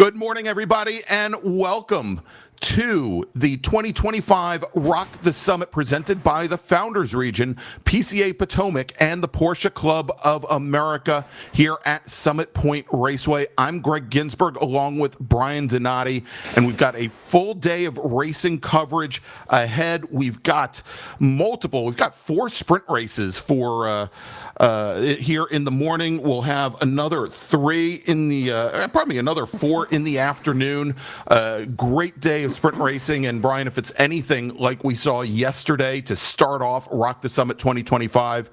Good morning, everybody, and welcome to the 2025 Rock the Summit presented by the Founders Region, PCA Potomac, and the Porsche Club of America here at Summit Point Raceway. I'm Greg Ginsburg along with Bryan Donati, and we've got a full day of racing coverage ahead. We've got four sprint races for here in the morning. We'll have another three in the, probably another four in the afternoon. Great day of sprint racing, and Bryan, if it's anything like we saw yesterday to start off Rock the Summit 2025,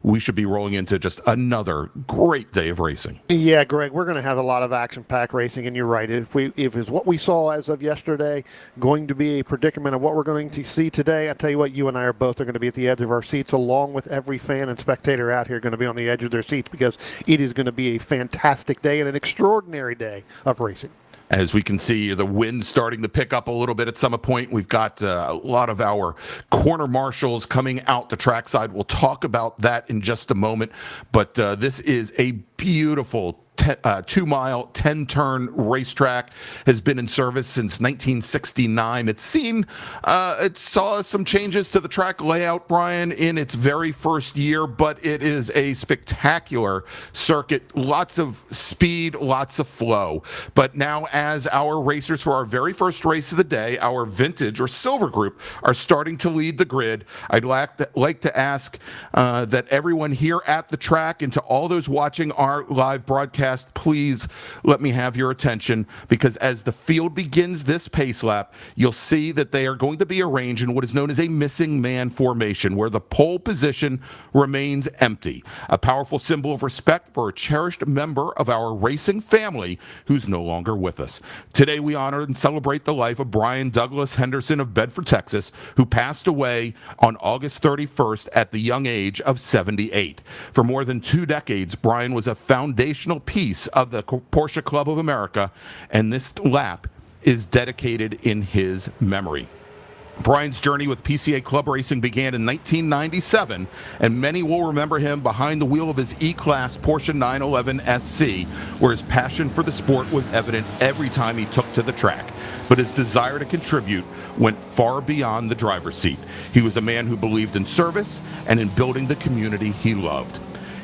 we should be rolling into just another great day of racing. Yeah, Greg, we're going to have a lot of action-packed racing, and you're right. If it's what we saw as of yesterday going to be a predicament of what we're going to see today, I tell you what, you and I are both going to be at the edge of our seats, along with every fan and spectator out here going to be on the edge of their seats, because it is going to be a fantastic day and an extraordinary day of racing. As we can see, the wind's starting to pick up a little bit at Summit Point. We've got a lot of our corner marshals coming out the trackside. We'll talk about that in just a moment. But this is a beautiful 2-mile, 10-turn racetrack. Has been in service since 1969. It saw some changes to the track layout, Bryan, in its very first year, but it is a spectacular circuit. Lots of speed, lots of flow. But now, as our racers for our very first race of the day, our vintage or silver group, are starting to lead the grid, I'd like to ask that everyone here at the track and to all those watching our live broadcast, please let me have your attention, because as the field begins this pace lap, you'll see that they are going to be arranged in what is known as a missing man formation, where the pole position remains empty, a powerful symbol of respect for a cherished member of our racing family who's no longer with us. Today we honor and celebrate the life of Bryan Douglas Henderson of Bedford, Texas, who passed away on August 31st at the young age of 78. For more than 2 decades, Bryan was a foundational piece of the Porsche Club of America, and this lap is dedicated in his memory. Bryan's journey with PCA Club Racing began in 1997, and many will remember him behind the wheel of his E-Class Porsche 911 SC, where his passion for the sport was evident every time he took to the track. But his desire to contribute went far beyond the driver's seat. He was a man who believed in service and in building the community he loved.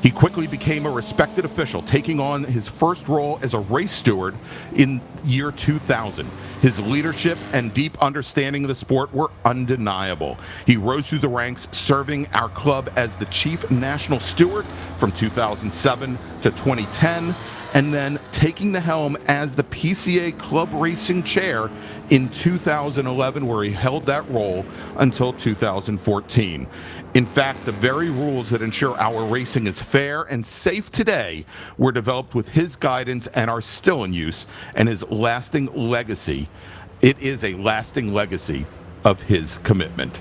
He quickly became a respected official, taking on his first role as a race steward in year 2000. His leadership and deep understanding of the sport were undeniable. He rose through the ranks, serving our club as the chief national steward from 2007 to 2010, and then taking the helm as the PCA Club Racing Chair in 2011, where he held that role until 2014. In fact, the very rules that ensure our racing is fair and safe today were developed with his guidance and are still in use, and his lasting legacy. It is a lasting legacy of his commitment.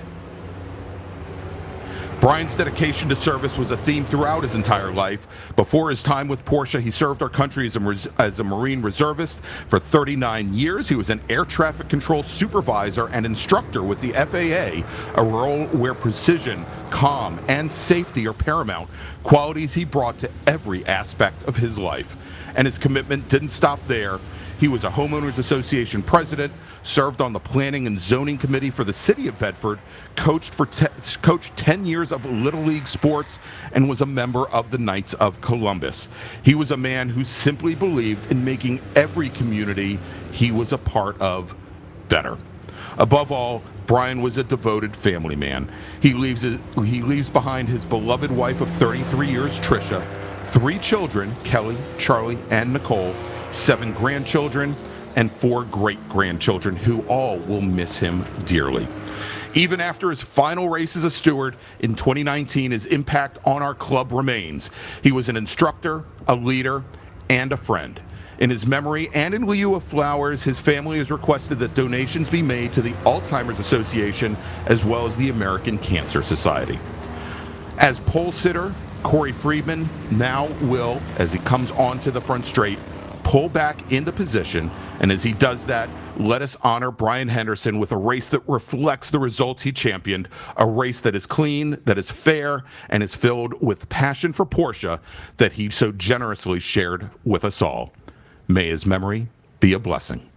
Bryan's dedication to service was a theme throughout his entire life. Before his time with Porsche, he served our country as a Marine reservist for 39 years. He was an air traffic control supervisor and instructor with the FAA, a role where precision, calm, and safety are paramount, qualities he brought to every aspect of his life. And his commitment didn't stop there. He was a homeowners association president, served on the planning and zoning committee for the city of Bedford, coached 10 years of Little League sports, and was a member of the Knights of Columbus. He was a man who simply believed in making every community he was a part of better. Above all, Bryan was a devoted family man. He leaves behind his beloved wife of 33 years, Tricia, 3 children, Kelly, Charlie, and Nicole, 7 grandchildren, and 4 great-grandchildren who all will miss him dearly. Even after his final race as a steward in 2019, his impact on our club remains. He was an instructor, a leader, and a friend. In his memory and in lieu of flowers, his family has requested that donations be made to the Alzheimer's Association as well as the American Cancer Society. As pole sitter, Corey Friedman now will, as he comes onto the front straight, pull back into position, and as he does that, let us honor Bryan Henderson with a race that reflects the results he championed, a race that is clean, that is fair, and is filled with passion for Porsche that he so generously shared with us all. May his memory Be a blessing.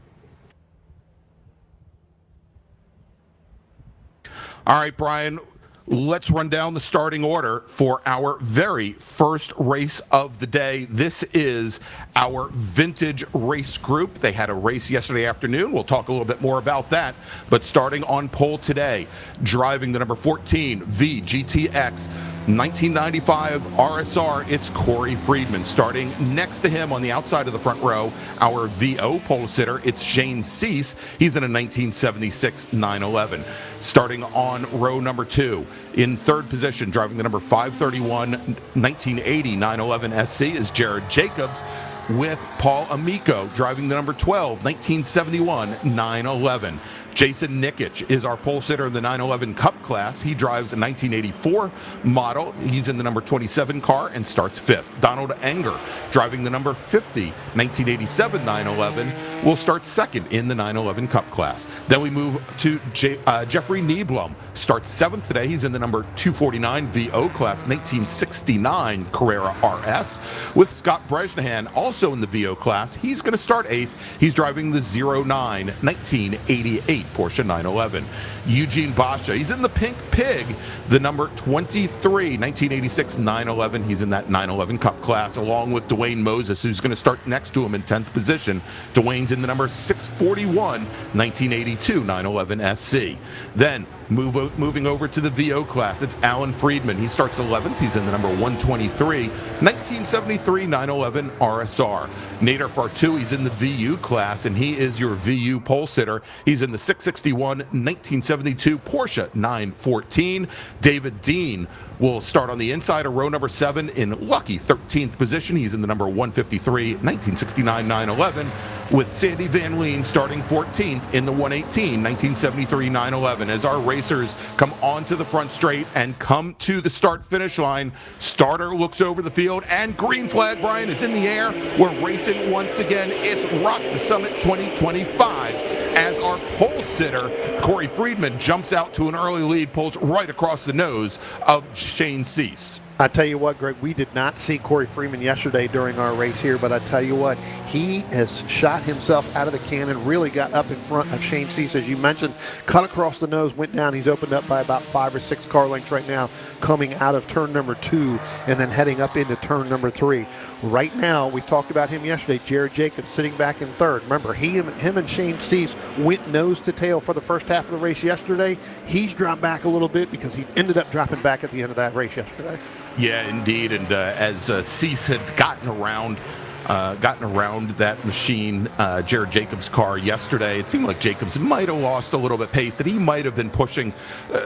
All right, Bryan, let's run down the starting order for our very first race of the day. This is our vintage race group. They had a race yesterday afternoon. We'll talk a little bit more about that. But starting on pole today, driving the number 14 VGTX 1995 RSR, it's Corey Friedman. Starting next to him on the outside of the front row, our VO pole sitter, it's Shane Cease. He's in a 1976 911. Starting on row number 2, in third position, driving the number 531 1980 911 SC is Jared Jacobs, with Paul Amico driving the number 12 1971 911. Jason Nikic is our pole sitter in the 911 Cup class. He drives a 1984 model. He's in the number 27 car and starts 5th. Donald Enger, driving the number 50 1987 911, will start 2nd in the 911 Cup class. Then we move to Jeffrey Nieblum, starts 7th today. He's in the number 249 VO class 1969 Carrera RS, with Scott Bresnahan also in the VO class. He's going to start 8th. He's driving the 09 1988 Porsche 911. Eugene Basha, he's in the Pink Pig, the number 23 1986 911. He's in that 911 Cup class, along with Dwayne Moses, who's going to start next to him in 10th position. Dwayne's in the number 641 1982 911 SC. Then moving over to the VO class, it's Alan Friedman. He starts 11th. He's in the number 123 1973 911 RSR. Nader Fartou, he's in the VU class, and he is your VU pole sitter. He's in the 661 1972 Porsche 914. David Dean will start on the inside of row number 7 in lucky 13th position. He's in the number 153 1969 911, with Sandy Van Leen starting 14th in the 118 1973 911. As our racers come onto the front straight and come to the start-finish line, starter looks over the field, and green flag, Bryan, is in the air. We're racing once again. It's Rock the Summit 2025. As our pole sitter, Corey Friedman, jumps out to an early lead, pulls right across the nose of Shane Cease. I tell you what, Greg, we did not see Corey Freeman yesterday during our race here, but I tell you what, he has shot himself out of the cannon, really got up in front of Shane Cease, as you mentioned, cut across the nose, went down. He's opened up by about 5 or 6 car lengths right now, coming out of turn number 2 and then heading up into turn number 3. Right now, we talked about him yesterday, Jared Jacobs sitting back in 3rd. Remember, him and Shane Cease went nose to tail for the first half of the race yesterday. He's dropped back a little bit because he ended up dropping back at the end of that race yesterday. Yeah, indeed. And as Cease had gotten around that machine, Jared Jacobs' car yesterday, it seemed like Jacobs might have lost a little bit pace, that he might have been pushing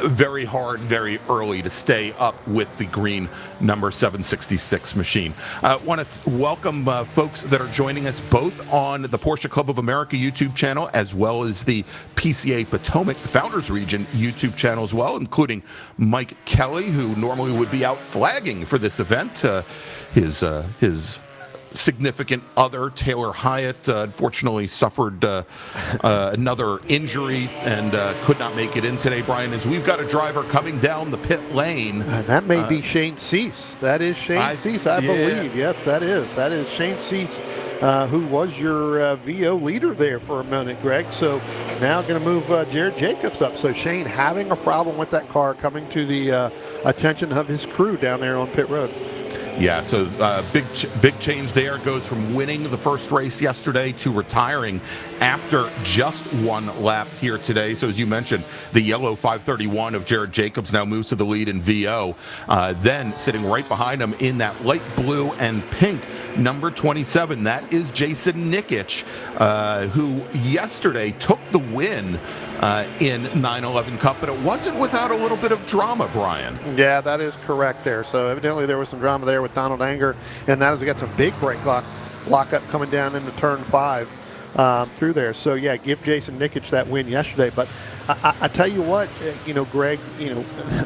very hard, very early to stay up with the green number 766 machine. I want to welcome folks that are joining us both on the Porsche Club of America YouTube channel, as well as the PCA Potomac Founders Region YouTube channel as well, including Mike Kelly, who normally would be out flagging for this event. His significant other, Taylor Hyatt, unfortunately suffered another injury and could not make it in today, Bryan, as we've got a driver coming down the pit lane. That may be Shane Cease. That is Shane Cease, I believe. Yes, that is. That is Shane Cease, who was your VO leader there for a minute, Greg. So now going to move Jared Jacobs up. So Shane having a problem with that car, coming to the attention of his crew down there on pit road. Yeah, so big change there. Goes from winning the first race yesterday to retiring after just one lap here today. So as you mentioned, the yellow 531 of Jared Jacobs now moves to the lead in VO. Then sitting right behind him in that light blue and pink number 27, that is Jason Nikic, who yesterday took the win in 911 Cup, but it wasn't without a little bit of drama, Bryan. Yeah, that is correct there. So evidently there was some drama there with Donald Anger, and that is, we got some big brake lockup coming down into turn 5 through there. So yeah, give Jason Nikic that win yesterday. But I tell you what, Greg,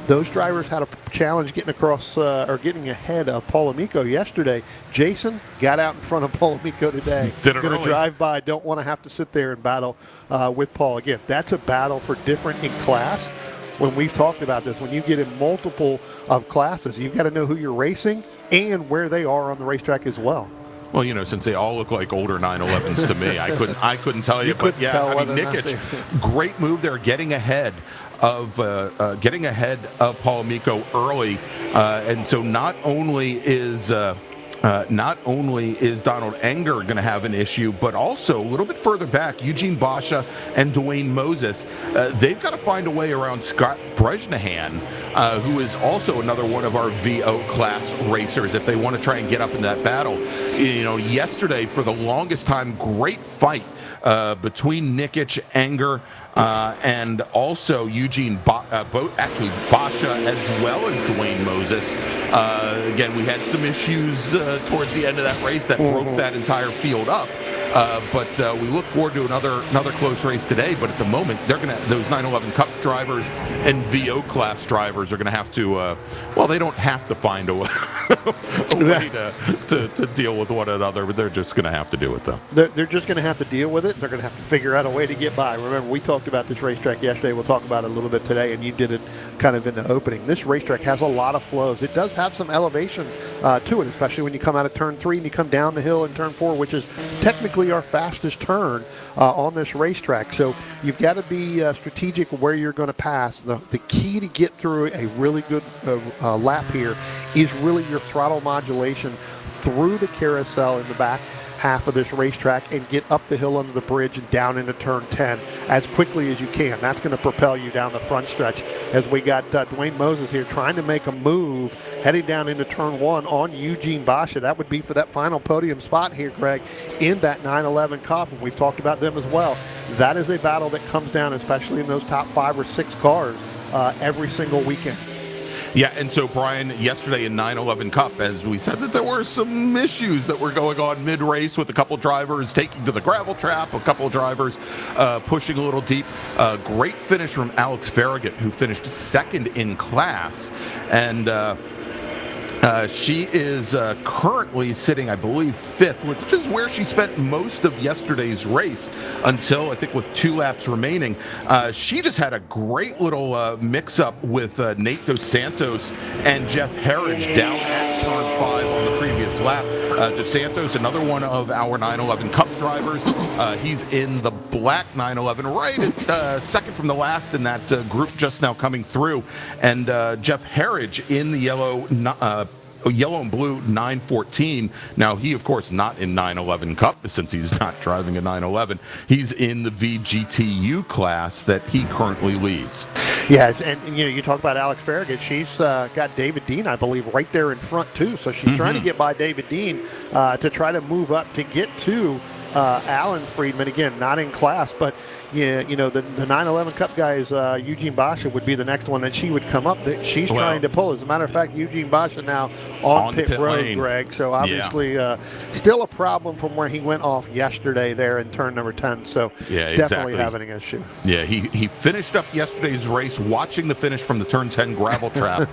those drivers had a challenge getting across or getting ahead of Paul Amico yesterday. Jason got out in front of Paul Amico today. Going to drive by, don't want to have to sit there and battle with Paul. Again, that's a battle for different in class. When we've talked about this, when you get in multiple of classes, you've got to know who you're racing and where they are on the racetrack as well. Well, since they all look like older 911s to me, I couldn't tell you. But yeah, tell I mean, whether or not Nikic, great move there, getting ahead of Paul Amico early, and so not only is Donald Enger going to have an issue, but also a little bit further back, Eugene Basha and Dwayne Moses, they've got to find a way around Scott Bresnahan, who is also another one of our VO class racers, if they want to try and get up in that battle. Yesterday, for the longest time, great fight between Nikic, Enger, and also Eugene Basha, as well as Dwayne Moses. Again, we had some issues towards the end of that race that broke that entire field up. But we look forward to another close race today. But at the moment, those 911 Cup drivers and VO class drivers are going to have to. They don't have to find a way to deal with one another, but they're just going to have to do it, though. They're just going to have to deal with it. They're going to have to figure out a way to get by. Remember, we talked about this racetrack yesterday. We'll talk about it a little bit today, and you did it kind of in the opening. This racetrack has a lot of flows. It does have some elevation to it, especially when you come out of turn 3 and you come down the hill in turn 4, which is technically our fastest turn on this racetrack. So you've got to be strategic where you're going to pass. The key to get through a really good lap here is really your throttle modulation through the carousel in the back half of this racetrack and get up the hill under the bridge and down into turn 10 as quickly as you can. That's going to propel you down the front stretch, as we got Dwayne Moses here trying to make a move heading down into turn 1 on Eugene Basha. That would be for that final podium spot here, Greg, in that 911 Cup, and we've talked about them as well. That is a battle that comes down, especially in those top 5 or 6 cars every single weekend. Yeah, and so, Bryan, yesterday in 911 Cup, as we said, that there were some issues that were going on mid-race with a couple drivers taking to the gravel trap, a couple drivers pushing a little deep. Great finish from Alex Farragut, who finished second in class, and she is currently sitting, I believe, 5th, which is where she spent most of yesterday's race until, I think, with 2 laps remaining. She just had a great little mix-up with Nate Dos Santos and Jeff Herridge down at turn 5 on the previous lap. Dos Santos, another one of our 911 Cup drivers. He's in the black 911, right at second from the last in that group just now coming through. And Jeff Herridge in the yellow and blue 914. Now, he, of course, not in 911 Cup since he's not driving a 911. He's in the VGTU class that he currently leads. Yeah, and you talk about Alex Farragut. She's got David Dean, I believe, right there in front, too. So she's trying to get by David Dean to try to move up to get to Alan Friedman. Again, not in class, but the 911 Cup guys, Eugene Basha would be the next one that she would come up. She's trying to pull. As a matter of fact, Eugene Basha now on pit road, lane. Greg. So obviously still a problem from where he went off yesterday there in turn number 10. So definitely having an issue. Yeah, he finished up yesterday's race watching the finish from the turn 10 gravel trap.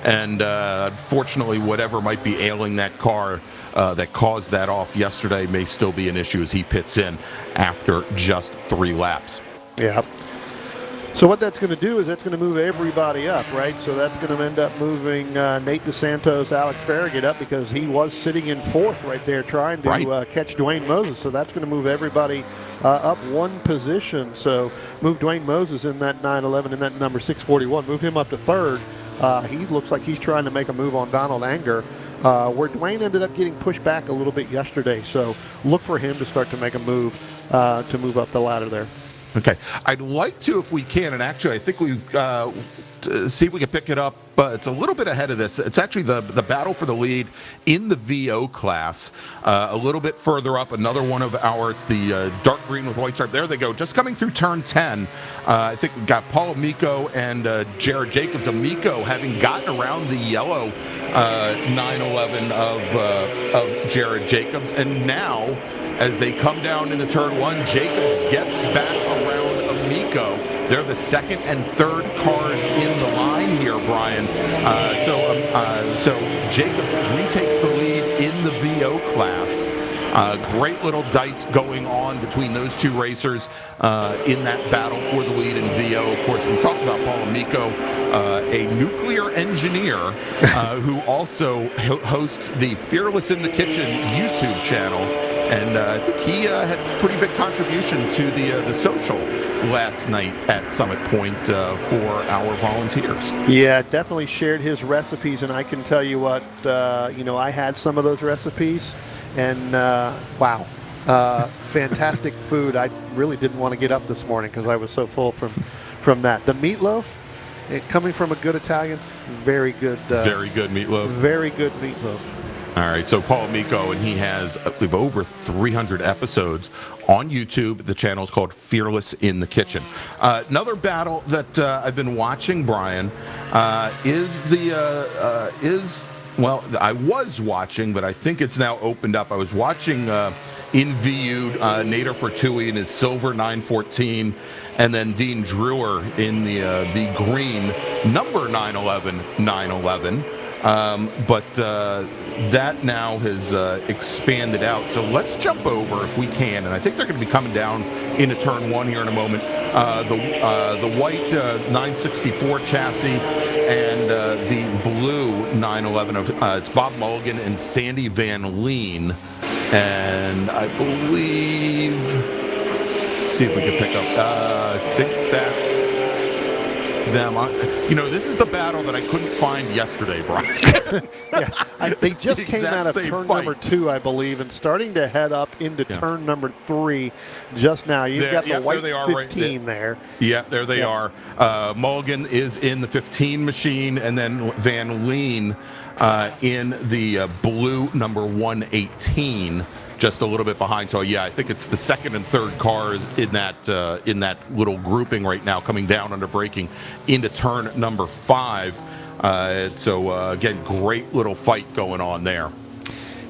And unfortunately, whatever might be ailing that car that caused that off yesterday may still be an issue as he pits in after just 3 laps. Yeah. So what that's going to do is that's going to move everybody up, right? So that's going to end up moving Nate Dos Santos, Alex Farragut up, because he was sitting in 4th right there trying to catch Dwayne Moses. So that's going to move everybody up 1 position. So move Dwayne Moses in that 911 and that number 641. Move him up to 3rd. He looks like he's trying to make a move on Donald Enger. Where Dwayne ended up getting pushed back a little bit yesterday. So look for him to start to make a move to move up the ladder there. Okay. I'd like to, if we can, and actually I think we see if we can pick it up, but it's a little bit ahead of this. It's actually the battle for the lead in the VO class. A little bit further up, another one of it's the dark green with white stripe. There they go. Just coming through turn 10. I think we've got Paul Amico and Jared Jacobs. Amico having gotten around the yellow 911 of Jared Jacobs. And now, as they come down into turn 1, Jacobs gets back around Amico. They're the 2nd and 3rd cars in the line here, Bryan. So Jacobs retakes the lead in the VO class. Great little dice going on between those 2 racers in that battle for the lead in VO. Of course, we talked about Paul Amico a nuclear engineer who also hosts the Fearless in the Kitchen YouTube channel. And I think he had a pretty big contribution to the social last night at Summit Point for our volunteers. Yeah, definitely shared his recipes, and I can tell you what, I had some of those recipes, and wow, fantastic food. I really didn't want to get up this morning because I was so full from that. The meatloaf, coming from a good Italian, very good. Very good meatloaf. Very good meatloaf. All right, so Paul Amico, and he has, I believe, over 300 episodes on YouTube. The channel is called Fearless in the Kitchen. Another battle that I've been watching, Brian, I was watching, but I think it's now opened up. I was watching in VU Nader Fortui in his silver 914, and then Dean Drewer in the green number 911. But that now has expanded out. So let's jump over if we can. And I think they're going to be coming down into turn one here in a moment. The white 964 chassis and the blue 911 of it's Bob Mulligan and Sandy Van Leen. And I believe, let's see if we can pick up. I think that's them. This is the battle that I couldn't find yesterday, Brian. They just came out of turn number 2, I believe, and starting to head up into turn number 3 just now. You've got the white 15 there. Yeah, there they are. Mulligan is in the 15 machine, and then Van Leen in the blue number 118. Just a little bit behind. So yeah, I think it's the second and third cars in that little grouping right now, coming down under braking into turn number 5. So again, great little fight going on there.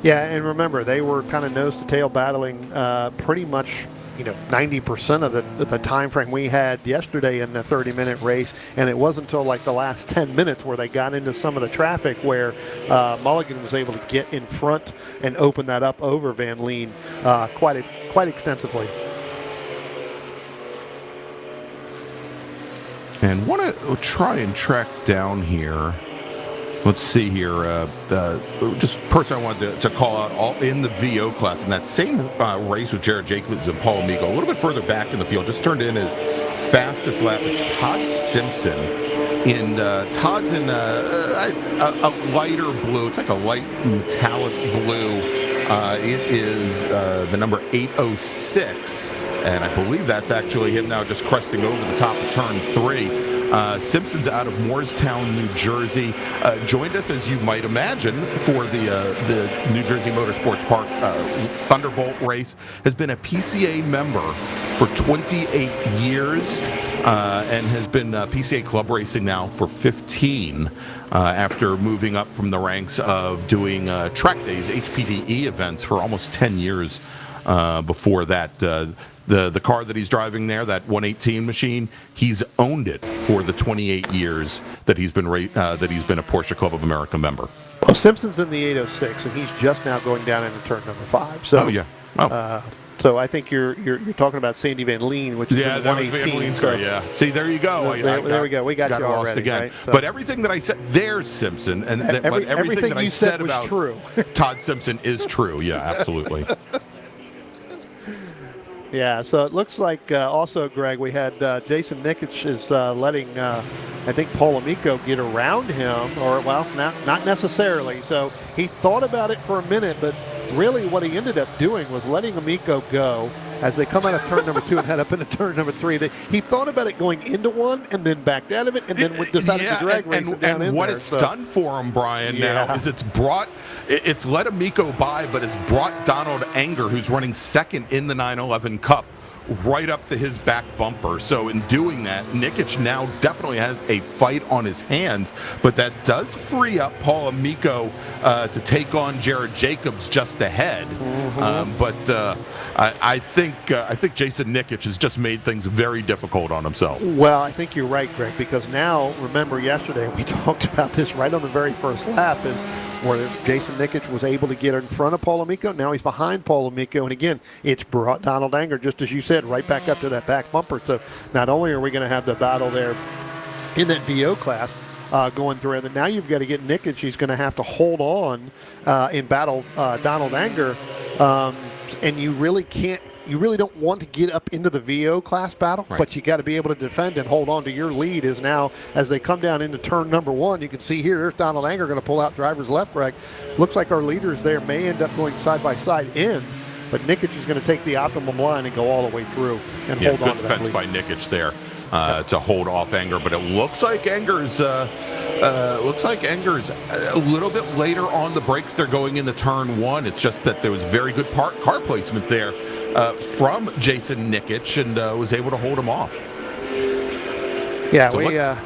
Yeah, and remember, they were kind of nose to tail battling pretty much 90% of the time frame we had yesterday in the 30-minute race, and it wasn't until like the last 10 minutes where they got into some of the traffic where Mulligan was able to get in front and open that up over Van Leen quite extensively. And want to try and track down here. Let's see here. Just person I wanted to call out all in the VO class in that same race with Jared Jacobs and Paul Amico. A little bit further back in the field, just turned in his fastest lap. It's Todd Simpson. Todd's in a lighter blue. It's like a light metallic blue. It is the number 806, and I believe that's actually him now just cresting over the top of turn 3. Simpson's out of Moorestown, New Jersey. Joined us, as you might imagine, for the New Jersey Motorsports Park Thunderbolt race. Has been a PCA member for 28 years and has been PCA club racing now for 15 after moving up from the ranks of doing track days, HPDE events for almost 10 years before that. The car that he's driving there, that 118 machine, he's owned it for the 28 years that he's been a Porsche Club of America member. Well, Simpson's in the 806, and he's just now going down into turn number 5. So, so I think you're talking about Sandy Van Leen, which is in the 118. Van Leen's car, yeah. See, there you go. There we go. We got you already. Again. Right? So, but everything that I said, there's Simpson, and everything that I said about true. Todd Simpson is true. Yeah, absolutely. Yeah, so it looks like also, Greg, we had Jason Nikic is letting, I think, Paul Amico get around him, or, well, not necessarily. So he thought about it for a minute, but really what he ended up doing was letting Amico go as they come out of turn number 2 and head up into turn number 3. He thought about it going into one and then backed out of it and then decided to drag race it down in what there. It's done for him, Brian, now is it's let Amico by, but it's brought Donald Anger, who's running second in the 911 Cup, right up to his back bumper. So in doing that, Nikic now definitely has a fight on his hands, but that does free up Paul Amico to take on Jared Jacobs just ahead. But I think Jason Nikic has just made things very difficult on himself. Well, I think you're right, Greg, because now, remember yesterday we talked about this right on the very first lap, is where Jason Nikic was able to get in front of Paul Amico. Now he's behind Paul Amico, and again, it's brought Donald Anger, just as you said, right back up to that back bumper. So not only are we going to have the battle there in that VO class going through it. And now you've got to get Nikic. He's going to have to hold on in battle Donald Anger, and you really can't. You really don't want to get up into the VO class battle, right. but you got to be able to defend and hold on to your lead. Is now as they come down into turn number 1, you can see here, there's Donald Anger going to pull out driver's left, Greg. Looks like our leaders there may end up going side by side in, but Nikic is going to take the optimum line and go all the way through and hold on to that lead. Good defense by Nikic there to hold off Anger, but it looks like Anger's a little bit later on the brakes. They're going into turn 1. It's just that there was very good car placement there from Jason Nikic, and was able to hold him off. Yeah,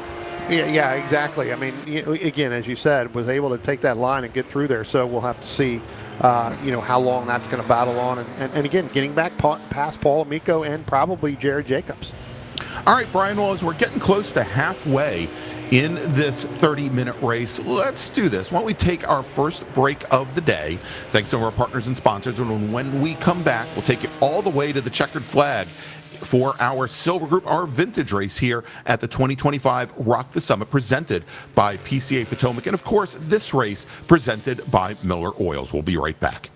yeah, exactly. I mean, again, as you said, was able to take that line and get through there. So we'll have to see, how long that's going to battle on, and again, getting back past Paul Amico and probably Jared Jacobs. All right, Bryan, well, as we're getting close to halfway in this 30-minute race, let's do this. Why don't we take our first break of the day, thanks to our partners and sponsors, and when we come back, we'll take you all the way to the checkered flag for our Silver Group, our vintage race here at the 2025 Rock the Summit, presented by PCA Potomac, and of course, this race presented by Miller Oils. We'll be right back.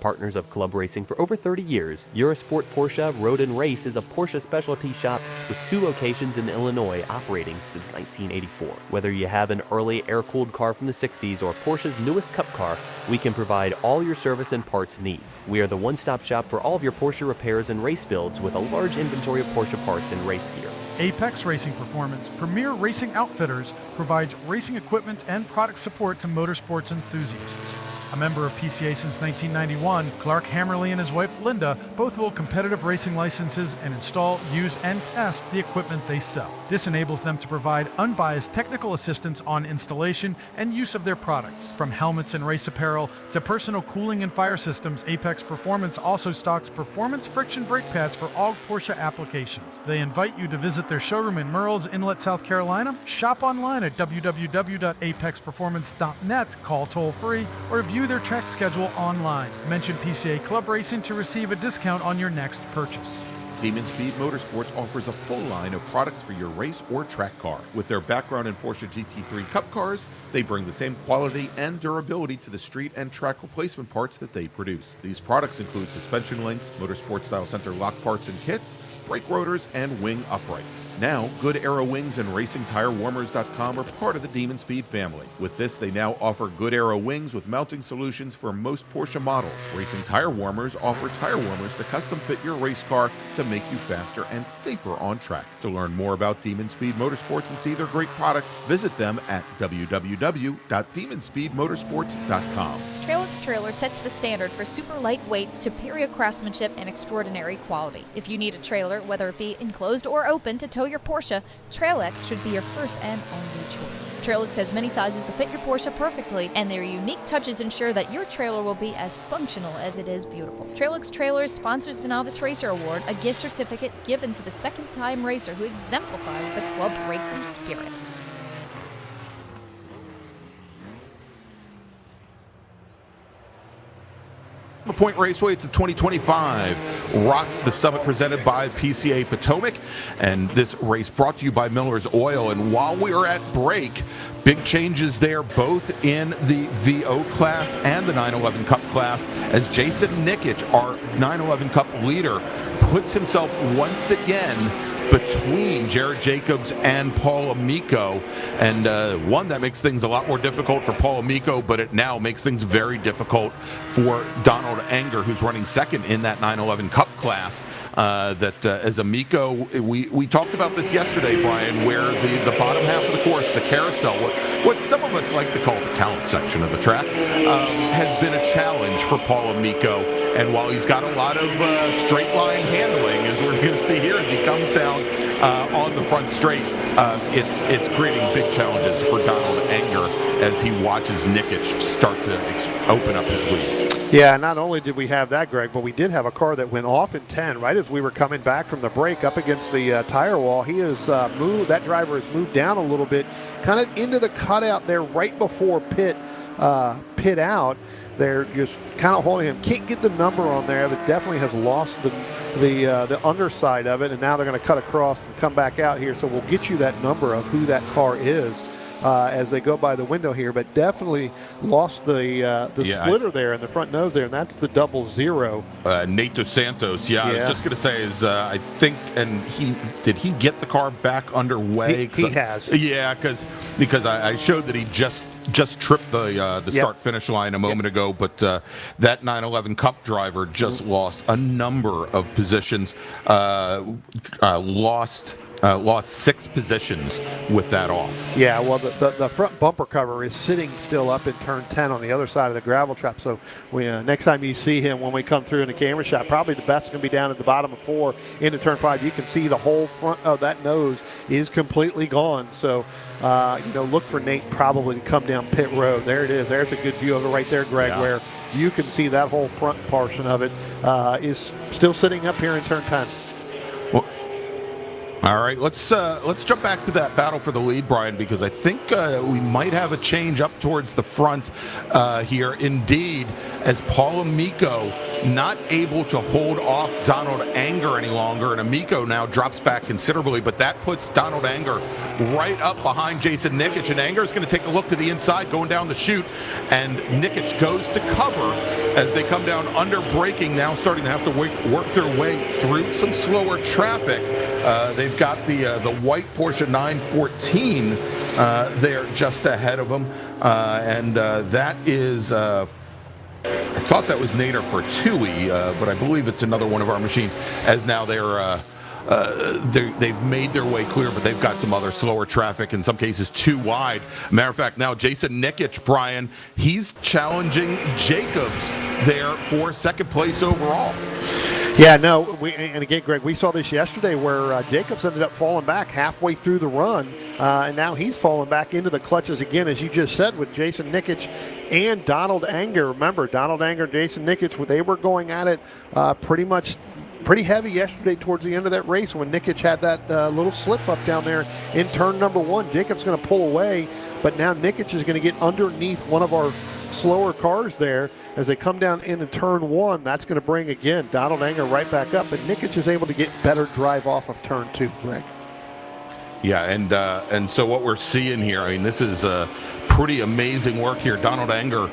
Partners of club racing for over 30 years, Eurosport Porsche Road and Race is a Porsche specialty shop with 2 locations in Illinois, operating since 1984. Whether you have an early air-cooled car from the 60s or Porsche's newest cup car, we can provide all your service and parts needs. We are the one-stop shop for all of your Porsche repairs and race builds, with a large inventory of Porsche parts and race gear. Apex Racing Performance, premier racing outfitters, provides racing equipment and product support to motorsports enthusiasts. A member of PCA since 1991, Clark Hammerly and his wife Linda both hold competitive racing licenses and install, use, and test the equipment they sell. This enables them to provide unbiased technical assistance on installation and use of their products. From helmets and race apparel to personal cooling and fire systems, Apex Performance also stocks performance friction brake pads for all Porsche applications. They invite you to visit their showroom in Merle's Inlet, South Carolina, shop online at www.apexperformance.net, call toll-free, or view their track schedule online. Mention PCA Club Racing to receive a discount on your next purchase. Demon Speed Motorsports offers a full line of products for your race or track car. With their background in Porsche GT3 Cup cars, they bring the same quality and durability to the street and track replacement parts that they produce. These products include suspension links, motorsport style center lock parts and kits, brake rotors, and wing uprights. Now, Good Arrow Wings and RacingTireWarmers.com are part of the Demon Speed family. With this, they now offer Good Arrow Wings with mounting solutions for most Porsche models. Racing Tire Warmers offer tire warmers to custom fit your race car to make you faster and safer on track. To learn more about Demon Speed Motorsports and see their great products, visit them at www.demonspeedmotorsports.com. Trailix Trailer sets the standard for super lightweight, superior craftsmanship, and extraordinary quality. If you need a trailer, whether it be enclosed or open, to tow your Porsche, Trailix should be your first and only choice. Trailix has many sizes to fit your Porsche perfectly, and their unique touches ensure that your trailer will be as functional as it is beautiful. Trailix Trailers sponsors the Novice Racer Award, a gift certificate given to the second-time racer who exemplifies the club racing spirit. The Point Raceway, it's a 2025 Rock the Summit presented by PCA Potomac, and this race brought to you by Miller's Oil. And while we are at break, big changes there both in the VO class and the 911 Cup class, as Jason Nikic, our 911 Cup leader, puts himself once again between Jared Jacobs and Paul Amico, and one that makes things a lot more difficult for Paul Amico, but it now makes things very difficult for Donald Anger, who's running second in that 911 Cup class. As Amico, we talked about this yesterday, Bryan, where the bottom half of the course, the carousel, what some of us like to call the talent section of the track, has been a challenge for Paul Amico. And while he's got a lot of straight line handling, as we're going to see here as he comes down on the front straight, it's creating big challenges for Donald Anger as he watches Nikic start to open up his lead. Yeah, not only did we have that, Greg, but we did have a car that went off in 10 right as we were coming back from the break up against the tire wall. He has moved, that driver has moved down a little bit, kind of into the cutout there right before pit pit out. They're just kind of holding him. Can't get the number on there, but definitely has lost the underside of it, and now they're going to cut across and come back out here. So we'll get you that number of who that car is as they go by the window here, but definitely lost the splitter there in the front nose there, and that's the 00. Nate Dos Santos, I was just going to say is I think, and did he get the car back underway? He has. Yeah, because I showed that he just tripped the start finish line a moment ago, but that 911 Cup driver just lost a number of positions, lost 6 positions with that off. Yeah, well, the front bumper cover is sitting still up in turn 10 on the other side of the gravel trap. So next time you see him when we come through in the camera shot, probably the best is going to be down at the bottom of 4 into turn 5. You can see the whole front of that nose is completely gone. So, look for Nate probably to come down pit road. There it is. There's a good view of it right there, Greg, where you can see that whole front portion of it is still sitting up here in turn 10. All right, let's jump back to that battle for the lead, Brian, because I think we might have a change up towards the front here. Indeed, as Paul Amico not able to hold off Donald Anger any longer, and Amico now drops back considerably, but that puts Donald Anger right up behind Jason Nikic, and Anger is going to take a look to the inside going down the chute, and Nikic goes to cover as they come down under braking, now starting to have to work their way through some slower traffic. They've got the white Porsche 914 there just ahead of them, and that is I thought that was Nader for Tui, but I believe it's another one of our machines, as now they've made their way clear, but they've got some other slower traffic, in some cases too wide. Matter of fact, now Jason Nikic, Brian, he's challenging Jacobs there for second place overall. Yeah, no, and again, Greg, we saw this yesterday where Jacobs ended up falling back halfway through the run, and now he's falling back into the clutches again, as you just said, with Jason Nikic and Donald Anger. Remember, Donald Anger and Jason Nikic, they were going at it pretty heavy yesterday towards the end of that race when Nikic had that little slip up down there in turn number 1. Jacobs going to pull away, but now Nikic is going to get underneath one of our slower cars there as they come down into turn 1. That's going to bring, again, Donald Anger right back up, but Nikic is able to get better drive off of turn 2, Greg. Yeah, and so what we're seeing here, I mean, this is pretty amazing work here. Donald Anger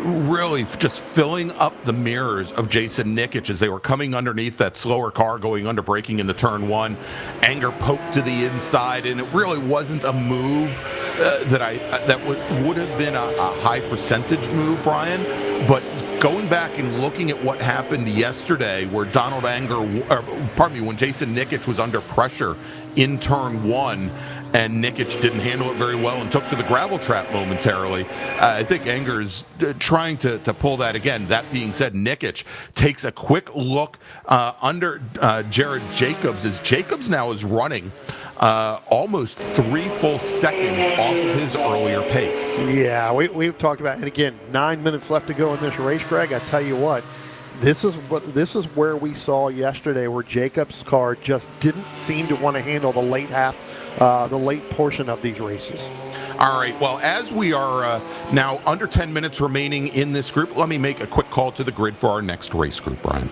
really just filling up the mirrors of Jason Nikic as they were coming underneath that slower car going under braking into turn 1. Anger poked to the inside, and it really wasn't a move that would have been a high percentage move, Brian, but going back and looking at what happened yesterday where when Jason Nikic was under pressure in turn 1 and Nikic didn't handle it very well and took to the gravel trap momentarily. I think Anger's trying to pull that again. That being said, Nikic takes a quick look under Jared Jacobs, as Jacobs now is running almost 3 full seconds off of his earlier pace. Yeah, we've talked about, and again, 9 minutes left to go in this race, Greg. I tell you what, this is where we saw yesterday where Jacobs' car just didn't seem to want to handle the late portion of these races. All right, well, as we are now under 10 minutes remaining in this group, let me make a quick call to the grid for our next race group, Brian.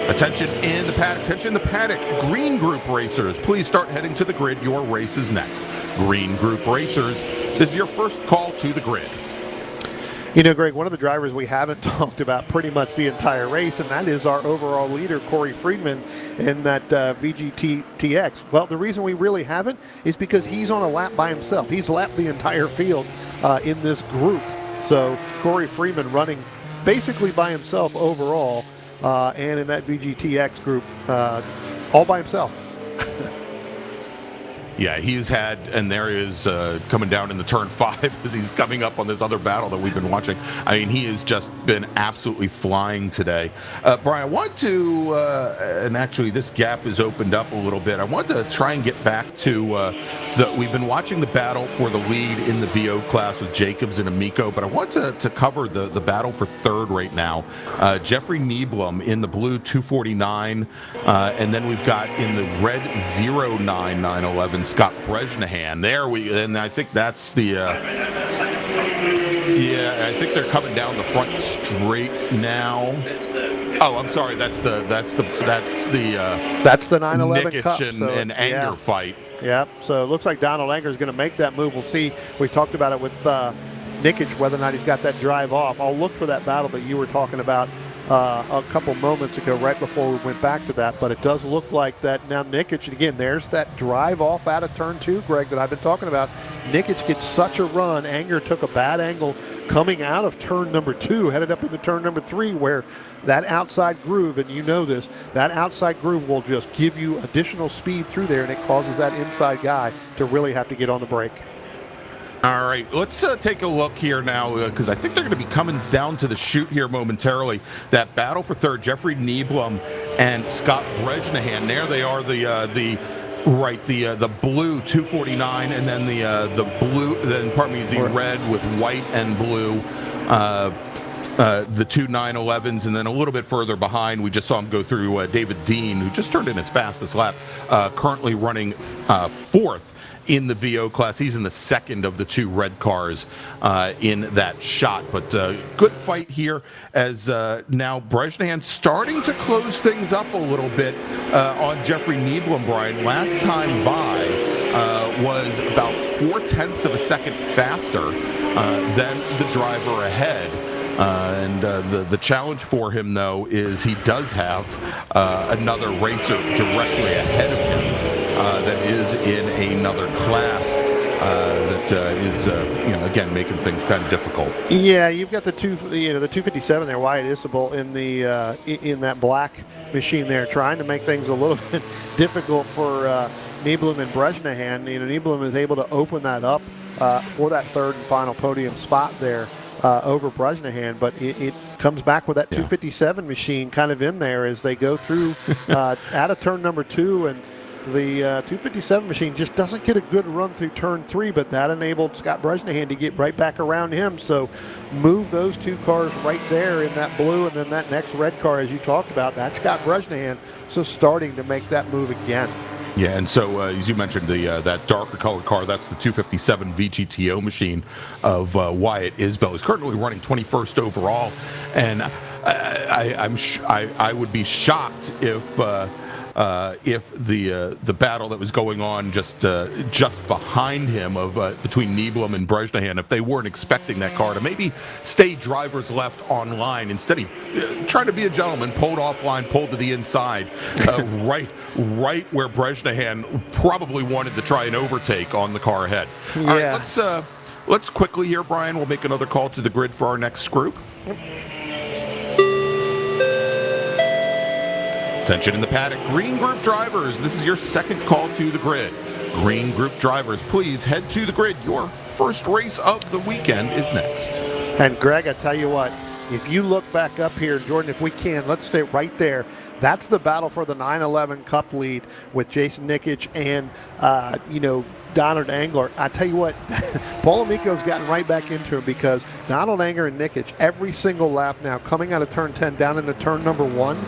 Attention in the paddock, green group racers. Please start heading to the grid. Your race is next. Green group racers, this is your first call to the grid. You know, Greg, one of the drivers we haven't talked about pretty much the entire race, and that is our overall leader, Corey Friedman, in that VGTX. Well, the reason we really haven't is because he's on a lap by himself. He's lapped the entire field in this group. So Corey Friedman running basically by himself overall, and in that VGTX group all by himself. Yeah, he's had, and there he is coming down in the turn 5 as he's coming up on this other battle that we've been watching. I mean, he has just been absolutely flying today. Brian, I want to, and actually this gap is opened up a little bit. I want to try and get back to we've been watching the battle for the lead in the VO class with Jacobs and Amico, but I want to cover the battle for third right now. Jeffrey Nieblum in the blue 249, and then we've got in the red 09911 Scott Bresnahan. And I think that's the. I think they're coming down the front straight now. Oh, I'm sorry. That's the 911 Nikic Cup. and Anger fight. Yep. So it looks like Donald Anger is going to make that move. We'll see. We talked about it with Nikic, whether or not he's got that drive off. I'll look for that battle that you were talking about a couple moments ago, right before we went back to that. But it does look like that now. Nikic, again, there's that drive off out of turn 2, Greg, that I've been talking about. Nikic gets such a run. Anger took a bad angle coming out of turn number 2, headed up into turn number 3, where that outside groove, and you know this, that outside groove will just give you additional speed through there, and it causes that inside guy to really have to get on the brake. All right, let's take a look here now, because I think they're going to be coming down to the chute here momentarily. That battle for third, Jeffrey Nieblum and Scott Bresnahan. There they are, the blue 249, and then the blue, the red with white and blue. The two 911s, and then a little bit further behind, we just saw him go through David Dean, who just turned in his fastest lap, currently running 4th in the VO class. He's in the 2nd of the 2 red cars in that shot. But good fight here as now Bresnahan starting to close things up a little bit on Jeffrey Nieblum, Brian. Last time by was about 0.4 of a second faster than the driver ahead. And the challenge for him, though, is he does have another racer directly ahead of him that is in another class that is, again, making things kind of difficult. Yeah, you've got the 257 there, Wyatt Isabel in the in that black machine there, trying to make things a little bit difficult for Nieblum and Bresnahan. Nieblum is able to open that up for that 3rd and final podium spot there. Over Bresnahan, but it comes back with that 257 machine kind of in there as they go through out of turn number 2, and the 257 machine just doesn't get a good run through turn 3, but that enabled Scott Bresnahan to get right back around him. So move those 2 cars right there in that blue, and then that next red car, as you talked about, that's Scott Bresnahan, so starting to make that move again. Yeah, and so as you mentioned, that darker colored car, that's the 257 VGTO machine of Wyatt Isbell. He's currently running 21st overall, and I would be shocked if the battle that was going on just behind him between Nieblum and Bresnahan, if they weren't expecting that car to maybe stay drivers left on line, instead of trying to be a gentleman, pulled offline, pulled to the inside, right where Bresnahan probably wanted to try and overtake on the car ahead. Yeah. All right, let's quickly here, Brian. We'll make another call to the grid for our next group. Yep. Attention in the paddock, green group drivers. This is your 2nd call to the grid. Green group drivers, please head to the grid. Your first race of the weekend is next. And Greg, I tell you what, if you look back up here, Jordan, if we can, let's stay right there. That's the battle for the 911 Cup lead with Jason Nikic and, Donald Anger. I tell you what, Paul Amico's gotten right back into it, because Donald Anger and Nikic, every single lap now, coming out of turn 10 down into turn number 1,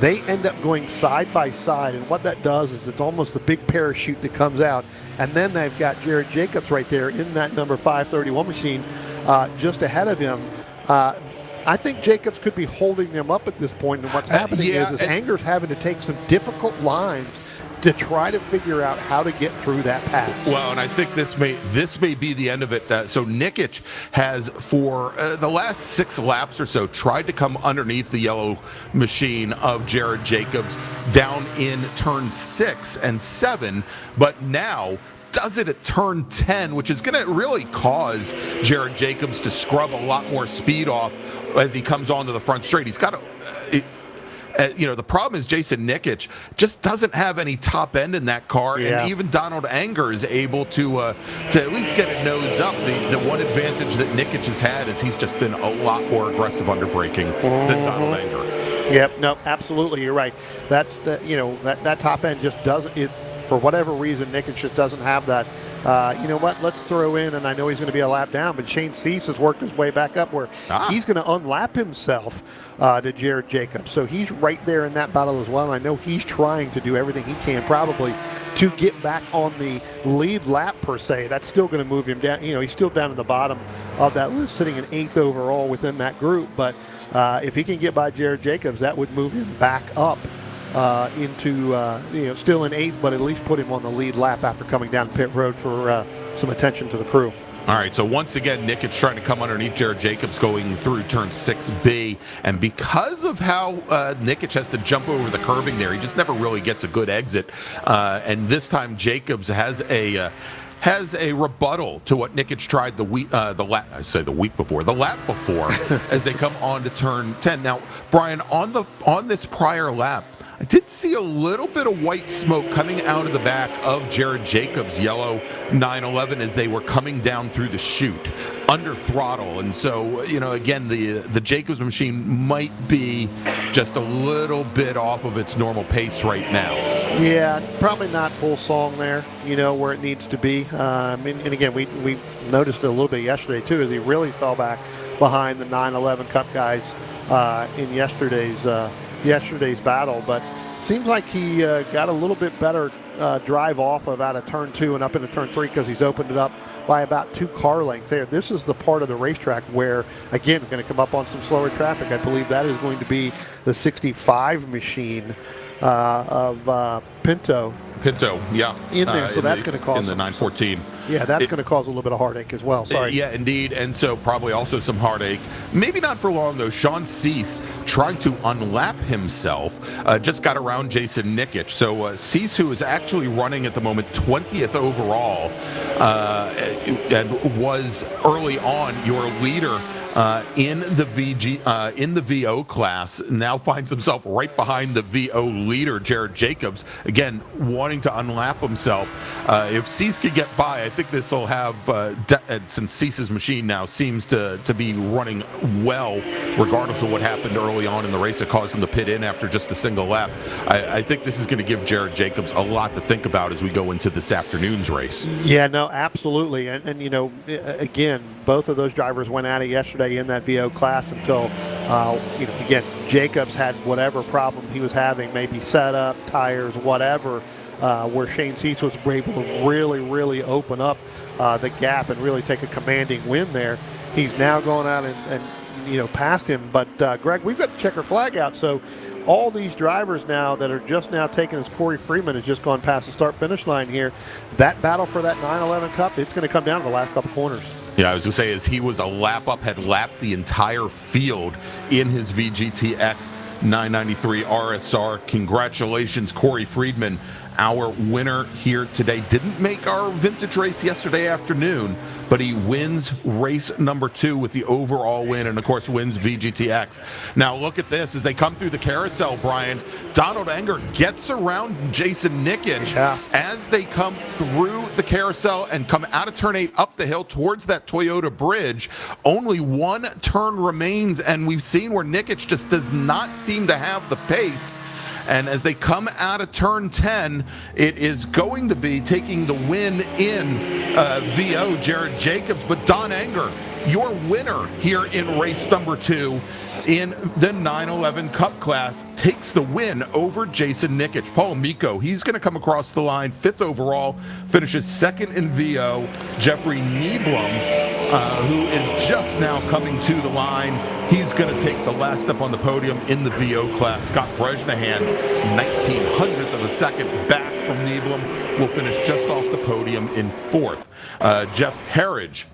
they end up going side by side. And what that does is it's almost a big parachute that comes out. And then they've got Jared Jacobs right there in that number 531 machine just ahead of him. I think Jacobs could be holding them up at this point, and what's happening is Anger's having to take some difficult lines to try to figure out how to get through that pass. Well, and I think this may be the end of it. So Nikic has, for the last 6 laps or so, tried to come underneath the yellow machine of Jared Jacobs down in turn 6 and 7, but now does it at turn 10, which is going to really cause Jared Jacobs to scrub a lot more speed off as he comes onto the front straight. He's got to... the problem is Jason Nikic just doesn't have any top end in that car, and even Donald Anger is able to at least get it nose up. The one advantage that Nikic has had is he's just been a lot more aggressive under braking than Donald Anger. Yep, no, absolutely, you're right. That top end just doesn't. For whatever reason, Nikic just doesn't have that you know what, let's throw in, and I know he's going to be a lap down, but Shane Cease has worked his way back up where he's going to unlap himself to Jared Jacobs. So he's right there in that battle as well, and I know he's trying to do everything he can probably to get back on the lead lap per se. That's still going to move him down. You know, he's still down at the bottom of that list, sitting in 8th overall within that group. But if he can get by Jared Jacobs, that would move him back up into, you know, still in 8th, but at least put him on the lead lap after coming down pit road for some attention to the crew. All right, so once again, Nick is trying to come underneath Jared Jacobs going through turn 6B, and because of how Nikic has to jump over the curbing there, he just never really gets a good exit. And this time, Jacobs has a rebuttal to what Nikic tried the lap before, as they come on to turn 10. Now, Brian, on this prior lap, I did see a little bit of white smoke coming out of the back of Jared Jacobs' yellow 911 as they were coming down through the chute under throttle. And so, you know, again, the Jacobs machine might be just a little bit off of its normal pace right now. Yeah, probably not full song there, you know, where it needs to be. And again, we noticed it a little bit yesterday, too, as he really fell back behind the 911 Cup guys in yesterday's battle, but seems like he got a little bit better drive off of out of turn 2 and up into turn 3 because he's opened it up by about 2 car lengths there. This is the part of the racetrack where, again, we're going to come up on some slower traffic. I believe that is going to be the 65 machine of Pinto, yeah, in there. So that's going to cause in the 914. Yeah, that's going to cause a little bit of heartache as well. Sorry. Yeah, indeed, and so probably also some heartache. Maybe not for long though. Sean Cease trying to unlap himself, just got around Jason Nikic. So Cease, who is actually running at the moment 20th overall, and was early on your leader in the VO class, now finds himself right behind the VO leader Jared Jacobs, again wanting to unlap himself. If Cease could get by, I think this will have since Cease's machine now seems to be running well regardless of what happened early on in the race that caused him to pit in after just a single lap. I think this is going to give Jared Jacobs a lot to think about as we go into this afternoon's race. Yeah, no, absolutely. And you know, again, both of those drivers went at it yesterday in that VO class until, you know, again, Jacobs had whatever problem he was having, maybe setup, tires, whatever, where Shane Cease was able to really open up the gap and really take a commanding win there. He's now going out and you know, past him. But, Greg, we've got the checker flag out, so all these drivers now that are just now taking, as Corey Freeman has just gone past the start-finish line here, that battle for that 911 Cup, it's going to come down to the last couple corners. Yeah, I was going to say, as he was a lap up, had lapped the entire field in his VGTX 993 RSR. Congratulations, Corey Friedman, our winner here today. Didn't make our vintage race yesterday afternoon, but he wins race number 2 with the overall win, and of course wins VGTX. Now look at this as they come through the carousel, Brian. Donald Enger gets around Jason Nikic as they come through the carousel and come out of turn 8 up the hill towards that Toyota bridge. Only one turn remains, and we've seen where Nikic just does not seem to have the pace. And as they come out of turn 10, it is going to be taking the win in VO, Jared Jacobs. But Don Enger, your winner here in race number 2 in the 911 Cup class, takes the win over Jason Nikic. Paul Miko, he's going to come across the line 5th overall, finishes 2nd in VO. Jeffrey Nieblum, who is just now coming to the line, he's going to take the last step on the podium in the VO class. Scott Brejnahan, 1900ths of a second back from Nieblum, will finish just off the podium in 4th. Jeff Harridge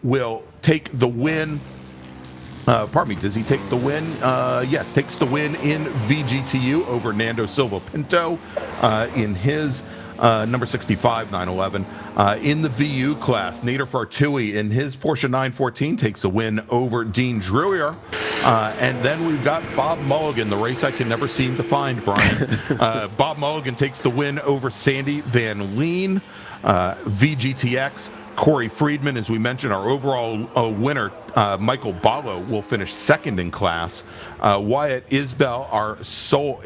will take the win. Pardon me, does he take the win? Yes, takes the win in VGTU over Nando Silva Pinto in his number 65 911. In the VU class, Nader Fartui in his Porsche 914 takes the win over Dean Drewier. And then we've got Bob Mulligan, the race I can never seem to find, Brian. Bob Mulligan takes the win over Sandy Van Leen. VGTX, Corey Friedman, as we mentioned, our overall winner, Michael Ballo will finish second in class. Wyatt Isbell, our sole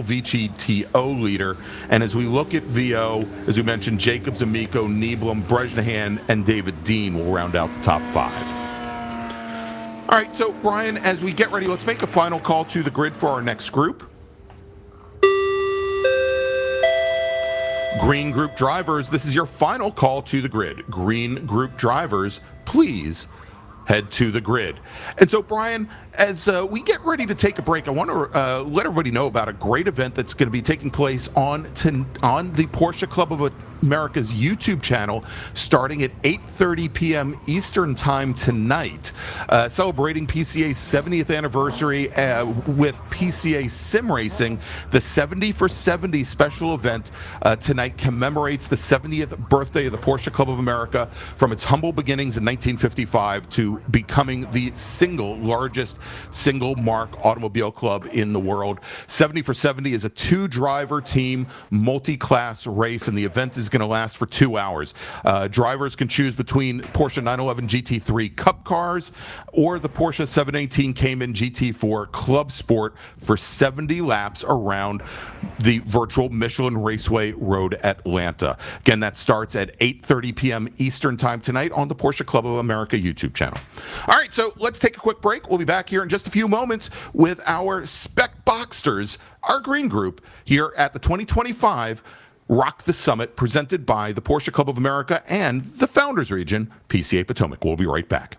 VGTO leader. And as we look at VO, as we mentioned, Jacobs, Amico, Nieblum, Brejnahan, and David Dean will round out the top 5. All right, so Bryan, as we get ready, let's make a final call to the grid for our next group. Green Group drivers, this is your final call to the grid. Green Group drivers, please head to the grid. And so, Bryan, as we get ready to take a break, I want to let everybody know about a great event that's going to be taking place on the Porsche Club of America's YouTube channel starting at 8:30 p.m. Eastern Time tonight, celebrating PCA's 70th anniversary with PCA Sim Racing. The 70 for 70 special event tonight commemorates the 70th birthday of the Porsche Club of America, from its humble beginnings in 1955 to becoming the largest single mark automobile club in the world. 70 for 70 is a 2-driver team multi-class race, and the event is going to last for 2 hours. Drivers can choose between Porsche 911 GT3 Cup cars or the Porsche 718 Cayman GT4 Club Sport for 70 laps around the virtual Michelin Raceway Road Atlanta. Again, that starts at 8:30 p.m. Eastern Time tonight on the Porsche Club of America YouTube channel. All right, so let's take a quick break. We'll be back here in just a few moments with our Spec Boxsters, our green group, here at the 2025 Rock the Summit, presented by the Porsche Club of America and the Founders Region, PCA Potomac. We'll be right back.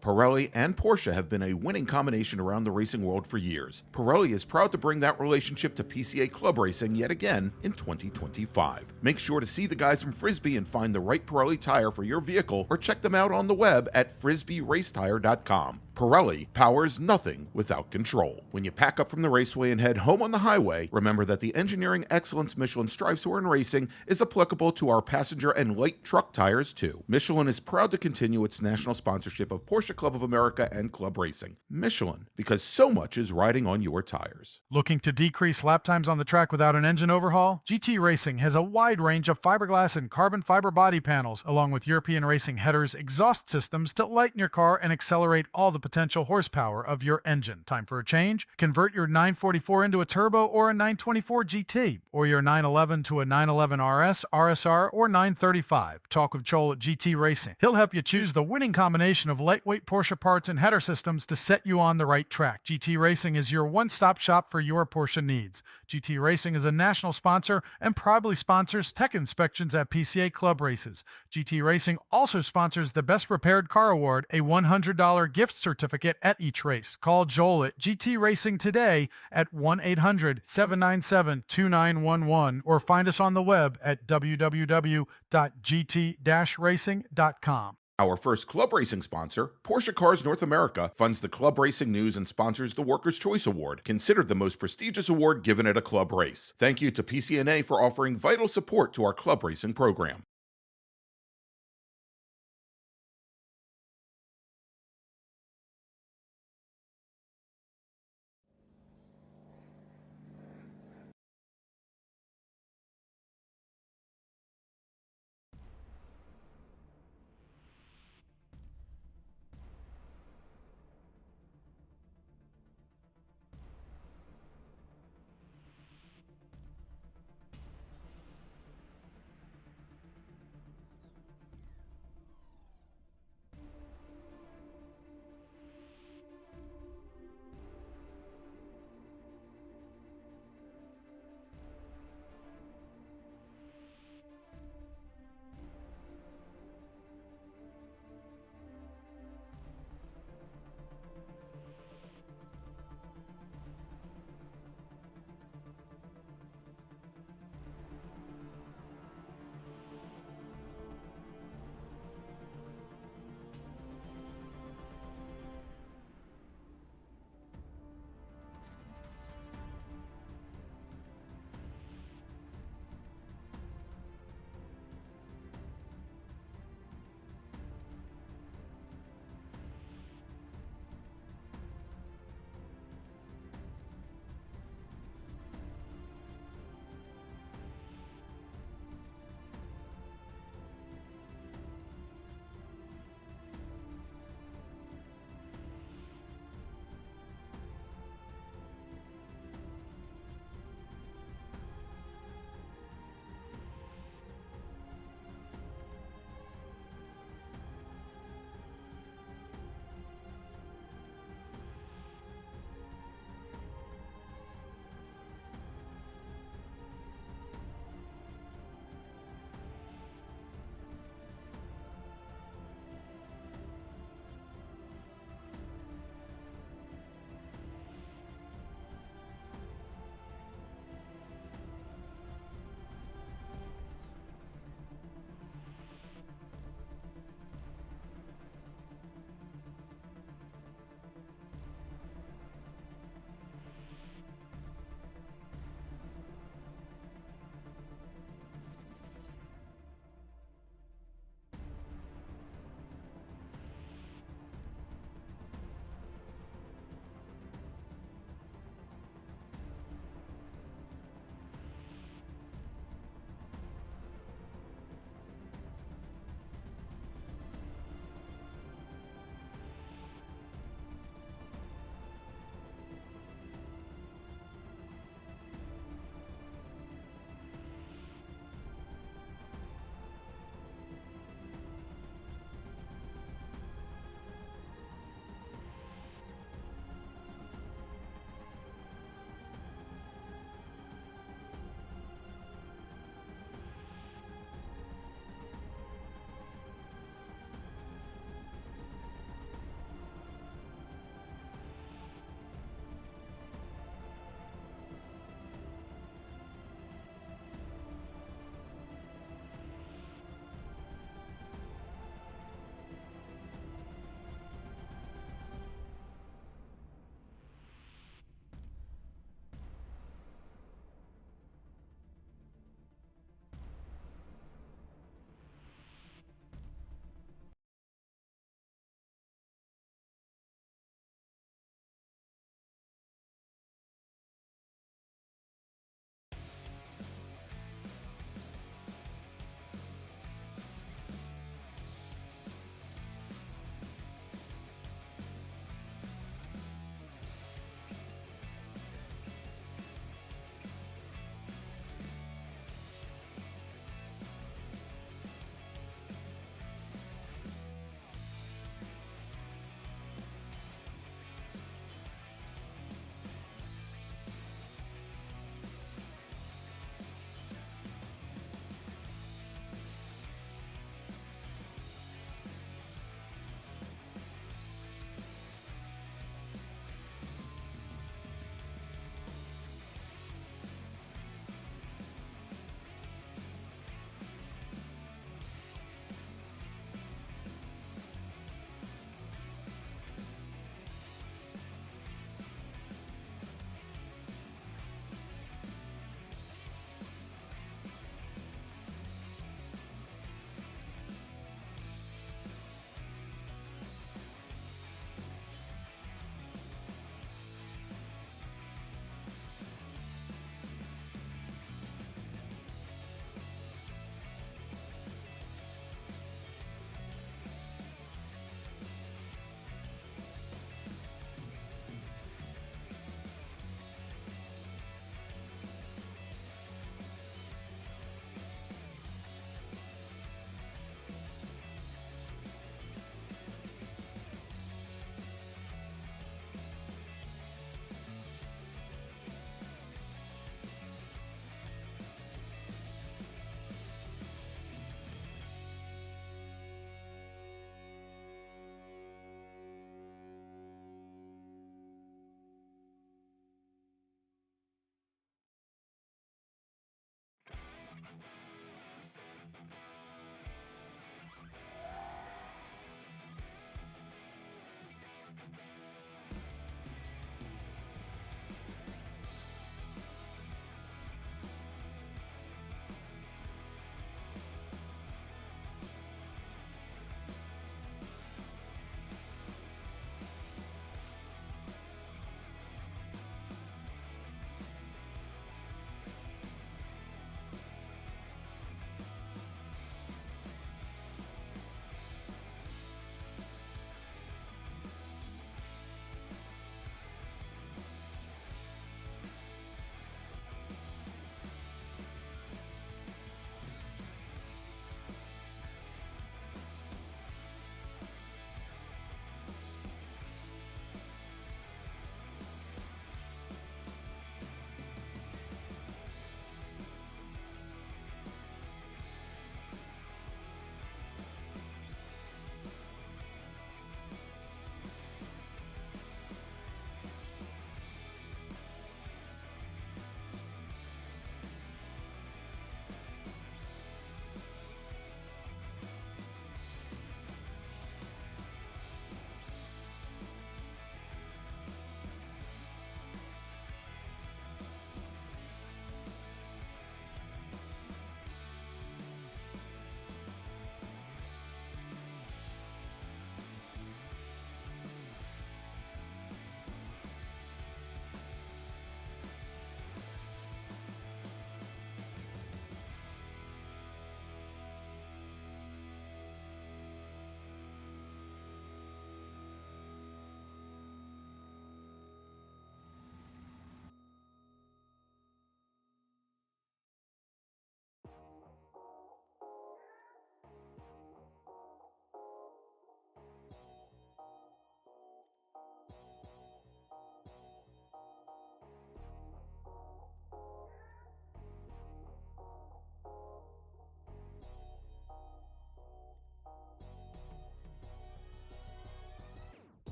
Pirelli and Porsche have been a winning combination around the racing world for years. Pirelli is proud to bring that relationship to PCA Club Racing yet again in 2025. Make sure to see the guys from Frisbee and find the right Pirelli tire for your vehicle, or check them out on the web at frisbeeracetire.com. Pirelli powers nothing without control. When you pack up from the raceway and head home on the highway, remember that the engineering excellence Michelin strives for in racing is applicable to our passenger and light truck tires too. Michelin is proud to continue its national sponsorship of Porsche Club of America and Club Racing. Michelin, because so much is riding on your tires. Looking to decrease lap times on the track without an engine overhaul? GT Racing has a wide range of fiberglass and carbon fiber body panels, along with European Racing Headers exhaust systems to lighten your car and accelerate all the potential horsepower of your engine. Time for a change? Convert your 944 into a turbo or a 924 GT, or your 911 to a 911 RS, RSR, or 935. Talk with Joel at GT Racing. He'll help you choose the winning combination of lightweight Porsche parts and header systems to set you on the right track. GT Racing is your one-stop shop for your Porsche needs. GT Racing is a national sponsor and proudly sponsors tech inspections at PCA Club races. GT Racing also sponsors the Best Repaired Car Award, a $100 gift certificate at each race. Call Joel at GT Racing today at 1-800-797-2911 or find us on the web at www.gt-racing.com. Our first club racing sponsor, Porsche Cars North America, funds the club racing news and sponsors the Workers' Choice Award, considered the most prestigious award given at a club race. Thank you to PCNA for offering vital support to our club racing program.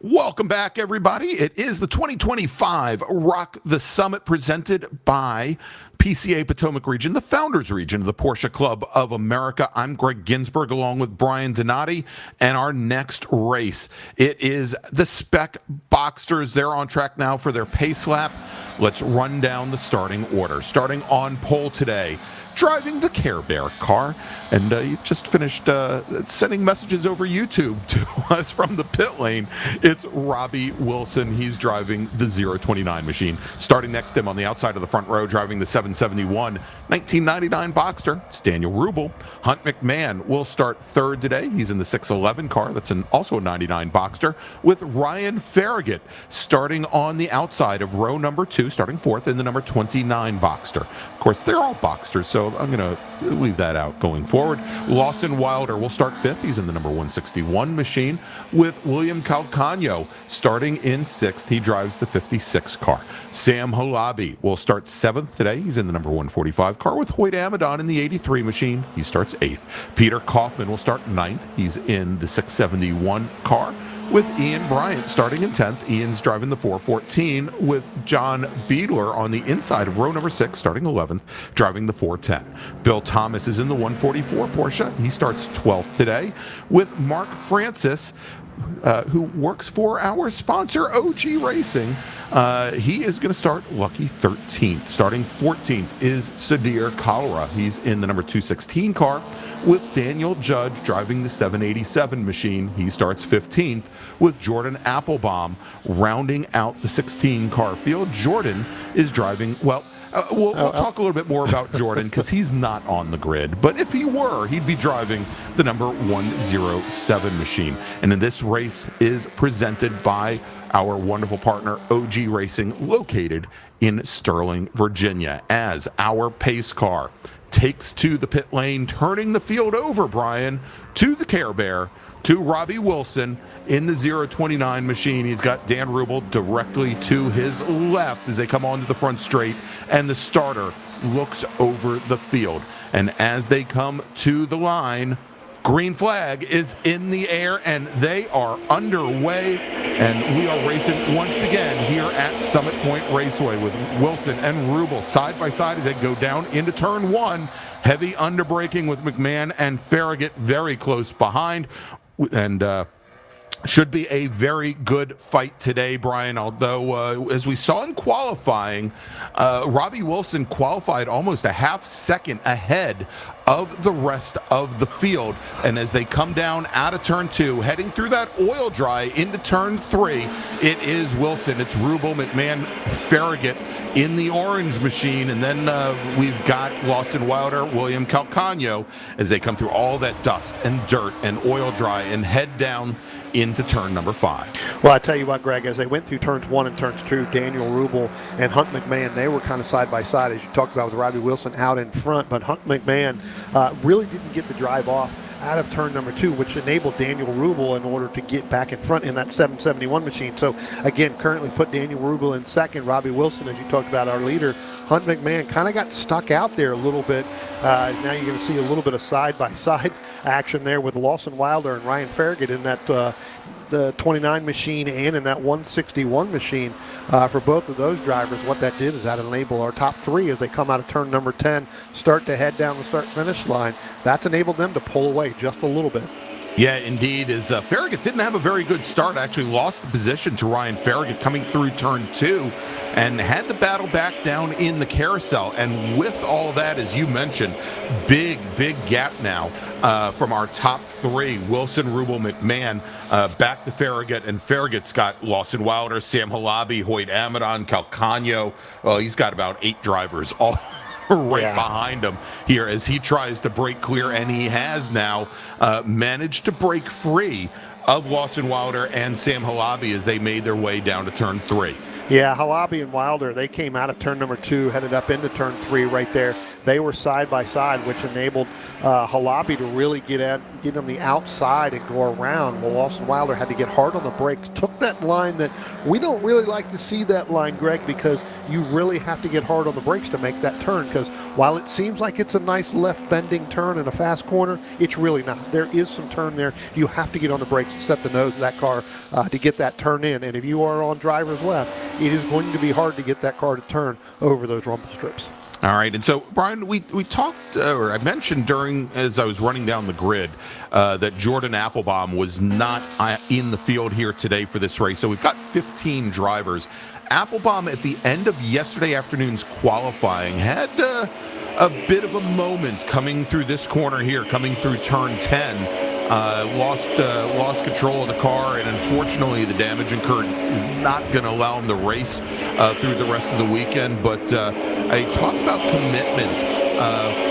Welcome back, everybody. It is the 2025 Rock the Summit presented by PCA Potomac Region, the Founders Region of the Porsche Club of America. I'm Greg Ginsburg along with Bryan Donati, and our next race, it is the Spec Boxsters. They're on track now for their pace lap. Let's run down the starting order. Starting on pole today, driving the Care Bear car, and you just finished sending messages over YouTube to us from the pit lane. It's Robbie Wilson. He's driving the 029 machine. Starting next to him on the outside of the front row, driving the 771 1999 Boxster, it's Daniel Rubel. Hunt McMahon will start third today. He's in the 611 car. That's also a 99 Boxster, with Ryan Farragut starting on the outside of row number 2, starting fourth in the number 29 Boxster. Of course, they're all Boxsters, so I'm going to leave that out going forward. Lawson Wilder will start fifth. He's in the number 161 machine, with William Calcagno starting in sixth. He drives the 56 car. Sam Halabi will start seventh today. He's in the number 145 car, with Hoyt Amadon in the 83 machine. He starts eighth. Peter Kaufman will start ninth. He's in the 671 car, with Ian Bryant starting in 10th. Ian's driving the 414, with John Beadler on the inside of row number 6, starting 11th, driving the 410. Bill Thomas is in the 144 Porsche. He starts 12th today, with Mark Francis, who works for our sponsor, OG Racing. He is going to start lucky 13th. Starting 14th is Sadir Cholera. He's in the number 216 car, with Daniel Judge driving the 787 machine. He starts 15th, with Jordan Applebaum rounding out the 16 car field. Jordan is driving, we'll talk a little bit more about Jordan because he's not on the grid. But if he were, he'd be driving the number 107 machine. And then this race is presented by our wonderful partner, OG Racing, located in Sterling, Virginia, as our pace car takes to the pit lane, turning the field over, Bryan, to the Care Bear, to Robbie Wilson in the 029 machine. He's got Dan Rubel directly to his left as they come onto the front straight, and the starter looks over the field. And as they come to the line, green flag is in the air, and they are underway. And we are racing once again here at Summit Point Raceway, with Wilson and Rubel side by side as they go down into turn 1. Heavy underbraking with McMahon and Farragut very close behind. And should be a very good fight today, Bryan, although as we saw in qualifying, Robbie Wilson qualified almost a half second ahead of the rest of the field. And as they come down out of turn 2, heading through that oil dry into turn 3, it is Wilson, it's Rubel, McMahon, Farragut in the orange machine. And then we've got Lawson Wilder, William Calcagno, as they come through all that dust and dirt and oil dry and head down into turn number 5. Well, I tell you what, Greg, as they went through turns 1 and turns 2, Daniel Rubel and Hunt McMahon, they were kind of side by side, as you talked about, with Robbie Wilson out in front. But Hunt McMahon really didn't get the drive off out of turn number 2, which enabled Daniel Rubel in order to get back in front in that 771 machine. So, again, currently put Daniel Rubel in second. Robbie Wilson, as you talked about, our leader. Hunt McMahon kind of got stuck out there a little bit. Now you're going to see a little bit of side-by-side action there with Lawson Wilder and Ryan Farragut in that the 29 machine and in that 161 machine. For both of those drivers, what that did is that enabled our top 3 as they come out of turn number 10, start to head down the start-finish line. That's enabled them to pull away just a little bit. Yeah, indeed. As Farragut didn't have a very good start, actually lost the position to Ryan Farragut coming through turn 2 and had the battle back down in the carousel. And with all that, as you mentioned, big gap now from our top 3, Wilson, Rubel, McMahon, back to Farragut, and Farragut's got Lawson Wilder, Sam Halabi, Hoyt Amadon, Calcagno. Well, he's got about 8 drivers all behind him here as he tries to break clear, and he has now managed to break free of Lawson Wilder and Sam Halabi as they made their way down to turn 3. Yeah, Halabi and Wilder, they came out of turn number 2, headed up into turn 3 right there. they were side by side, which enabled Halabi to really get on the outside and go around. Well, Lawson Wilder had to get hard on the brakes, took that line that we don't really like to see that line, Greg, because you really have to get hard on the brakes to make that turn, because while it seems like it's a nice left bending turn in a fast corner, it's really not. There is some turn there. You have to get on the brakes to set the nose of that car to get that turn in. And if you are on driver's left, it is going to be hard to get that car to turn over those rumble strips. All right, and so Bryan, we talked, or I mentioned as I was running down the grid, that Jordan Applebaum was not in the field here today for this race. So we've got 15 drivers. Applebaum at the end of yesterday afternoon's qualifying had a bit of a moment coming through this corner here, coming through turn 10. Lost control of the car, and unfortunately the damage incurred is not going to allow him to race through the rest of the weekend. But I talk about commitment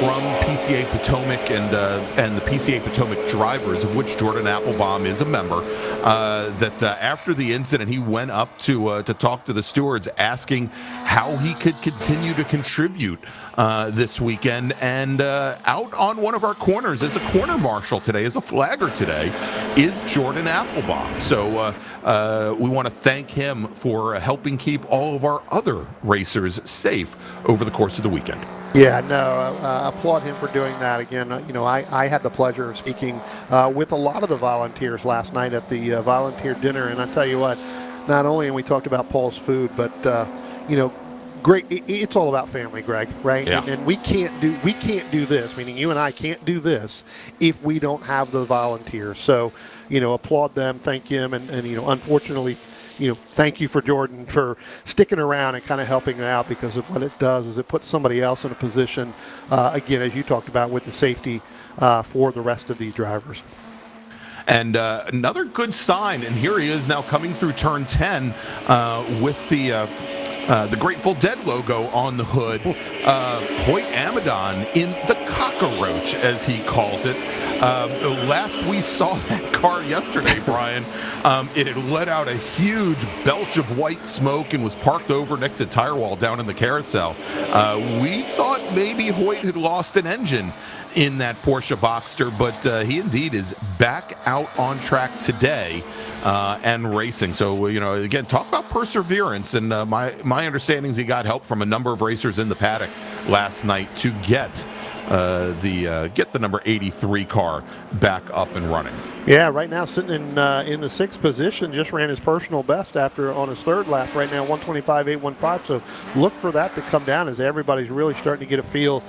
from PCA Potomac and the PCA Potomac drivers, of which Jordan Applebaum is a member, that after the incident he went up to talk to the stewards, asking how he could continue to contribute this weekend. And out on one of our corners as a corner marshal today, as a flagger today, is Jordan Applebaum. So we want to thank him for helping keep all of our other racers safe over the course of the weekend. Yeah, no, applaud him for doing that. Again, I had the pleasure of speaking with a lot of the volunteers last night at the volunteer dinner, and I tell you what, not only, and we talked about Paul's food, but great. It's all about family, Greg, right? Yeah. And we can't do this. Meaning you and I can't do this if we don't have the volunteers. So, applaud them, thank him, and unfortunately, thank you for Jordan for sticking around and kind of helping out, because of what it does is it puts somebody else in a position, again, as you talked about, with the safety for the rest of these drivers. And another good sign, and here he is now coming through turn 10 with the Grateful Dead logo on the hood. Hoyt Amadon in the cockroach, as he calls it. Last we saw that car yesterday, Bryan, it had let out a huge belch of white smoke and was parked over next to tire wall down in the carousel. We thought maybe Hoyt had lost an engine in that Porsche Boxster, but he indeed is back out on track today and racing. So, again, talk about perseverance. And my understanding is he got help from a number of racers in the paddock last night to get the number 83 car back up and running. Yeah, right now sitting in the sixth position, just ran his personal best on his third lap. Right now, 125.815. So look for that to come down as everybody's really starting to get a feel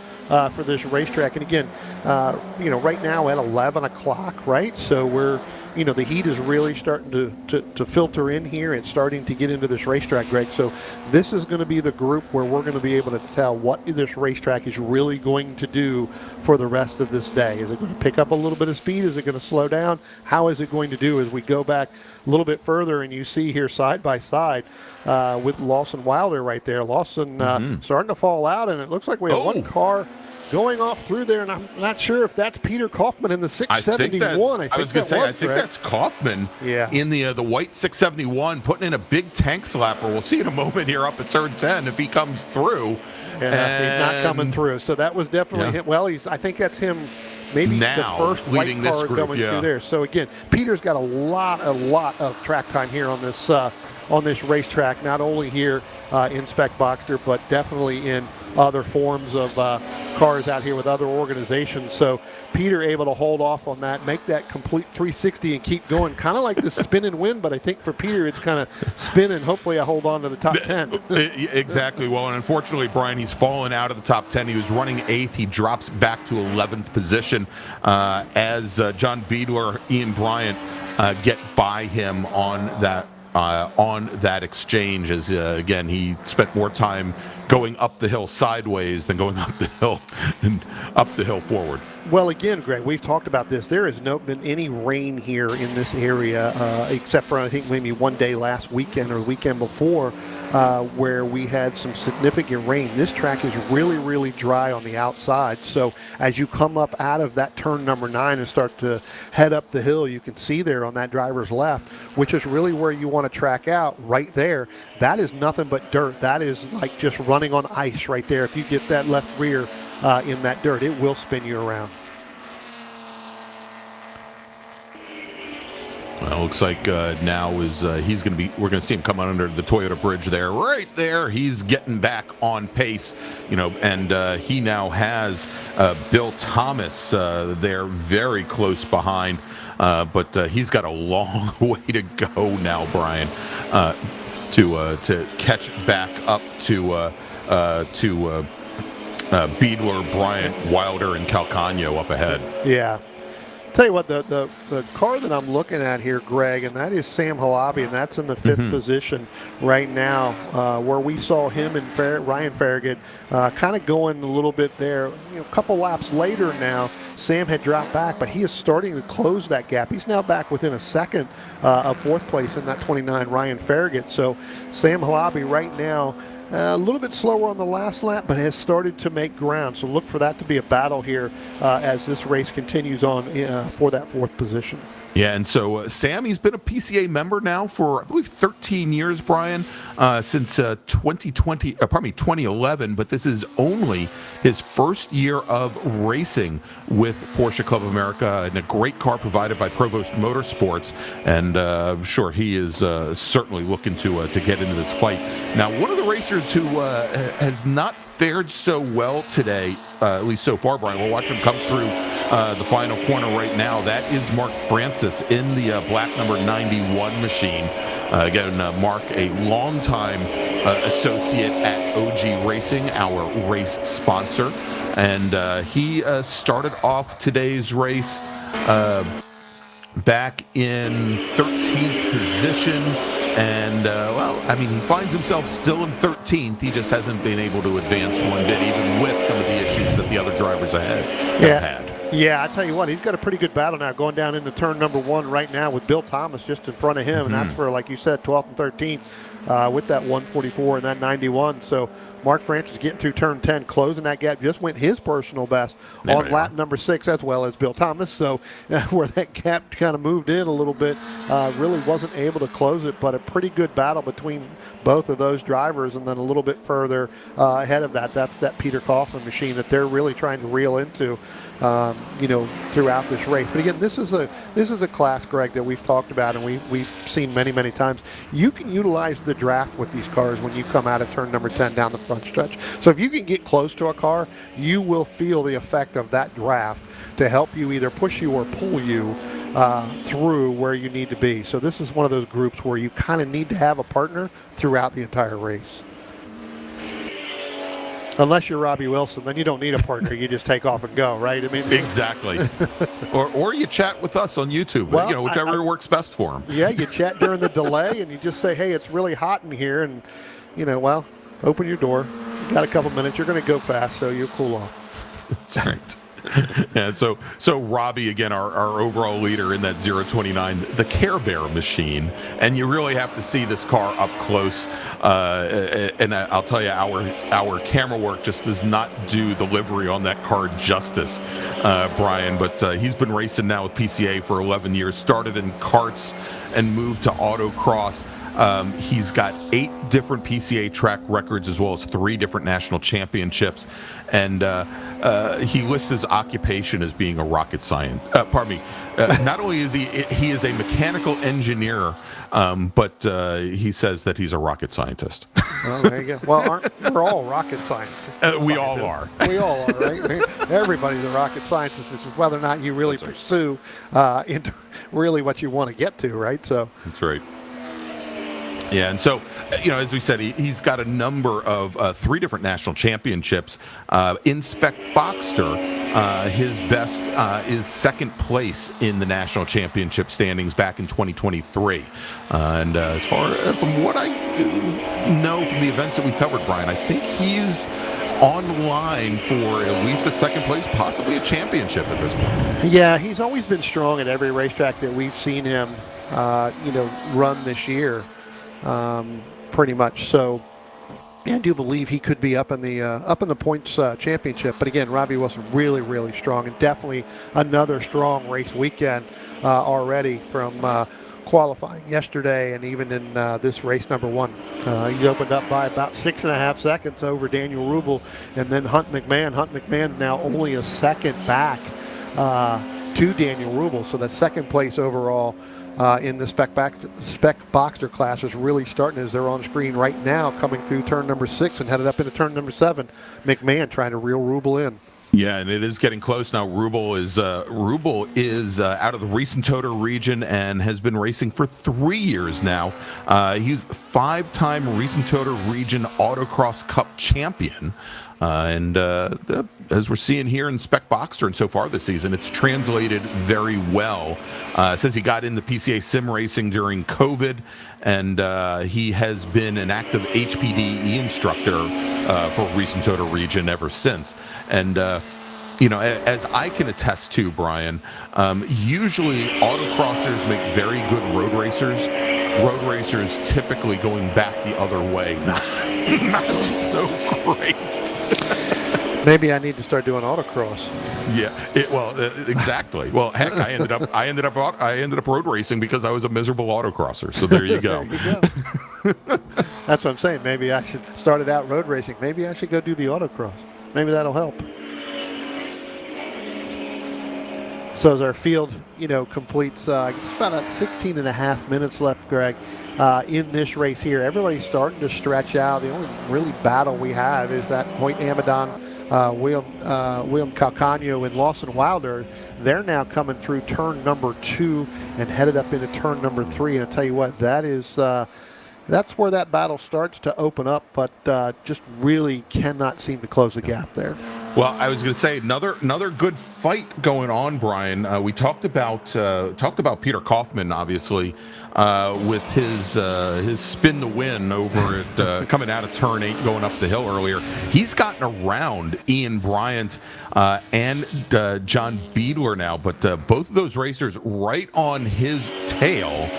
for this racetrack. And again, right now at 11 o'clock, right? So we're the heat is really starting to filter in here and starting to get into this racetrack, Greg. So this is going to be the group where we're going to be able to tell what this racetrack is really going to do for the rest of this day. Is it going to pick up a little bit of speed? Is it going to slow down? How is it going to do as we go back a little bit further, and you see here side by side with Lawson Wilder right there. Lawson starting to fall out, and it looks like we have one car going off through there, and I'm not sure if that's Peter Kaufman in the 671. I was going to say, I think that's Kaufman in the white 671, putting in a big tank slapper. We'll see in a moment here up at turn 10 if he comes through. Yeah, he's not coming through. So that was definitely him. Well, I think that's him. Maybe now, the first white car coming through there. So again, Peter's got a lot of track time here on this racetrack. Not only here in Spec Boxster, but definitely in other forms of cars out here with other organizations. So Peter able to hold off on that, make that complete 360 and keep going, kind of like the spin and win, but I think for Peter it's kind of spin and hopefully I hold on to the top 10. Exactly. Well, and unfortunately, Bryan, he's fallen out of the top 10. He was running 8th. He drops back to 11th position as John Beadler, Ian Bryant get by him on that exchange, as again he spent more time going up the hill sideways than going up the hill and up the hill forward. Well, again, Greg, we've talked about this. There has not been any rain here in this area except for I think maybe one day last weekend or the weekend before. where we had some significant rain. This track is really, really dry on the outside. So as you come up out of that turn number 9 and start to head up the hill, you can see there on that driver's left, which is really where you want to track out right there. That is nothing but dirt. That is like just running on ice right there. If you get that left rear in that dirt, it will spin you around. Well, looks like now is we're going to see him come under the Toyota bridge there, right there. He's getting back on pace, and he now has Bill Thomas there very close behind, but he's got a long way to go now, Brian, to catch back up to Beadler, Bryant, Wilder, and Calcagno up ahead. Yeah. Tell you what, the car that I'm looking at here, Greg, and that is Sam Halabi, and that's in the 5th position right now, where we saw him and Ryan Farragut kind of going a little bit there. A couple laps later now, Sam had dropped back, but he is starting to close that gap. He's now back within a second of 4th place in that 29 Ryan Farragut. So Sam Halabi right now, a little bit slower on the last lap, but has started to make ground. So look for that to be a battle here as this race continues on for that 4th position. Yeah, and so Sammy's been a PCA member now for, I believe, 13 years, Brian, since 2011, but this is only his first year of racing with Porsche Club America and a great car provided by Provost Motorsports, and I'm sure he is certainly looking to get into this fight. Now, one of the racers who has not fared so well today, at least so far, Brian, we'll watch him come through the final corner right now. That is Mark Francis in the black number 91 machine. Again, Mark, a longtime associate at OG Racing, our race sponsor. And he started off today's race back in 13th position. And, he finds himself still in 13th. He just hasn't been able to advance one bit, even with some of the issues that the other drivers ahead have had. Yeah, I tell you what, he's got a pretty good battle now going down into turn number 1 right now with Bill Thomas just in front of him, and that's for, like you said, 12th and 13th with that 144 and that 91. So Mark Francis getting through turn 10, closing that gap, just went his personal best on lap number 6 as well as Bill Thomas. So where that gap kind of moved in a little bit, really wasn't able to close it, but a pretty good battle between both of those drivers. And then a little bit further ahead of that, that's that Peter Coughlin machine that they're really trying to reel into throughout this race. But again, this is a class, Greg, that we've talked about and we've seen many, many times. You can utilize the draft with these cars when you come out of turn number 10 down the front stretch. So if you can get close to a car, you will feel the effect of that draft to help you either push you or pull you through where you need to be. So this is one of those groups where you kind of need to have a partner throughout the entire race. Unless you're Robbie Wilson, then you don't need a partner. You just take off and go, right? I mean, exactly. or you chat with us on YouTube. Well, whichever works best for him. Yeah, you chat during the delay, and you just say, "Hey, it's really hot in here," and open your door. You got a couple minutes. You're going to go fast, so you'll cool off. That's right. And so Robbie, again, our overall leader in that 029, the Care Bear machine, and you really have to see this car up close. And I'll tell you, our camera work just does not do the livery on that car justice, Brian. But he's been racing now with PCA for 11 years. Started in karts and moved to autocross. He's got 8 different PCA track records as well as 3 different national championships. And he lists his occupation as being a rocket scientist. Not only is he is a mechanical engineer, but he says that he's a rocket scientist. Well, there you go. Well, we're all rocket scientists? We all are. We all are, right? Everybody's a rocket scientist. It's just whether or not you really pursue into really what you want to get to, right? So that's right. Yeah, and so, as we said, he's got a number of 3 different national championships. In Spec Boxster, his best is 2nd place in the national championship standings back in 2023. And as far from what I know from the events that we covered, Brian, I think he's on line for at least a 2nd place, possibly a championship at this point. Yeah, he's always been strong at every racetrack that we've seen him, run this year. pretty much. So I do believe he could be up in the points championship. But again, Robbie Wilson really, really strong, and definitely another strong race weekend already from qualifying yesterday and even in this race number 1. He opened up by about 6.5 seconds over Daniel Rubel and then Hunt McMahon. Hunt McMahon now only a second back to Daniel Rubel. So that second place overall in the spec boxer class is really starting, as they're on screen right now, coming through turn number 6 and headed up into turn number 7. McMahon trying to reel Rubel in. Yeah, and it is getting close now. Rubel is out of the recent Toter region and has been racing for 3 years now. He's the 5-time recent Toter region Autocross Cup champion. As we're seeing here in Spec Boxster and so far this season, it's translated very well. Says he got into PCA sim racing during COVID, and he has been an active HPDE instructor for recent Toter region ever since. And as I can attest to, Brian, usually autocrossers make very good road racers. Road racers typically going back the other way. Not so great. Maybe I need to start doing autocross. Yeah, exactly. Well, heck, I ended up road racing because I was a miserable autocrosser. So there you go. There you go. That's what I'm saying. Maybe I should started out road racing. Maybe I should go do the autocross. Maybe that'll help. So as our field, completes about 16 and a half minutes left, Greg, in this race here. Everybody's starting to stretch out. The only really battle we have is that Hoyt Amadon, William Calcagno, and Lawson Wilder. They're now coming through turn number 2 and headed up into turn number 3. And I tell you what, that's where that battle starts to open up, but just really cannot seem to close the gap there. Well, I was going to say another good fight going on, Brian. We talked about Peter Kaufman, obviously, with his spin to win over at coming out of turn 8, going up the hill earlier. He's gotten around Ian Bryant and John Beadler now, but both of those racers right on his tail.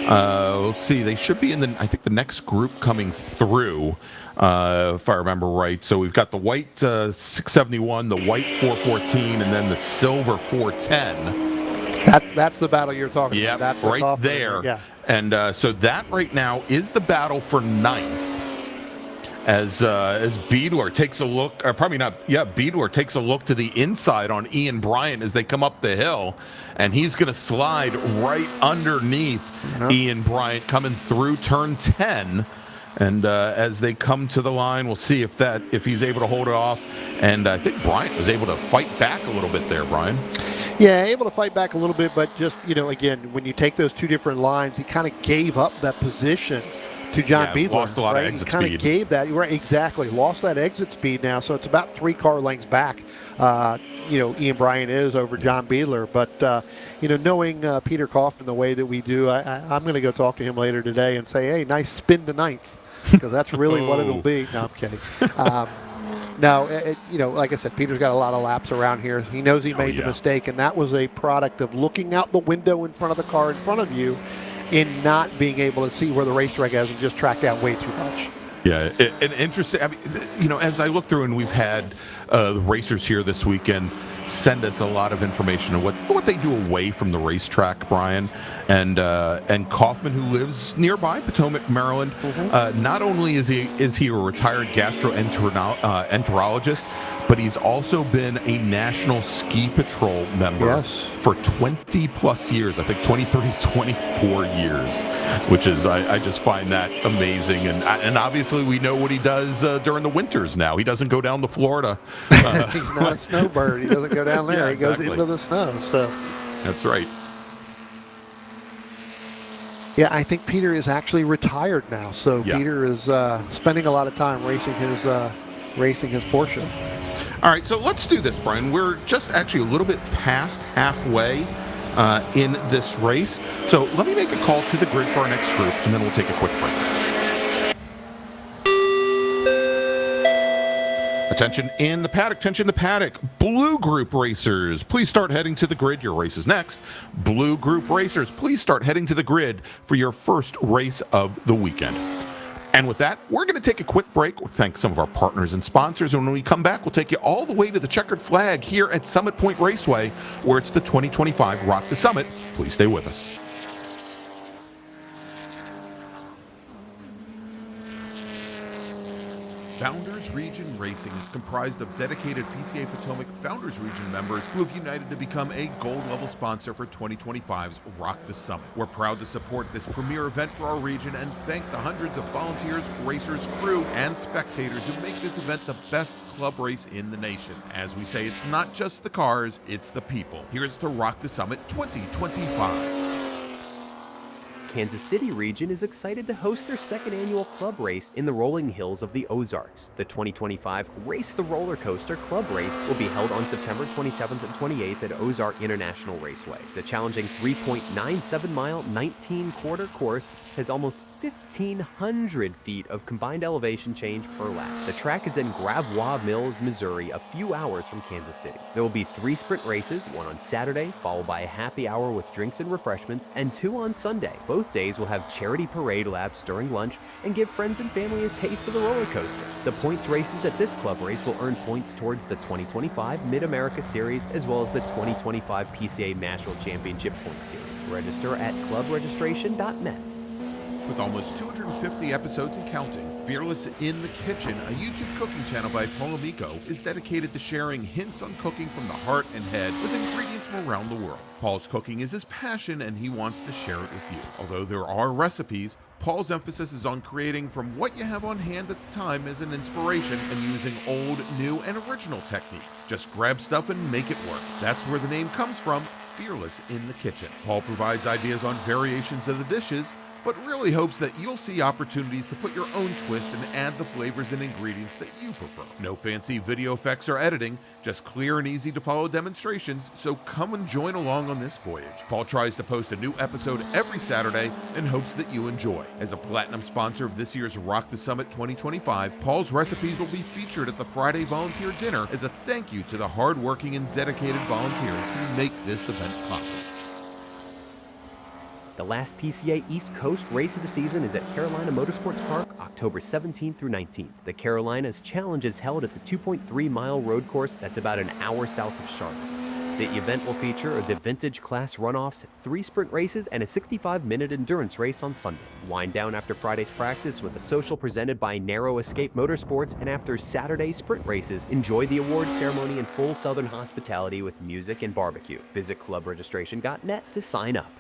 Let's see, they should be in the next group coming through, if I remember right. So we've got the white 671, the white 414, and then the silver 410. That's the battle you're talking about. That's right there. Yeah. And so that right now is the battle for 9th. As Beadler takes a look, or probably not, Beadler takes a look to the inside on Ian Bryant as they come up the hill, and he's going to slide right underneath Ian Bryant coming through turn 10. And as they come to the line, we'll see if he's able to hold it off. And I think Bryant was able to fight back a little bit there, Brian. Yeah, able to fight back a little bit, but just, again, when you take those two different lines, he kind of gave up that position to John Beadler. Lost a lot of exit speed. He kind of gave that, right, exactly, lost that exit speed now, so it's about 3 car lengths back. Ian Bryan is over John Beadler, but knowing Peter Kaufman the way that we do, I'm going to go talk to him later today and say, hey, nice spin to 9th, because that's really what it'll be. No, I'm kidding. Like I said, Peter's got a lot of laps around here. He knows he made the mistake, and that was a product of looking out the window in front of the car in front of you and not being able to see where the racetrack is and just tracked out way too much. Yeah, and interesting. I mean, as I look through, and we've had the racers here this weekend send us a lot of information on what they do away from the racetrack, Brian. And Kaufman, who lives nearby, Potomac, Maryland, not only is he a retired gastroenterologist, but he's also been a National Ski Patrol member for 20 plus years. I think 23, 24 years, which is I just find that amazing. And obviously we know what he does during the winters now. He doesn't go down to Florida. He's not a snowbird. He doesn't go down there. He goes into the snow. So that's right. Yeah, I think Peter is actually retired now. So Peter is spending a lot of time racing his Porsche. All right, so let's do this, Brian. We're just actually a little bit past halfway in this race. So let me make a call to the grid for our next group, and then we'll take a quick break. Attention in the paddock. Blue group racers, please start heading to the grid. Your race is next. Blue group racers, please start heading to the grid for your first race of the weekend. And with that, we're going to take a quick break. We'll thank some of our partners and sponsors. And when we come back, we'll take you all the way to the checkered flag here at Summit Point Raceway, where it's the 2025 Rock the Summit. Please stay with us. Founders Region Racing is comprised of dedicated PCA Potomac Founders Region members who have united to become a gold-level sponsor for 2025's Rock the Summit. We're proud to support this premier event for our region and thank the hundreds of volunteers, racers, crew, and spectators who make this event the best club race in the nation. As we say, it's not just the cars, it's the people. Here's to Rock the Summit 2025. Kansas City region is excited to host their second annual club race in the rolling hills of the Ozarks. The 2025 Race the Roller Coaster Club Race will be held on September 27th and 28th at Ozark International Raceway. The challenging 3.97-mile, 19-quarter course has almost 1,500 feet of combined elevation change per lap. The track is in Gravois Mills, Missouri, a few hours from Kansas City. There will be 3 sprint races, one on Saturday, followed by a happy hour with drinks and refreshments, and 2 on Sunday. Both days will have charity parade laps during lunch and give friends and family a taste of the roller coaster. The points races at this club race will earn points towards the 2025 Mid-America Series as well as the 2025 PCA National Championship Point Series. Register at clubregistration.net. With almost 250 episodes and counting, Fearless in the Kitchen, a YouTube cooking channel by Paul Amico, is dedicated to sharing hints on cooking from the heart and head with ingredients from around the world. Paul's cooking is his passion and he wants to share it with you. Although there are recipes, Paul's emphasis is on creating from what you have on hand at the time as an inspiration and using old, new, and original techniques. Just grab stuff and make it work. That's where the name comes from, Fearless in the Kitchen. Paul provides ideas on variations of the dishes, but really hopes that you'll see opportunities to put your own twist and add the flavors and ingredients that you prefer. No fancy video effects or editing, just clear and easy to follow demonstrations, so come and join along on this voyage. Paul tries to post a new episode every Saturday and hopes that you enjoy. As a platinum sponsor of this year's Rock the Summit 2025, Paul's recipes will be featured at the Friday volunteer dinner as a thank you to the hardworking and dedicated volunteers who make this event possible. The last PCA East Coast race of the season is at Carolina Motorsports Park, October 17th through 19th. The Carolinas Challenge is held at the 2.3-mile road course that's about an hour south of Charlotte. The event will feature the vintage class runoffs, 3 sprint races, and a 65-minute endurance race on Sunday. Wind down after Friday's practice with a social presented by Narrow Escape Motorsports, and after Saturday's sprint races, enjoy the award ceremony in full Southern hospitality with music and barbecue. Visit clubregistration.net to sign up.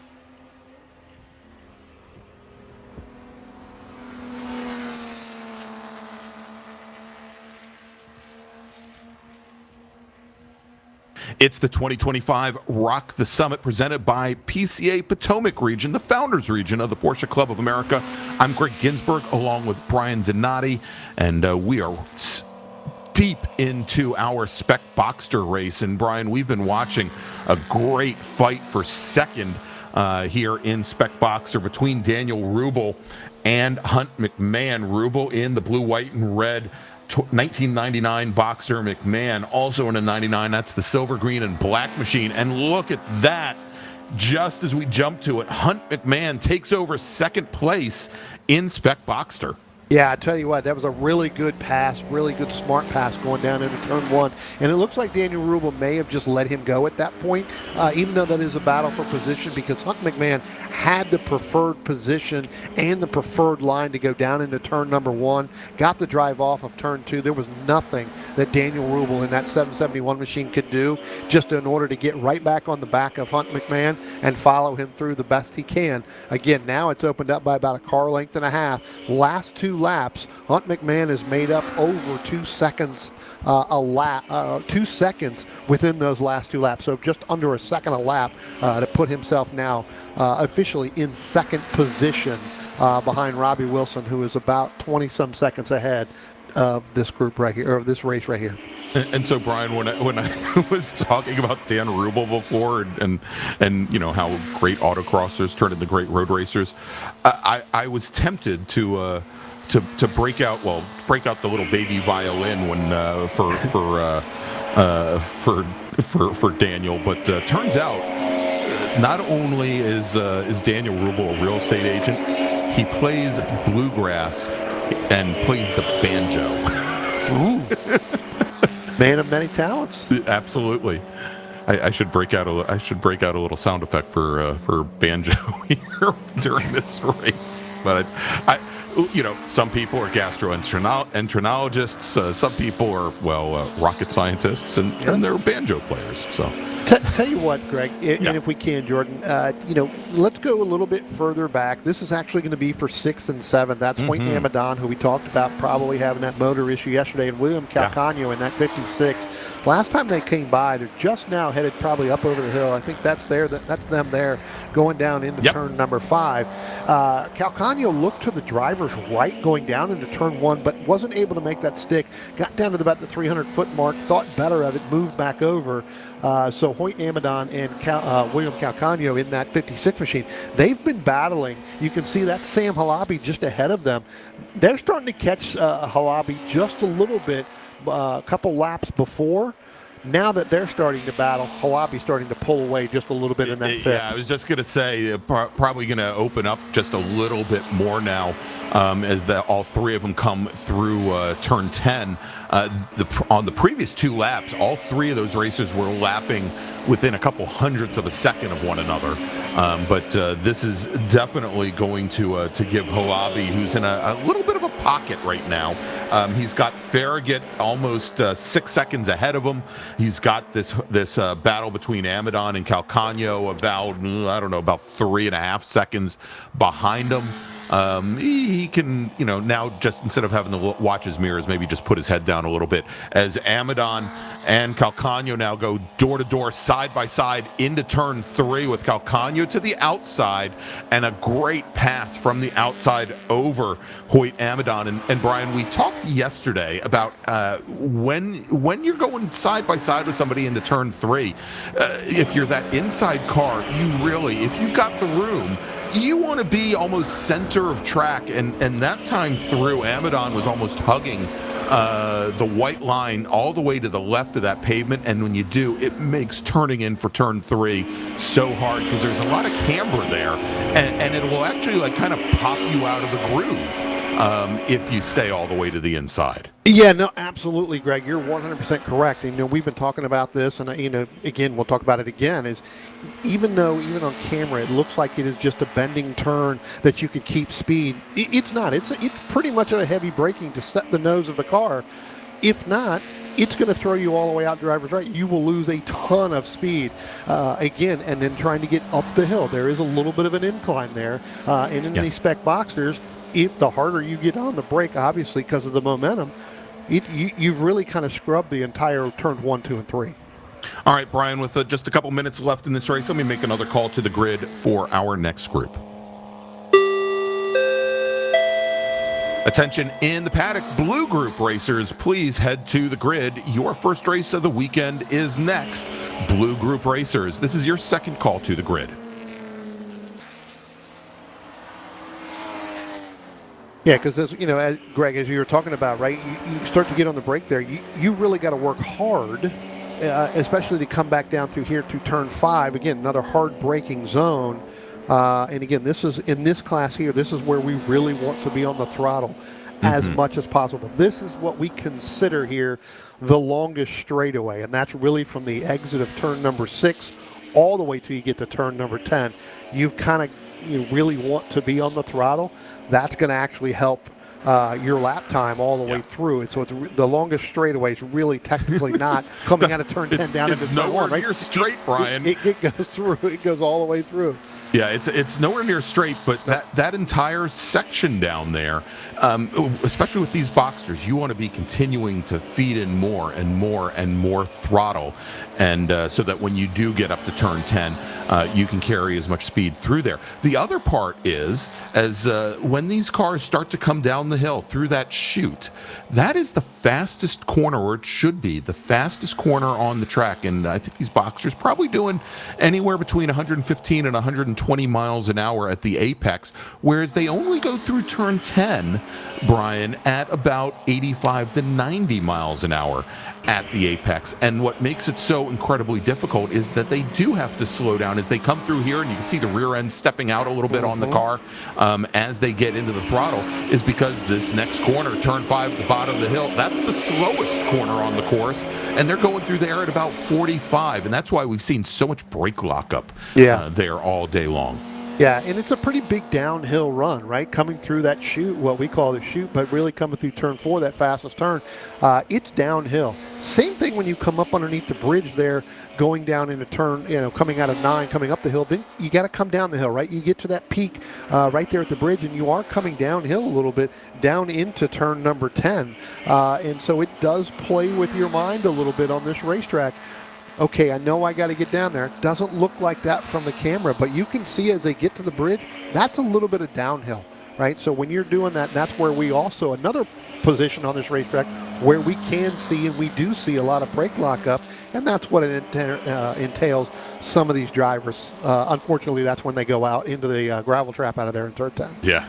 It's the 2025 Rock the Summit presented by PCA Potomac Region, the Founders Region of the Porsche Club of America. I'm Greg Ginsburg along with Bryan Donati, and we are deep into our Spec Boxster race. And Bryan, we've been watching a great fight for second here in Spec Boxster between Daniel Rubel and Hunt McMahon. Rubel in the blue, white, and red 1999 Boxster, McMahon also in a 99. That's the silver, green, and black machine. And look at that. Just as we jump to it, Hunt McMahon takes over second place in Spec Boxster. Yeah, I tell you what, that was a really good pass, really good smart pass going down into turn 1. And it looks like Daniel Rubel may have just let him go at that point, even though that is a battle for position, because Hunt McMahon had the preferred position and the preferred line to go down into turn number 1, got the drive off of turn 2. There was nothing that Daniel Rubel in that 771 machine could do just in order to get right back on the back of Hunt McMahon and follow him through the best he can. Again, now it's opened up by about a car length and a half. Last 2 laps, Hunt McMahon has made up over 2 seconds a lap, 2 seconds within those last 2 laps. So just under a second a lap to put himself now officially in second position behind Robbie Wilson, who is about 20-some seconds ahead of this group right here, or of this race right here. And so, Bryan, when I was talking about Dan Rubel before, and you know how great autocrossers turn into great road racers, I was tempted to break out the little baby violin when for Daniel, but turns out not only is Daniel Rubel a real estate agent, he plays bluegrass and plays the banjo. Man of many talents. Absolutely. I should break out a little sound effect for banjo here during this race. But I some people are gastroenterologists. Some people are rocket scientists, and they're banjo players. So. Tell you what, Greg, and if we can, Jordan, let's go a little bit further back. This is actually going to be for 6th and 7th. That's Hoyt Amadon, who we talked about probably having that motor issue yesterday, and William Calcagno in that 56. Last time they came by, they're just now headed probably up over the hill. I think that's them there going down into turn number 5. Calcagno looked to the driver's right going down into turn 1, but wasn't able to make that stick. Got down to about the 300-foot mark, thought better of it, moved back over. So Hoyt Amadon and William Calcagno in that 56 machine, they've been battling. You can see that Sam Halabi just ahead of them. They're starting to catch Halabi just a little bit, a couple laps before. Now that they're starting to battle, Halabi's starting to pull away just a little bit in that 5th. Yeah, I was just going to say, probably going to open up just a little bit more now as all three of them come through turn 10. On the previous 2 laps, all 3 of those racers were lapping within a couple hundredths of a second of one another. But this is definitely going to give Halabi, who's in a little bit of a pocket right now. He's got Farragut almost 6 seconds ahead of him. He's got this battle between Amadon and Calcagno about 3.5 seconds behind him. He can, now just instead of having to watch his mirrors, maybe just put his head down a little bit as Amadon and Calcagno now go door to door, side by side into turn 3 with Calcagno to the outside and a great pass from the outside over Hoyt Amadon. And Brian, we talked yesterday about when you're going side by side with somebody into turn 3, if you're that inside car, if you've got the room, you want to be almost center of track, and that time through, Amadon was almost hugging the white line all the way to the left of that pavement, and when you do, it makes turning in for turn 3 so hard because there's a lot of camber there, and it will actually kind of pop you out of the groove if you stay all the way to the inside. Yeah, no, absolutely, Greg. You're 100% correct. And, we've been talking about this, and, again, we'll talk about it again, is even on camera it looks like it is just a bending turn that you could keep speed, it's not. It's pretty much a heavy braking to set the nose of the car. If not, it's going to throw you all the way out driver's right. You will lose a ton of speed, again, and then trying to get up the hill. There is a little bit of an incline there. And in these spec Boxsters, if the harder you get on the brake, obviously, because of the momentum, you've really kind of scrubbed the entire turn 1, 2, and 3. All right, Brian, with just a couple minutes left in this race, let me make another call to the grid for our next group. Attention in the paddock, blue group racers, please head to the grid. Your first race of the weekend is next. Blue group racers, this is your second call to the grid. Yeah, because as Greg, as you were talking about, right, you start to get on the brake there. You really got to work hard, especially to come back down through here to turn 5. Again, another hard braking zone. And again, this is in this class here. This is where we really want to be on the throttle as much as possible. This is what we consider here the longest straightaway, and that's really from the exit of turn number 6 all the way till you get to turn number 10. You really want to be on the throttle. That's going to actually help your lap time all the way through. So it's the longest straightaway is really technically not coming out of turn 10 down into turn 1. Right? You're straight, Brian. It goes through. It goes all the way through. Yeah, it's nowhere near straight, but that entire section down there, especially with these Boxsters, you want to be continuing to feed in more and more and more throttle, and so that when you do get up to turn 10, you can carry as much speed through there. The other part is, when these cars start to come down the hill through that chute, that is the fastest corner, or it should be the fastest corner on the track, and I think these Boxsters probably doing anywhere between 115 and 120 miles an hour at the apex, whereas they only go through turn 10, Brian, at about 85 to 90 miles an hour at the apex. And what makes it so incredibly difficult is that they do have to slow down as they come through here, and you can see the rear end stepping out a little bit on the car as they get into the throttle, is because is this next corner, turn 5 at the bottom of the hill. That's the slowest corner on the course, and they're going through there at about 45, and that's why we've seen so much brake lockup there all day long. Yeah, and it's a pretty big downhill run, right? Coming through that chute, what we call the chute, but really coming through turn 4, that fastest turn, it's downhill. Same thing when you come up underneath the bridge there, going down into turn, coming out of 9, coming up the hill. Then you got to come down the hill, right? You get to that peak right there at the bridge, and you are coming downhill a little bit, down into turn number 10. And so it does play with your mind a little bit on this racetrack. Okay, I know I got to get down there. It doesn't look like that from the camera, but you can see as they get to the bridge, that's a little bit of downhill, right? So when you're doing that, that's where we also, another position on this racetrack where we can see, and we do see a lot of brake lockup, and that's what it entails some of these drivers. Unfortunately, that's when they go out into the gravel trap out of there in turn 10. Yeah,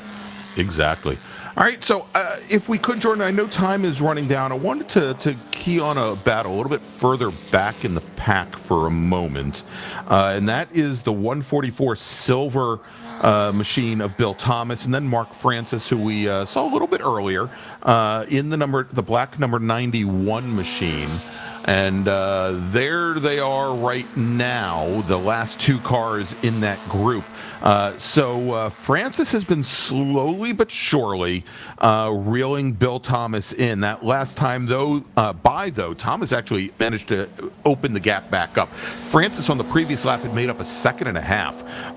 exactly. All right, so if we could, Jordan, I know time is running down. I wanted to key on a battle a little bit further back in the pack for a moment, and that is the 144 silver machine of Bill Thomas, and then Mark Francis, who we saw a little bit earlier in the black number 91 machine. And there they are right now, the last 2 cars in that group. So Francis has been slowly but surely reeling Bill Thomas in. That last time, though, Thomas actually managed to open the gap back up. Francis on the previous lap had made up a 2.5 seconds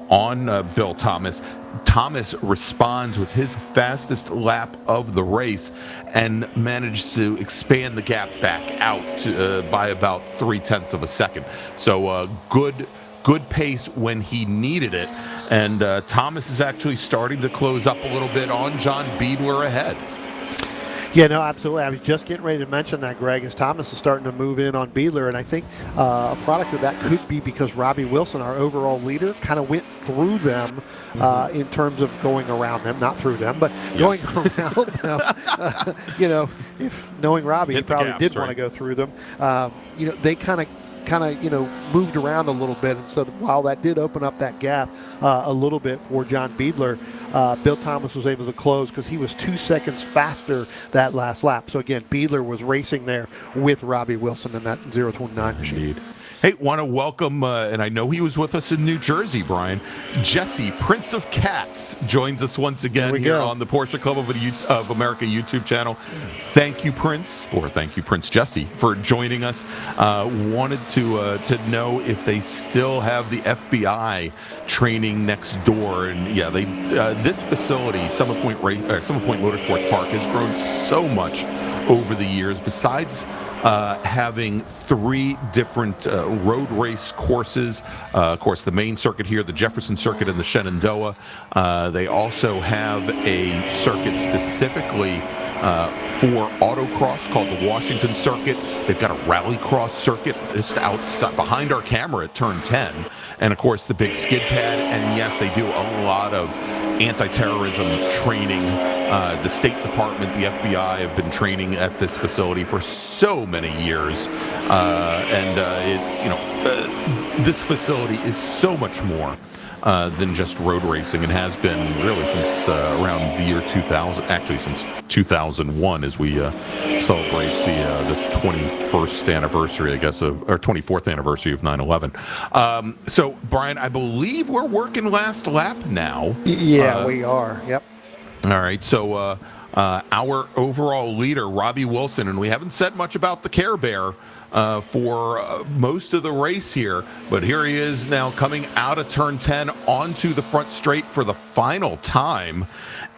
on Bill Thomas. Thomas responds with his fastest lap of the race and managed to expand the gap back out by about 0.3 seconds. So good pace when he needed it. And Thomas is actually starting to close up a little bit on John Biedler ahead. Yeah, no, absolutely. I was just getting ready to mention that, Greg, as Thomas is starting to move in on Biedler, and I think a product of that could be because Robbie Wilson, our overall leader, kind of went through them in terms of going around them, not through them, but going around them. If knowing Robbie, he probably did want to go through them. They kind of moved around a little bit, and so while that did open up that gap a little bit for John Biedler, Bill Thomas was able to close because he was 2 seconds faster that last lap. So again, Biedler was racing there with Robbie Wilson in that 029 machine. Indeed. Hey, want to welcome, and I know he was with us in New Jersey, Bryan. Jesse, Prince of Cats, joins us once again here on the Porsche Club of America YouTube channel. Thank you, Prince Jesse, for joining us. Wanted to know if they still have the FBI training next door, and they this facility, Summit Point Motorsports Park, has grown so much over the years. Besides having 3 different road race courses. Of course, the main circuit here, the Jefferson Circuit and the Shenandoah. They also have a circuit specifically for autocross called the Washington Circuit. They've got a rallycross circuit just outside behind our camera at turn 10. And, of course, the big skid pad. And, yes, they do a lot of anti-terrorism training. The State Department, the FBI have been training at this facility for so many years. This facility is so much more than just road racing, and has been really since around the year 2000, actually since 2001, as we celebrate the 21st anniversary, I guess, or 24th anniversary of 9/11. So, Bryan, I believe we're working last lap now. Yeah, we are. Yep. All right, so our overall leader, Robbie Wilson, and we haven't said much about the Care Bear for most of the race here, but here he is now coming out of turn 10 onto the front straight for the final time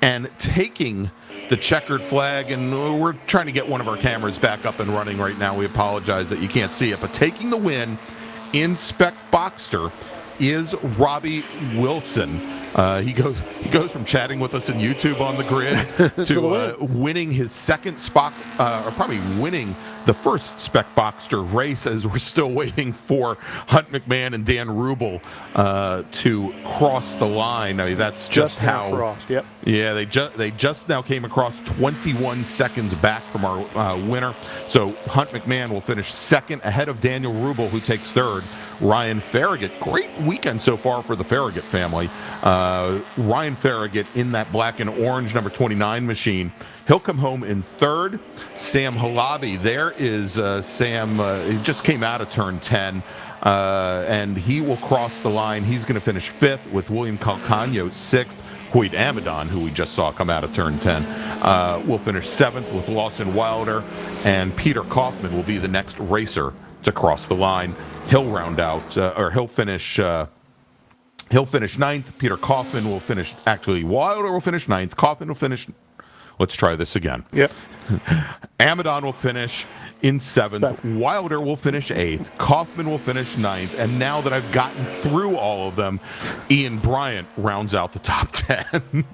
and taking the checkered flag. And we're trying to get one of our cameras back up and running right now. We apologize that you can't see it, but taking the win in Spec Boxster is Robbie Wilson. He goes from chatting with us in YouTube on the grid to winning his second spot, or probably winning the first Spec Boxster race, as we're still waiting for Hunt McMahon and Dan Rubel to cross the line. I mean, that's just how. Crossed, yep. Yeah, they just now came across 21 seconds back from our winner. So Hunt McMahon will finish second ahead of Daniel Rubel, who takes third. Ryan Farragut, great weekend so far for the Farragut family. Ryan Farragut in that black and orange number 29 machine. He'll come home in third. Sam Halabi, there is Sam. He just came out of turn 10. And he will cross the line. He's going to finish fifth with William Calcagno sixth. Hoyt Amadon, who we just saw come out of turn 10, will finish seventh with Lawson Wilder. And Peter Kaufman will be the next racer to cross the line. He'll round out, or he'll finish ninth. Peter Kaufman will finish, actually, Wilder will finish ninth. Kaufman will finish, let's try this again. Yep. Amadon will finish in seventh. Wilder will finish eighth. Kaufman will finish ninth. And now that I've gotten through all of them, Ian Bryant rounds out the top 10.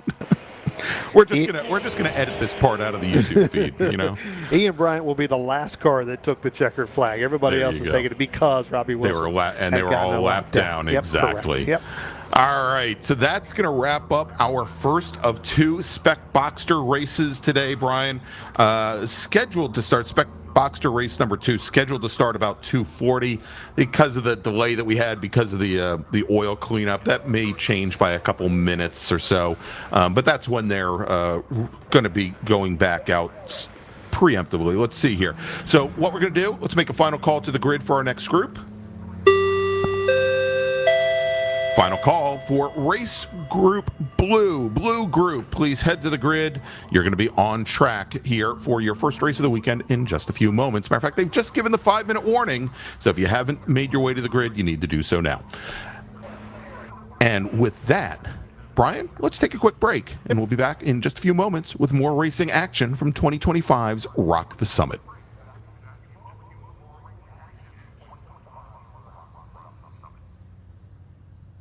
We're just gonna edit this part out of the YouTube feed, you know. Ian Bryant will be the last car that took the checkered flag. Everybody There else you is go. taking it because Robbie Wilson. They were all lapped down. Yep, Exactly. correct. Yep. All right, so that's going to wrap up our first of two Spec Boxster races today, Brian. Scheduled to start Spec Boxster race number 2, scheduled to start about 2:40 because of the delay that we had because of the oil cleanup. That may change by a couple minutes or so, but that's when they're going to be going back out preemptively. Let's see here. So what we're going to do, let's make a final call to the grid for our next group. Final call for race group blue. Blue group, please head to the grid. You're going to be on track here for your first race of the weekend in just a few moments. Matter of fact, they've just given the 5-minute warning. So if you haven't made your way to the grid, you need to do so now. And with that, Brian, let's take a quick break. And we'll be back in just a few moments with more racing action from 2025's Rock the Summit.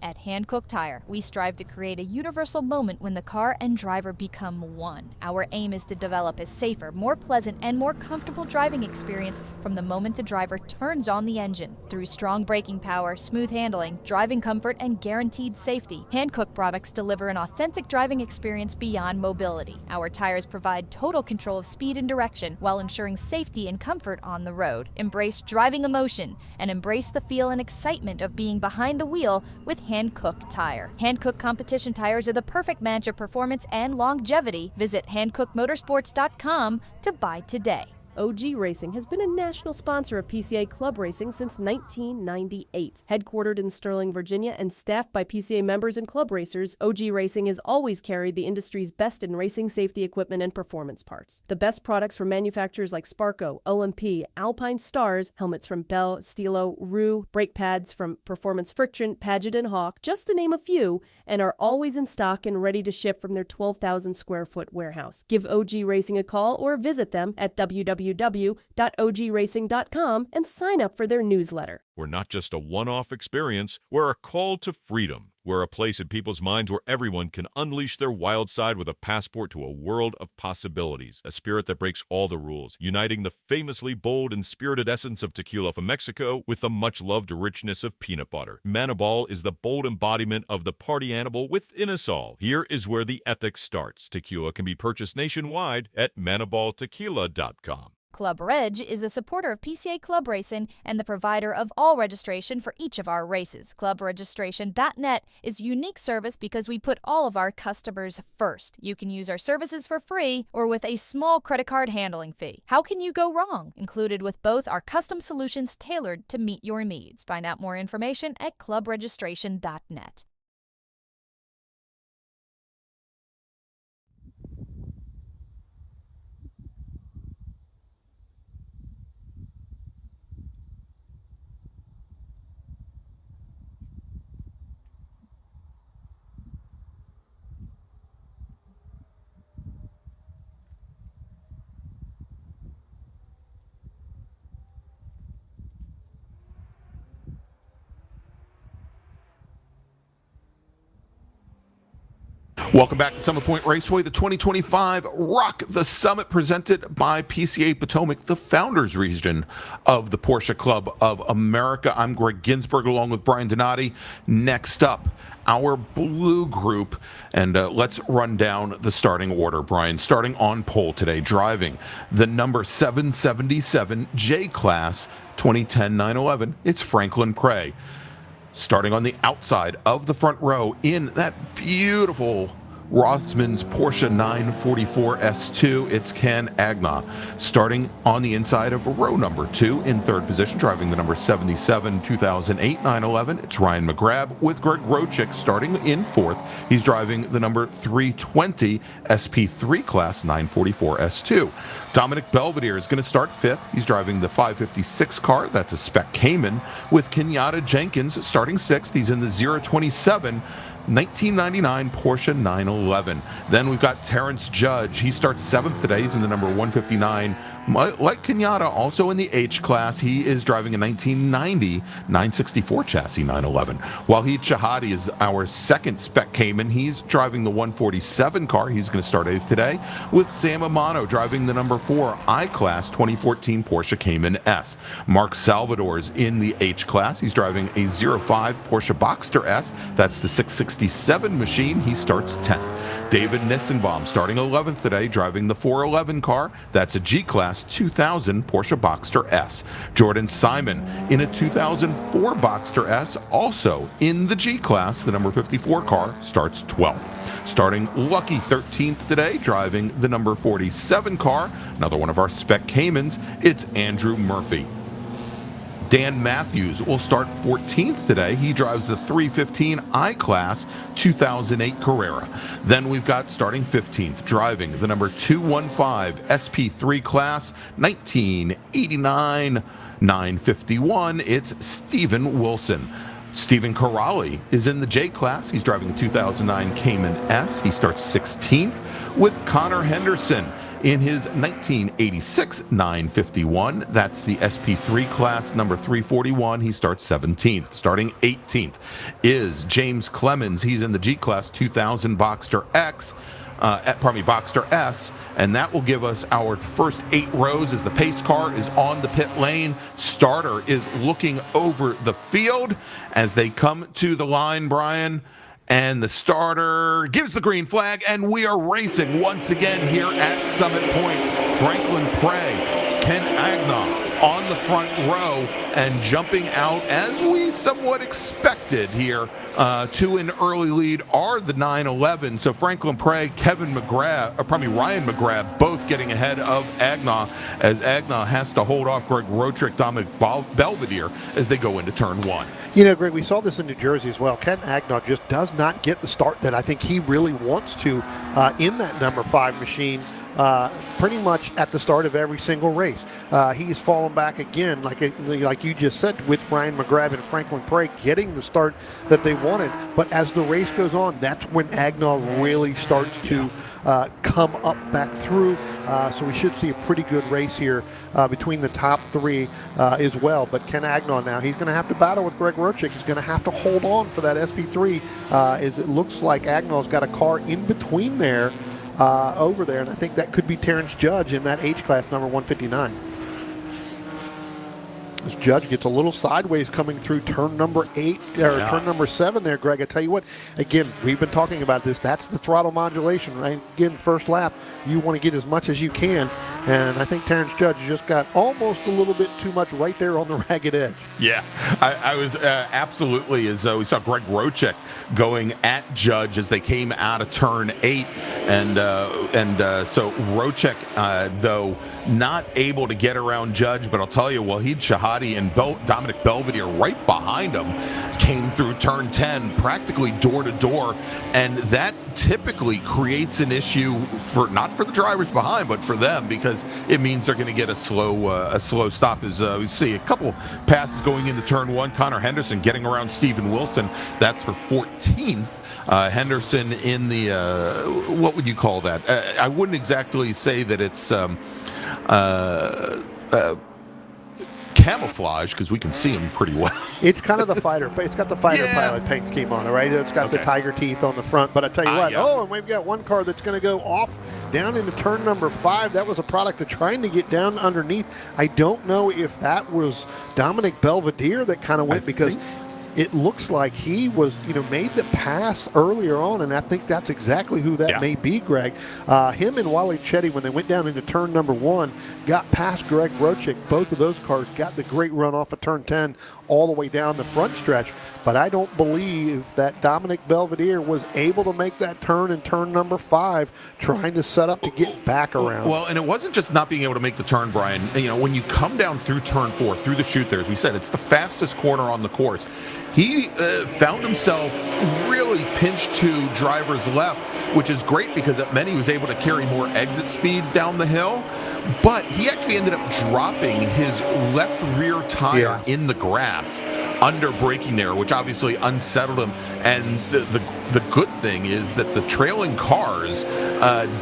At Hankook Tire, we strive to create a universal moment when the car and driver become one. Our aim is to develop a safer, more pleasant, and more comfortable driving experience from the moment the driver turns on the engine. Through strong braking power, smooth handling, driving comfort, and guaranteed safety, Hankook products deliver an authentic driving experience beyond mobility. Our tires provide total control of speed and direction while ensuring safety and comfort on the road. Embrace driving emotion and embrace the feel and excitement of being behind the wheel with Hankook Tire. Hankook competition tires are the perfect match of performance and longevity. Visit HankookMotorsports.com to buy today. OG Racing has been a national sponsor of PCA Club Racing since 1998. Headquartered in Sterling, Virginia, and staffed by PCA members and club racers, OG Racing has always carried the industry's best in racing safety equipment and performance parts. The best products from manufacturers like Sparco, OMP, Alpine Stars, helmets from Bell, Stilo, Rue, brake pads from Performance Friction, Paget, and Hawk, just to name a few, and are always in stock and ready to ship from their 12,000 square foot warehouse. Give OG Racing a call or visit them at www.ogracing.com and sign up for their newsletter. We're not just a one-off experience, we're a call to freedom. We're a place in people's minds where everyone can unleash their wild side with a passport to a world of possibilities, a spirit that breaks all the rules, uniting the famously bold and spirited essence of tequila from Mexico with the much-loved richness of peanut butter. Manibal is the bold embodiment of the party animal within us all. Here is where the ethics starts. Tequila can be purchased nationwide at manibaltequila.com. Club Reg is a supporter of PCA Club Racing and the provider of all registration for each of our races. ClubRegistration.net is a unique service because we put all of our customers first. You can use our services for free or with a small credit card handling fee. How can you go wrong? Included with both are custom solutions tailored to meet your needs. Find out more information at ClubRegistration.net. Welcome back to Summit Point Raceway, the 2025 Rock the Summit, presented by PCA Potomac, the founders region of the Porsche Club of America. I'm Greg Ginsburg along with Brian Donati. Next up, our blue group, and let's run down the starting order, Brian. Starting on pole today, driving the number 777 J-Class 2010 911, it's Franklin Prey. Starting on the outside of the front row in that beautiful Rothmans Porsche 944 S2, it's Ken Agnaw. Starting on the inside of row number 2 in third position, driving the number 77 2008 911, it's Ryan McGrath with Greg Rochick starting in fourth. He's driving the number 320 SP3 class 944 S2. Dominic Belvedere is going to start fifth. He's driving the 556 car. That's a Spec Cayman. With Kenyatta Jenkins starting sixth. He's in the 027 1999 Porsche 911. Then we've got Terrence Judge. He starts seventh today. He's in the number 159. Like Kenyatta, also in the H class, he is driving a 1990 964 chassis 911. Wahid Shahadi is our second Spec Cayman. He's driving the 147 car. He's going to start eighth today. With Sam Amano driving the number 4 I class 2014 Porsche Cayman S. Mark Salvador's in the H class. He's driving a 05 Porsche Boxster S. That's the 667 machine. He starts 10th. David Nissenbaum starting 11th today, driving the 411 car. That's a G-Class 2000 Porsche Boxster S. Jordan Simon in a 2004 Boxster S, also in the G-Class. The number 54 car starts 12th. Starting lucky 13th today, driving the number 47 car, another one of our Spec Caymans, it's Andrew Murphy. Dan Matthews will start 14th today. He drives the 315 I-Class 2008 Carrera. Then we've got starting 15th, driving the number 215 SP3 class 1989 951. It's Stephen Wilson. Stephen Corrali is in the J class. He's driving the 2009 Cayman S. He starts 16th. With Connor Henderson in his 1986 951. That's the SP3 class, number 341. He starts 17th. Starting 18th is James Clemens. He's in the G class 2000 Boxster X. Boxster S, and that will give us our first 8 rows as the pace car is on the pit lane. Starter is looking over the field as they come to the line, Brian. And the starter gives the green flag, and we are racing once again here at Summit Point. Franklin Prey, Ken Agnaw on the front row and jumping out as we somewhat expected here to an early lead are the 911. So Franklin Prey, Ryan McGrath, both getting ahead of Agnaw as Agnaw has to hold off Greg Rotrick, Dominic Belvedere as they go into turn 1. You know, Greg, we saw this in New Jersey as well. Ken Agnaw just does not get the start that I think he really wants to in that number 5 machine pretty much at the start of every single race. He's fallen back again, like you just said, with Ryan McGrath and Franklin Prey getting the start that they wanted. But as the race goes on, that's when Agnaw really starts to come up back through. So we should see a pretty good race here between the top 3 as well. But Ken Agnaw now, he's going to have to battle with Greg Rochick. He's going to have to hold on for that SP3 as it looks like Agnaw's got a car in between there over there. And I think that could be Terrence Judge in that H-Class number 159. This Judge gets a little sideways coming through turn number 8 or turn number 7 there, Greg. I tell you what, again, we've been talking about this. That's the throttle modulation, right? Again, first lap, you want to get as much as you can. And I think Terrence Judge just got almost a little bit too much right there on the ragged edge. Yeah, I was absolutely, as we saw Greg Rochick going at Judge as they came out of turn 8. And so Rochick, though, not able to get around Judge, but I'll tell you, Wahid Shahadi and Dominic Belvedere right behind him came through turn 10 practically door to door, and that typically creates an issue for not for the drivers behind, but for them, because it means they're going to get a slow stop. As we see a couple passes going into turn 1, Connor Henderson getting around Stephen Wilson. That's for 14th. Henderson in the what would you call that? I wouldn't exactly say that it's camouflage, because we can see him pretty well. It's kind of the fighter. It's got the fighter pilot paint scheme on it, right? It's got the tiger teeth on the front. But I tell you what, and we've got one car that's going to go off down into turn number 5. That was a product of trying to get down underneath. I don't know if that was Dominic Belvedere that kind of went, because it looks like he was, made the pass earlier on, and I think that's exactly who that may be, Greg. Him and Wally Chetty, when they went down into turn number 1, got past Greg Rochick. Both of those cars got the great run off of turn 10 all the way down the front stretch. but I don't believe that Dominic Belvedere was able to make that turn in turn number 5, trying to set up to get back around. Well, and it wasn't just not being able to make the turn, Brian. When you come down through turn 4, through the chute there, as we said, it's the fastest corner on the course. He found himself really pinched to driver's left, which is great because it meant he was able to carry more exit speed down the hill. But he actually ended up dropping his left rear tire in the grass under braking there, which obviously unsettled him. And the good thing is that the trailing cars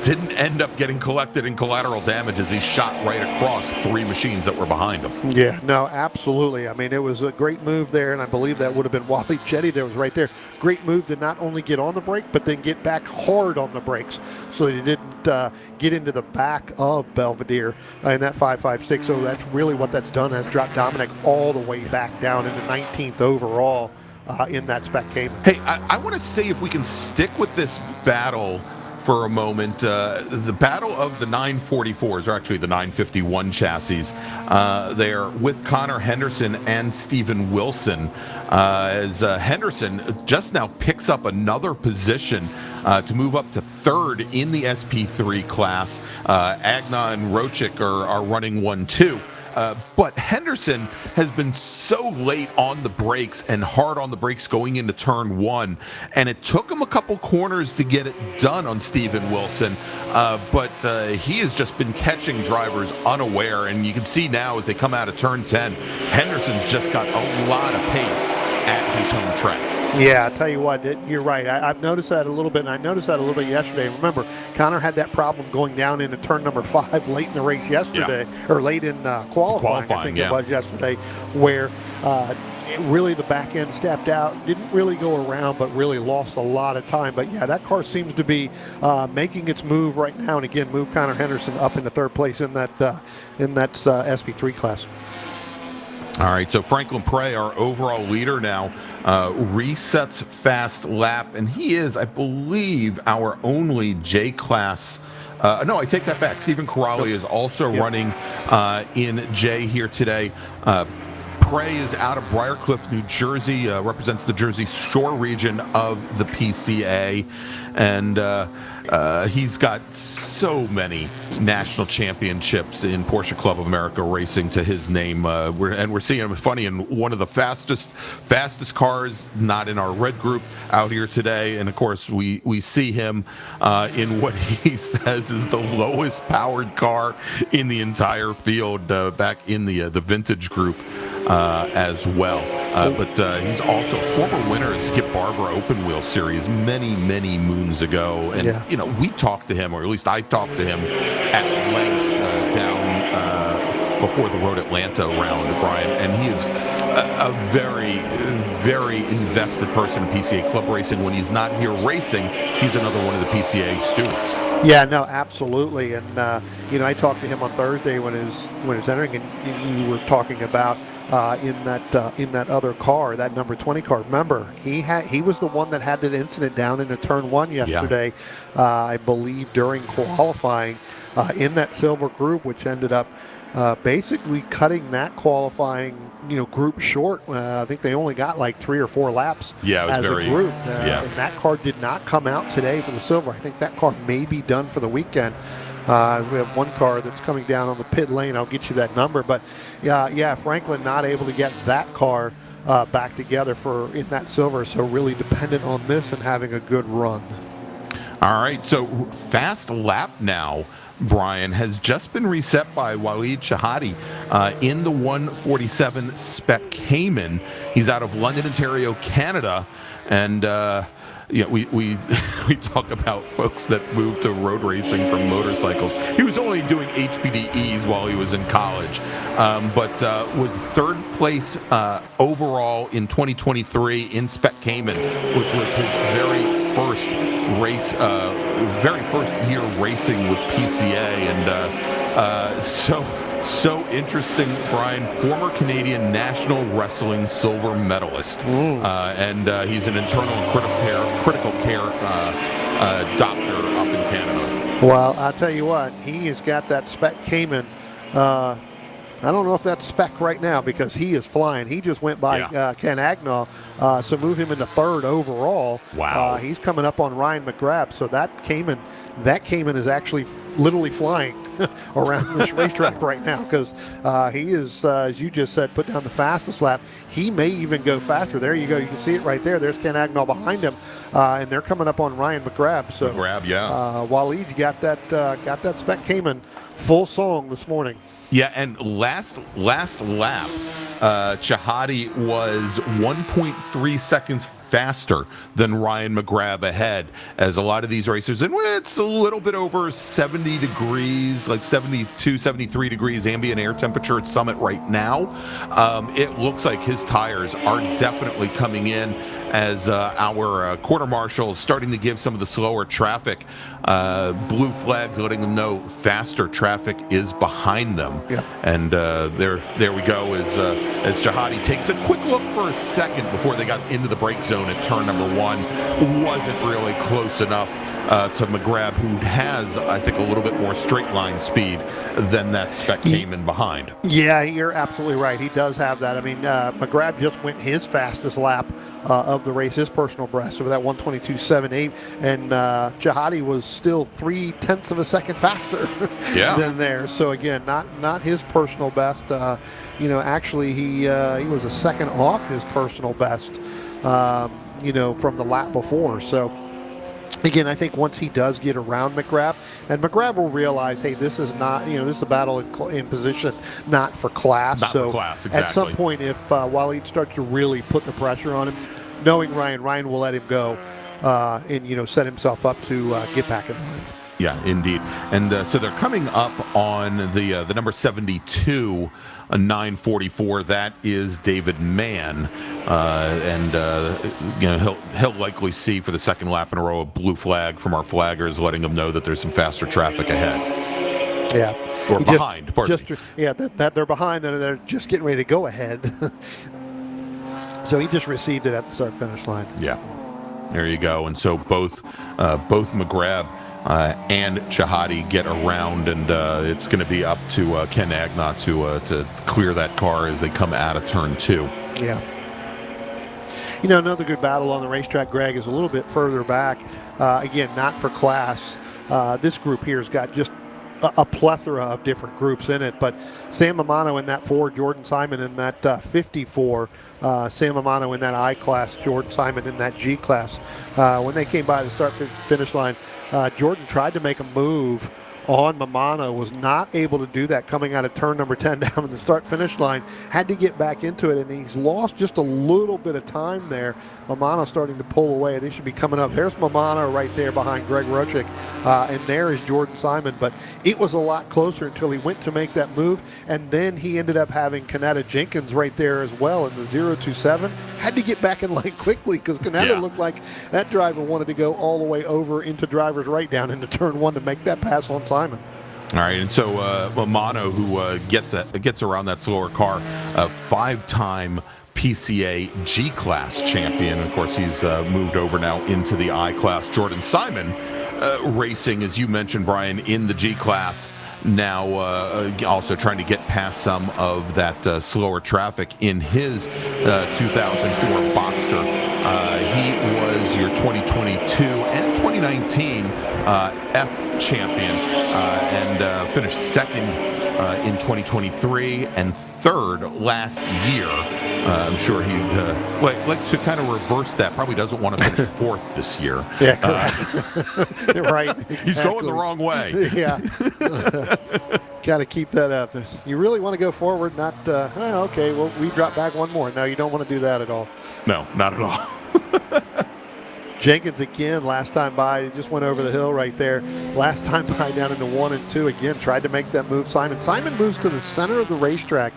didn't end up getting collected in collateral damage as he shot right across 3 machines that were behind him. Yeah, no, absolutely. I mean, it was a great move there, and I believe that would have been Wally Jetty that was right there. Great move to not only get on the brake, but then get back hard on the brakes so that he didn't get into the back of Belvedere in that 5.56. So that's really what that's done, has dropped Dominic all the way back down into 19th overall in that spec Cayman. Hey, I want to say if we can stick with this battle for a moment, the battle of the 944s, or actually the 951 chassis, there with Connor Henderson and Steven Wilson, as Henderson just now picks up another position to move up to 3rd in the SP3 class. Agna and Rochik are running 1-2. But Henderson has been so late on the brakes and hard on the brakes going into turn 1, and it took him a couple corners to get it done on Steven Wilson. But he has just been catching drivers unaware, and you can see now as they come out of turn 10, Henderson's just got a lot of pace at his home track. Yeah, I tell you what, you're right. I've noticed that a little bit, and I noticed that a little bit yesterday. Remember, Connor had that problem going down into turn number 5 late in the race yesterday, or late in qualifying, I think it was yesterday, where really the back end stepped out, didn't really go around, but really lost a lot of time. But yeah, that car seems to be making its move right now, and again, move Connor Henderson up into 3rd place in that SP3 class. All right, so Franklin Prey, our overall leader now, resets fast lap, and he is, I believe, our only J-class. No, I take that back. Stephen Corrali is also running in J here today. Prey is out of Briarcliff, New Jersey, represents the Jersey Shore region of the PCA, and he's got so many national championships in Porsche Club of America racing to his name. We're seeing him funny in one of the fastest cars, not in our red group, out here today. And of course, we see him in what he says is the lowest powered car in the entire field, back in the vintage group as well. But he's also former winner of Skip Barber Open Wheel Series many moons ago. And, we talked to him, or at least I talked to him at length down before the Road Atlanta round, Brian. And he is a very invested person in PCA club racing. When he's not here racing, he's another one of the PCA stewards. Yeah, no, absolutely. And, I talked to him on Thursday when he was entering, and you were talking about in that other car, that number 20 car. Remember, he was the one that had that incident down into turn 1 yesterday, I believe during qualifying in that silver group, which ended up basically cutting that qualifying group short. I think they only got like 3 or 4 laps as a group. And that car did not come out today for the silver. I think that car may be done for the weekend. We have one car that's coming down on the pit lane. I'll get you that number. But Franklin not able to get that car back together in that silver. So really dependent on this and having a good run. All right, so fast lap now, Brian, has just been reset by Waleed Shahadi in the 147 Spec Cayman. He's out of London, Ontario, Canada, and we talk about folks that moved to road racing from motorcycles. He was only doing HPDEs while he was in college, but was 3rd place overall in 2023 in Spec Cayman, which was his very first race, very first year racing with PCA, and so interesting, Brian. Former Canadian National Wrestling silver medalist, and he's an internal and critical care doctor up in Canada. Well, I'll tell you what, he has got that Spec Cayman I don't know if that's spec right now because he is flying. He just went by Ken Agnaw, so move him into third overall. Wow. He's coming up on Ryan McGrath, so that Cayman is actually literally flying around this racetrack right now because he is, as you just said, put down the fastest lap. He may even go faster. There you go. You can see it right there. There's Ken Agnaw behind him, and they're coming up on Ryan McGrath. So Waleed got that spec Cayman full song this morning. Yeah, and last lap, Chahadi was 1.3 seconds faster than Ryan McGrath ahead, as a lot of these racers, and it's a little bit over 70 degrees, like 72, 73 degrees ambient air temperature at Summit right now. It looks like his tires are definitely coming in as our quarter marshal is starting to give some of the slower traffic blue flags, letting them know faster traffic is behind them. Yeah. And there we go, as Chahadi takes a quick look for a second before they got into the brake zone at turn number 1. Wasn't really close enough to McGrath, who has, I think, a little bit more straight line speed than that spec came in behind. Yeah, you're absolutely right. He does have that. I mean, McGrath just went his fastest lap of the race, his personal best, over that 1:22.78, and Chahadi was still 0.3 of a second faster than there. So again, not his personal best. Actually, he was a second off his personal best. From the lap before. So again, I think once he does get around McGrath, and McGrath will realize, hey, this is not, this is a battle in position, not for class. Not for class, exactly. At some point, if Waleed starts to really put the pressure on him, knowing Ryan will let him go and set himself up to get back in line. Yeah, indeed. And so they're coming up on the number 72, 944. That is David Mann, he'll likely see for the second lap in a row a blue flag from our flaggers, letting them know that there's some faster traffic ahead. Yeah, or behind. That they're behind and they're just getting ready to go ahead. So he just received it at the start-finish line. Yeah, there you go. And so both McGrath and Chahadi get around, and it's going to be up to Ken Agnaw to clear that car as they come out of turn 2. Yeah. Another good battle on the racetrack, Greg, is a little bit further back. Again, not for class. This group here has got just a plethora of different groups in it, but Sam Amano in that 4, Jordan Simon in that 54, Sam Amano in that I class, Jordan Simon in that G class. When they came by the start-finish line, Jordan tried to make a move on Mamano, was not able to do that coming out of turn number 10 down in the start-finish line, had to get back into it, and he's lost just a little bit of time there. Mamano starting to pull away. They should be coming up. There's Mamano right there behind Greg Rochick, and there is Jordan Simon, but it was a lot closer until he went to make that move, and then he ended up having Kanata Jenkins right there as well in the 027. Had to get back in line quickly because Kanata looked like that driver wanted to go all the way over into driver's right down into turn 1 to make that pass on Simon. All right, and so Mamano, who gets around that slower car, 5-time PCA G-Class champion. Of course, he's moved over now into the I-Class. Jordan Simon racing, as you mentioned, Brian, in the G-Class. Now also trying to get past some of that slower traffic in his 2004 Boxster. He was your 2022 and 2019 F champion and finished second in 2023 and third last year. I'm sure he'd like to kind of reverse that. Probably doesn't want to finish 4th this year. Yeah, correct. Right. Exactly. He's going the wrong way. Yeah. Got to keep that up. You really want to go forward, not, okay, well, we drop back one more. No, you don't want to do that at all. No, not at all. Jenkins again, last time by, he just went over the hill right there. Last time by down into 1 and 2 again, tried to make that move. Simon moves to the center of the racetrack,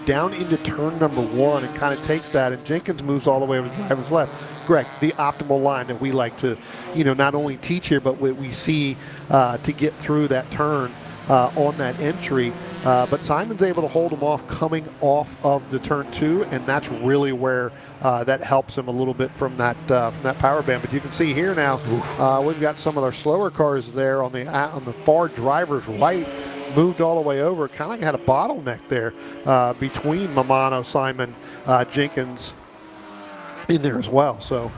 down into turn number 1 and kind of takes that, and Jenkins moves all the way over the driver's left. Correct, the optimal line that we like to, not only teach here, but we see to get through that turn on that entry. But Simon's able to hold him off coming off of the turn 2, and that's really where that helps him a little bit from that power band. But you can see here now, we've got some of our slower cars there on the far driver's right. moved all the way over. Kind of had a bottleneck there between Mamano, Simon, Jenkins in there as well. So.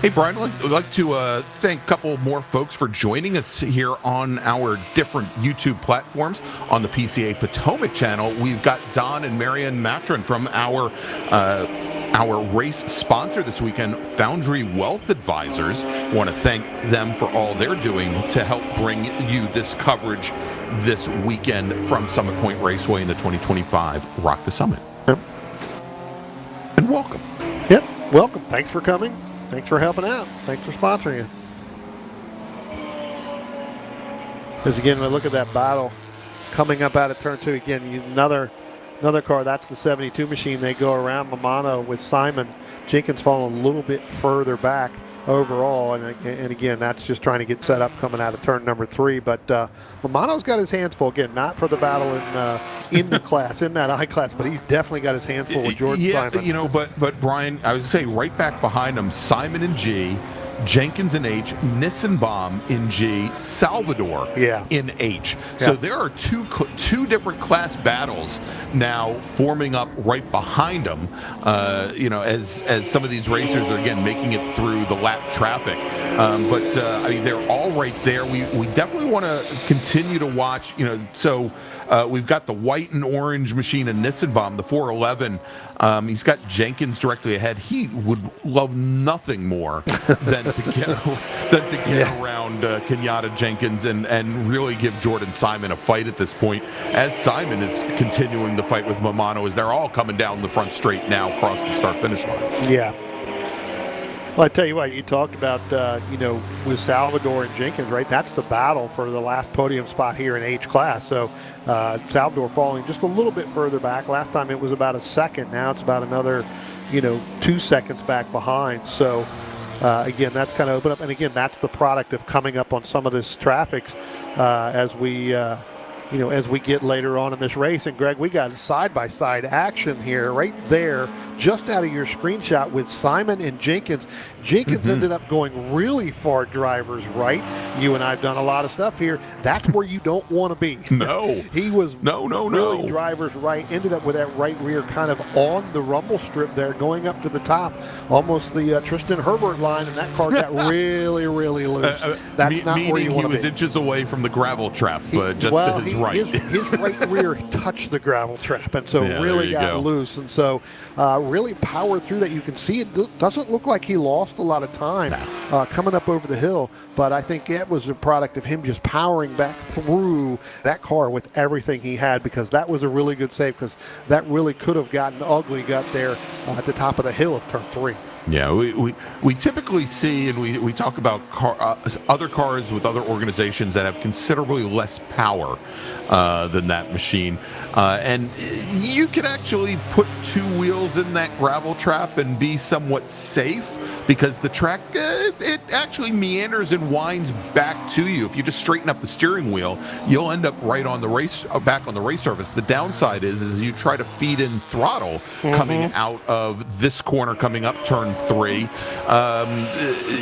Hey, Brian, I'd like to thank a couple more folks for joining us here on our different YouTube platforms. On the PCA Potomac channel, we've got Don and Marianne Matron from our race sponsor this weekend, Foundry Wealth Advisors. I want to thank them for all they're doing to help bring you this coverage this weekend from Summit Point Raceway in the 2025 Rock the Summit. Yep. And welcome. Yep, welcome. Thanks for coming. Thanks for helping out. Thanks for sponsoring it. As again, we look at that battle coming up out of turn 2. Again, another car. That's the 72 machine. They go around Mamano with Simon. Jenkins falling a little bit further back overall, and again, that's just trying to get set up coming out of turn number 3. But Mamano's got his hands full. Again, not for the battle in the class, in that I class, but he's definitely got his hands full with Jordan Simon. But Brian, I was going to say right back behind him, Simon in G, Jenkins in H, Nissenbaum in G, Salvador in H. So there are two different class battles now forming up right behind them. As some of these racers are again making it through the lap traffic. I mean, they're all right there. We definitely want to continue to watch. We've got the white and orange machine in Nissenbaum, the 411. He's got Jenkins directly ahead. He would love nothing more than to get around Kenyatta Jenkins and really give Jordan Simon a fight at this point, as Simon is continuing the fight with Mamano as they're all coming down the front straight now across the start-finish line. Yeah. Well, I tell you what, you talked about, with Salvador and Jenkins, right? That's the battle for the last podium spot here in H class. So Salvador falling just a little bit further back. Last time it was about a second. Now it's about another, 2 seconds back behind. So, again, that's kind of open up. And, again, that's the product of coming up on some of this traffic as we get later on in this race. And, Greg, we got side-by-side action here right there just out of your screenshot with Simon and Jenkins. Jenkins ended up going really far driver's right. You and I have done a lot of stuff here. That's where you don't want to be. No. He was really driver's right, ended up with that right rear kind of on the rumble strip there, going up to the top, almost the Tristan Herbert line, and that car got really, really loose. That's not where you want to be. He was inches away from the gravel trap, to his right. His right rear touched the gravel trap, and so really got loose. And so really powered through that. You can see it doesn't look like he lost a lot of time coming up over the hill, but I think that was a product of him just powering back through that car with everything he had, because that was a really good save, because that really could have gotten ugly, got there at the top of the hill of turn 3. Yeah, we typically see, and we talk about other cars with other organizations that have considerably less power than that machine. And you can actually put 2 wheels in that gravel trap and be somewhat safe, because the track, it actually meanders and winds back to you. If you just straighten up the steering wheel, you'll end up right on the back on the race surface. The downside is you try to feed in throttle coming out of this corner, coming up turn 3.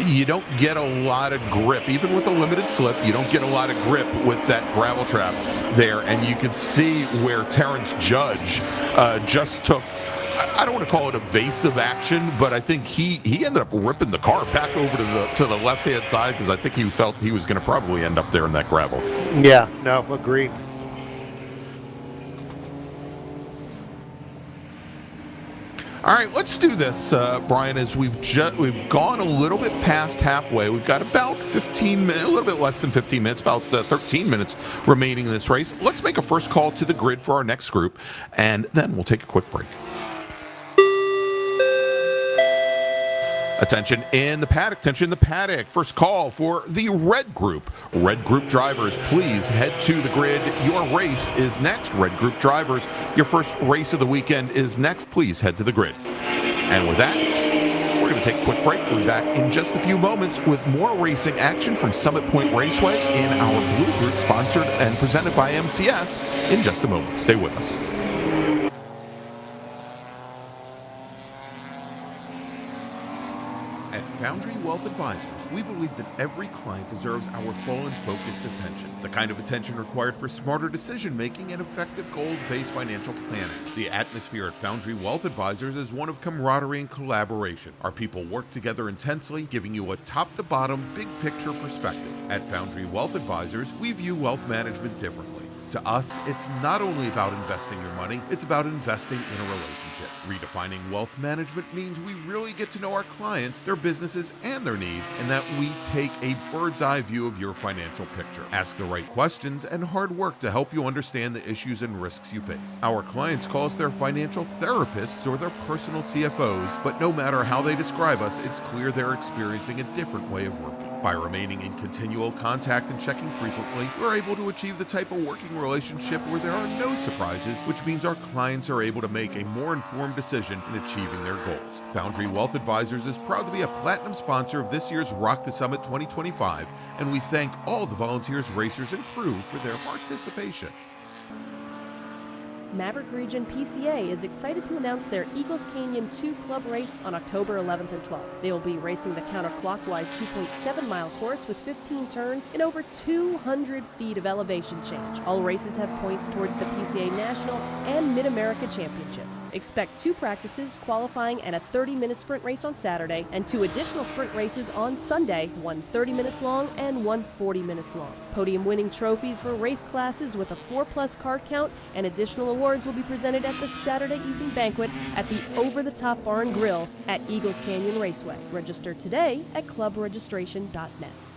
You don't get a lot of grip. Even with a limited slip, you don't get a lot of grip with that gravel trap there. And you can see where Terrence Judge just took, I don't want to call it evasive action, but I think he ended up ripping the car back over to the left-hand side, because I think he felt he was going to probably end up there in that gravel. Yeah, no, agreed. All right, let's do this, Brian, as we've gone a little bit past halfway. We've got about 15 minutes, a little bit less than 15 minutes, about 13 minutes remaining in this race. Let's make a first call to the grid for our next group, and then we'll take a quick break. Attention in the paddock. First call for the red group. Red group drivers, please head to the grid. Your race is next. Red group drivers, your first race of the weekend is next. Please head to the grid. And with that, we're going to take a quick break. We'll be back in just a few moments with more racing action from Summit Point Raceway in our blue group, sponsored and presented by MCS, in just a moment. Stay with us. At Foundry Wealth Advisors, we believe that every client deserves our full and focused attention, the kind of attention required for smarter decision-making and effective goals-based financial planning. The atmosphere at Foundry Wealth Advisors is one of camaraderie and collaboration. Our people work together intensely, giving you a top-to-bottom, big-picture perspective. At Foundry Wealth Advisors, we view wealth management differently. To us, it's not only about investing your money, it's about investing in a relationship. Redefining wealth management means we really get to know our clients, their businesses, and their needs, and that we take a bird's eye view of your financial picture. Ask the right questions and hard work to help you understand the issues and risks you face. Our clients call us their financial therapists or their personal CFOs, but no matter how they describe us, it's clear they're experiencing a different way of working. By remaining in continual contact and checking frequently, we're able to achieve the type of working relationship where there are no surprises, which means our clients are able to make a more informed decision in achieving their goals. Foundry Wealth Advisors is proud to be a platinum sponsor of this year's Rock the Summit 2025, and we thank all the volunteers, racers, and crew for their participation. Maverick Region PCA is excited to announce their Eagles Canyon 2 Club race on October 11th and 12th. They will be racing the counterclockwise 2.7-mile course with 15 turns and over 200 feet of elevation change. All races have points towards the PCA National and Mid-America Championships. Expect 2 practices, qualifying, and a 30-minute sprint race on Saturday, and 2 additional sprint races on Sunday, one 30 minutes long and one 40 minutes long. Podium-winning trophies for race classes with a 4+ car count and additional awards will be presented at the Saturday evening banquet at the Over the Top Bar and Grill at Eagles Canyon Raceway. Register today at clubregistration.net.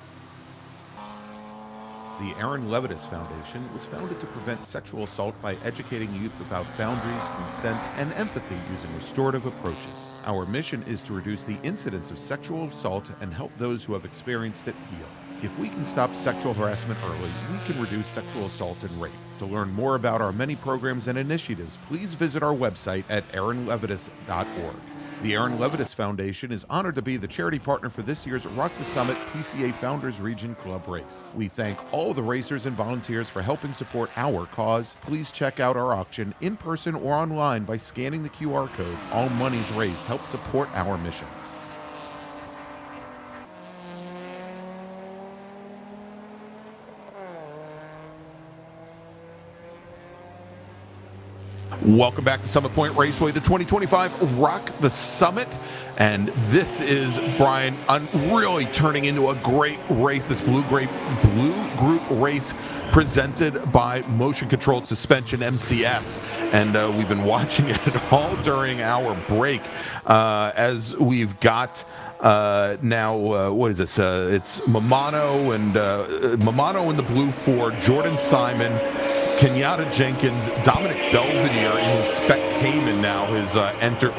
The Aaron Levitas Foundation was founded to prevent sexual assault by educating youth about boundaries, consent, and empathy using restorative approaches. Our mission is to reduce the incidence of sexual assault and help those who have experienced it heal. If we can stop sexual harassment early, we can reduce sexual assault and rape. To learn more about our many programs and initiatives, please visit our website at aaronlevitas.org. The Aaron Levitas Foundation is honored to be the charity partner for this year's Rock the Summit PCA Founders Region Club race. We thank all the racers and volunteers for helping support our cause. Please check out our auction in person or online by scanning the QR code. All monies raised help support our mission. Welcome back to Summit Point Raceway, the 2025 Rock the Summit. And this is Bryan really turning into a great race, this blue group race presented by Motion Controlled Suspension MCS. And we've been watching it all during our break as we've got now, what is this? It's Mamano in the blue Ford, Jordan Simon, Kenyatta Jenkins, Dominic Belvedere in his Spec Cayman now has entered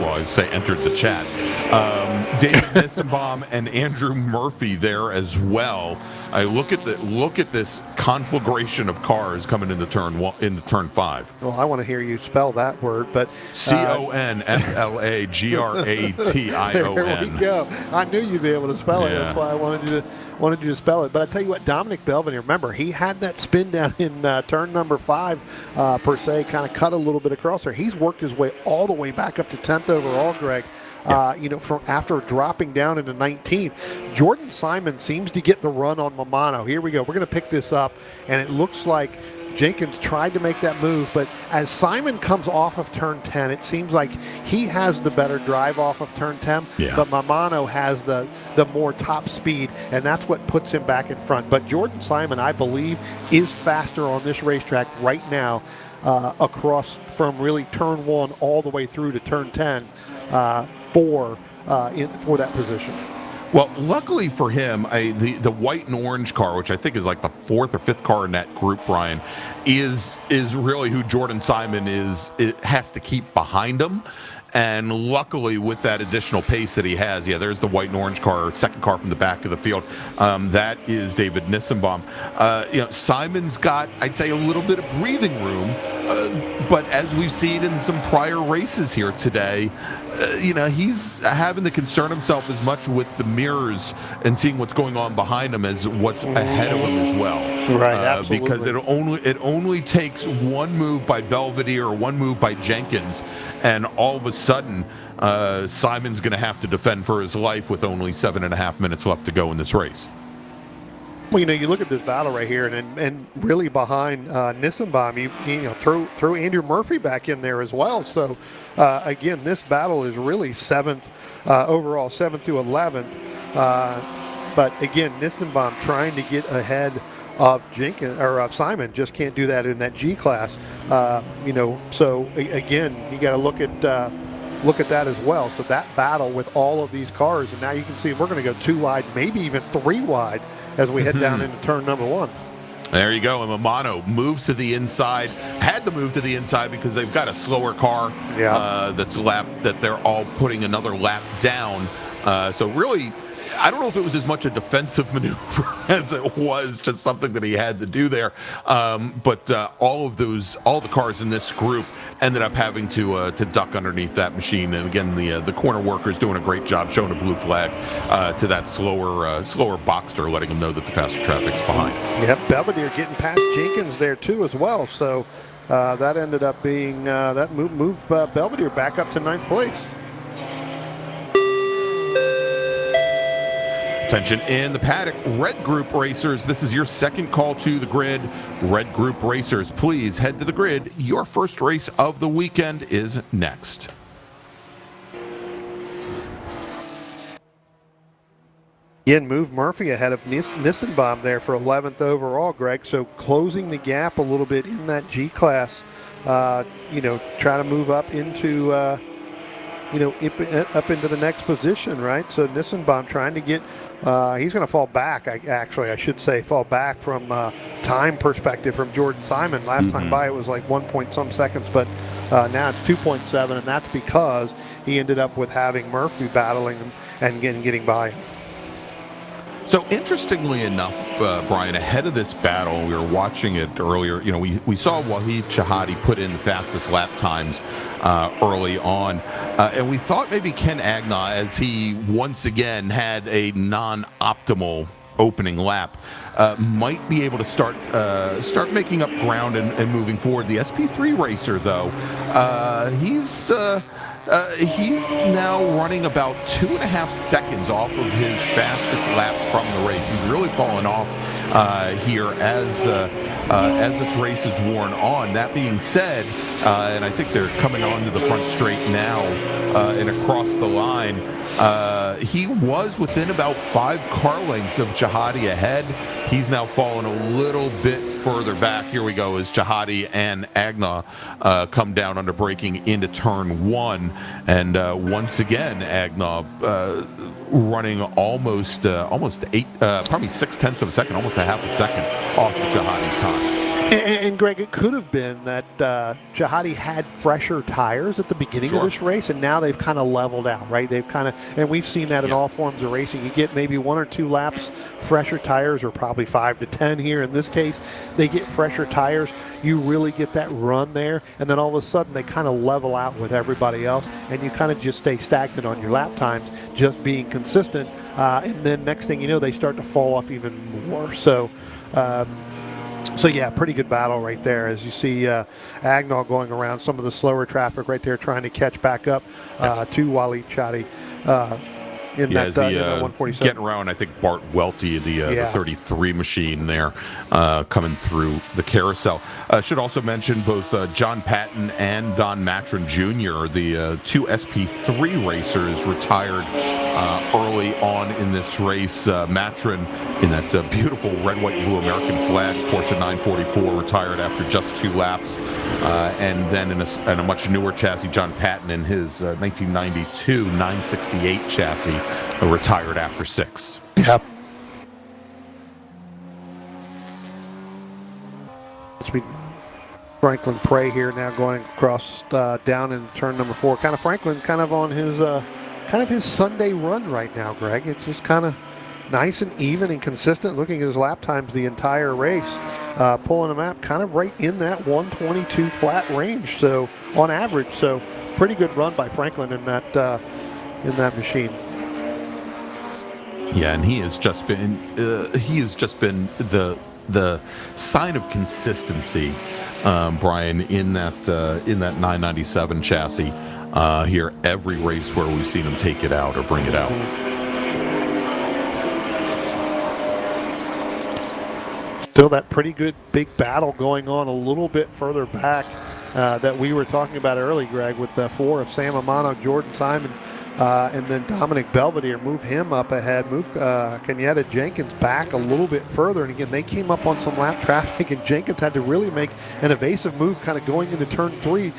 the chat. David Nissenbaum and Andrew Murphy there as well. I look at this conflagration of cars coming into turn 5. Well, I want to hear you spell that word, but CONFLAGRATION. There we go. I knew you'd be able to spell it. Yeah. That's why I wanted you to spell it. But I tell you what, Dominic Belvedere, remember, he had that spin down in turn number 5, per se, kind of cut a little bit across there. He's worked his way all the way back up to 10th overall, Greg. From after dropping down into 19th. Jordan Simon seems to get the run on Mamano. Here we go. We're going to pick this up, and it looks like Jenkins tried to make that move, but as Simon comes off of turn 10, it seems like he has the better drive off of turn 10, but Mamano has the more top speed, and that's what puts him back in front. But Jordan Simon, I believe, is faster on this racetrack right now across from really turn 1 all the way through to turn 10 for that position. Well, luckily for him, the white and orange car, which I think is like the 4th or 5th car in that group, Bryan, is really who Jordan Simon has to keep behind him. And luckily, with that additional pace that he has, there's the white and orange car, second car from the back of the field. That is David Nissenbaum. Simon's got, I'd say, a little bit of breathing room. but as we've seen in some prior races here today, he's having to concern himself as much with the mirrors and seeing what's going on behind him as what's ahead of him as well. Right, absolutely. Because it only takes one move by Belvedere or one move by Jenkins, and all of a sudden, Simon's going to have to defend for his life with only 7.5 minutes left to go in this race. Well, you look at this battle right here, and really behind Nissenbaum, you throw Andrew Murphy back in there as well. So, again, this battle is really 7th overall, 7th to 11th. But again, Nissenbaum trying to get ahead of Jenkins or of Simon, just can't do that in that G class. So again, you got to look at that as well. So that battle with all of these cars, and now you can see we're going to go 2 wide, maybe even 3 wide. As we head down into turn number 1. There you go. And Mamano moves to the inside. Had to move to the inside because they've got a slower car that they're all putting another lap down. So really, I don't know if it was as much a defensive maneuver as it was just something that he had to do there. But all the cars in this group ended up having to duck underneath that machine. And again, the corner workers doing a great job showing a blue flag to that slower Boxster, letting them know that the faster traffic's behind. Yep, Belvedere getting past Jenkins there too as well. So that ended up being that moved Belvedere back up to 9th place. Attention in the paddock, Red Group racers. This is your second call to the grid. Red Group racers, please head to the grid. Your first race of the weekend is next. Again, move Murphy ahead of Nissenbaum there for 11th overall, Greg. So closing the gap a little bit in that G class. Try to move up into up into the next position, right? So Nissenbaum trying to get. He's going to fall back. I should say fall back from time perspective from Jordan Simon. Last time by it was like 1 point some seconds, but now it's 2.7, and that's because he ended up with having Murphy battling him and getting by him. So interestingly enough, Brian, ahead of this battle, we were watching it earlier. We saw Wahid Shahadi put in the fastest lap times early on, and we thought maybe Ken Agnew, as he once again had a non-optimal opening lap, might be able to start making up ground and moving forward. The SP3 racer, though, he's now running about 2.5 seconds off of his fastest laps from the race. He's really fallen off here as this race is worn on. That being said, and I think they're coming onto the front straight now and across the line. He was within about 5 car lengths of Jihadi ahead. He's now fallen a little bit further back. Here we go as Jihadi and Agnew come down under braking into turn 1. And once again, Agnew running almost 8, probably 0.6 of a second, almost a half a second off of Jihadi's times. And Greg, it could have been that Jihadi had fresher tires at the beginning of this race, and now they've kind of leveled out, right? They've kind of, and we've seen that in all forms of racing. You get maybe 1 or 2 laps fresher tires, or probably 5 to 10 here. In this case, they get fresher tires. You really get that run there, and then all of a sudden they kind of level out with everybody else, and you kind of just stay stagnant on your lap times, just being consistent. And then next thing you know, they start to fall off even more. So yeah, pretty good battle right there as you see Agnew going around some of the slower traffic right there, trying to catch back up to Wahid Shahadi in that 147. Getting around, I think, Bart Welty, the 33 machine there, coming through the carousel. Should also mention both John Patton and Don Matron Jr., the 2 SP3 racers, retired early on in this race. Matron in that beautiful red, white, and blue American flag Porsche 944, retired after just 2 laps. And then in a much newer chassis, John Patton in his 1992 968 chassis, retired after 6. Yep. Franklin Prey here now going across down in turn number 4. Franklin on his Sunday run right now, Greg. It's just kind of nice and even and consistent. Looking at his lap times the entire race, pulling them out kind of right in that 122 flat range. So on average, so pretty good run by Franklin in that machine. Yeah, and he has just been the sign of consistency, Bryan, in that 997 chassis here every race where we've seen him take it out or bring it out. Still that pretty good big battle going on a little bit further back that we were talking about early, Greg, with the 4 of Sam Amano, Jordan Simon, and then Dominic Belvedere. Move him up ahead, move Kenyatta Jenkins back a little bit further. And again, they came up on some lap traffic, and Jenkins had to really make an evasive move kind of going into turn 3.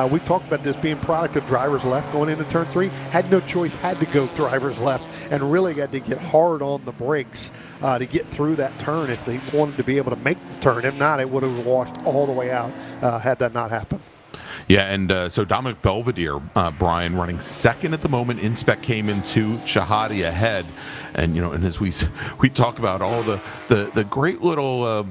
We've talked about this being product of drivers left going into turn 3. Had no choice, had to go drivers left, and really had to get hard on the brakes to get through that turn if they wanted to be able to make the turn. If not, it would have washed all the way out had that not happened. Yeah, and so Dominic Belvedere, Bryan, running second at the moment. Inspec came into Shahadi ahead, and and as we talk about all the great little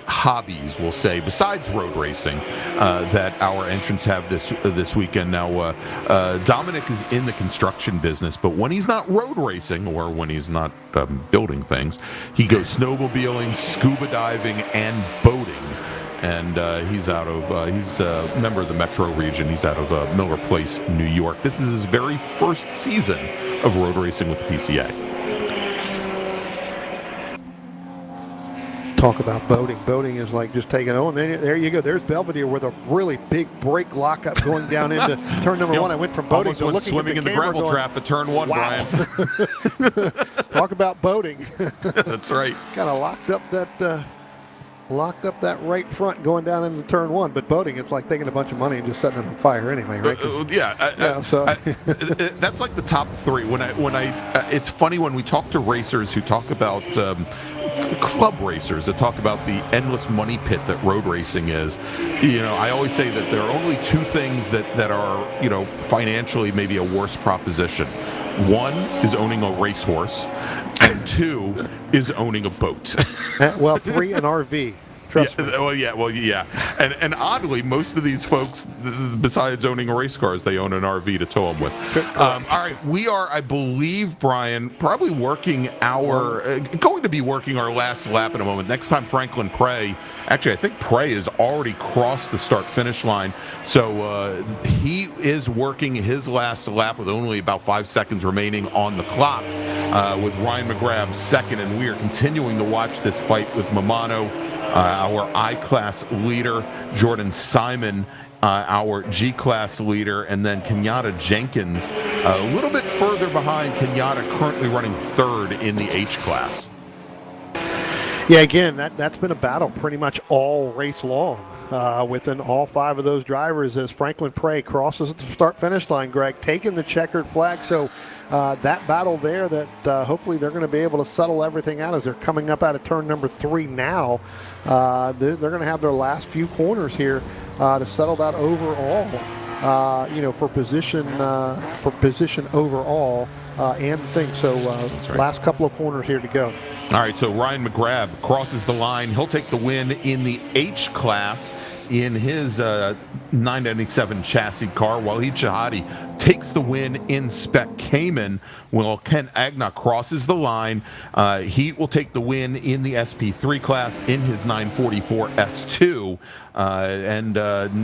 hobbies, we'll say, besides road racing, that our entrants have this weekend. Now, Dominic is in the construction business, but when he's not road racing or when he's not building things, he goes snowmobiling, scuba diving, and boating. And he's a member of the Metro region. He's out of Miller Place, New York. This is his very first season of road racing with the PCA. Talk about boating. Boating is like just taking and there you go. There's Belvedere with a really big brake lockup going down into turn number 1. I went from boating to looking swimming at the in the gravel trap at turn 1, wow. Bryan. Talk about boating. That's right. Kind of locked up that right front going down into turn 1, but boating, it's like taking a bunch of money and just setting it on fire anyway, right? That's like the top 3. It's funny when we talk to racers who talk about club racers that talk about the endless money pit that road racing is. I always say that there are only 2 things that are financially maybe a worse proposition. 1 is owning a racehorse, and 2 is owning a boat. Well, 3 an RV. Trust me. Yeah. And oddly, most of these folks, besides owning race cars, they own an RV to tow them with. All right, we are, I believe, Bryan, probably going to be working our last lap in a moment. Next time, Franklin Prey. Actually, I think Prey has already crossed the start-finish line. So he is working his last lap with only about 5 seconds remaining on the clock with Ryan McGrath second. And we are continuing to watch this fight with Mamano, our I-Class leader, Jordan Simon, our G-Class leader, and then Kenyatta Jenkins a little bit further behind. Kenyatta currently running 3rd in the H-Class. Yeah, again, that's been a battle pretty much all race long within all 5 of those drivers as Franklin Prey crosses at the start-finish line, Greg, taking the checkered flag. So that battle there that hopefully they're going to be able to settle everything out as they're coming up out of turn number 3 now. They're going to have their last few corners here to settle that overall, for position overall and things. So last couple of corners here to go. All right, so Ryan McGrath crosses the line. He'll take the win in the H-Class in his 997 chassis car, while Shahadi takes the win in Spec Cayman. While Ken Agna crosses the line, he will take the win in the SP3 class in his 944 S2. And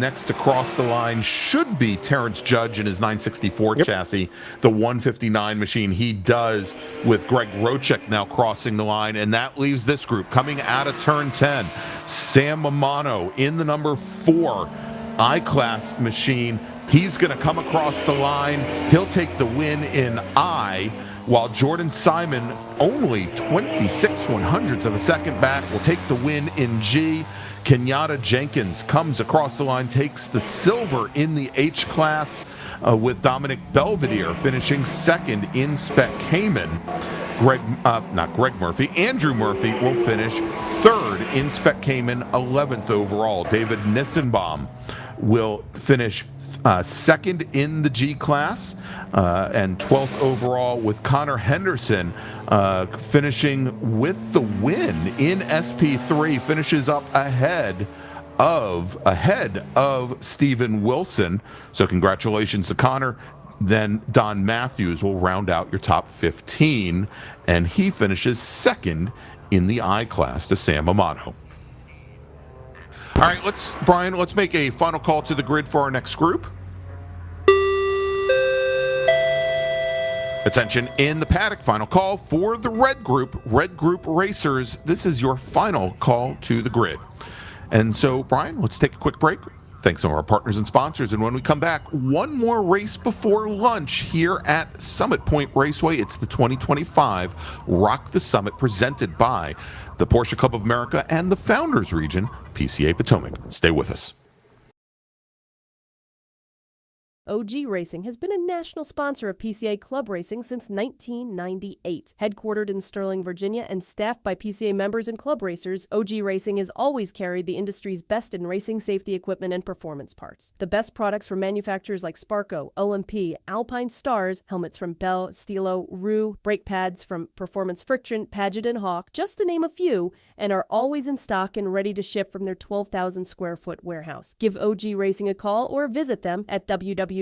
next to cross the line should be Terrence Judge in his 964 chassis, the 159 machine. He does with Greg Rochek now crossing the line, and that leaves this group coming out of turn 10. Sam Mamano in the number 4 I-Class machine. He's going to come across the line. He'll take the win in I, while Jordan Simon, only 26/100ths of a second back, will take the win in G. Kenyatta Jenkins comes across the line, takes the silver in the H-Class, with Dominic Belvedere finishing 2nd in Spec Cayman. Andrew Murphy will finish 3rd in Spec Cayman, 11th overall. David Nissenbaum will finish second in the G class, and 12th overall, with Connor Henderson finishing with the win in SP3, finishes up ahead of Steven Wilson. So congratulations to Connor. Then Don Matthews will round out your top 15, and he finishes second in the I class to Sam Amato. All right, Brian, let's make a final call to the grid for our next group. Attention in the paddock, final call for the red group racers. This is your final call to the grid. And so, Brian, let's take a quick break. Thanks to our partners and sponsors. And when we come back, one more race before lunch here at Summit Point Raceway. It's the 2025 Rock the Summit, presented by the Porsche Club of America and the Founders Region, PCA Potomac. Stay with us. OG Racing has been a national sponsor of PCA Club Racing since 1998. Headquartered in Sterling, Virginia, and staffed by PCA members and club racers, OG Racing has always carried the industry's best in racing safety equipment and performance parts. The best products from manufacturers like Sparco, OMP, Alpine Stars, helmets from Bell, Stilo, Rue, brake pads from Performance Friction, Paget, and Hawk, just to name a few, and are always in stock and ready to ship from their 12,000 square foot warehouse. Give OG Racing a call or visit them at www.ogracing.com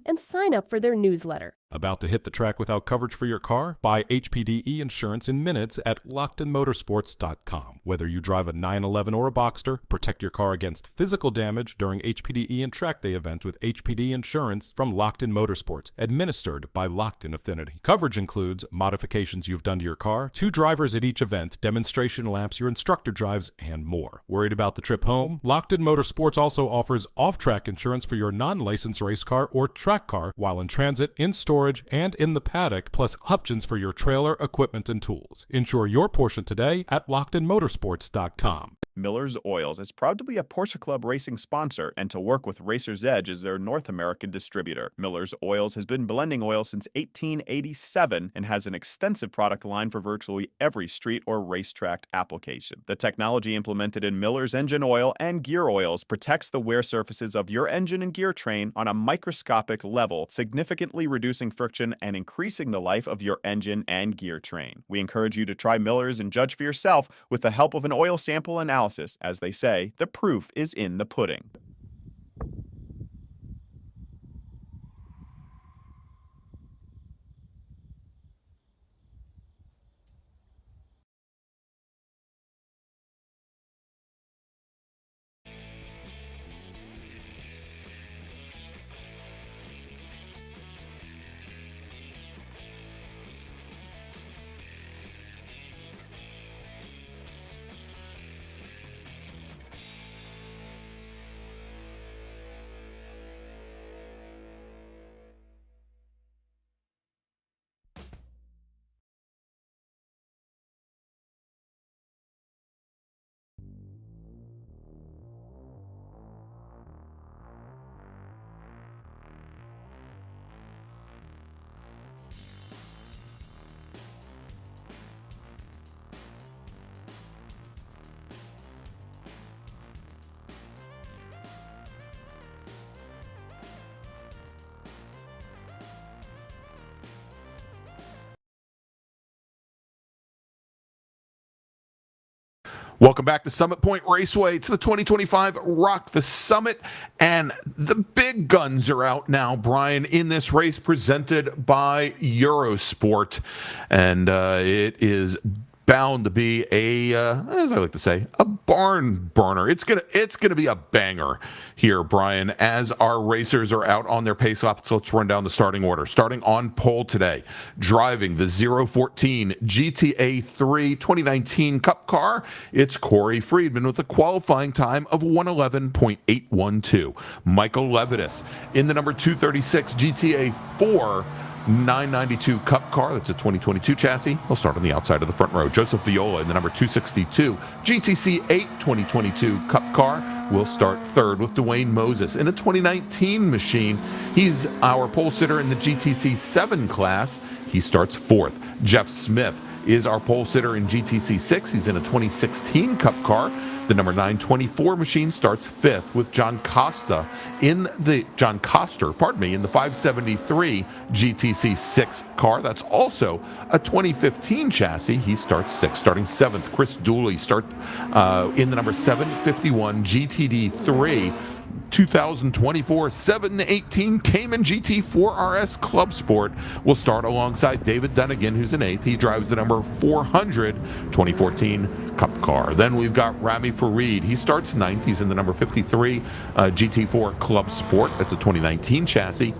and sign up for their newsletter. About to hit the track without coverage for your car? Buy HPDE insurance in minutes at LockedInMotorsports.com. Whether you drive a 911 or a Boxster, protect your car against physical damage during HPDE and track day events with HPD insurance from Locked In Motorsports, administered by Locked In Affinity. Coverage includes modifications you've done to your car, 2 drivers at each event, demonstration laps your instructor drives, and more. Worried about the trip home? Locked In Motorsports also offers off-track insurance for your non-licensed race car or track car while in transit, in storage, and in the paddock, plus options for your trailer, equipment, and tools. Insure your portion today at LockedInMotorsports.com. Miller's Oils is proud to be a Porsche Club Racing sponsor and to work with Racer's Edge as their North American distributor. Miller's Oils has been blending oil since 1887 and has an extensive product line for virtually every street or racetrack application. The technology implemented in Miller's engine oil and gear oils protects the wear surfaces of your engine and gear train on a microscopic level, significantly reducing friction and increasing the life of your engine and gear train. We encourage you to try Miller's and judge for yourself with the help of an oil sample analysis. As they say, the proof is in the pudding. Welcome back to Summit Point Raceway. It's the 2025 Rock the Summit, and the big guns are out now, Brian, in this race presented by Eurosport. And it is bound to be a, as I like to say, a barn burner. It's gonna be a banger here, Brian, as our racers are out on their pace laps. So let's run down the starting order. Starting on pole today, driving the 014 GTA 3 2019 Cup car, it's Corey Friedman with a qualifying time of 111.812. Michael Levitas in the number 236 GTA 4 992 Cup car, that's a 2022 chassis. He'll start on the outside of the front row. Joseph Viola in the number 262 GTC 8 2022 Cup car will start third, with Dwayne Moses in a 2019 machine. He's our pole sitter in the GTC 7 class. He starts fourth. Jeff Smith is our pole sitter in GTC 6. He's in a 2016 Cup car. The number 924 machine starts 5th with John Coster in the 573 GTC 6 car. That's also a 2015 chassis. He starts 6th. Starting 7th, Chris Dooley in the number 751 GTD 3. 2024 718 Cayman GT4 RS Club Sport will start alongside David Dunnigan, who's in 8th. He drives the number 400 2014 Cup car. Then we've got Rami Farid. He starts 9th. He's in the number 53 GT4 Club Sport at the 2019 chassis,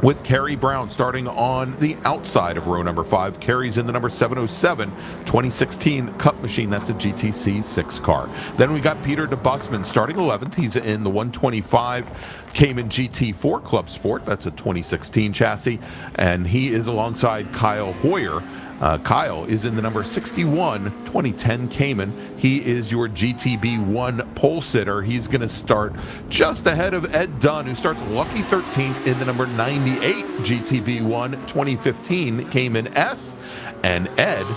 with Kerry Brown starting on the outside of row number 5. Kerry's in the number 707 2016 Cup machine. That's a GTC 6 car. Then we got Peter DeBusman starting 11th. He's in the 125 Cayman GT4 Club Sport. That's a 2016 chassis. And he is alongside Kyle Hoyer. Kyle is in the number 61 2010 Cayman. He is your GTB1 pole sitter. He's going to start just ahead of Ed Dunn, who starts lucky 13th in the number 98 GTB1 2015 Cayman S. And Ed,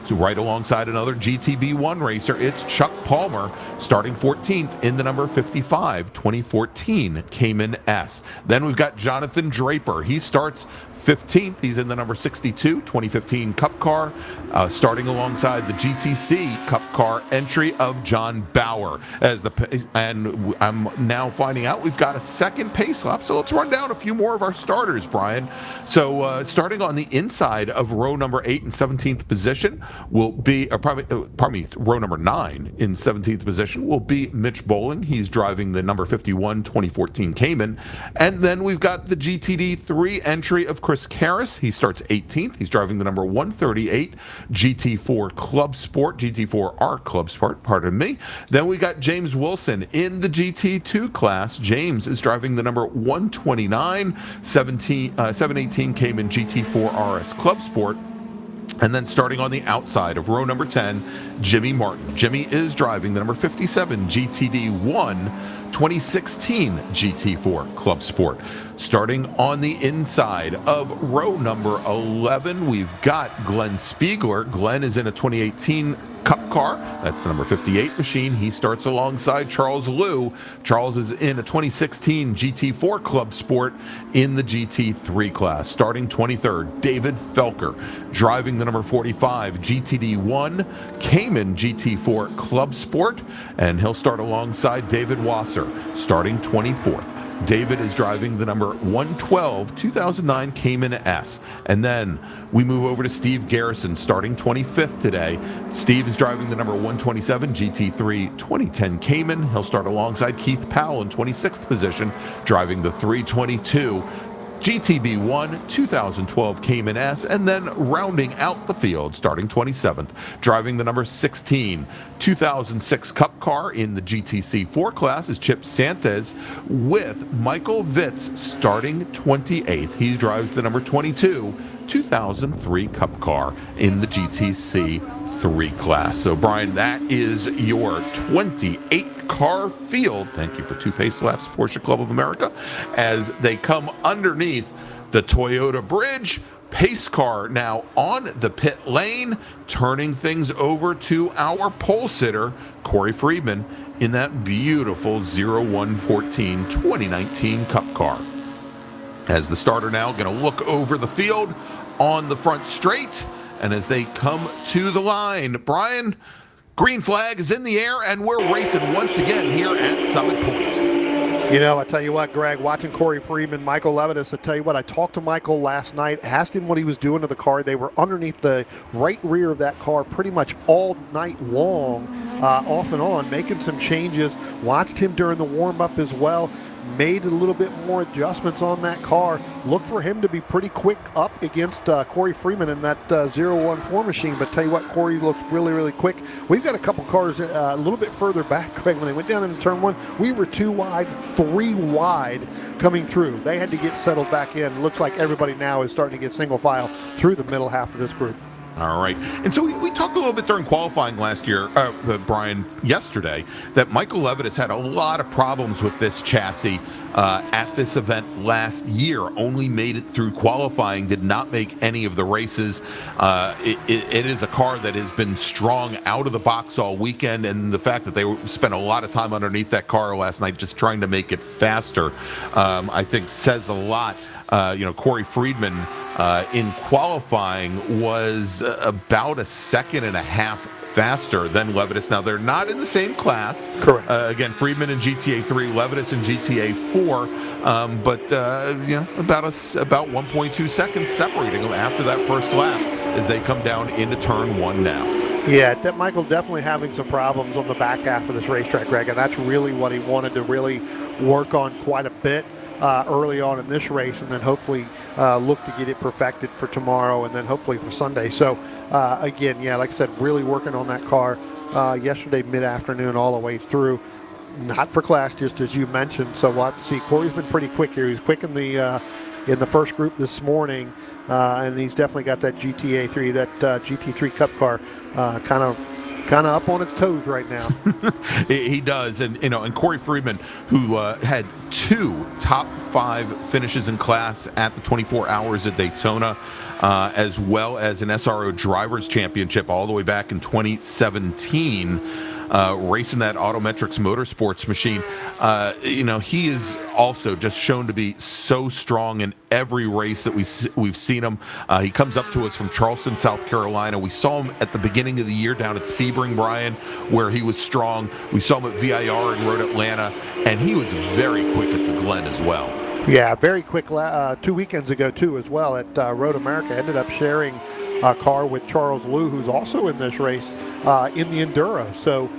right alongside another GTB1 racer, it's Chuck Palmer, starting 14th in the number 55 2014 Cayman S. Then we've got Jonathan Draper. He starts 15th. He's in the number 62 2015 Cup car, starting alongside the GTC Cup car entry of John Bauer. And I'm now finding out we've got a second pace lap, so let's run down a few more of our starters, Brian. So starting on the inside of row number 8 in 17th position will be, row number 9 in 17th position will be Mitch Bowling. He's driving the number 51 2014 Cayman. And then we've got the GTD 3 entry of Chris Karras. He starts 18th. He's driving the number 138 GT4 Club Sport, GT4R Club Sport, pardon me. Then we got James Wilson in the GT2 class. James is driving the number 129 718 Cayman GT4 RS Club Sport. And then starting on the outside of row number 10, Jimmy Martin. Jimmy is driving the number 57 GTD1 2016 GT4 Club Sport. Starting on the inside of row number 11, we've got Glenn Spiegler. Glenn is in a 2018 Cup car. That's the number 58 machine. He starts alongside Charles Liu. Charles is in a 2016 GT4 Club Sport in the GT3 class. Starting 23rd, David Felker, driving the number 45 GTD1 Cayman GT4 Club Sport, and he'll start alongside David Wasser. Starting 24th, David is driving the number 112 2009 Cayman S. And then we move over to Steve Garrison, starting 25th today. Steve is driving the number 127 GT3 2010 Cayman. He'll start alongside Keith Powell in 26th position, driving the 322 GTB1 2012 Cayman S, and then rounding out the field, starting 27th, driving the number 16 2006 Cup car in the GTC4 class is Chip Santes, with Michael Vitz starting 28th. He drives the number 22 2003 Cup car in the GTC3 class. So, Brian, that is your 28 car field. Thank you for 2 pace laps, Porsche Club of America, as they come underneath the Toyota bridge. Pace car now on the pit lane, turning things over to our pole sitter, Corey Friedman, in that beautiful 0114 2019 Cup car. As the starter now going to look over the field on the front straight, and as they come to the line, Brian, green flag is in the air, and we're racing once again here at Summit Point. You know, I tell you what, Greg, watching Corey Freeman, Michael Levitas, I tell you what, I talked to Michael last night, asked him what he was doing to the car. They were underneath the right rear of that car pretty much all night long, off and on, making some changes. Watched him during the warm-up as well. Made a little bit more adjustments on that car. Look for him to be pretty quick up against Corey Freeman in that 014 machine. But tell you what, Corey looks really, really quick. We've got a couple cars a little bit further back, Craig. When they went down into turn 1, we were 2 wide, 3 wide coming through. They had to get settled back in. It looks like everybody now is starting to get single file through the middle half of this group. All right. And so we talked a little bit during qualifying last year, Bryan, yesterday, that Michael Levitas had a lot of problems with this chassis at this event last year. Only made it through qualifying, did not make any of the races. It is a car that has been strong out of the box all weekend, and the fact that they spent a lot of time underneath that car last night just trying to make it faster, I think says a lot. Corey Friedman in qualifying was about a second and a half faster than Levitas. Now, they're not in the same class. Correct. Again, Friedman in GTA 3, Levitas in GTA 4, but about 1.2 seconds separating them after that first lap as they come down into turn 1 now. Yeah, Michael definitely having some problems on the back half of this racetrack, Greg, and that's really what he wanted to really work on quite a bit early on in this race, and then hopefully look to get it perfected for tomorrow and then hopefully for Sunday. So, again, yeah, like I said, really working on that car yesterday mid-afternoon all the way through. Not for class, just as you mentioned, so we'll have to see. Corey's been pretty quick here. He's quick in the first group this morning, and he's definitely got that GTA 3, that GT3 Cup car kind of up on its toes right now. He does, and Corey Friedman, who had 2 top 5 finishes in class at the 24 Hours at Daytona, as well as an SRO Drivers Championship all the way back in 2017. Racing that Autometrics Motorsports machine. He is also just shown to be so strong in every race that we've seen him. He comes up to us from Charleston, South Carolina. We saw him at the beginning of the year down at Sebring, Bryan, where he was strong. We saw him at VIR in Road Atlanta, and he was very quick at the Glen as well. Yeah, very quick 2 weekends ago, too, as well at Road America. Ended up sharing a car with Charles Liu, who's also in this race in the Enduro. So,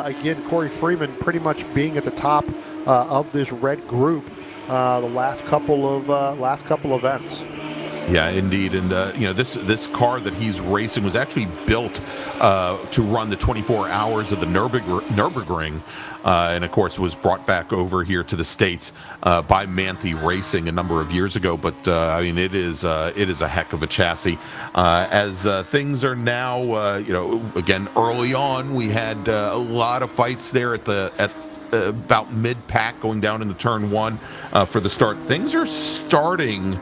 again, Corey Freeman pretty much being at the top of this red group the last couple of events. Yeah, indeed, and this car that he's racing was actually built to run the 24 hours of the Nürburgring, and of course was brought back over here to the States by Manthey Racing a number of years ago. But it is a heck of a chassis. As things are now, again early on, we had a lot of fights there at about mid-pack going down into turn 1 for the start. Things are starting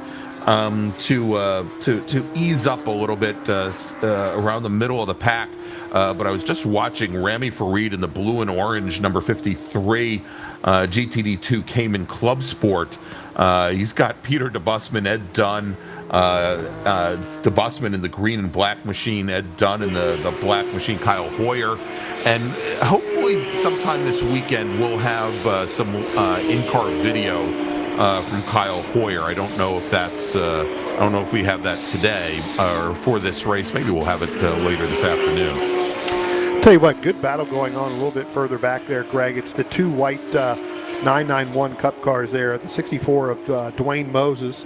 to ease up a little bit around the middle of the pack. But I was just watching Rami Farid in the blue and orange number 53 GTD2 Cayman Club Sport. He's got Peter DeBusman, Ed Dunn, DeBusman in the green and black machine, Ed Dunn in the black machine, Kyle Hoyer. And hopefully sometime this weekend we'll have some in-car video from Kyle Hoyer. I don't know if we have that today or for this race. Maybe we'll have it later this afternoon. Tell you what, good battle going on a little bit further back there, Greg. It's the 2 white 991 Cup cars there. The 64 of Dwayne Moses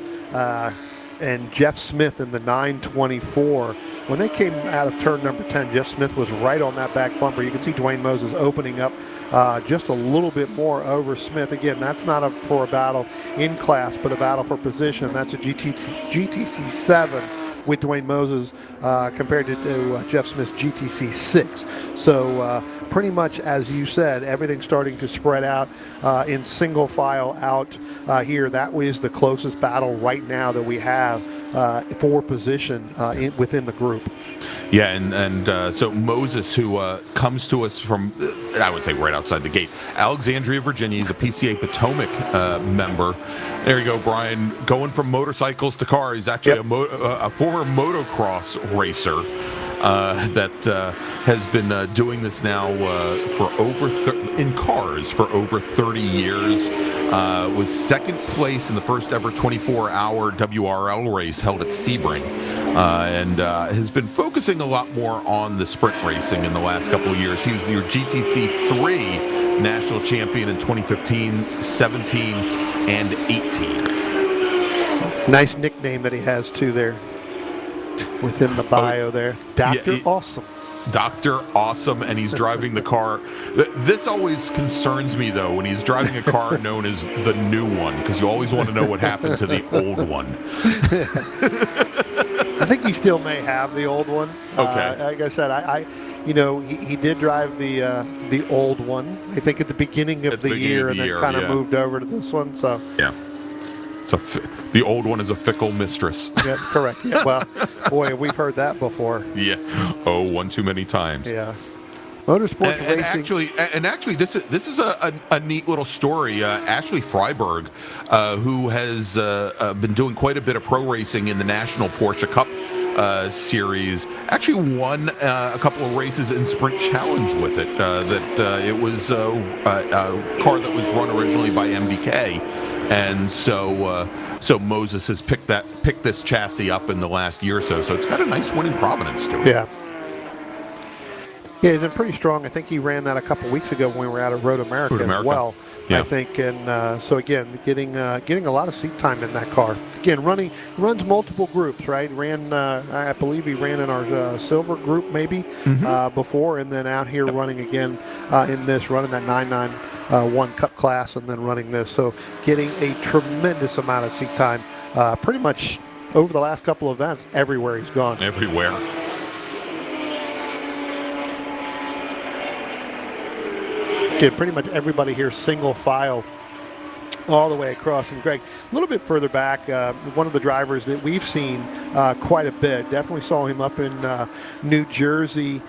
and Jeff Smith in the 924. When they came out of turn number 10, Jeff Smith was right on that back bumper. You can see Dwayne Moses opening up just a little bit more over Smith. Again, that's not for a battle in class, but a battle for position. That's a GTC 7 with Dwayne Moses compared to Jeff Smith's GTC 6. So pretty much, as you said, everything's starting to spread out in single file out here. That was the closest battle right now that we have for position within the group. Yeah, and so Moses, who comes to us from, I would say right outside the gate, Alexandria, Virginia. He's a PCA Potomac member. There you go, Bryan. Going from motorcycles to cars. He's actually a former motocross racer that has been doing this now for in cars for over 30 years. Was second place in the first ever 24-hour WRL race held at Sebring, and has been focusing a lot more on the sprint racing in the last couple of years. He was your GTC 3 national champion in 2015, 17, and 18. Nice nickname that he has too there within the bio there. Dr. Awesome. Dr. Awesome, and he's driving the car. This always concerns me, though, when he's driving a car known as the new one, because you always want to know what happened to the old one. think he still may have the old one. Okay. Like I said, he did drive the old one, I think, at the beginning of the year, and then kind of moved over to this one. So yeah. So the old one is a fickle mistress. Yeah, correct. Yeah, well, boy, we've heard that before. Yeah. Oh, one too many times. Yeah. Motorsports racing. And actually, this is a neat little story. Ashley Freiberg, who has been doing quite a bit of pro racing in the National Porsche Cup series, actually won a couple of races in Sprint Challenge with it. It was a car that was run originally by MBK, and so Moses has picked this chassis up in the last year or so. So it's got a nice winning provenance to it. Yeah. Yeah, he's been pretty strong. I think he ran that a couple weeks ago when we were out at Road America as well. Yeah. I think, and so again, getting a lot of seat time in that car. Again, runs multiple groups, right? I believe he ran in our silver group maybe before, and then out here running again running that 991 Cup class, and then running this. So getting a tremendous amount of seat time, pretty much over the last couple of events, everywhere he's gone. Everywhere. Pretty much everybody here single file all the way across. And Greg, a little bit further back, one of the drivers that we've seen quite a bit, definitely saw him up in New Jersey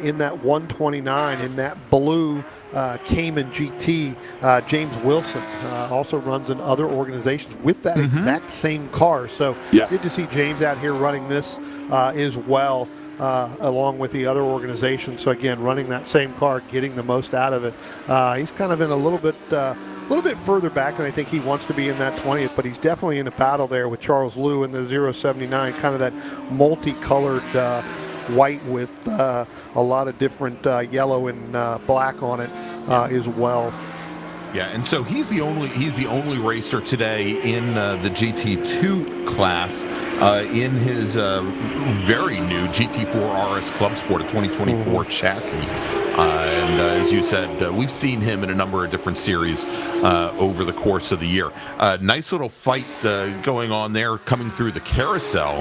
in that 129 in that blue Cayman GT. James Wilson also runs in other organizations with that exact same car. So good to see James out here running this as well. Along with the other organizations. So again, running that same car, getting the most out of it. He's kind of in a little bit further back than I think he wants to be in that 20th, but he's definitely in a battle there with Charles Liu in the 079, kind of that multicolored white with a lot of different yellow and black on it as well. Yeah, and so he's the only racer today in the GT2 class in his very new GT4 RS Club Sport, a 2024 chassis. And as you said, we've seen him in a number of different series over the course of the year. Nice little fight going on there, coming through the carousel,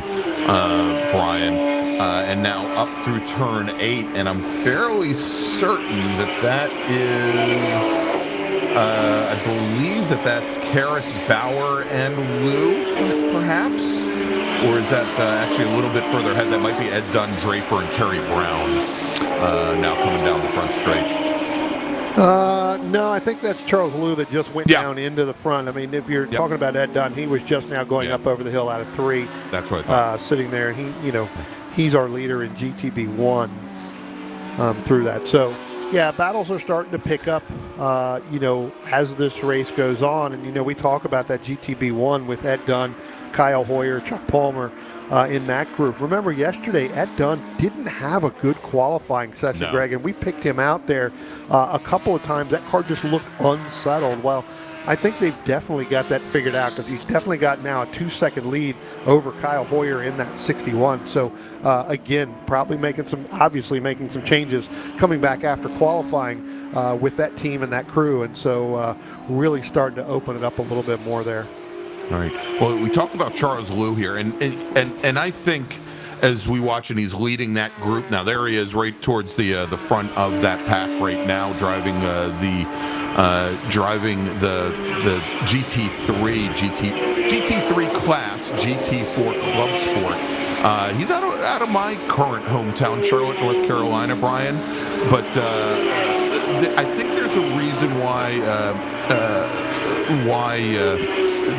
Bryan, and now up through turn 8. And I'm fairly certain that is... I believe that's Karis Bauer and Lou, perhaps? Or is that actually a little bit further ahead? That might be Ed Dunn, Draper, and Kerry Brown now coming down the front straight. No, I think that's Charles Liu that just went down into the front. I mean, if you're talking about Ed Dunn, he was just now going up over the hill out of 3. That's what I thought. Sitting there, and he's our leader in GTB1 through that. So, yeah, battles are starting to pick up, as this race goes on. And, we talk about that GTB1 with Ed Dunn, Kyle Hoyer, Chuck Palmer in that group. Remember, yesterday, Ed Dunn didn't have a good qualifying session, Greg, and we picked him out there a couple of times. That car just looked unsettled. Well, I think they've definitely got that figured out, because he's definitely got now a 2-second lead over Kyle Hoyer in that 61. So, again, probably making some changes coming back after qualifying with that team and that crew. And so really starting to open it up a little bit more there. All right. Well, we talked about Charles Liu here, and I think as we watch and he's leading that group now, there he is right towards the front of that pack right now, driving the GT3 class GT4 Club Sport. He's out of my current hometown, Charlotte, North Carolina, Bryan, but I think there's a reason why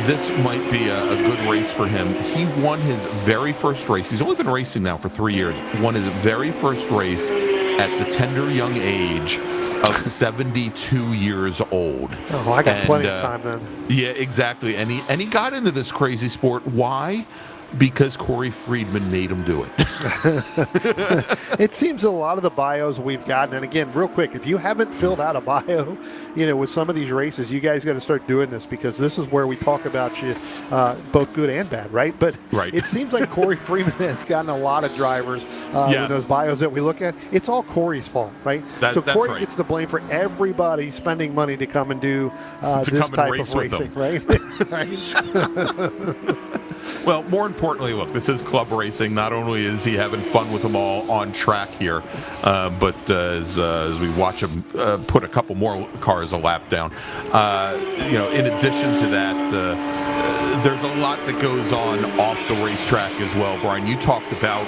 this might be a good race for him. He won his very first race. He's only been racing now for 3 years. Won his very first race at the tender young age of 72 years old. Oh, I got plenty of time then. Yeah, exactly. And he got into this crazy sport. Why? Because Corey Friedman made him do it. It seems a lot of the bios we've gotten, and again, real quick, if you haven't filled out a bio, with some of these races, you guys got to start doing this, because this is where we talk about you, both good and bad, right? But it seems like Corey Freeman has gotten a lot of drivers in those bios that we look at. It's all Corey's fault, right? So Corey gets the blame for everybody spending money to come and do this type of racing, right? Well, more importantly, look, this is club racing. Not only is he having fun with them all on track here, but as we watch him put a couple more cars a lap down, in addition to that, there's a lot that goes on off the racetrack as well. Bryan, you talked about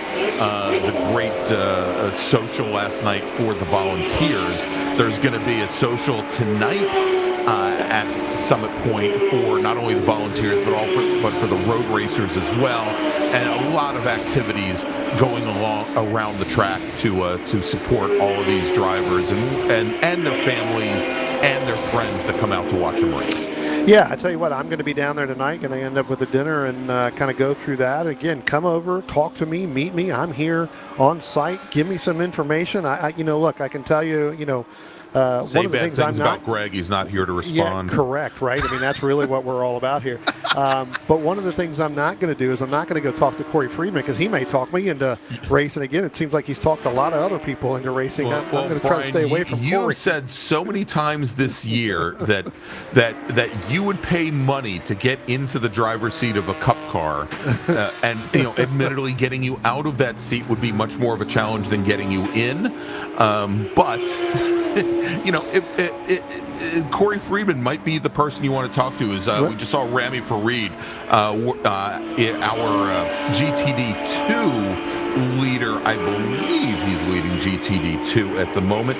the great social last night for the volunteers. There's going to be a social tonight at Summit Point for not only the volunteers but for the road racers as well, and a lot of activities going along around the track to support all of these drivers and their families and their friends that come out to watch them race. Yeah, I tell you what, I'm going to be down there tonight, and I end up with a dinner and kind of go through that. Again, come over, talk to me, meet me. I'm here on site. Give me some information. Look, I can tell you, Say one of the bad things about Greg. He's not here to respond. Yeah, correct, right? I mean, that's really what we're all about here. But one of the things I'm not going to do is I'm not going to go talk to Corey Friedman because he may talk me into racing again. It seems like he's talked a lot of other people into racing. I'm going to try to stay away from Corey. You've said so many times this year that you would pay money to get into the driver's seat of a cup car, and admittedly, getting you out of that seat would be much more of a challenge than getting you in. But Corey Friedman might be the person you want to talk to. We just saw Rami Farid, our GTD2 leader. I believe he's leading GTD2 at the moment.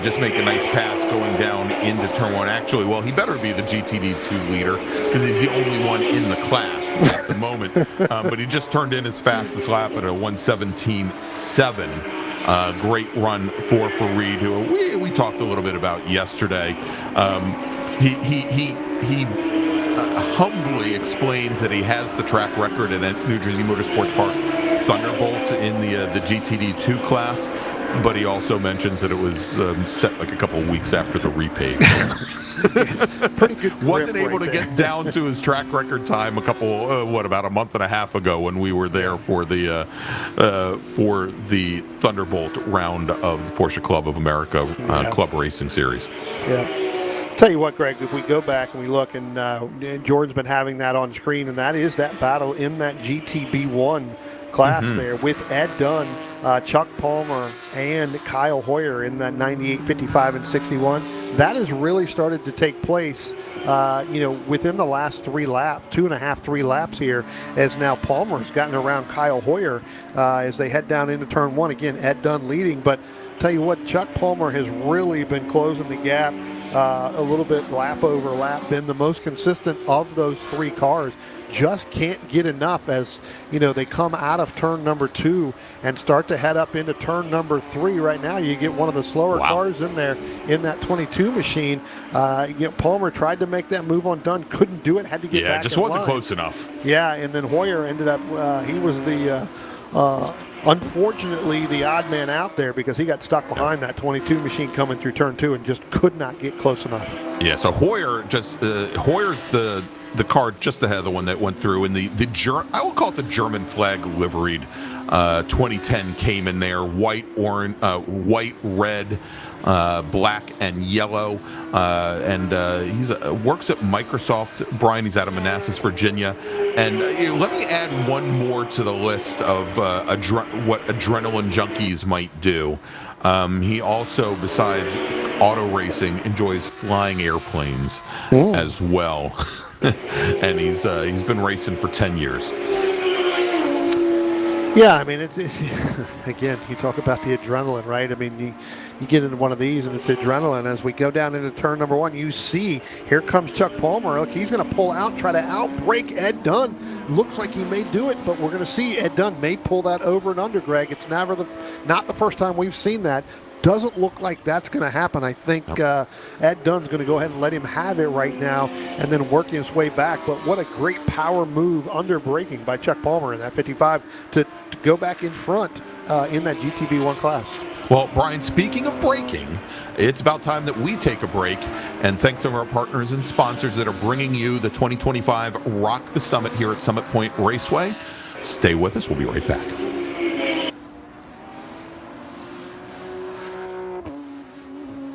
Just make a nice pass going down into turn one. Actually, well, he better be the GTD2 leader because he's the only one in the class at the moment. But he just turned in his fastest lap at a 1:17.7. Great run for Farid, who we talked a little bit about yesterday. He humbly explains that he has the track record at New Jersey Motorsports Park Thunderbolt in the GTD2 class, but he also mentions that it was set like a couple of weeks after the repave. Pretty good. Wasn't able to get down to his track record time about a month and a half ago when we were there for the Thunderbolt round of the Porsche Club of America Club Racing Series. Yeah. Tell you what, Greg, if we go back and we look, and Jordan's been having that on screen, and that is that battle in that GTB1 class there with Ed Dunn, Chuck Palmer, and Kyle Hoyer in that 98, 55, and 61. That has really started to take place, within the last 3 laps here, as now Palmer's gotten around Kyle Hoyer as they head down into turn one. Again, Ed Dunn leading, but tell you what, Chuck Palmer has really been closing the gap a little bit lap over lap, been the most consistent of those 3 cars. Just can't get enough as they come out of turn number 2 and start to head up into turn number 3. Right now you get one of the slower cars in there in that 22 machine. Palmer tried to make that move on Dunn, couldn't do it, had to get back. Yeah, just wasn't close enough. Yeah, and then Hoyer ended up he was the unfortunately the odd man out there because he got stuck behind that 22 machine coming through turn 2 and just could not get close enough. Yeah, so Hoyer's the car just ahead of the one that went through, and I will call it the German flag liveried 2010 came in there, white, red, black, and yellow, and he works at Microsoft. Bryan, he's out of Manassas, Virginia, and let me add one more to the list of what adrenaline junkies might do. He also, besides auto racing, enjoys flying airplanes as well. And he's been racing for 10 years. Yeah, I mean, it's again, you talk about the adrenaline, right? I mean, you get into one of these and it's adrenaline. As we go down into turn number 1, you see, here comes Chuck Palmer. Look, he's going to pull out, try to outbrake Ed Dunn. Looks like he may do it, but we're going to see Ed Dunn may pull that over and under, Greg. It's not the first time we've seen that. Doesn't look like that's going to happen. I think Ed Dunn's going to go ahead and let him have it right now and then working his way back. But what a great power move under braking by Chuck Palmer in that 55 to go back in front in that GTB1 class. Well, Bryan, speaking of braking, it's about time that we take a break. And thanks to our partners and sponsors that are bringing you the 2025 Rock the Summit here at Summit Point Raceway. Stay with us. We'll be right back.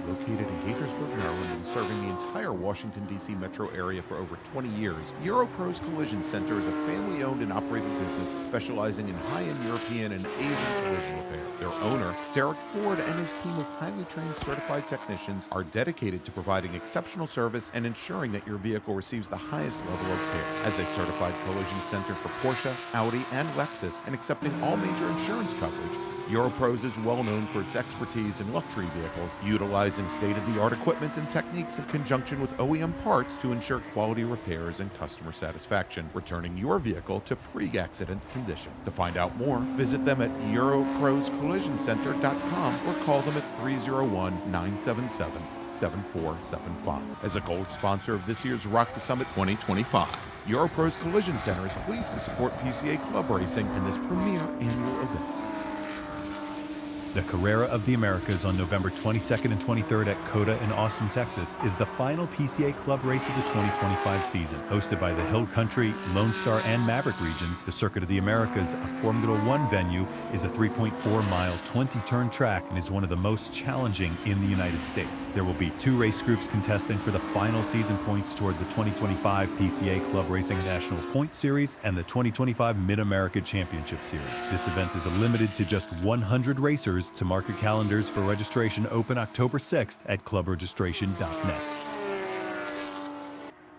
Located in Gaithersburg, Maryland, and serving the entire Washington Washington, D.C. metro area for over 20 years, Europro's Collision Center is a family-owned and operated business specializing in high-end European and Asian collision repair. Their owner, Derek Ford, and his team of highly trained certified technicians are dedicated to providing exceptional service and ensuring that your vehicle receives the highest level of care. As a certified collision center for Porsche, Audi, and Lexus, and accepting all major insurance coverage, Europros is well known for its expertise in luxury vehicles, utilizing state-of-the-art equipment and techniques in conjunction with OEM parts to ensure quality repairs and customer satisfaction, returning your vehicle to pre-accident condition. To find out more, visit them at europroscollisioncenter.com or call them at 301-977-7475. As a gold sponsor of this year's Rock the Summit 2025, Europro's Collision Center is pleased to support PCA Club Racing in this premier annual event. The Carrera of the Americas on November 22nd and 23rd at COTA in Austin, Texas is the final PCA Club race of the 2025 season. Hosted by the Hill Country, Lone Star, and Maverick regions, the Circuit of the Americas, a Formula One venue, is a 3.4-mile, 20-turn track and is one of the most challenging in the United States. There will be 2 race groups contesting for the final season points toward the 2025 PCA Club Racing National Point Series and the 2025 Mid-America Championship Series. This event is limited to just 100 racers. To mark your calendars for registration, open October 6th at clubregistration.net.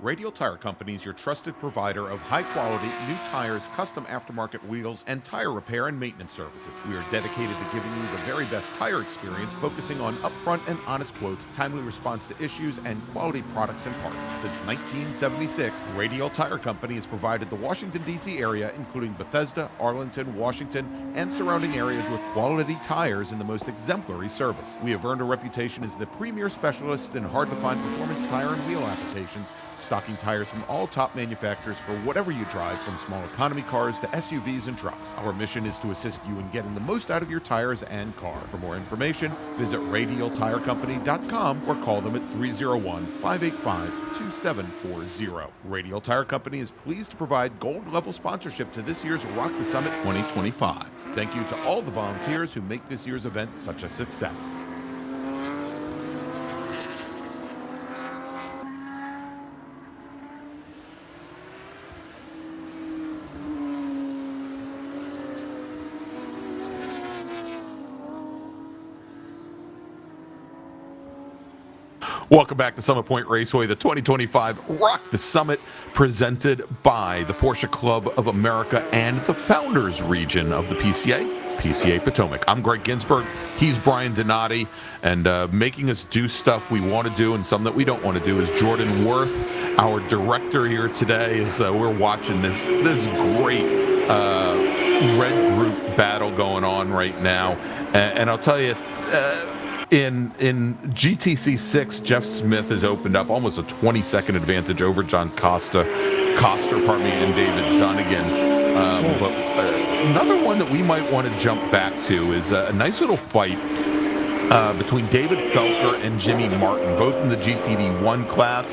Radial Tire Company is your trusted provider of high-quality, new tires, custom aftermarket wheels, and tire repair and maintenance services. We are dedicated to giving you the very best tire experience, focusing on upfront and honest quotes, timely response to issues, and quality products and parts. Since 1976, Radial Tire Company has provided the Washington, D.C. area, including Bethesda, Arlington, Washington, and surrounding areas with quality tires and the most exemplary service. We have earned a reputation as the premier specialist in hard-to-find performance tire and wheel applications, stocking tires from all top manufacturers for whatever you drive, from small economy cars to SUVs and trucks. Our mission is to assist you in getting the most out of your tires and car. For more information, visit radialtirecompany.com or call them at 301-585-2740. Radial Tire Company is pleased to provide gold-level sponsorship to this year's Rock the Summit 2025. Thank you to all the volunteers who make this year's event such a success. Welcome back to Summit Point Raceway, the 2025 Rock the Summit, presented by the Porsche Club of America and the Founders Region of the PCA Potomac. I'm Greg Ginsburg. He's Bryan Donati, and making us do stuff we want to do and some that we don't want to do is Jordan Worth, our director here today. As we're watching this great red group battle going on right now, and I'll tell you. In GTC 6, Jeff Smith has opened up almost a 20-second advantage over John Coster, and David Dunnigan. But another one that we might want to jump back to is a nice little fight between David Felker and Jimmy Martin, both in the GTD1 class.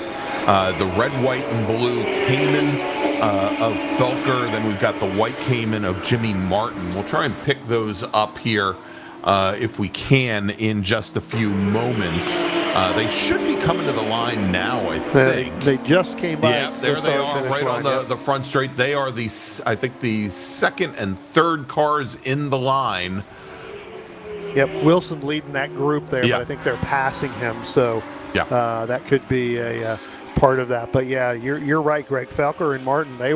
The red, white, and blue Cayman of Felker. Then we've got the white Cayman of Jimmy Martin. We'll try and pick those up here. If we can, in just a few moments. They should be coming to the line now, I think. They just came by. Yeah, there they are, right on the front straight. They are the second and third cars in the line. Yep, Wilson leading that group there, but I think they're passing him, so that could be a part of that. But yeah, you're right, Greg. Felker and Martin, they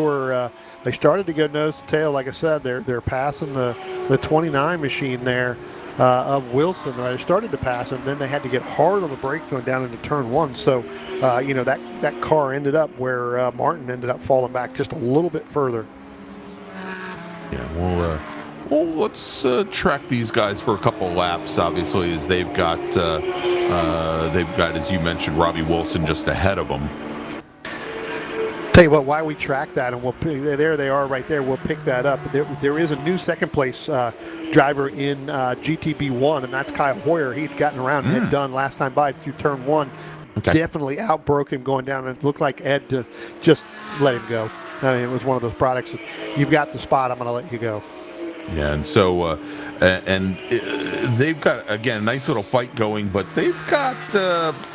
started to go nose to tail. Like I said, they're passing the 29 machine there. Of Wilson, they started to pass him, then they had to get hard on the brake going down into turn 1. So, that car ended up where Martin ended up falling back just a little bit further. Yeah, well, let's track these guys for a couple laps. Obviously, as they've got, as you mentioned, Robbie Wilson just ahead of them. Tell you what, why we track that, and there they are right there. We'll pick that up. There is a new second place driver in GTB1, and that's Kyle Hoyer. He'd gotten around and had done last time by through turn 1. Okay. Definitely outbroke him going down, and it looked like Ed to just let him go. I mean, it was one of those products. If you've got the spot, I'm going to let you go. Yeah, and so they've got, again, a nice little fight going, but they've got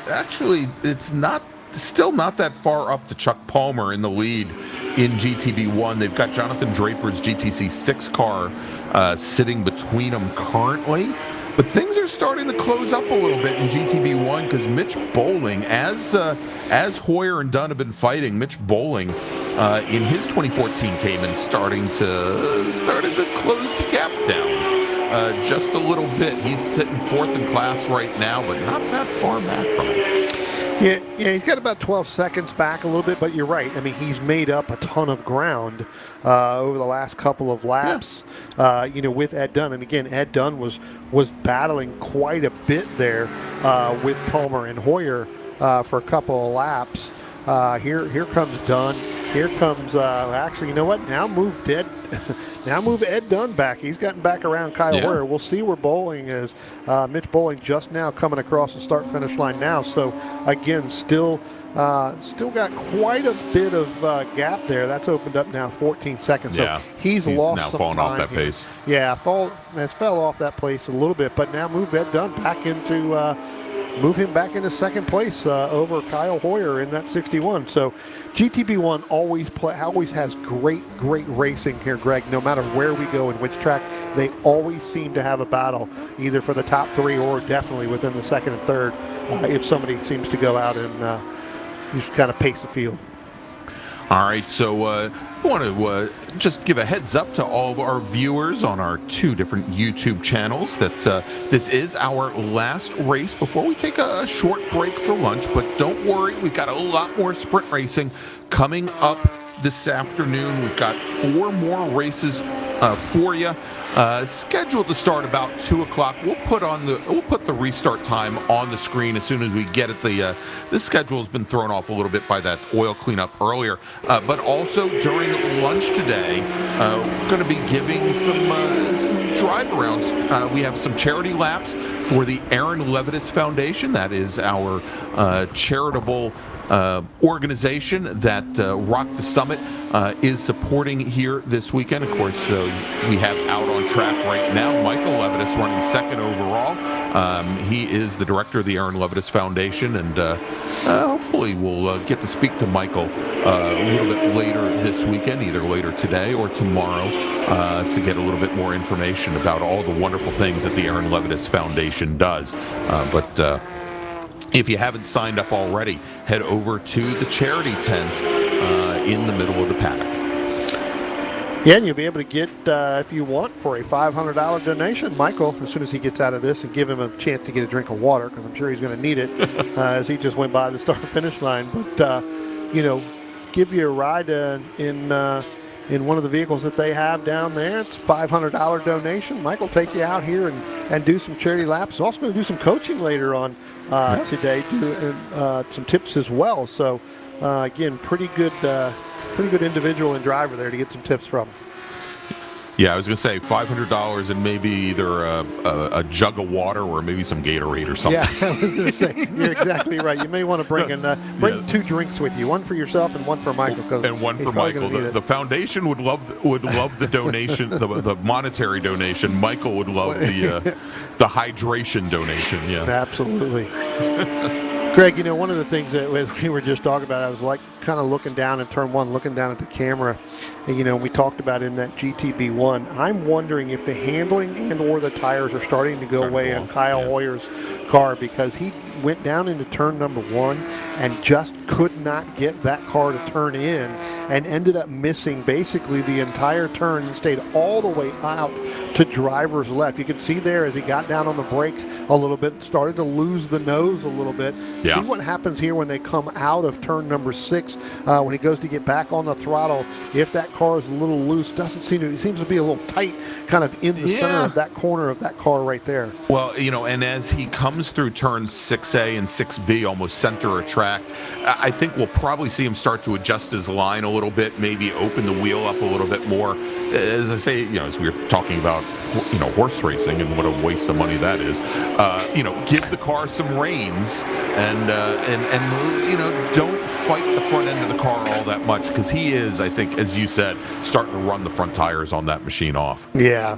actually, it's not still not that far up to Chuck Palmer in the lead in GTB1. They've got Jonathan Draper's GTC6 car sitting between them currently. But things are starting to close up a little bit in GTB1 because Mitch Bowling, as Hoyer and Dunn have been fighting, Mitch Bowling in his 2014 Cayman started to close the gap down just a little bit. He's sitting fourth in class right now, but not that far back from it. Yeah, he's got about 12 seconds back a little bit, but you're right. I mean, he's made up a ton of ground over the last couple of laps, with Ed Dunn. And again, Ed Dunn was battling quite a bit there with Palmer and Hoyer for a couple of laps. Here comes Dunn. Here comes, actually, you know what? Now move Ed Dunn back. He's gotten back around Kyle Hoyer. We'll see where Bowling is. Mitch Bowling just now coming across the start-finish line now. So, again, still got quite a bit of gap there. That's opened up now 14 seconds. So he's lost now some falling time off that here. pace. Yeah, has fell off that pace a little bit. But now move Ed Dunn back into move him back into second place over Kyle Hoyer in that 61. So GTB1 always has great racing here, Greg. No matter where we go and which track, they always seem to have a battle, either for the top three or definitely within the second and third, if somebody seems to go out and just kind of pace the field. All right, so I want to just give a heads up to all of our viewers on our two different YouTube channels that this is our last race before we take a short break for lunch. But don't worry, we've got a lot more sprint racing coming up this afternoon. We've got 4 more races for you. Scheduled to start about 2 o'clock. We'll put the restart time on the screen as soon as we get it. The schedule has been thrown off a little bit by that oil cleanup earlier, but also during lunch today, we're going to be giving some drive arounds. We have some charity laps for the Aaron Levitas Foundation. That is our charitable organization that Rock the Summit is supporting here this weekend. Of course, we have out on track right now Michael Levitas running second overall. He is the director of the Aaron Levitas Foundation, and hopefully we'll get to speak to Michael a little bit later this weekend, either later today or tomorrow, to get a little bit more information about all the wonderful things that the Aaron Levitas Foundation does. But if you haven't signed up already, head over to the charity tent in the middle of the paddock. Yeah, and you'll be able to get, if you want, for a $500 donation, Michael, as soon as he gets out of this, and give him a chance to get a drink of water, because I'm sure he's going to need it as he just went by the start-finish line. But, give you a ride in one of the vehicles that they have down there. It's a $500 donation. Michael will take you out here and do some charity laps. He's also going to do some coaching later on today, some tips as well. So, again, pretty good individual and driver there to get some tips from. Yeah, I was going to say $500 and maybe either a jug of water or maybe some Gatorade or something. Yeah, I was going to say, you're exactly right. You may want to bring 2 drinks with you, one for yourself and one for Michael. And one for Michael. The foundation would love the donation, the monetary donation. Michael would love the hydration donation. Yeah, absolutely. Greg, one of the things that we were just talking about, I was like kind of looking down in turn one, looking down at the camera, and we talked about in that GTB1. I'm wondering if the handling and or the tires are starting to go away on Kyle Hoyer's car, because he went down into turn number 1 and just could not get that car to turn in, and ended up missing basically the entire turn and stayed all the way out to driver's left. You could see there as he got down on the brakes a little bit, started to lose the nose a little bit. Yeah. See what happens here when they come out of turn number 6, when he goes to get back on the throttle. If that car is a little loose, it seems to be a little tight kind of in the center of that corner of that car right there. Well, and as he comes through turns 6A and 6B, almost center of track, I think we'll probably see him start to adjust his line a little bit, maybe open the wheel up a little bit more. As I say, as we were talking about, horse racing and what a waste of money that is, give the car some reins and don't fight the front end of the car all that much, because he is, I think, as you said, starting to run the front tires on that machine off. Yeah.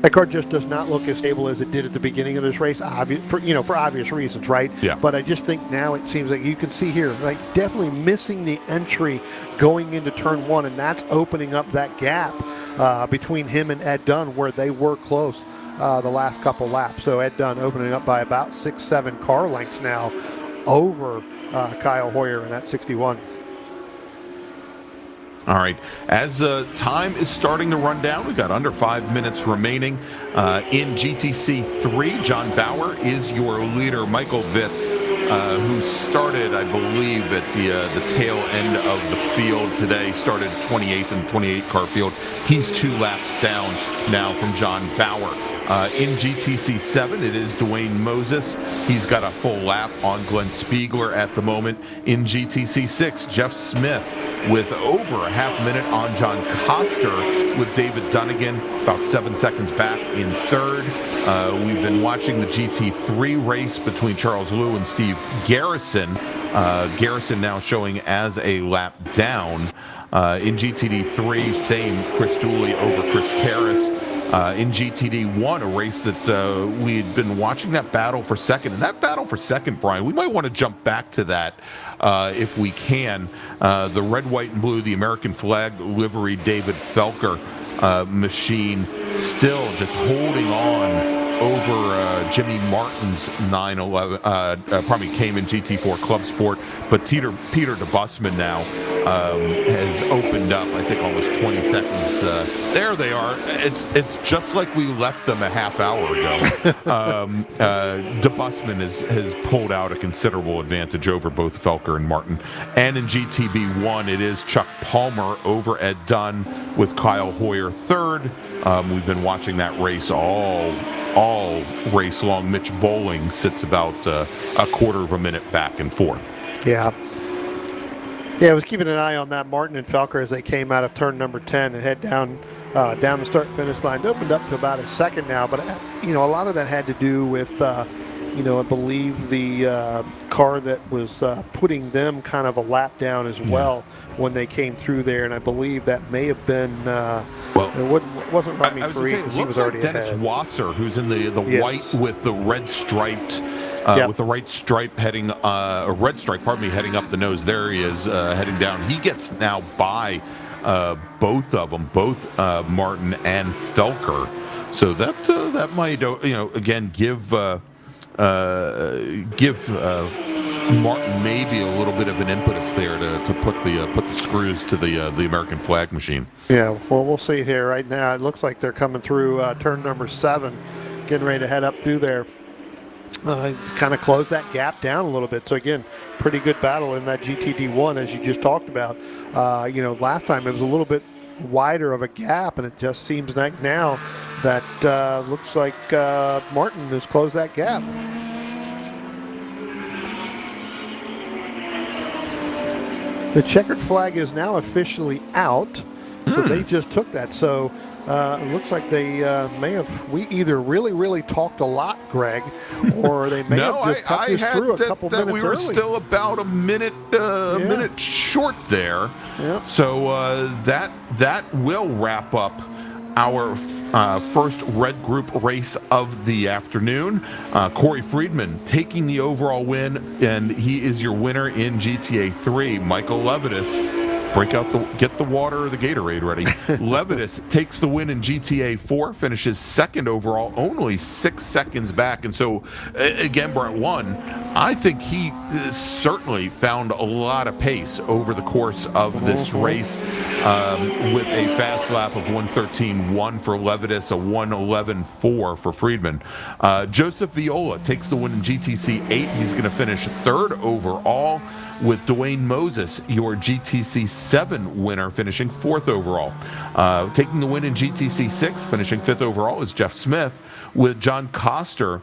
That car just does not look as stable as it did at the beginning of this race, for obvious reasons, right? Yeah. But I just think now it seems like you can see here, like definitely missing the entry going into turn one, and that's opening up that gap between him and Ed Dunn where they were close the last couple laps. So Ed Dunn opening up by about 6-7 car lengths now over Kyle Hoyer in that 61. All right. As time is starting to run down, we've got under 5 minutes remaining. In GTC 3, John Bauer is your leader. Michael Vitz, who started, I believe, at the tail end of the field today, started 28th in the 28 car field. He's 2 laps down now from John Bauer. In GTC 7, it is Dwayne Moses. He's got a full lap on Glenn Spiegler at the moment. In GTC 6, Jeff Smith with over a half minute on John Coster with David Dunnigan, about 7 seconds back in third. We've been watching the GT3 race between Charles Liu and Steve Garrison. Garrison now showing as a lap down. In GTD3, same Chris Dooley over Chris Karras. In GTD1, a race that we'd been watching that battle for second. And that battle for second, Brian, we might want to jump back to that if we can. The red, white, and blue, the American flag livery David Felker machine still just holding on over Jimmy Martin's 911, Cayman GT4 Club Sport. But Peter DeBusman now has opened up, I think, almost 20 seconds. There they are. It's just like we left them a half hour ago. DeBusman has pulled out a considerable advantage over both Felker and Martin. And in GTB1, it is Chuck Palmer over Ed Dunn with Kyle Hoyer third. We've been watching that race all race long. Mitch Bowling sits about a quarter of a minute back and forth. Yeah, I was keeping an eye on that Martin and Felker as they came out of turn number 10 and head down the start-finish line. It opened up to about a second now, but a lot of that had to do with I believe the car that was putting them kind of a lap down as well when they came through there, and I believe that may have been it wasn't Remy Free because he was already Dennis ahead. Wasser, who's in the white with the red striped. With the right stripe heading, red stripe, heading up the nose. There he is, heading down. He gets now by both of them, both Martin and Felker. So that might, again, give Martin maybe a little bit of an impetus there to put the screws to the American flag machine. Yeah, well, we'll see here right now. It looks like they're coming through turn number 7, getting ready to head up through there. Kind of close that gap down a little bit. So again, pretty good battle in that GTD1 as you just talked about. Last time it was a little bit wider of a gap, and it just seems like now that looks like Martin has closed that gap. The checkered flag is now officially out, so they just took that. So it looks like they we either really talked a lot, Greg, or they may have just cut this through a couple minutes we were early. still about a minute short there. Yep. So that will wrap up our first red group race of the afternoon. Corey Friedman taking the overall win, and he is your winner in GTA 3. Michael Levitas, get the water or the Gatorade ready. Levitas takes the win in GTA 4, finishes second overall, only 6 seconds back. And so, again, Brent won. I think he certainly found a lot of pace over the course of this race with a fast lap of 1:13.1 for Levitas, a 1:11.4 for Friedman. Joseph Viola takes the win in GTC 8. He's going to finish third overall, with Dwayne Moses, your GTC 7 winner, finishing fourth overall. Taking the win in GTC 6, finishing fifth overall, is Jeff Smith, with John Coster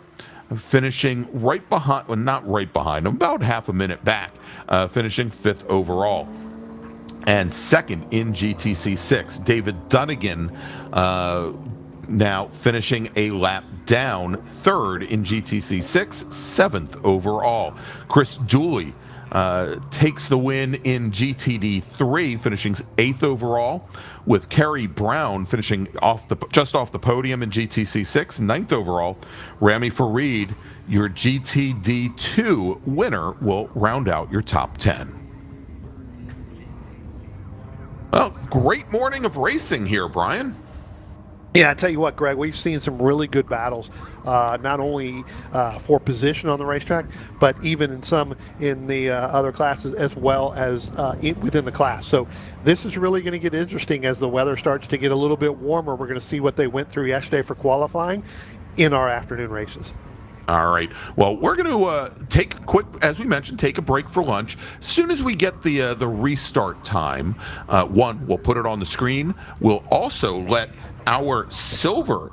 finishing right behind, well, not right behind him, about half a minute back, finishing fifth overall. And second in GTC 6, David Dunnigan, now finishing a lap down, third in GTC 6, seventh overall. Chris Dooley takes the win in GTD3, finishing 8th overall, with Kerry Brown finishing just off the podium in GTC6, 9th overall. Rami Farid, your GTD2 winner, will round out your top 10. Well, great morning of racing here, Bryan. Yeah, I tell you what, Greg, we've seen some really good battles, not only for position on the racetrack, but even in the other classes as well as within the class. So this is really going to get interesting as the weather starts to get a little bit warmer. We're going to see what they went through yesterday for qualifying in our afternoon races. All right. Well, we're going to take a quick, as we mentioned, take a break for lunch. As soon as we get the restart time, we'll put it on the screen. We'll also let our silver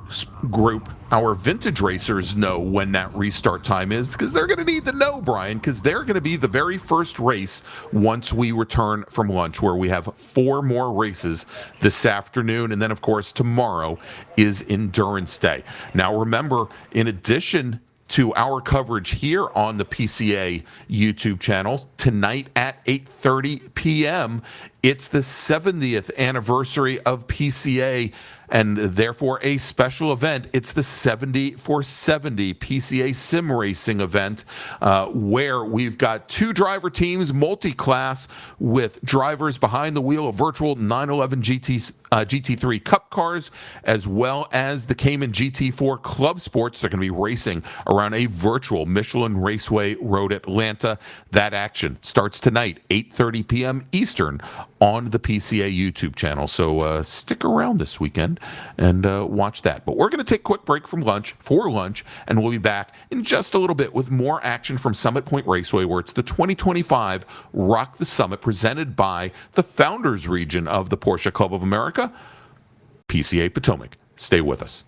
group, our vintage racers, know when that restart time is, because they're going to need to know, Bryan, because they're going to be the very first race once we return from lunch, where we have 4 more races this afternoon. And then, of course, tomorrow is Endurance Day. Now, remember, in addition to our coverage here on the PCA YouTube channel, tonight at 8:30 p.m., it's the 70th anniversary of PCA, and therefore a special event. It's the 70 for 70 PCA sim racing event, where we've got 2 driver teams, multi-class, with drivers behind the wheel of virtual 911 GT3 Cup cars, as well as the Cayman GT4 Club Sports. They're going to be racing around a virtual Michelin Raceway Road Atlanta. That action starts tonight, 8:30 p.m. Eastern, on the PCA YouTube channel. So stick around this weekend and watch that. But we're going to take a quick break for lunch, and we'll be back in just a little bit with more action from Summit Point Raceway, where it's the 2025 Rock the Summit, presented by the Founders Region of the Porsche Club of America, PCA Potomac. Stay with us.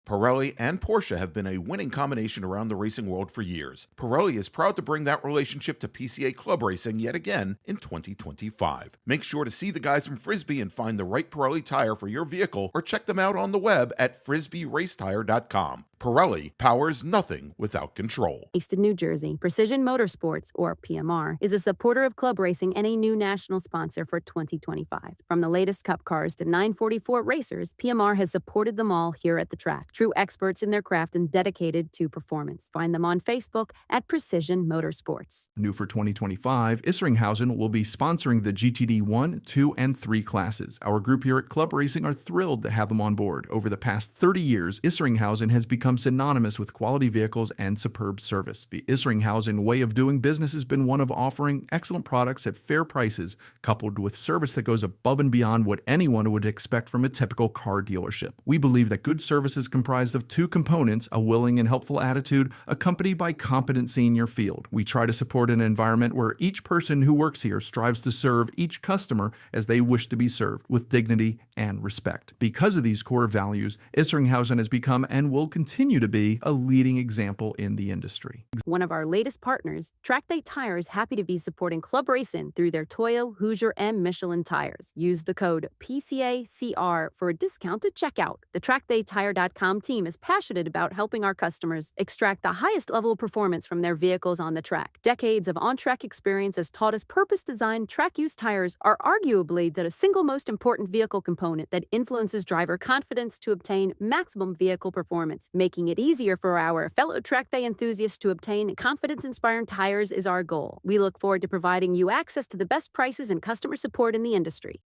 Pirelli and Porsche have been a winning combination around the racing world for years. Pirelli is proud to bring that relationship to PCA Club Racing yet again in 2025. Make sure to see the guys from Frisbee and find the right Pirelli tire for your vehicle, or check them out on the web at frisbeeracetire.com. Pirelli powers nothing without control. Based in New Jersey, Precision Motorsports, or PMR, is a supporter of club racing and a new national sponsor for 2025. From the latest Cup cars to 944 racers, PMR has supported them all here at the track. True experts in their craft and dedicated to performance. Find them on Facebook at Precision Motorsports. New for 2025, Isringhausen will be sponsoring the GTD 1, 2, and 3 classes. Our group here at Club Racing are thrilled to have them on board. Over the past 30 years, Isringhausen has become synonymous with quality vehicles and superb service. The Isringhausen way of doing business has been one of offering excellent products at fair prices, coupled with service that goes above and beyond what anyone would expect from a typical car dealership. We believe that good service is comprised of 2 components: a willing and helpful attitude, accompanied by competency in your field. We try to support an environment where each person who works here strives to serve each customer as they wish to be served, with dignity and respect. Because of these core values, Isringhausen has become and will continue to be a leading example in the industry. One of our latest partners, Track Day Tire, is happy to be supporting Club Racing through their Toyo, Hoosier, and Michelin tires. Use the code PCACR for a discount at checkout. The TrackDayTire.com team is passionate about helping our customers extract the highest level of performance from their vehicles on the track. Decades of on-track experience has taught us purpose-designed track-use tires are arguably the single most important vehicle component that influences driver confidence to obtain maximum vehicle performance. Making it easier for our fellow Track Day enthusiasts to obtain confidence-inspiring tires is our goal. We look forward to providing you access to the best prices and customer support in the industry.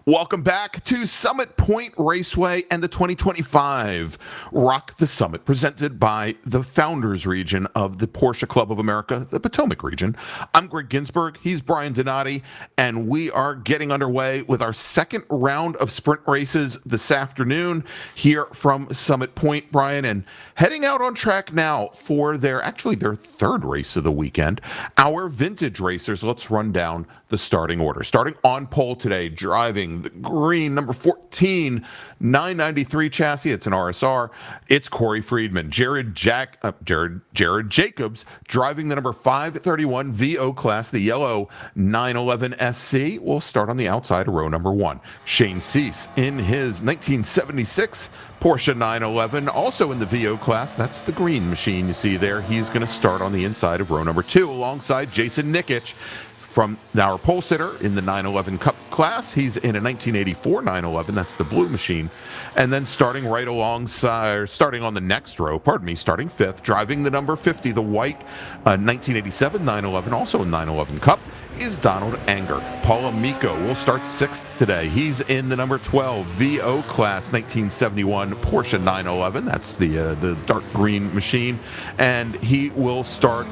Welcome back to Summit Point Raceway and the 2025 Rock the Summit, presented by the Founders Region of the Porsche Club of America, the Potomac region. I'm Greg Ginsburg, he's Bryan Donati, and we are getting underway with our second round of sprint races this afternoon here from Summit Point, Bryan, and heading out on track now for their third race of the weekend. Our vintage racers, let's run down the starting order. Starting on pole today, driving the green number 14 993 chassis. It's an RSR. It's Corey Friedman. Jared Jacobs driving the number 531 VO class, the yellow 911 SC. Will start on the outside of row number 1. Shane Cease in his 1976 Porsche 911, also in the VO class. That's the green machine you see there. He's going to start on the inside of row number 2 alongside Jason Nikic from our pole sitter in the 911 Cup class. He's in a 1984 911. That's the blue machine. And then starting right alongside, starting on the next row, starting 5th, driving the number 50, the white 1987 911, also a 911 Cup, is Donald Anger. Paul Amico will start 6th today. He's in the number 12 VO class 1971 Porsche 911. That's the dark green machine. And he will start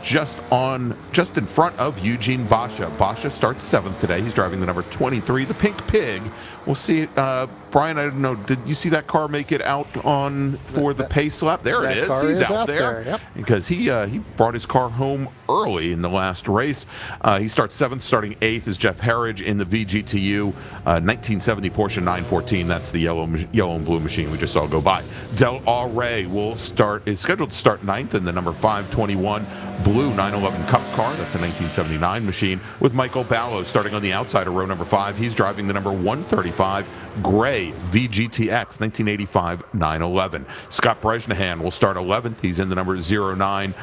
just in front of Eugene Basha. Basha starts 7th today. He's driving the number 23, the Pink Pig. We'll see. Bryan, I don't know, did you see that car make it out for the pace lap? There it is. He's out there. Yep. Because he brought his car home early in the last race. He starts 7th. Starting 8th is Jeff Herridge in the VGTU 1970 Porsche 914. That's the yellow and blue machine we just saw go by. Del Rey is scheduled to start 9th in the number 521 blue 911 Cup car. That's a 1979 machine, with Michael Ballo starting on the outside of row number 5. He's driving the number 135 gray VGTX 1985 911. Scott Bresnahan will start 11th. He's in the number 09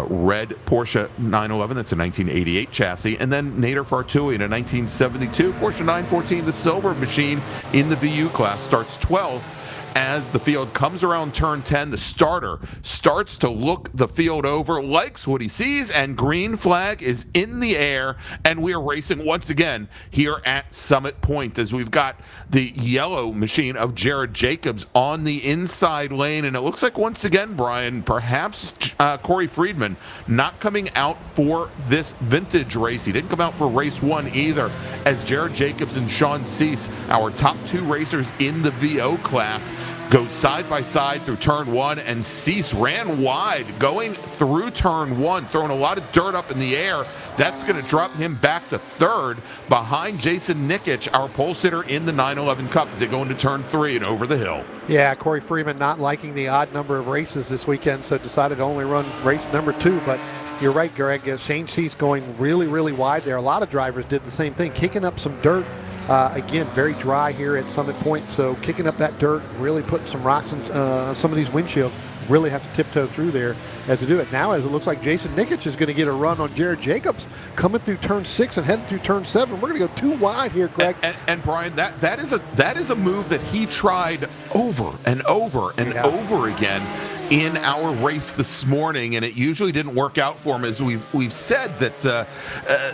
red Porsche 911. That's a 1988 chassis. And then Nader Fartui in a 1972 Porsche 914, the silver machine in the VU class, starts 12th. As the field comes around turn 10, the starter starts to look the field over, likes what he sees, and green flag is in the air, and we are racing once again here at Summit Point as we've got the yellow machine of Jared Jacobs on the inside lane, and it looks like once again, Bryan, perhaps Corey Friedman not coming out for this vintage race. He didn't come out for race 1 either, as Jared Jacobs and Sean Cease, our top 2 racers in the VO class, go side by side through turn 1, and Cease ran wide going through turn 1, throwing a lot of dirt up in the air. That's going to drop him back to 3rd behind Jason Nikic, our pole sitter in the 911 Cup, as they go into turn 3 and over the hill. Yeah, Corey Freeman not liking the odd number of races this weekend, so decided to only run race number 2. But you're right, Greg. Shane Cease going really, really wide there. A lot of drivers did the same thing, kicking up some dirt. Again, very dry here at Summit Point, so kicking up that dirt, really putting some rocks in some of these windshields. Really have to tiptoe through there as to do it. Now, as it looks like Jason Nikic is going to get a run on Jared Jacobs coming through turn 6 and heading through turn 7. We're going to go too wide here, Greg. And Bryan, that is a move that he tried over and over and over again in our race this morning, and it usually didn't work out for him. As we've said that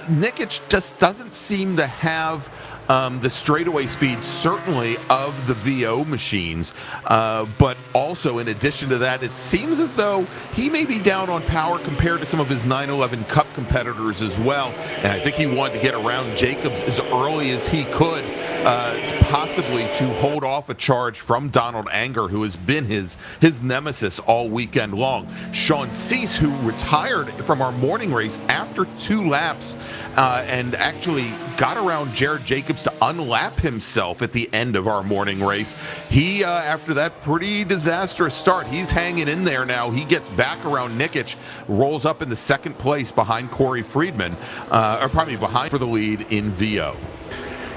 Nikic just doesn't seem to have the straightaway speed, certainly, of the VO machines. But also, in addition to that, it seems as though he may be down on power compared to some of his 911 Cup competitors as well. And I think he wanted to get around Jacobs as early as he could, possibly to hold off a charge from Donald Anger, who has been his nemesis all weekend long. Sean Cease, who retired from our morning race after 2 laps and actually got around Jared Jacobs to unlap himself at the end of our morning race. He, after that pretty disastrous start, he's hanging in there now. He gets back around Nikic, rolls up in the 2nd place behind Corey Friedman, behind for the lead in VO.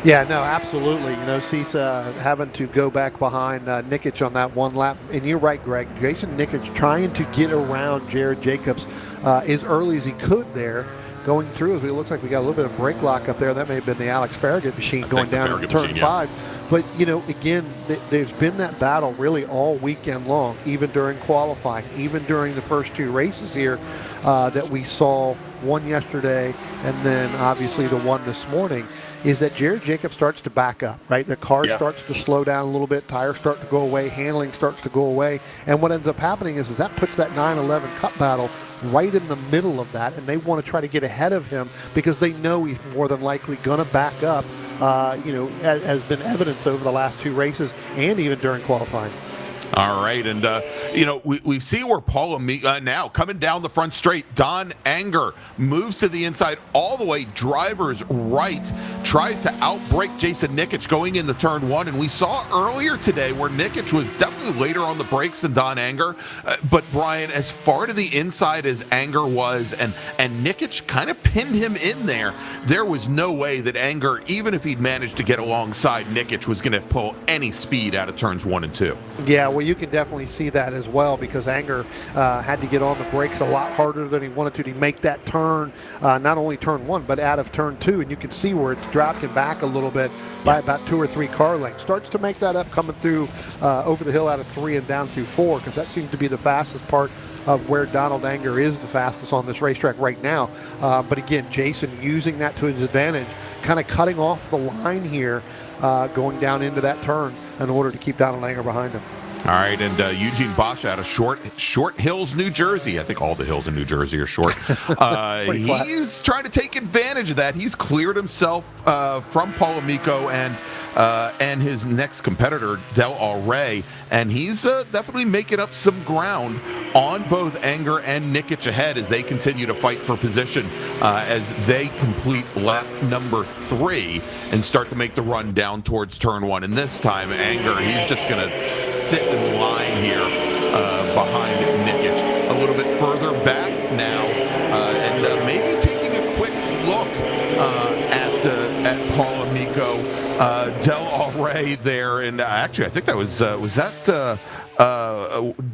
Yeah, no, absolutely. Cease having to go back behind Nikic on that 1 lap. And you're right, Greg. Jason Nikic trying to get around Jared Jacobs as early as he could there. Going through, as it looks like we got a little bit of brake lock up there. That may have been the Alex Farragut machine going down to turn 5. But, again, there's been that battle really all weekend long, even during qualifying, even during the first 2 races here that we saw, one yesterday and then obviously the one this morning. is that Jared Jacobs starts to back up, right? The car starts to slow down a little bit, tires start to go away, handling starts to go away, and what ends up happening is that puts that 9-11 Cup battle right in the middle of that, and they want to try to get ahead of him because they know he's more than likely going to back up, has been evidence over the last 2 races and even during qualifying. All right, and we see where Paul now coming down the front straight. Don Anger moves to the inside all the way, driver's right, tries to outbrake Jason Nikic going into turn 1, and we saw earlier today where Nikic was definitely later on the brakes than Don Anger, but Bryan, as far to the inside as Anger was, and Nikic kind of pinned him in there, there was no way that Anger, even if he'd managed to get alongside Nikic, was going to pull any speed out of turns 1 and 2. Yeah, well, you can definitely see that as well because Anger had to get on the brakes a lot harder than he wanted to make that turn, not only turn 1, but out of turn 2. And you can see where it's dropping back a little bit by about 2 or 3 car lengths. Starts to make that up coming through over the hill out of 3 and down through 4 because that seems to be the fastest part of where Donald Anger is the fastest on this racetrack right now. But again, Jason using that to his advantage, kind of cutting off the line here, going down into that turn in order to keep Donald Anger behind him. All right, and Eugene Bosch out of Short Hills, New Jersey. I think all the hills in New Jersey are short. He's trying to take advantage of that. He's cleared himself from Paul Amico and his next competitor, Del Rey, and he's definitely making up some ground on both Anger and Nikic ahead as they continue to fight for position as they complete lap number 3 and start to make the run down towards turn 1. And this time, Anger, he's just going to sit in line here behind Nikic. A little bit further back now, and maybe taking a quick look at Paul Amico, Del Rey there, and actually I think that was that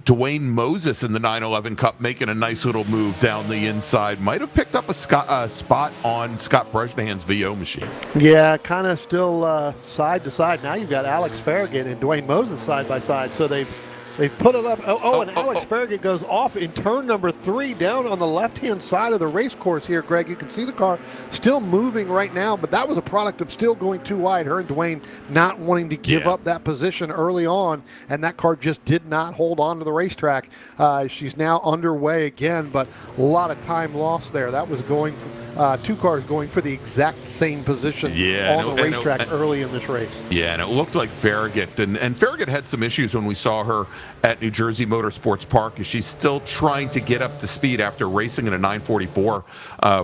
Dwayne Moses in the 911 Cup making a nice little move down the inside. Might have picked up a spot on Scott Bresnahan's VO machine. Yeah, kind of still side to side. Now you've got Alex Farragut and Dwayne Moses side by side, so they've put it up. And Alex Farragut goes off in turn number 3 down on the left-hand side of the race course here, Greg. You can see the car still moving right now, but that was a product of still going too wide. Her and Dwayne not wanting to give up that position early on, and that car just did not hold on to the racetrack. She's now underway again, but a lot of time lost there. That was going 2 cars going for the exact same position on the racetrack early in this race. Yeah, and it looked like Farragut, and Farragut had some issues when we saw her at New Jersey Motorsports Park, as she's still trying to get up to speed after racing in a 944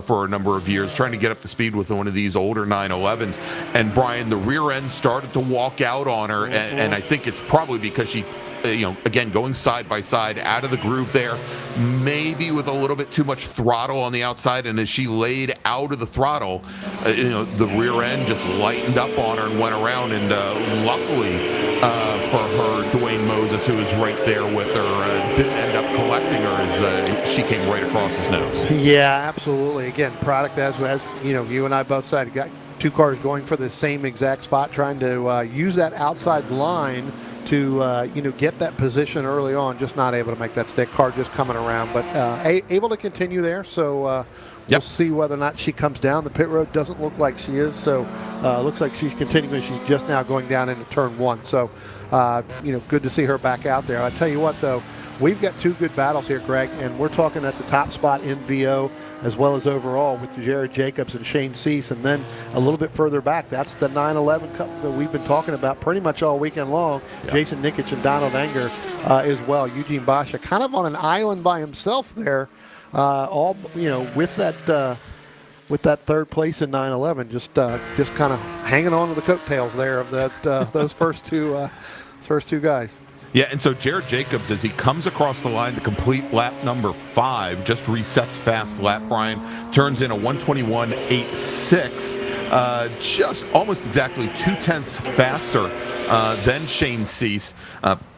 for a number of years, trying to get up to speed with one of these older 911s. And Bryan, the rear end started to walk out on her, and I think it's probably because she, again, going side by side out of the groove there, maybe with a little bit too much throttle on the outside, and as she laid out of the throttle, the rear end just lightened up on her and went around, and luckily for her, Dwayne Moses, who was right there with her, didn't end up collecting her as she came right across his nose. Yeah, absolutely. Again, product as you and I both said, got 2 cars going for the same exact spot, trying to use that outside line to get that position early on, just not able to make that stick. Car just coming around, but able to continue there. So we'll see whether or not she comes down the pit road. Doesn't look like she is. So looks like she's continuing. She's just now going down into turn 1. So good to see her back out there. I tell you what, though, we've got 2 good battles here, Greg, and we're talking at the top spot in VO as well as overall with Jared Jacobs and Shane Cease. And then a little bit further back, that's the 911 Cup that we've been talking about pretty much all weekend long. Jason Nikic and Donald Anger as well. Eugene Bosch kind of on an island by himself there, with that 3rd place in 911, just kind of hanging on to the coattails there of that those first two guys. Yeah, and so Jared Jacobs, as he comes across the line to complete lap number 5, just resets fast lap, Bryan, turns in a 1:21.86, just almost exactly 0.2 faster than Shane Cease.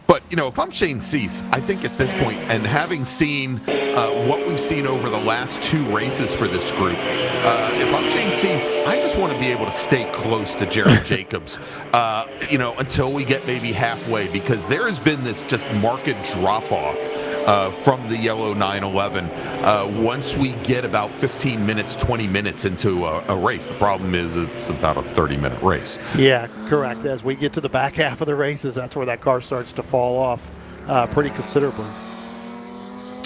But, if I'm Shane Cease, I think at this point, and having seen what we've seen over the last 2 races for this group, if I'm Shane Cease, I just want to be able to stay close to Jared Jacobs, until we get maybe halfway, because there has been this just marked drop-off from the yellow 911 once we get about 15 minutes, 20 minutes into a race. The problem is it's about a 30-minute race. Yeah, correct. As we get to the back half of the races, that's where that car starts to fall off pretty considerably.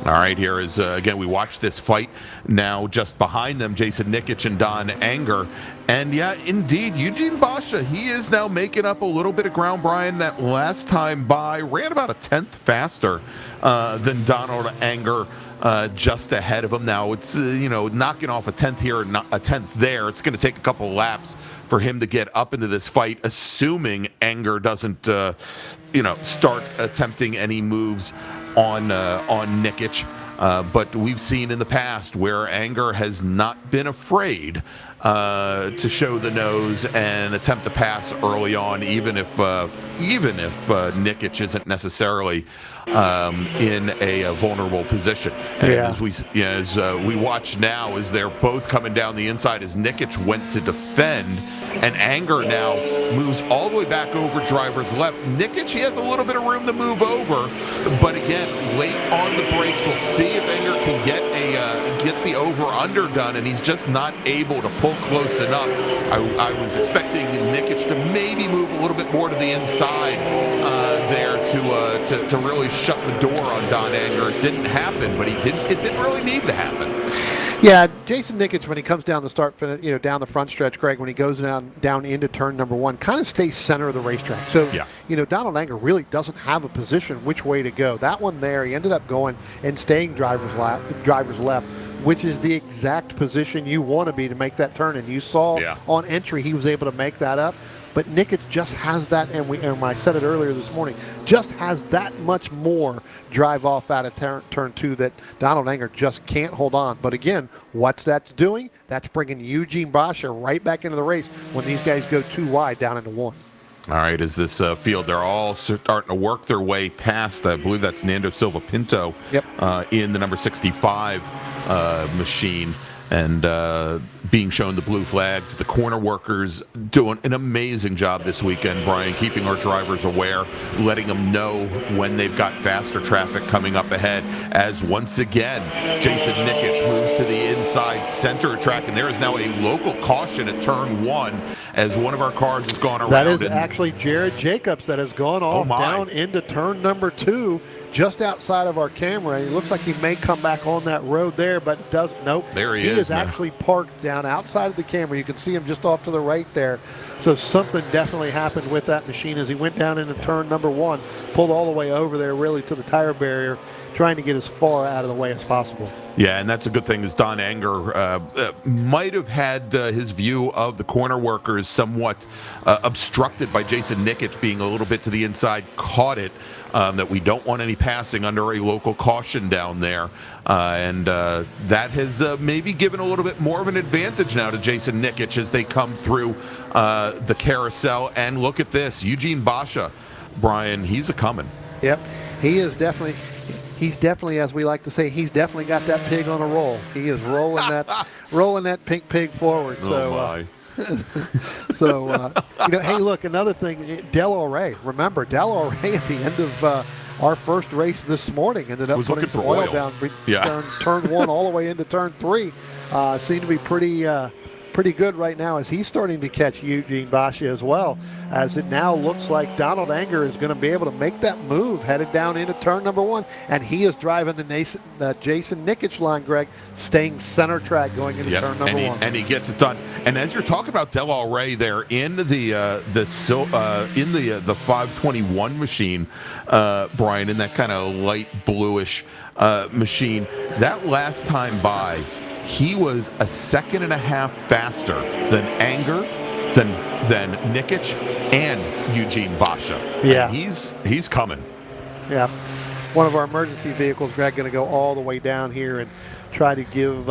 All right, here is, again, we watch this fight now. Just behind them, Jason Nikic and Don Anger. And yeah, indeed, Eugene Basha, he is now making up a little bit of ground. Bryan, that last time by, ran about a 10th faster than Donald Anger, just ahead of him. Now, it's, knocking off a 10th here and a 10th there. It's going to take a couple of laps for him to get up into this fight, assuming Anger doesn't, start attempting any moves on Nikic. But we've seen in the past where Anger has not been afraid to show the nose and attempt to pass early on, even if Nikic isn't necessarily in a vulnerable position. And as we watch now, as they're both coming down the inside, as Nikic went to defend, and Anger now moves all the way back over driver's left. Nikic, he has a little bit of room to move over, but again, late on the brakes. We'll see if Anger can get the over-under done, and he's just not able to pull close enough. I was expecting Nikic to maybe move a little bit more to the inside there to really shut the door on Don Anger. It didn't happen, but it didn't really need to happen. Yeah, Jason Nikic, when he comes down the down the front stretch, Greg, when he goes down into turn number one, kind of stays center of the racetrack. So, Donald Anger really doesn't have a position which way to go. That one there, he ended up going and staying driver's left, which is the exact position you want to be to make that turn. And you saw on entry, he was able to make that up. But Nikic just has that, and I said it earlier this morning, just has that much more drive off out of turn two that Donald Anger just can't hold on. But again, what's that's doing? That's bringing Eugene Basha right back into the race when these guys go too wide down into one. All right, as this field, they're all starting to work their way past, I believe that's Nando Silva Pinto in the number 65 machine. And being shown the blue flags. The corner workers doing an amazing job this weekend, Bryan, keeping our drivers aware, letting them know when they've got faster traffic coming up ahead. As once again, Jason Nikic moves to the inside center track, and there is now a local caution at turn one as one of our cars has gone around. That is actually Jared Jacobs that has gone off down into turn number two, just outside of our camera. It looks like he may come back on that road there, but doesn't. Nope. There he is actually parked down outside of the camera. You can see him just off to the right there. So something definitely happened with that machine as he went down into turn number one, pulled all the way over there really to the tire barrier, trying to get as far out of the way as possible. Yeah, and that's a good thing, is Don Anger might have had his view of the corner workers somewhat obstructed by Jason Nikic being a little bit to the inside, caught it. That we don't want any passing under a local caution down there. And that has maybe given a little bit more of an advantage now to Jason Nikic as they come through the carousel. And look at this, Eugene Basha, Bryan, he's a-coming. Yep, he's definitely, as we like to say, he's definitely got that pig on a roll. He is rolling that pink pig forward. Hey, look, another thing, Del Rey. Remember, Del Rey at the end of our first race this morning ended up putting some oil down turn one all the way into turn three. Seemed to be pretty good right now as he's starting to catch Eugene Basha as well, as it now looks like Donald Anger is going to be able to make that move headed down into turn number one, and he is driving the Jason Nikic line, Greg, staying center track going into turn number one. And he gets it done. And as you're talking about Del Rey there in the 521 machine, Bryan, in that kind of light bluish machine, that last time by, he was a second and a half faster than Anger, than Nikic, and Eugene Basha. Yeah, and he's coming. Yeah, one of our emergency vehicles, Greg, going to go all the way down here and try to give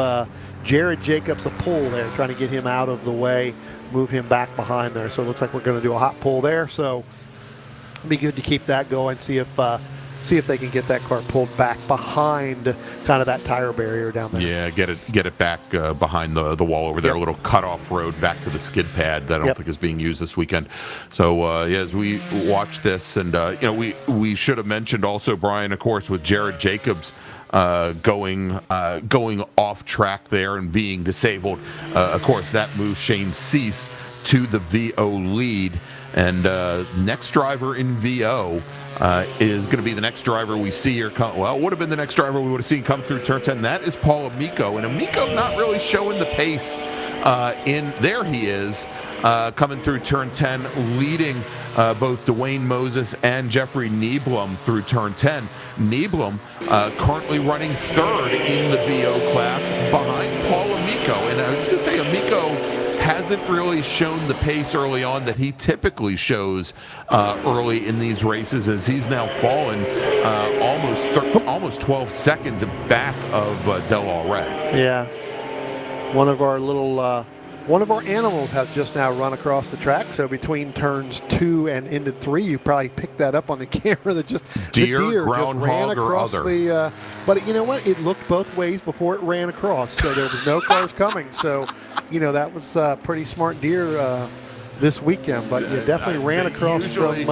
Jared Jacobs a pull there, trying to get him out of the way, move him back behind there. So it looks like we're going to do a hot pull there. So it'll be good to keep that going, see if see if they can get that car pulled back behind kind of that tire barrier down there. Yeah, get it back behind the wall over there. Yep. A little cutoff road back to the skid pad that I don't think is being used this weekend. So as we watch this, and we should have mentioned also, Brian, of course, with Jared Jacobs going off track there and being disabled. Of course, that moves Shane Cease to the VO lead. And next driver in VO is going to be the next driver we see here. Would have been the next driver we would have seen come through turn 10. That is Paul Amico. And Amico not really showing the pace there he is coming through turn 10, leading both Dwayne Moses and Jeffrey Nieblum through turn 10. Nieblum currently running third in the VO class behind Paul Amico. And I was going to say Amico hasn't really shown the pace early on that he typically shows early in these races, as he's now fallen almost 12 seconds back of Del Rey. Yeah, one of our animals has just now run across the track. So between turns 2 and into 3, you probably picked that up on the camera. That just deer just groundhog, ran across or other. the. But you know what? It looked both ways before it ran across, so there was no cars coming. So, that was pretty smart deer this weekend. But you definitely ran across from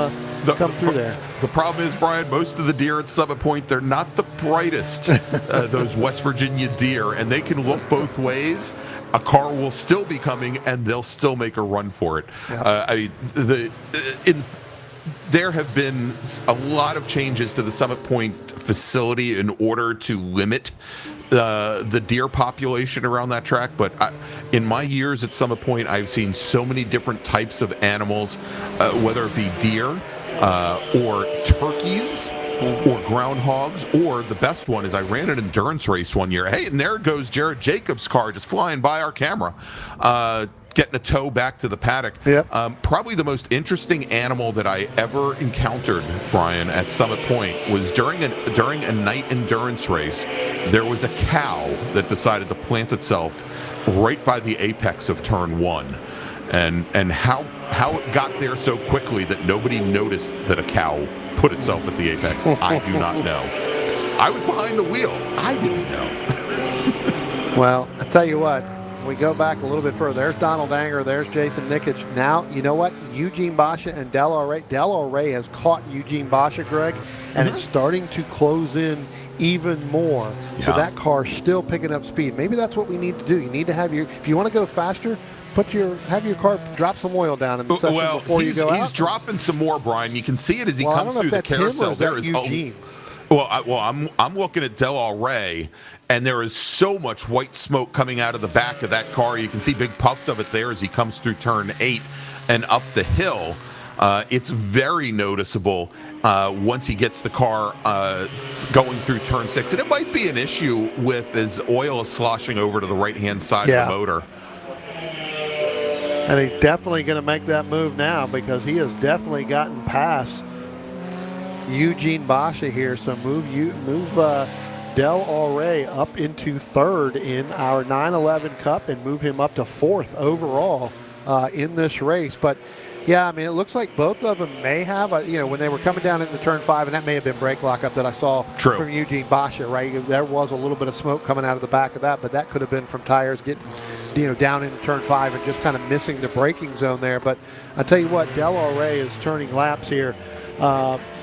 come through there. The problem is, Brian, most of the deer at Summit Point, they're not the brightest. Those West Virginia deer, and they can look both ways. A car will still be coming, and they'll still make a run for it. Yep. There have been a lot of changes to the Summit Point facility in order to limit the deer population around that track. But in my years at Summit Point, I've seen so many different types of animals, whether it be deer or turkeys, or groundhogs, or the best one is I ran an endurance race one year. Hey, and there goes Jared Jacobs' car just flying by our camera, getting a tow back to the paddock. Yep. Probably the most interesting animal that I ever encountered, Brian, at Summit Point was during a night endurance race. There was a cow that decided to plant itself right by the apex of turn 1. And how it got there so quickly that nobody noticed that a cow put itself at the apex, I do not know. I was behind the wheel. I didn't know. Well, I tell you what, we go back a little bit further. There's Donald Anger. There's Jason Nikic. Now, you know what? Eugene Basha and Del Rey. Del Rey has caught Eugene Basha, Greg, and it's starting to close in even more. Yeah. So that car's still picking up speed. Maybe that's what we need to do. You need to have if you want to go faster, have your car drop some oil down in the session before you go out. He's dropping some more, Brian. You can see it as he comes through the carousel. There is Eugene. I'm looking at Del Rey, and there is so much white smoke coming out of the back of that car. You can see big puffs of it there as he comes through turn 8 and up the hill. It's very noticeable once he gets the car going through turn 6. And it might be an issue with his oil is sloshing over to the right-hand side of the motor. And he's definitely going to make that move now because he has definitely gotten past Eugene Basha here. So move Del Rey up into 3rd in our 911 Cup and move him up to 4th overall in this race. But yeah, I mean, it looks like both of them may have, when they were coming down into turn 5, and that may have been brake lockup that I saw from Eugene Basha, right? There was a little bit of smoke coming out of the back of that, but that could have been from tires getting, down into turn 5 and just kind of missing the braking zone there. But I tell you what, Del Rey is turning laps here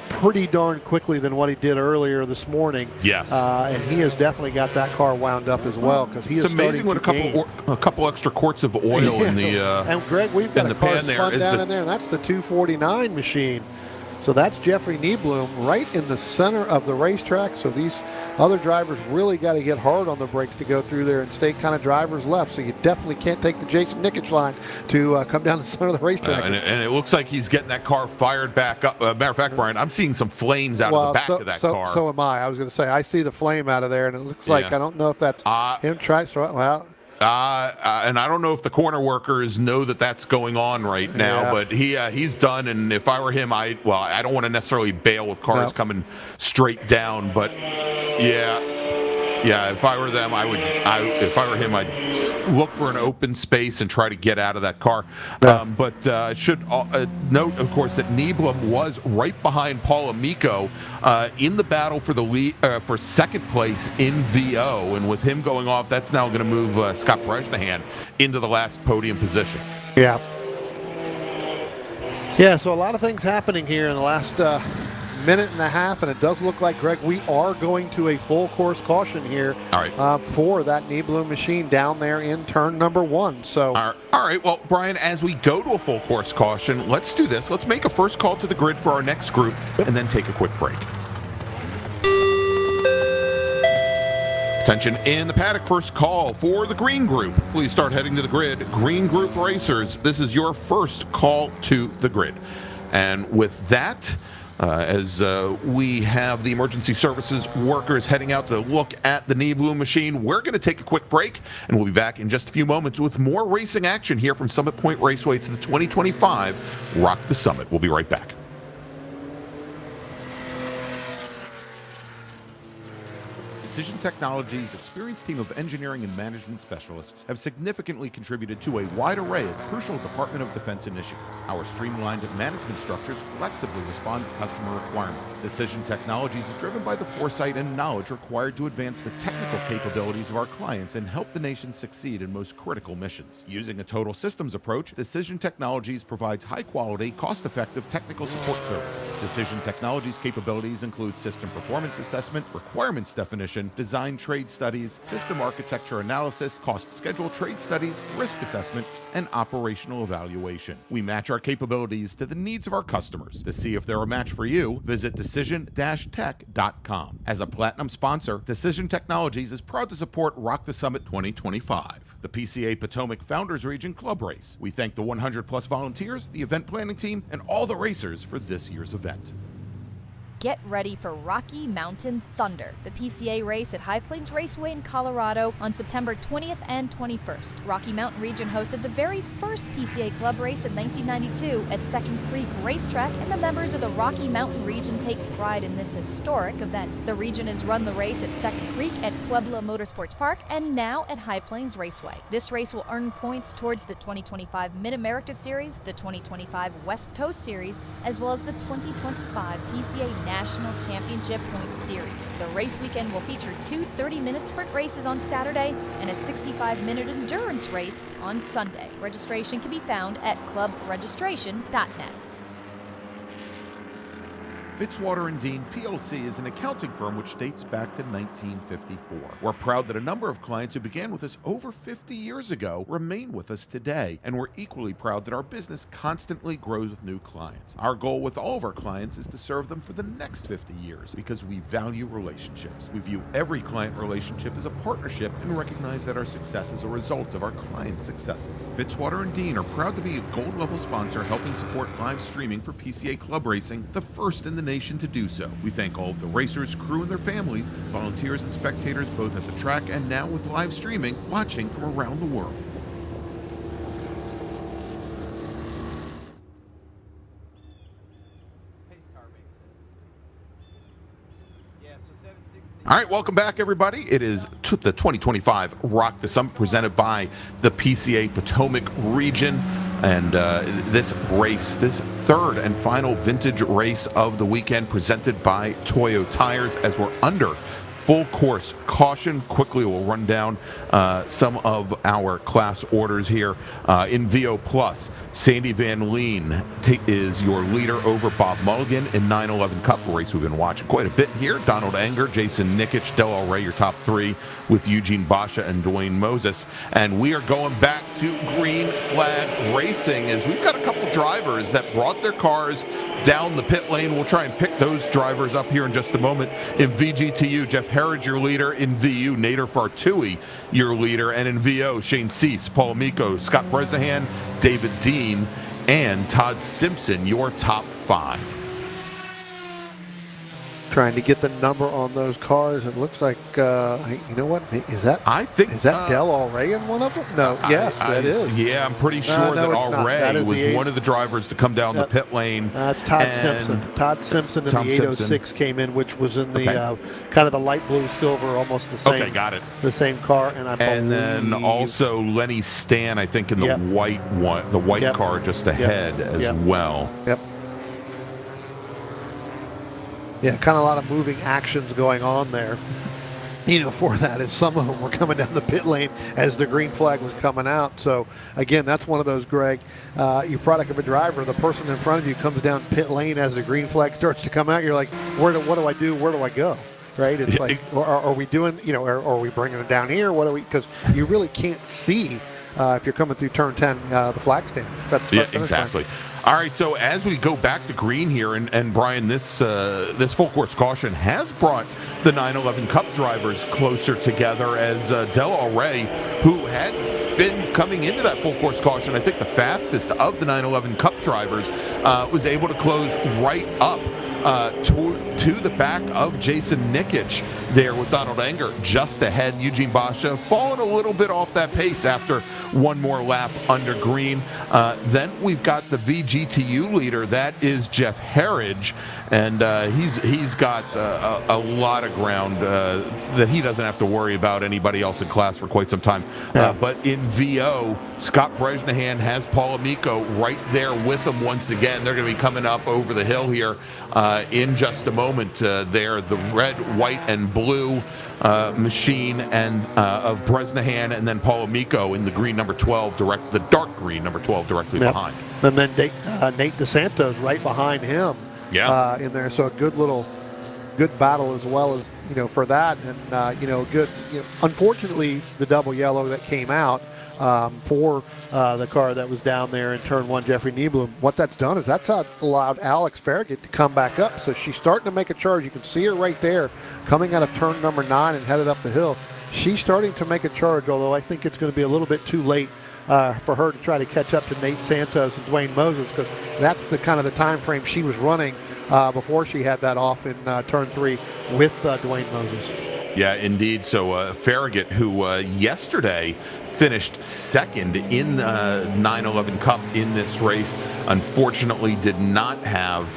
pretty darn quickly than what he did earlier this morning. Yes. And he has definitely got that car wound up as well because he is amazing what a couple extra quarts of oil in the and Greg, we've got a car spun down in there, and that's the 249 machine. So that's Jeffrey Nieblum right in the center of the racetrack. So these other drivers really got to get hard on the brakes to go through there and stay kind of drivers left. So you definitely can't take the Jason Nikic line to come down the center of the racetrack. And it looks like he's getting that car fired back up. Matter of fact, Brian, I'm seeing some flames out of the back of that car. So am I. I was going to say, I see the flame out of there, and it looks like, I don't know if that's him trying to, and I don't know if the corner workers know that that's going on right now, but he's done. And if I were him, I don't want to necessarily bail with cars coming straight down, but if I were them, if I were him, I'd look for an open space and try to get out of that car. But I should note, of course, that Nieblum was right behind Paul Amico in the battle for the lead, for second place in VO. And with him going off, that's now going to move Scott Bresnahan into the last podium position. Yeah. Yeah, so a lot of things happening here in the last minute and a half, and it does look like, Greg, we are going to a full course caution here. All right. For that Nieblum machine down there in turn number 1. So, all right. Well, Brian, as we go to a full course caution, let's do this. Let's make a first call to the grid for our next group and then take a quick break. Attention in the paddock, first call for the green group. Please start heading to the grid. Green group racers, this is your first call to the grid. And with that, as we have the emergency services workers heading out to look at the Nieblum machine, we're going to take a quick break, and we'll be back in just a few moments with more racing action here from Summit Point Raceway to the 2025 Rock the Summit. We'll be right back. Decision Technologies' experienced team of engineering and management specialists have significantly contributed to a wide array of crucial Department of Defense initiatives. Our streamlined management structures flexibly respond to customer requirements. Decision Technologies is driven by the foresight and knowledge required to advance the technical capabilities of our clients and help the nation succeed in most critical missions. Using a total systems approach, Decision Technologies provides high-quality, cost-effective technical support services. Decision Technologies' capabilities include system performance assessment, requirements definition, design trade studies, system architecture analysis, cost schedule trade studies, risk assessment, and operational evaluation. We match our capabilities to the needs of our customers. To see if they're a match for you, visit decision-tech.com. As a platinum sponsor, Decision Technologies is proud to support Rock the Summit 2025, the PCA Potomac Founders Region Club Race. We thank the 100-plus volunteers, the event planning team, and all the racers for this year's event. Get ready for Rocky Mountain Thunder, the PCA race at High Plains Raceway in Colorado on September 20th and 21st. Rocky Mountain Region hosted the very first PCA club race in 1992 at Second Creek Racetrack, and the members of the Rocky Mountain Region take pride in this historic event. The region has run the race at Second Creek, at Pueblo Motorsports Park, and now at High Plains Raceway. This race will earn points towards the 2025 Mid-America Series, the 2025 West Coast Series, as well as the 2025 PCA National Championship Point Series. The race weekend will feature 2 30-minute sprint races on Saturday and a 65-minute endurance race on Sunday. Registration can be found at clubregistration.net. Fitzwater & Dean PLC is an accounting firm which dates back to 1954. We're proud that a number of clients who began with us over 50 years ago remain with us today, and we're equally proud that our business constantly grows with new clients. Our goal with all of our clients is to serve them for the next 50 years because we value relationships. We view every client relationship as a partnership and recognize that our success is a result of our clients' successes. Fitzwater & Dean are proud to be a gold-level sponsor helping support live streaming for PCA Club Racing, the first in the nation to do so. We thank all of the racers, crew, and their families, volunteers and spectators both at the track and now with live streaming, watching from around the world. All right, welcome back, everybody. It is the 2025 Rock the Summit presented by the PCA Potomac Region. And this race, this third and final vintage race of the weekend presented by Toyo Tires, as we're under full course caution. Quickly, we'll run down some of our class orders here. In VO Plus, Sandy Van Leen is your leader over Bob Mulligan in 911 Cup, a race we've been watching quite a bit here. Donald Anger, Jason Nikic, Del El Rey, your top three, with Eugene Basha and Dwayne Moses. And we are going back to Green Flag Racing, as we've got a couple drivers that brought their cars down the pit lane. We'll try and pick those drivers up here in just a moment. In VGTU, Jeff Herridge, your leader. In VU, Nader Fartui, your leader. And in VO, Shane Cease, Paul Amico, Scott Bresnahan, David Dean, and Todd Simpson, your top five. trying to get the number on those cars. It looks like, you know what? Is that Del Alray in one of them? No, yes, that is. Yeah, I'm pretty sure that Alray was one of the drivers to come down the pit lane. That's Todd Simpson. Todd Simpson in the 806 came in, which was in the kind of the light blue silver, almost the same. Okay, got it. The same car, and then also Lenny Stan, I think, in the white one, the white car just ahead as well. Yep. Yeah, kind of a lot of moving actions going on there. For that, as some of them were coming down the pit lane as the green flag was coming out. So, again, that's one of those, Greg, you product of a driver. The person in front of you comes down pit lane as the green flag starts to come out. You're like, what do I do? Where do I go? Right? It's like, are we doing, are we bringing it down here? Because you really can't see if you're coming through turn 10, the flag stand. Exactly. All right, so as we go back to green here, and Bryan, this full course caution has brought the 911 Cup drivers closer together, as Del Alray, who had been coming into that full course caution, I think the fastest of the 911 Cup drivers, was able to close right up to the back of Jason Nikic there with Donald Enger just ahead. Eugene Basha falling a little bit off that pace after one more lap under green. Then we've got the VGTU leader. That is Jeff Herridge, and he's got a lot of ground that he doesn't have to worry about anybody else in class for quite some time. But in VO, Scott Bresnahan has Paul Amico right there with him once again. They're going to be coming up over the hill here in just a moment. There, the red, white, and blue machine and of Bresnahan, and then Paul Amico in the green number 12, the dark green number 12 directly behind. And then Nate DeSantos right behind him. In there, so a good battle as well as for that, and good. Unfortunately, the double yellow that came out for the car that was down there in turn 1, Jeffrey Nieblum. What that's done is that's allowed Alex Farragut to come back up. So she's starting to make a charge. You can see her right there coming out of turn number 9 and headed up the hill. She's starting to make a charge, although I think it's going to be a little bit too late for her to try to catch up to Nate Santos and Dwayne Moses, because that's the kind of the time frame she was running before she had that off in turn 3 with Dwayne Moses. Yeah, indeed. So Farragut, who yesterday finished second in the 911 Cup in this race, unfortunately did not have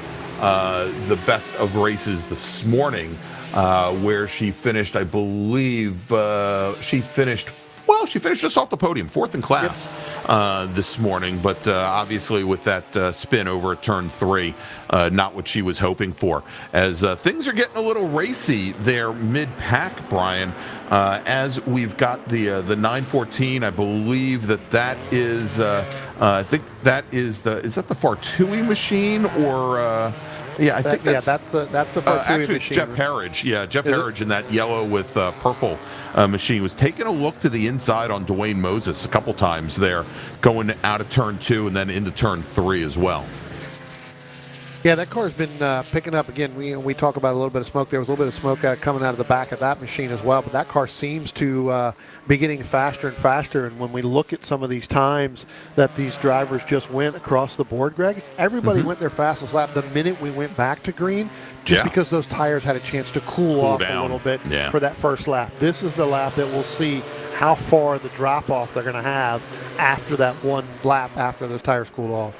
the best of races this morning, where she finished, I believe, she finished just off the podium, 4th in class this morning, but obviously with that spin over at turn 3, not what she was hoping for. As things are getting a little racy there mid-pack, Bryan, as we've got the 914, I believe that is, I think that is the Fartui machine, or... I think that's the actually it's machine. Jeff Herridge. Yeah, Jeff Herridge in that yellow with purple machine was taking a look to the inside on Dwayne Moses a couple times there, going out of turn 2 and then into turn 3 as well. Yeah, that car's been picking up again. We talk about a little bit of smoke. There was a little bit of smoke coming out of the back of that machine as well. But that car seems to be getting faster and faster. And when we look at some of these times that these drivers just went across the board, Greg, everybody went their fastest lap the minute we went back to green, just because those tires had a chance to cool off down a little bit for that first lap. This is the lap that we'll see how far the drop off they're going to have after that one lap after those tires cooled off.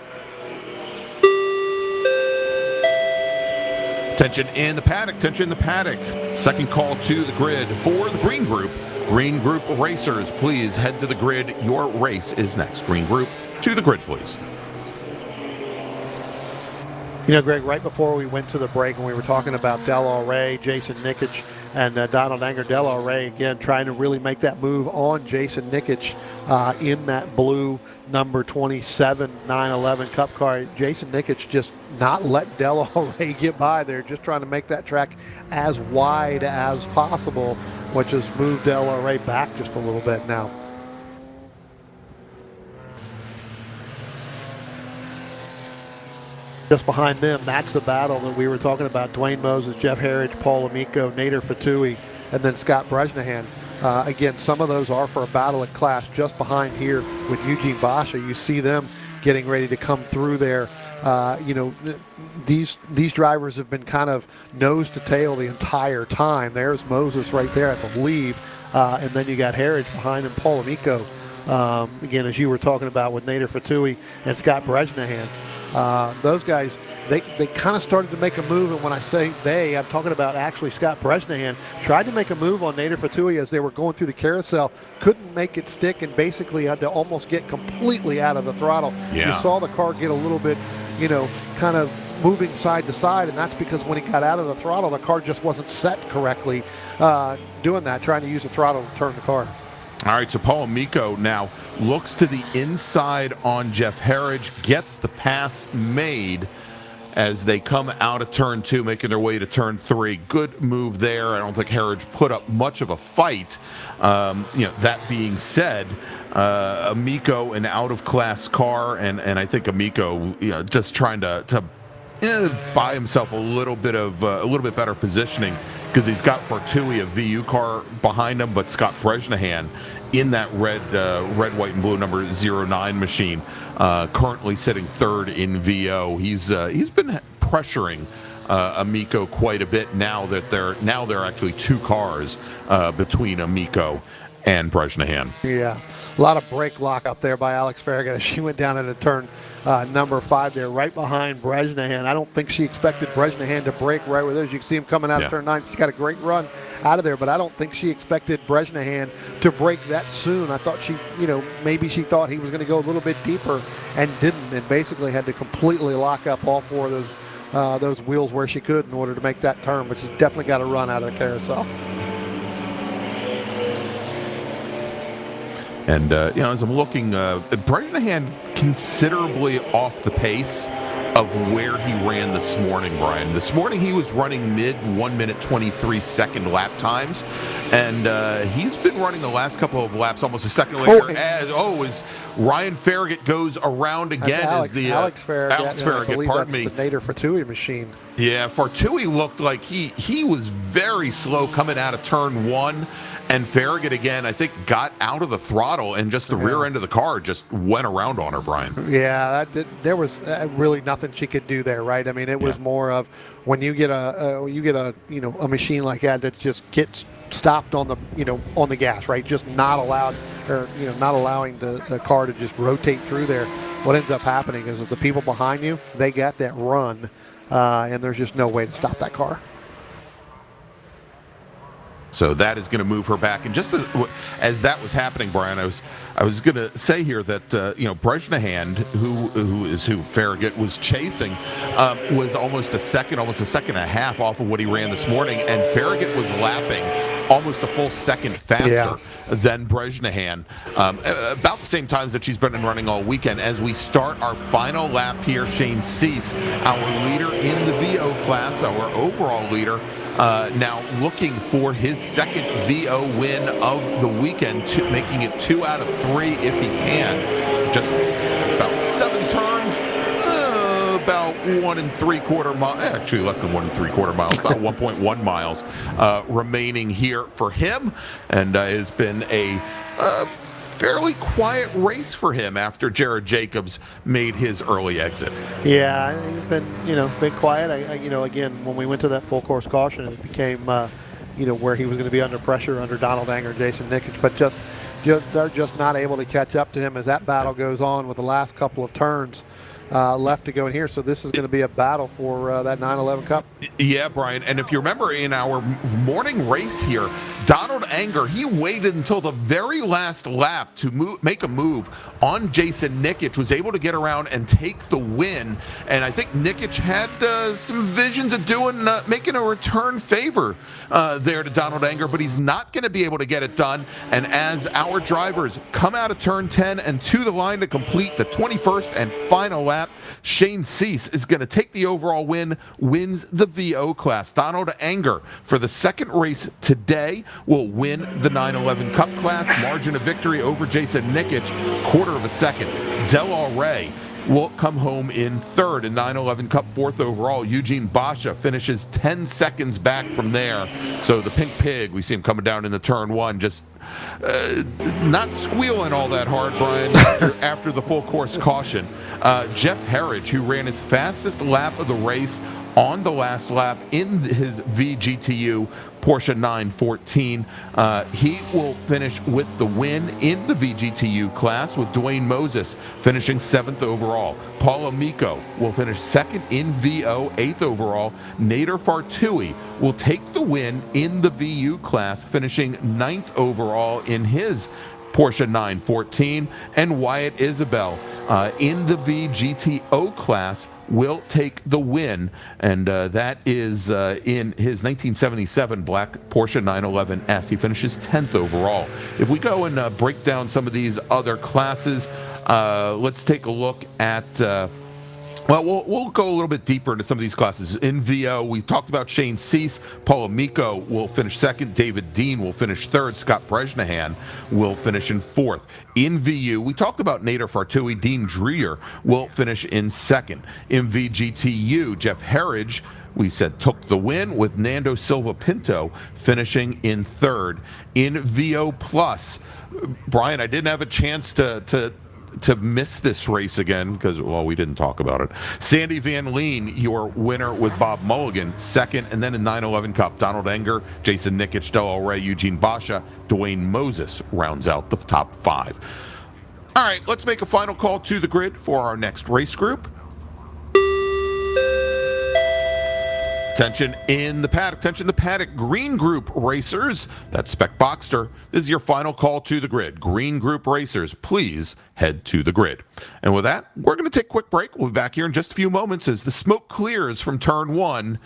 Tension in the paddock. Second call to the grid for the green group. Green group racers, please head to the grid. Your race is next. Green group to the grid, please. Greg, right before we went to the break and we were talking about Del Alray, Jason Nikic, and Donald Enger, Del Alray, again, trying to really make that move on Jason Nikic in that blue number 27 911 Cup car. Jason Nikic just not let Del Alray get by there, just trying to make that track as wide as possible, which has moved Del Alray back just a little bit now. Just behind them, that's the battle that we were talking about. Dwayne Moses, Jeff Herridge, Paul Amico, Nader Fatui, and then Scott Bresnahan. Again, some of those are for a battle in class just behind here with Eugene Basha. You see them getting ready to come through there. These drivers have been kind of nose to tail the entire time. There's Moses right there, I believe, and then you got Harridge behind him, Paul Amico. Again, as you were talking about with Nader Fatui and Scott Bresnahan, those guys, they kind of started to make a move, and when I say they, I'm talking about actually Scott Bresnahan tried to make a move on Nader Fatui as they were going through the carousel, couldn't make it stick, and basically had to almost get completely out of the throttle. Yeah. You saw the car get a little bit, kind of moving side to side, and that's because when he got out of the throttle, the car just wasn't set correctly doing that, trying to use the throttle to turn the car. All right, so Paul Amico now looks to the inside on Jeff Harridge, gets the pass made as they come out of turn 2, making their way to turn 3. Good move there. I don't think Harridge put up much of a fight. That being said, Amico, an out-of-class car, and I think Amico, just trying to buy himself a little bit better positioning, because he's got Fortui, a VU car behind him, but Scott Bresnahan in that red, white, and blue number 09 machine, currently sitting third in VO. He's been pressuring Amico quite a bit now that there are actually 2 cars between Amico and Bresnahan. Yeah, a lot of brake lock up there by Alex Farragut as she went down into turn number 5 there, right behind Bresnahan. I don't think she expected Bresnahan to brake right with those. You can see him coming out of turn 9. She's got a great run out of there, but I don't think she expected Bresnahan to brake that soon. I thought maybe she thought he was going to go a little bit deeper and didn't, and basically had to completely lock up all 4 of those wheels where she could in order to make that turn, but she's definitely got to run out of the carousel. And, as I'm looking, Bresnahan considerably off the pace of where he ran this morning, Brian. This morning he was running mid 1 minute 23 second lap times, and he's been running the last couple of laps almost a second later as Ryan Farragut goes around again. Alex Farragut, pardon me. The Nader Fatui machine. Yeah, Fortui looked like he was very slow coming out of turn 1. And Farragut, again, I think got out of the throttle, and just the rear end of the car just went around on her, Brian. Yeah, there was really nothing she could do there, right? I mean, it was more of when you get a machine like that just gets stopped on the gas, right? Just not allowed, or not allowing the car to just rotate through there. What ends up happening is that the people behind you, they got that run, and there's just no way to stop that car. So that is going to move her back. And just as that was happening, Brian, I was going to say here that Bresnahan, who Farragut was chasing, was almost a second and a half off of what he ran this morning, and Farragut was lapping almost a full second faster than Bresnahan, about the same times that she's been running all weekend. As we start our final lap here, Shane Cease, our leader in the VO class, our overall leader, now looking for his second VO win of the weekend, making it 2 out of 3 if he can. Just about 7 turns, about 1 3/4 miles, actually less than 1 3/4 miles, about 1.1 miles remaining here for him, and it has been a fairly quiet race for him after Jared Jacobs made his early exit. Yeah, he's been been quiet. Again, when we went to that full course caution, it became where he was going to be under pressure under Donald Anger, Jason Nikic, but they're just not able to catch up to him as that battle goes on with the last couple of turns left to go in here. So this is going to be a battle for that 911 Cup. Yeah, Brian. And if you remember in our morning race here, Donald Anger, he waited until the very last lap to make a move on Jason Nikic, was able to get around and take the win. And I think Nikic had some visions of making a return favor there to Donald Anger, but he's not going to be able to get it done. And as our drivers come out of turn 10 and to the line to complete the 21st and final lap, Shane Cease is going to take the overall win, wins the VO class. Donald Anger, for the second race today, will win the 911 Cup class. Margin of victory over Jason Nikic, 1/4 of a second. Delaware will come home in third. In 911 Cup, fourth overall, Eugene Basha finishes 10 seconds back from there. So the Pink Pig, we see him coming down in the turn one, just not squealing all that hard, Brian, after the full course caution. Jeff Herridge, who ran his fastest lap of the race on the last lap in his VGTU Porsche 914. He will finish with the win in the VGTU class, with Dwayne Moses finishing 7th overall. Paul Amico will finish 2nd in VO, 8th overall. Nader Fartui will take the win in the VU class, finishing 9th overall in his Porsche 914. And Wyatt Isabel in the VGTO class will take the win, and that is in his 1977 black Porsche 911S. He finishes 10th overall. If we go and break down some of these other classes, let's take a look at well, we'll go a little bit deeper into some of these classes. In VO, we talked about Shane Cease. Paul Amico will finish 2nd. David Dean will finish 3rd. Scott Bresnahan will finish in 4th. In VU, we talked about Nader Fartui. Dean Dreer will finish in 2nd. In VGTU, Jeff Herridge, we said, took the win, with Nando Silva Pinto finishing in 3rd. In VO Plus, Brian, I didn't have a chance to miss this race again because, well, we didn't talk about it. Sandy Van Leen, your winner with Bob Mulligan, 2nd. And then in 911 Cup, Donald Enger, Jason Nikic, Del Rey, Eugene Basha, Dwayne Moses rounds out the top 5. All right, let's make a final call to the grid for our next race group. Attention in the paddock. Attention the paddock. Green Group Racers. That's Spec Boxster. This is your final call to the grid. Green Group Racers, please head to the grid. And with that, we're going to take a quick break. We'll be back here in just a few moments as the smoke clears from turn 1.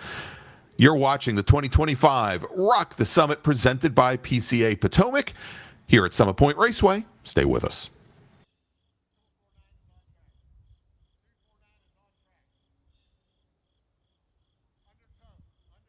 You're watching the 2025 Rock the Summit presented by PCA Potomac here at Summit Point Raceway. Stay with us.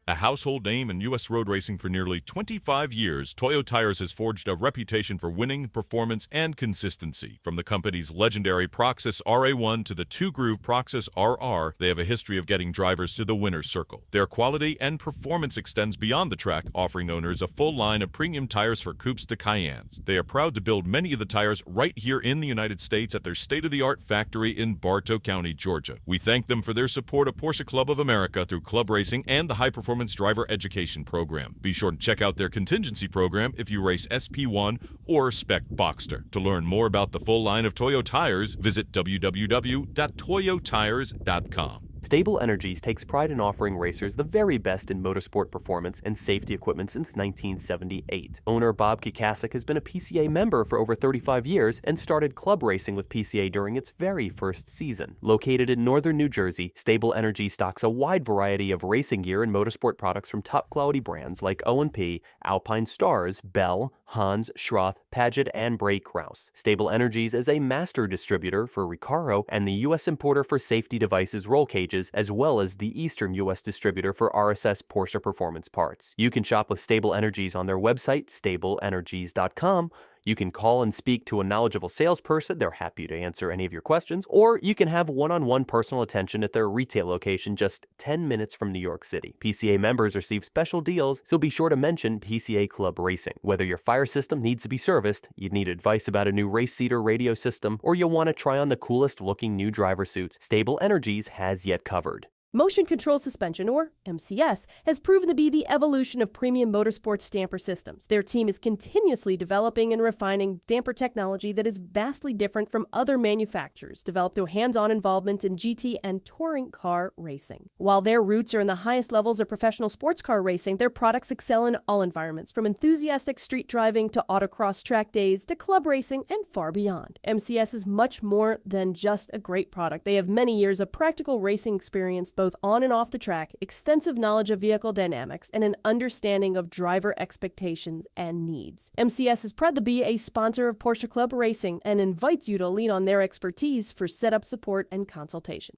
A household name in U.S. road racing for nearly 25 years, Toyo Tires has forged a reputation for winning, performance, and consistency. From the company's legendary Proxys RA1 to the two-groove Proxys RR, they have a history of getting drivers to the winner's circle. Their quality and performance extends beyond the track, offering owners a full line of premium tires for coupes to Cayennes. They are proud to build many of the tires right here in the United States at their state-of-the-art factory in Bartow County, Georgia. We thank them for their support of Porsche Club of America through club racing and the high-performance driver education program. Be sure to check out their contingency program if you race SP1 or Spec Boxster. To learn more about the full line of Toyo tires, visit www.toyotires.com. Stable Energies takes pride in offering racers the very best in motorsport performance and safety equipment since 1978. Owner Bob Kikasik has been a PCA member for over 35 years and started club racing with PCA during its very first season. Located in northern New Jersey, Stable Energy stocks a wide variety of racing gear and motorsport products from top-quality brands like O&P, Alpine Stars, Bell, Hans, Schroth, Paget, and Bray Kraus. Stable Energies is a master distributor for Recaro and the U.S. importer for safety devices roll cages, as well as the Eastern U.S. distributor for RSS Porsche Performance parts. You can shop with Stable Energies on their website, stableenergies.com. You can call and speak to a knowledgeable salesperson. They're happy to answer any of your questions. Or you can have one-on-one personal attention at their retail location just 10 minutes from New York City. PCA members receive special deals, so be sure to mention PCA Club Racing. Whether your fire system needs to be serviced, you need advice about a new race seater radio system, or you want to try on the coolest looking new driver suits, Stable Energies has you covered. Motion Control Suspension, or MCS, has proven to be the evolution of premium motorsports damper systems. Their team is continuously developing and refining damper technology that is vastly different from other manufacturers, developed through hands-on involvement in GT and touring car racing. While their roots are in the highest levels of professional sports car racing, their products excel in all environments, from enthusiastic street driving to autocross track days to club racing and far beyond. MCS is much more than just a great product. They have many years of practical racing experience, both on and off the track, extensive knowledge of vehicle dynamics, and an understanding of driver expectations and needs. MCS is proud to be a sponsor of Porsche Club Racing and invites you to lean on their expertise for setup support and consultation.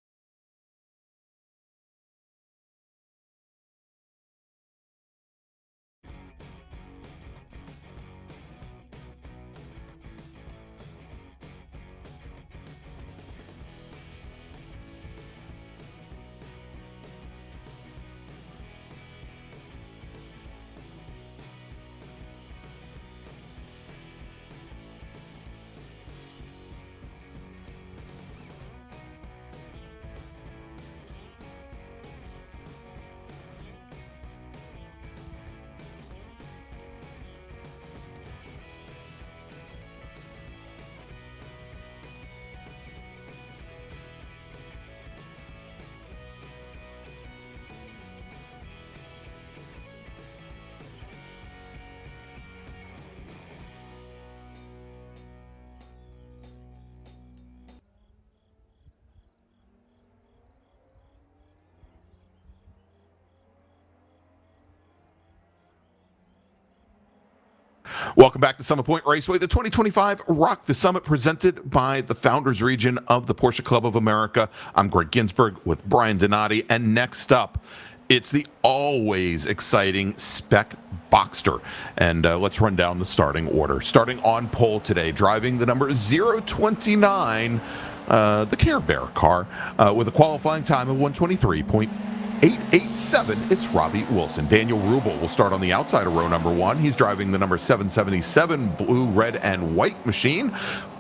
Welcome back to Summit Point Raceway, the 2025 Rock the Summit, presented by the Founders Region of the Porsche Club of America. I'm Greg Ginsburg with Bryan Donati, and next up, it's the always exciting Spec Boxster. And let's run down the starting order. Starting on pole today, driving the number 029, the Care Bear car, with a qualifying time of 123.887. It's Robbie Wilson. Daniel Rubel will start on the outside of row number 1. He's driving the number 777 blue, red, and white machine.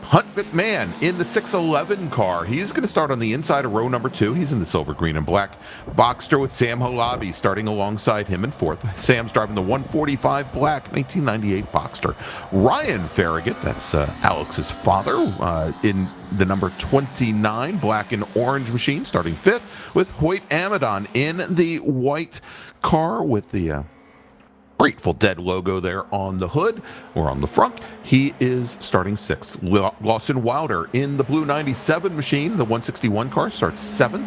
Hunt McMahon in the 611 car. He's going to start on the inside of row number 2. He's in the silver, green, and black Boxster with Sam Halabi starting alongside him in 4th. Sam's driving the 145 black 1998 Boxster. Ryan Farragut, that's Alex's father, in the number 29 black and orange machine, starting 5th, with Hoyt Amadon in the white car with the Grateful Dead logo there on the hood or on the front. He is starting 6th. Lawson Wilder in the blue 97 machine, the 161 car, starts 7th,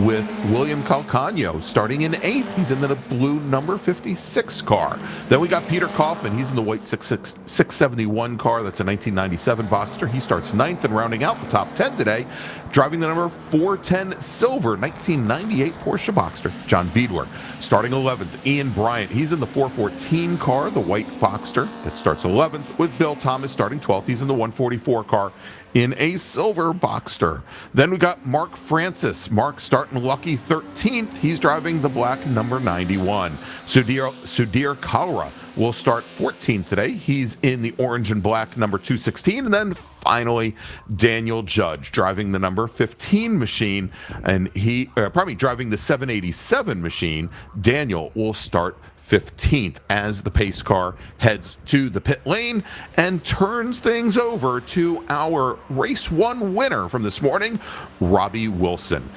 with William Calcagno starting in 8th. He's in the blue number 56 car. Then we got Peter Kaufman. He's in the white 671 car. That's a 1997 Boxster. He starts 9th, and rounding out the top 10 today, driving the number 410 silver 1998 Porsche Boxster, John Beadler. Starting 11th, Ian Bryant. He's in the 414 car, the white Boxster, that starts 11th, with Bill Thomas starting 12th. He's in the 144 car in a silver Boxster. Then we got Mark Francis. Mark starting lucky 13th. He's driving the black number 91. Sudhir Kalra will start 14th today. He's in the orange and black number 216. And then finally, Daniel Judge driving the number 15 machine, and driving the 787 machine. Daniel will start 15th as the pace car heads to the pit lane and turns things over to our race 1 winner from this morning, Robbie Wilson.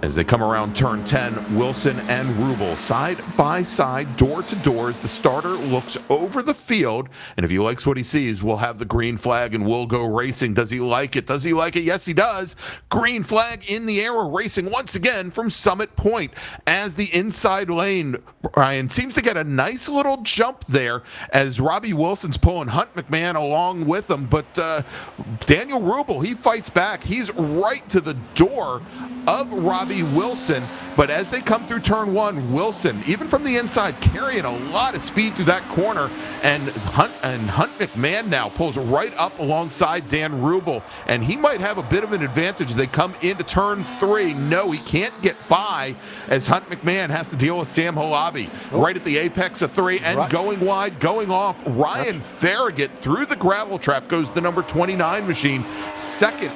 As they come around turn 10, Wilson and Rubel side by side, door to door, as the starter looks over the field. And if he likes what he sees, we'll have the green flag and we'll go racing. Does he like it? Does he like it? Yes, he does. Green flag in the air. We're racing once again from Summit Point as the inside lane, Bryan, seems to get a nice little jump there as Robbie Wilson's pulling Hunt McMahon along with him. But Daniel Rubel, he fights back. He's right to the door of Robbie Wilson, but as they come through turn 1, Wilson, even from the inside, carrying a lot of speed through that corner, and Hunt McMahon now pulls right up alongside Dan Rubel, and he might have a bit of an advantage as they come into turn 3. No, he can't get by as Hunt McMahon has to deal with Sam Halabi right at the apex of 3, and going wide, going off. Ryan Farragut through the gravel trap goes the number 29 machine, second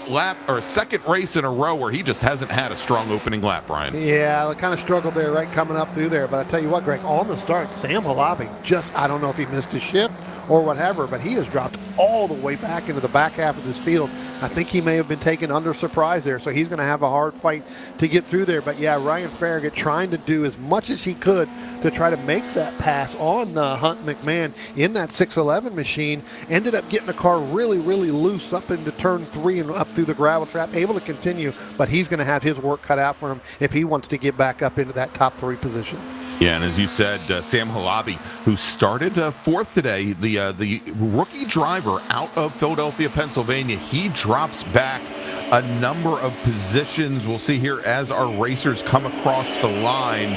race in a row where he just hasn't had a strong opening lap, Bryan. Yeah, I kind of struggled there, right, coming up through there. But I tell you what, Greg, on the start, Sam Halabi I don't know if he missed his shift or whatever, but he has dropped all the way back into the back half of this field. I think he may have been taken under surprise there, so he's going to have a hard fight to get through there. But yeah, Ryan Farragut trying to do as much as he could to try to make that pass on Hunt McMahon in that 611 machine. Ended up getting the car really, really loose up into turn 3 and up through the gravel trap, able to continue, but he's going to have his work cut out for him if he wants to get back up into that top 3 position. Yeah, and as you said, Sam Halabi, who started 4th today, the rookie driver out of Philadelphia, Pennsylvania, he drops back a number of positions. We'll see here as our racers come across the line,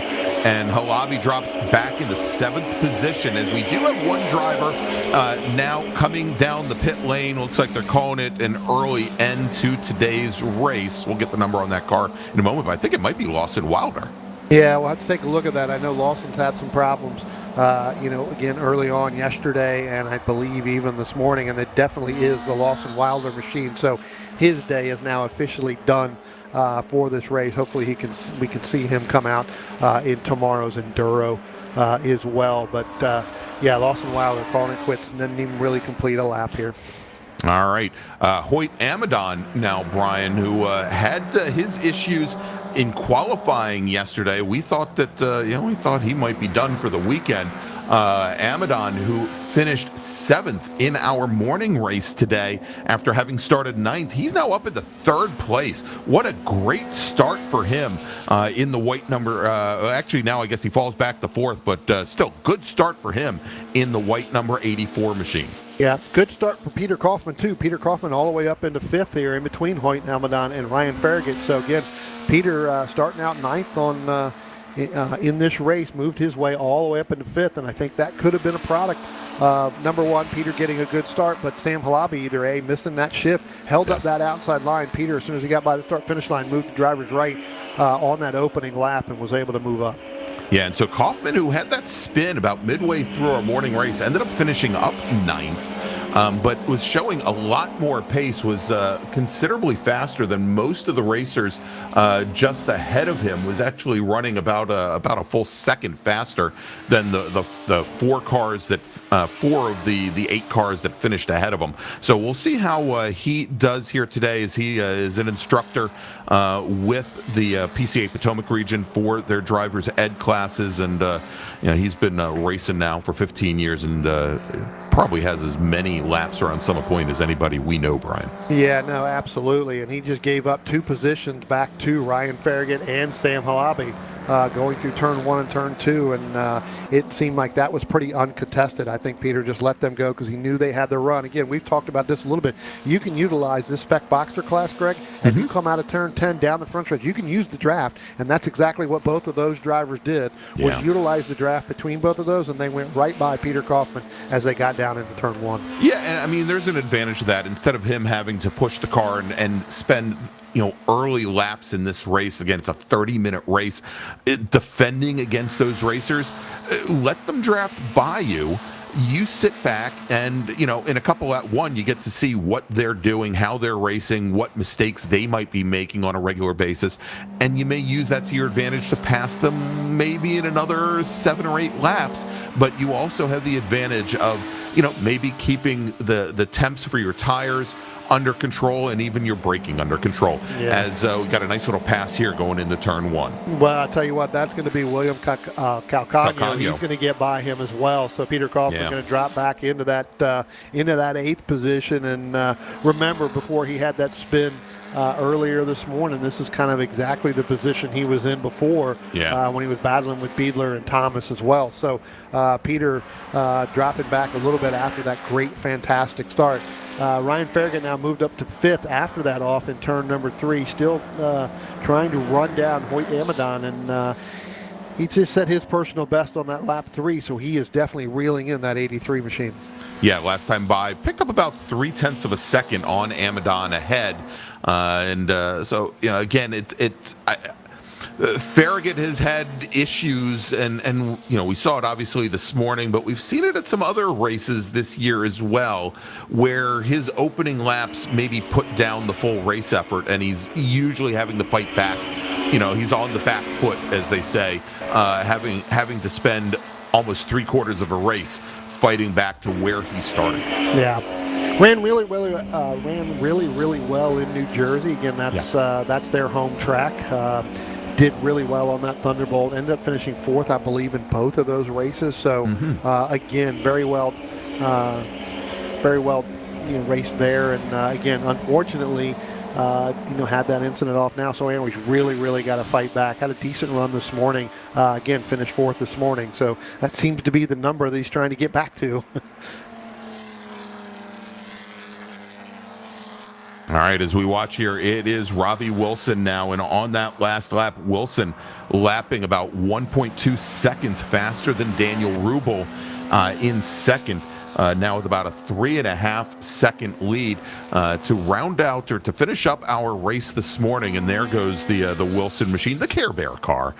and Halabi drops back in the 7th position, as we do have one driver now coming down the pit lane. Looks like they're calling it an early end to today's race. We'll get the number on that car in a moment, but I think it might be Lawson Wilder. Yeah, we'll have to take a look at that. I know Lawson's had some problems, again, early on yesterday, and I believe even this morning, and it definitely is the Lawson Wilder machine. So his day is now officially done for this race. Hopefully we can see him come out in tomorrow's Enduro as well. But yeah, Lawson Wilder calling it quits and didn't even really complete a lap here. All right. Hoyt Amadon now, Bryan, who had his issues in qualifying yesterday. We thought that, we thought he might be done for the weekend. Amadon, who finished 7th in our morning race today after having started 9th. He's now up into 3rd place. What a great start for him in the white number. Actually, now I guess he falls back to 4th, but still, good start for him in the white number 84 machine. Yeah, good start for Peter Kaufman, too. Peter Kaufman all the way up into 5th here in between Hoyt Amadon and Ryan Farragut. So, again, Peter starting out 9th on in this race, moved his way all the way up into 5th, and I think that could have been a product. Number one, Peter getting a good start, but Sam Halabi either missing that shift, held up that outside line. Peter, as soon as he got by the start-finish line, moved to driver's right on that opening lap and was able to move up. Yeah, and so Kaufman, who had that spin about midway through our morning race, ended up finishing up 9th, but was showing a lot more pace, was considerably faster than most of the racers just ahead of him, was actually running about a full second faster than the 4 cars that 4 of the 8 cars that finished ahead of him. So we'll see how he does here today, as he is an instructor with the PCA Potomac region for their driver's ed classes, and he's been racing now for 15 years and probably has as many laps around Summit Point as anybody we know, Brian. Yeah, no, absolutely, and he just gave up 2 positions back to Ryan Farragut and Sam Halabi going through turn 1 and turn 2, and it seemed like that was pretty uncontested. I think Peter just let them go because he knew they had their run. Again, we've talked about this a little bit. You can utilize this spec Boxster class, Greg, and you come out of turn 10 down the front stretch. You can use the draft, and that's exactly what both of those drivers did, was utilize the draft between both of those, and they went right by Peter Kaufman as they got down into turn 1. Yeah, and I mean, there's an advantage to that. Instead of him having to push the car and spend early laps in this race, again, it's a 30-minute race, defending against those racers, let them draft by you. You sit back and, in a couple at one, you get to see what they're doing, how they're racing, what mistakes they might be making on a regular basis, and you may use that to your advantage to pass them maybe in another 7 or 8 laps, but you also have the advantage of, maybe keeping the temps for your tires under control and even your braking under control, as we got a nice little pass here going into turn 1. Well, I'll tell you what, that's going to be William Calcagno. He's going to get by him as well. So Peter Kaufman's going to drop back into that 8th position. And remember, before he had that spin earlier this morning, this is kind of exactly the position he was in before when he was battling with Beadler and Thomas as well. So Peter dropping back a little bit after that great, fantastic start. Ryan Farragut now moved up to 5th after that off in turn number 3, still trying to run down Hoyt Amadon, and he just set his personal best on that lap 3, so he is definitely reeling in that 83 machine. Yeah, last time by, picked up about 0.3 of a second on Amadon ahead, so again, Farragut has had issues, and we saw it obviously this morning, but we've seen it at some other races this year as well, where his opening laps maybe put down the full race effort, and he's usually having to fight back. He's on the back foot, as they say, having to spend almost 3/4 of a race fighting back to where he started. Yeah. Ran really well in New Jersey. Again, that's their home track. Did really well on that Thunderbolt. Ended up finishing 4th, I believe, in both of those races. So again, very well raced there. And again, unfortunately, had that incident off now. So Anwy's really got to fight back. Had a decent run this morning. Again, finished 4th this morning. So that seems to be the number that he's trying to get back to. All right, as we watch here, it is Robbie Wilson now, and on that last lap, Wilson lapping about 1.2 seconds faster than Daniel Rubel in 2nd, now with about a 3.5 second lead to round out or to finish up our race this morning. And there goes the Wilson machine, the Care Bear car.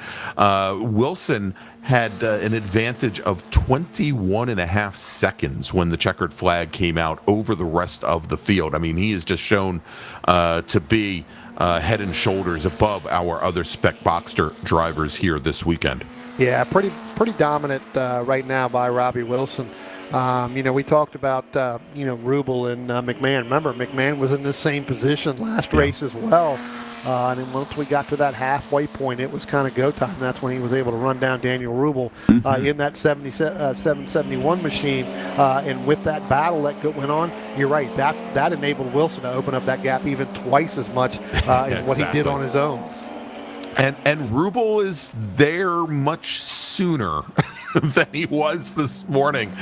Wilson had an advantage of 21.5 seconds when the checkered flag came out over the rest of the field. I mean, he is just shown to be head and shoulders above our other spec Boxster drivers here this weekend. Yeah, pretty dominant right now by Robbie Wilson. We talked about, Rubel and McMahon. Remember, McMahon was in the same position last race as well. And then once we got to that halfway point, it was kind of go time. That's when he was able to run down Daniel Rubel in that 771 machine. And with that battle that went on, you're right, that enabled Wilson to open up that gap even twice as much as what he did on his own. And Rubel is there much sooner than he was this morning. It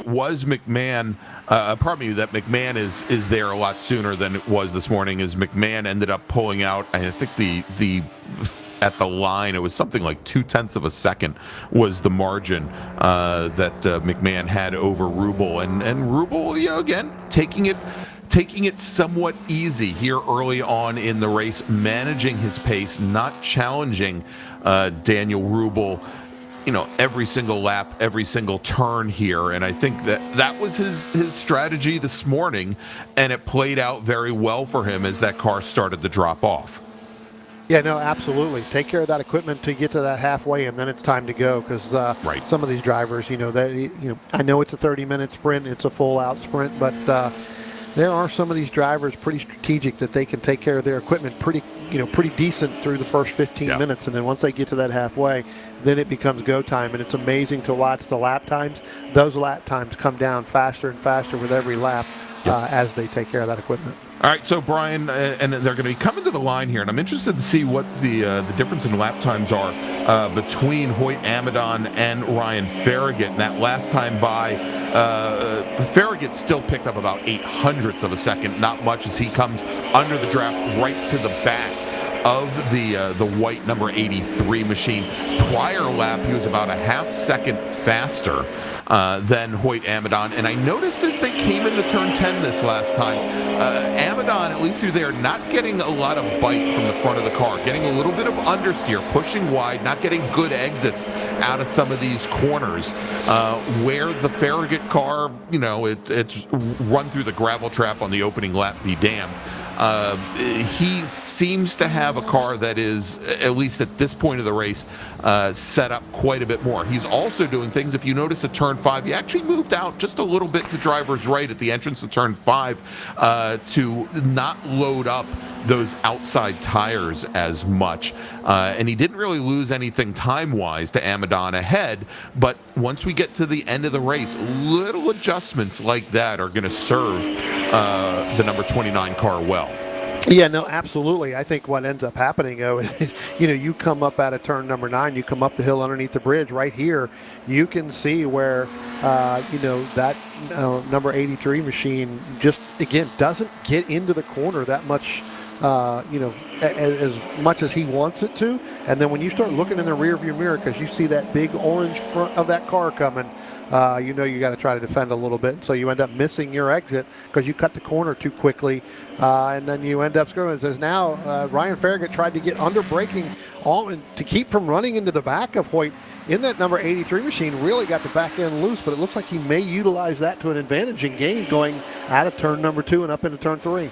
was McMahon. Pardon me, that McMahon is there a lot sooner than it was this morning, as McMahon ended up pulling out, I think the at the line, it was something like 0.2 of a second was the margin that McMahon had over Rubel. And Rubel, again, taking it somewhat easy here early on in the race, managing his pace, not challenging Daniel Rubel, every single lap, every single turn here. And I think that was his strategy this morning, and it played out very well for him as that car started to drop off. Yeah, no, absolutely. Take care of that equipment to get to that halfway, and then it's time to go. Because some of these drivers, I know it's a 30-minute sprint, it's a full-out sprint, but there are some of these drivers pretty strategic that they can take care of their equipment pretty decent through the first 15 minutes, and then once they get to that halfway, then it becomes go time. And it's amazing to watch the lap times. Those lap times come down faster and faster with every lap as they take care of that equipment. All right, so Bryan, and they're going to be coming to the line here, and I'm interested to see what the difference in lap times are between Hoyt Amadon and Ryan Farragut. And that last time by, Farragut still picked up about 0.08 of a second, not much, as he comes under the draft right to the back of the white number 83 machine. Prior lap, he was about a half second faster than Hoyt Amadon. And I noticed as they came into turn 10 this last time, Amadon, at least through there, not getting a lot of bite from the front of the car, getting a little bit of understeer, pushing wide, not getting good exits out of some of these corners, where the Farragut car, it's run through the gravel trap on the opening lap, be damned. He seems to have a car that is, at least at this point of the race, set up quite a bit more. He's also doing things, if you notice at turn 5, he actually moved out just a little bit to driver's right at the entrance to turn 5 to not load up those outside tires as much. And he didn't really lose anything time-wise to Amadon ahead, but once we get to the end of the race, little adjustments like that are going to serve the number 29 car well. Yeah, no, absolutely. I think what ends up happening, is, you come up out of turn number 9, you come up the hill underneath the bridge right here, you can see where, that number 83 machine just, again, doesn't get into the corner that much, as much as he wants it to. And then when you start looking in the rearview mirror, because you see that big orange front of that car coming, you got to try to defend a little bit. So you end up missing your exit because you cut the corner too quickly. And then you end up screwing. It says now Ryan Farragut tried to get under braking to keep from running into the back of Hoyt in that number 83 machine, really got the back end loose, but it looks like he may utilize that to an advantage and gain going out of turn number 2 and up into turn 3.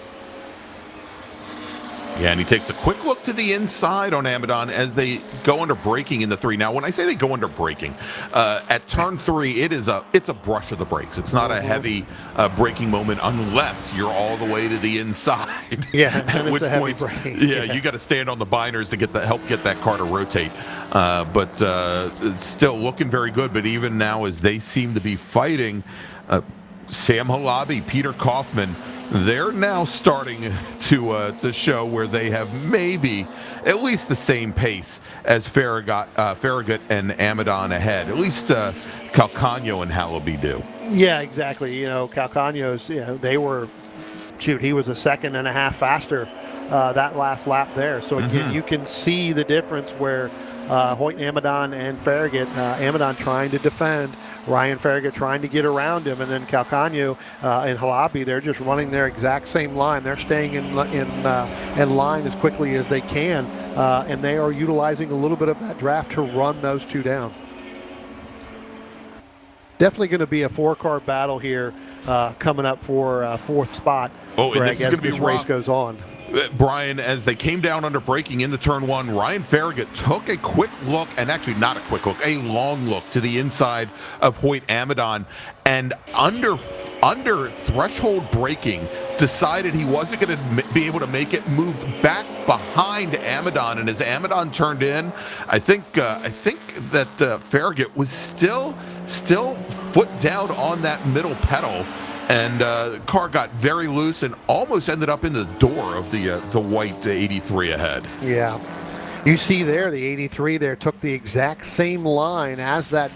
Yeah, and he takes a quick look to the inside on Amadon as they go under braking in the 3. Now, when I say they go under braking, at turn 3, it's a brush of the brakes. It's not a heavy braking moment unless you're all the way to the inside. Yeah, at which it's a heavy point, brake. yeah, you got to stand on the binders to help get that car to rotate. But it's still looking very good. But even now, as they seem to be fighting, Sam Halabi, Peter Kaufman, they're now starting to show where they have maybe at least the same pace as Farragut and Amadon ahead. At least Calcagno and Halabi do. Yeah, exactly. Calcagno's, they were, he was a second and a half faster that last lap there. So again, you can see the difference where Hoyt Amadon and Farragut, Amadon trying to defend, Ryan Farragut trying to get around him, and then Calcagno and Halabi, they're just running their exact same line. They're staying in line as quickly as they can, and they are utilizing a little bit of that draft to run those two down. Definitely going to be a 4-car battle here coming up for 4th spot. Oh, and Greg, this is going to be this race goes on. Bryan, as they came down under braking into turn 1, Ryan Farragut took a quick look, and actually not a quick look, a long look to the inside of Hoyt Amadon, and under threshold braking, decided he wasn't going to be able to make it, moved back behind Amadon, and as Amadon turned in, I think that Farragut was still foot down on that middle pedal, and the car got very loose and almost ended up in the door of the white 83 ahead. Yeah. You see there, the 83 there took the exact same line as that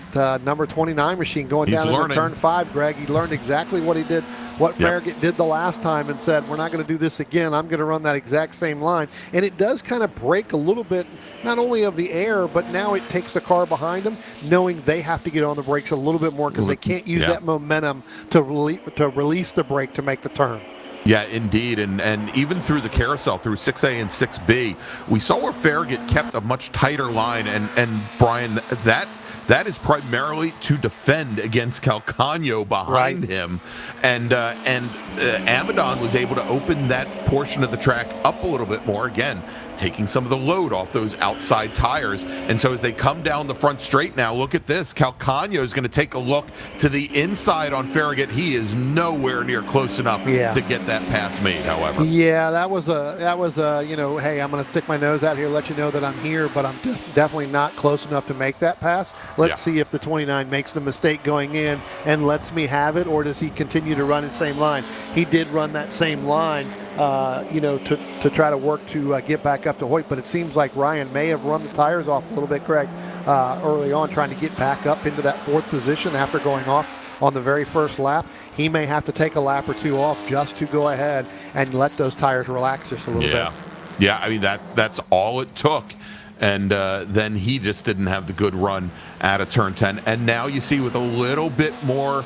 number 29 machine going down into turn 5, Greg. He learned exactly what he did, what Farragut did the last time, and said, we're not going to do this again. I'm going to run that exact same line. And it does kind of break a little bit, not only of the air, but now it takes the car behind them, knowing they have to get on the brakes a little bit more because they can't use that momentum to release the brake to make the turn. Yeah, indeed, and even through the carousel, through 6A and 6B, we saw where Farragut kept a much tighter line, and Bryan, that is primarily to defend against Calcagno behind him, and Amadon was able to open that portion of the track up a little bit more, again, taking some of the load off those outside tires. And so as they come down the front straight now, look at this. Calcagno is going to take a look to the inside on Farragut. He is nowhere near close enough to get that pass made, however. Yeah, that was a hey, I'm going to stick my nose out here, let you know that I'm here, but I'm definitely not close enough to make that pass. Let's see if the 29 makes the mistake going in and lets me have it, or does he continue to run the same line? He did run that same line, to try to work to get back up to Hoyt, but it seems like Ryan may have run the tires off a little bit, Greg, early on, trying to get back up into that 4th position after going off on the very first lap. He may have to take a lap or two off just to go ahead and let those tires relax just a little bit. Yeah, I mean, that's all it took. And then he just didn't have the good run out of turn 10. And now you see with a little bit more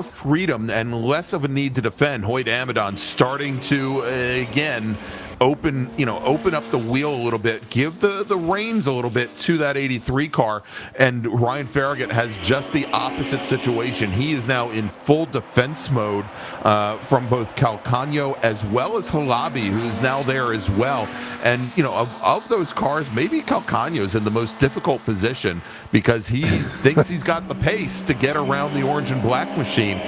freedom and less of a need to defend, Hoyt Amadon starting to again open up the wheel a little bit, give the reins a little bit to that 83 car, and Ryan Farragut has just the opposite situation. He is now in full defense mode from both Calcagno as well as Halabi, who is now there as well. And of those cars, maybe Calcagno's in the most difficult position because he thinks he's got the pace to get around the orange and black machine,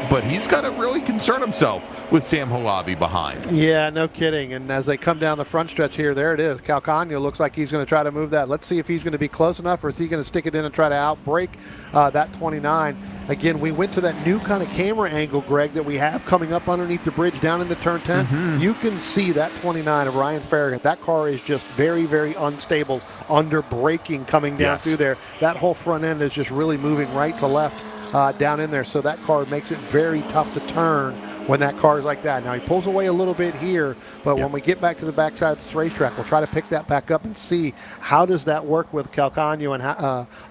but he's got to really concern himself with Sam Halabi behind. Yeah, no kidding. And as they come down the front stretch here, there it is. Calcagno looks like he's going to try to move that. Let's see if he's going to be close enough, or is he going to stick it in and try to outbrake that 29. Again, we went to that new kind of camera angle, Greg, that we have coming up underneath the bridge down into turn 10. Mm-hmm. You can see that 29 of Ryan Farragut. That car is just very, very unstable under braking coming down through there. That whole front end is just really moving right to left down in there. So that car makes it very tough to turn when that car is like that. Now, he pulls away a little bit here, but when we get back to the backside of this racetrack, we'll try to pick that back up and see how does that work with Calcagno and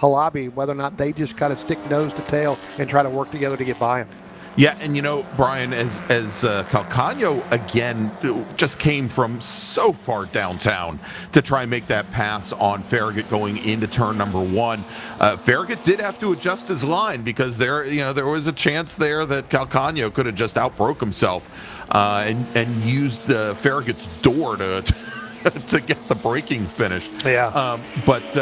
Halabi, whether or not they just kind of stick nose to tail and try to work together to get by him. Yeah, and Bryan, as Calcagno again just came from so far downtown to try and make that pass on Farragut going into turn number 1. Farragut did have to adjust his line because there was a chance there that Calcagno could have just outbroke himself and used Farragut's door to get the braking finished. Yeah. But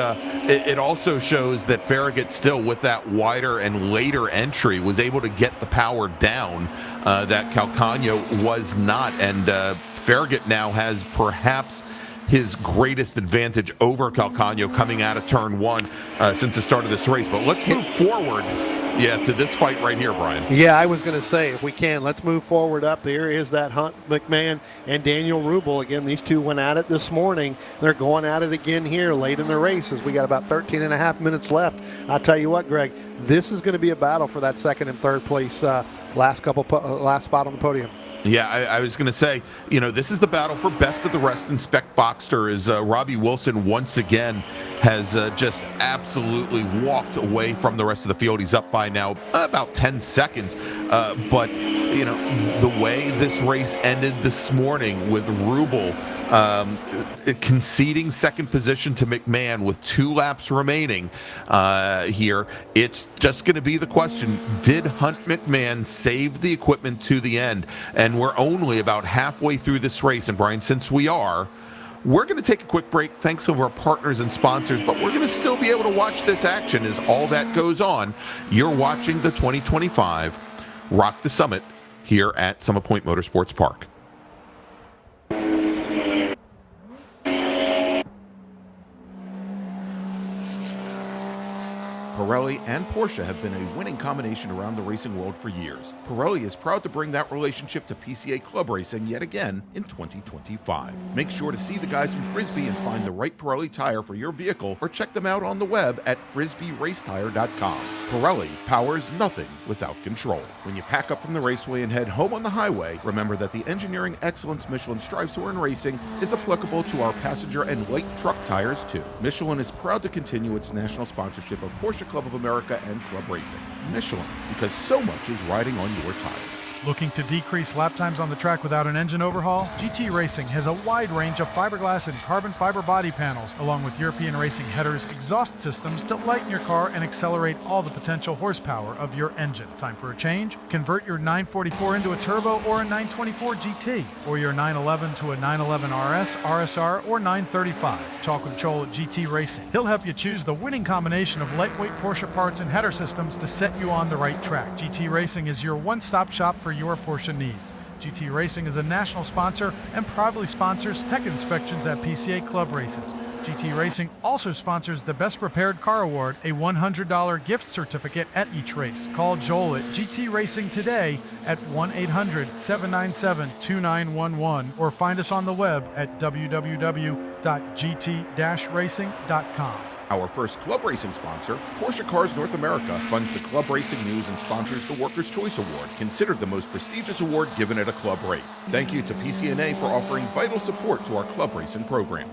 it also shows that Farragut still, with that wider and later entry, was able to get the power down that Calcagno was not. And Farragut now has perhaps his greatest advantage over Calcagno coming out of turn 1 since the start of this race. But let's move forward. Yeah, to this fight right here, Bryan. Yeah, I was going to say, if we can, let's move forward up. There is that Hunt McMahon and Daniel Rubel. Again, these two went at it this morning. They're going at it again here late in the race as we got about 13 and a half minutes left. I'll tell you what, Greg, this is going to be a battle for that second and third place last spot on the podium. Yeah, I was going to say, this is the battle for best of the rest in Spec Boxster as Robbie Wilson once again has just absolutely walked away from the rest of the field. He's up by now about 10 seconds. But, the way this race ended this morning with Rubel conceding second position to McMahon with 2 laps remaining here, it's just going to be the question, did Hunt McMahon save the equipment to the end? And we're only about halfway through this race. And Bryan, since we're going to take a quick break, thanks to our partners and sponsors, but we're going to still be able to watch this action as all that goes on. You're watching the 2025 Rock the Summit here at Summit Point Motorsports Park. Pirelli and Porsche have been a winning combination around the racing world for years. Pirelli is proud to bring that relationship to PCA Club Racing yet again in 2025. Make sure to see the guys from Frisbee and find the right Pirelli tire for your vehicle, or check them out on the web at frisbeeracetire.com. Pirelli powers nothing without control. When you pack up from the raceway and head home on the highway, remember that the engineering excellence Michelin strives for in racing is applicable to our passenger and light truck tires too. Michelin is proud to continue its national sponsorship of Porsche Club of America and Club Racing. Michelin, because so much is riding on your tires. Looking to decrease lap times on the track without an engine overhaul? GT Racing has a wide range of fiberglass and carbon fiber body panels, along with European Racing headers, exhaust systems to lighten your car and accelerate all the potential horsepower of your engine. Time for a change? Convert your 944 into a turbo or a 924 GT, or your 911 to a 911 RS, RSR, or 935. Talk with Joel at GT Racing. He'll help you choose the winning combination of lightweight Porsche parts and header systems to set you on the right track. GT Racing is your one-stop shop for your Porsche needs. GT Racing is a national sponsor and proudly sponsors tech inspections at PCA Club races. GT Racing also sponsors the Best Prepared Car Award, a $100 gift certificate at each race. Call Joel at GT Racing today at 1-800-797-2911 or find us on the web at www.gt-racing.com. Our first club racing sponsor, Porsche Cars North America, funds the club racing news and sponsors the Workers' Choice Award, considered the most prestigious award given at a club race. Thank you to PCNA for offering vital support to our club racing program.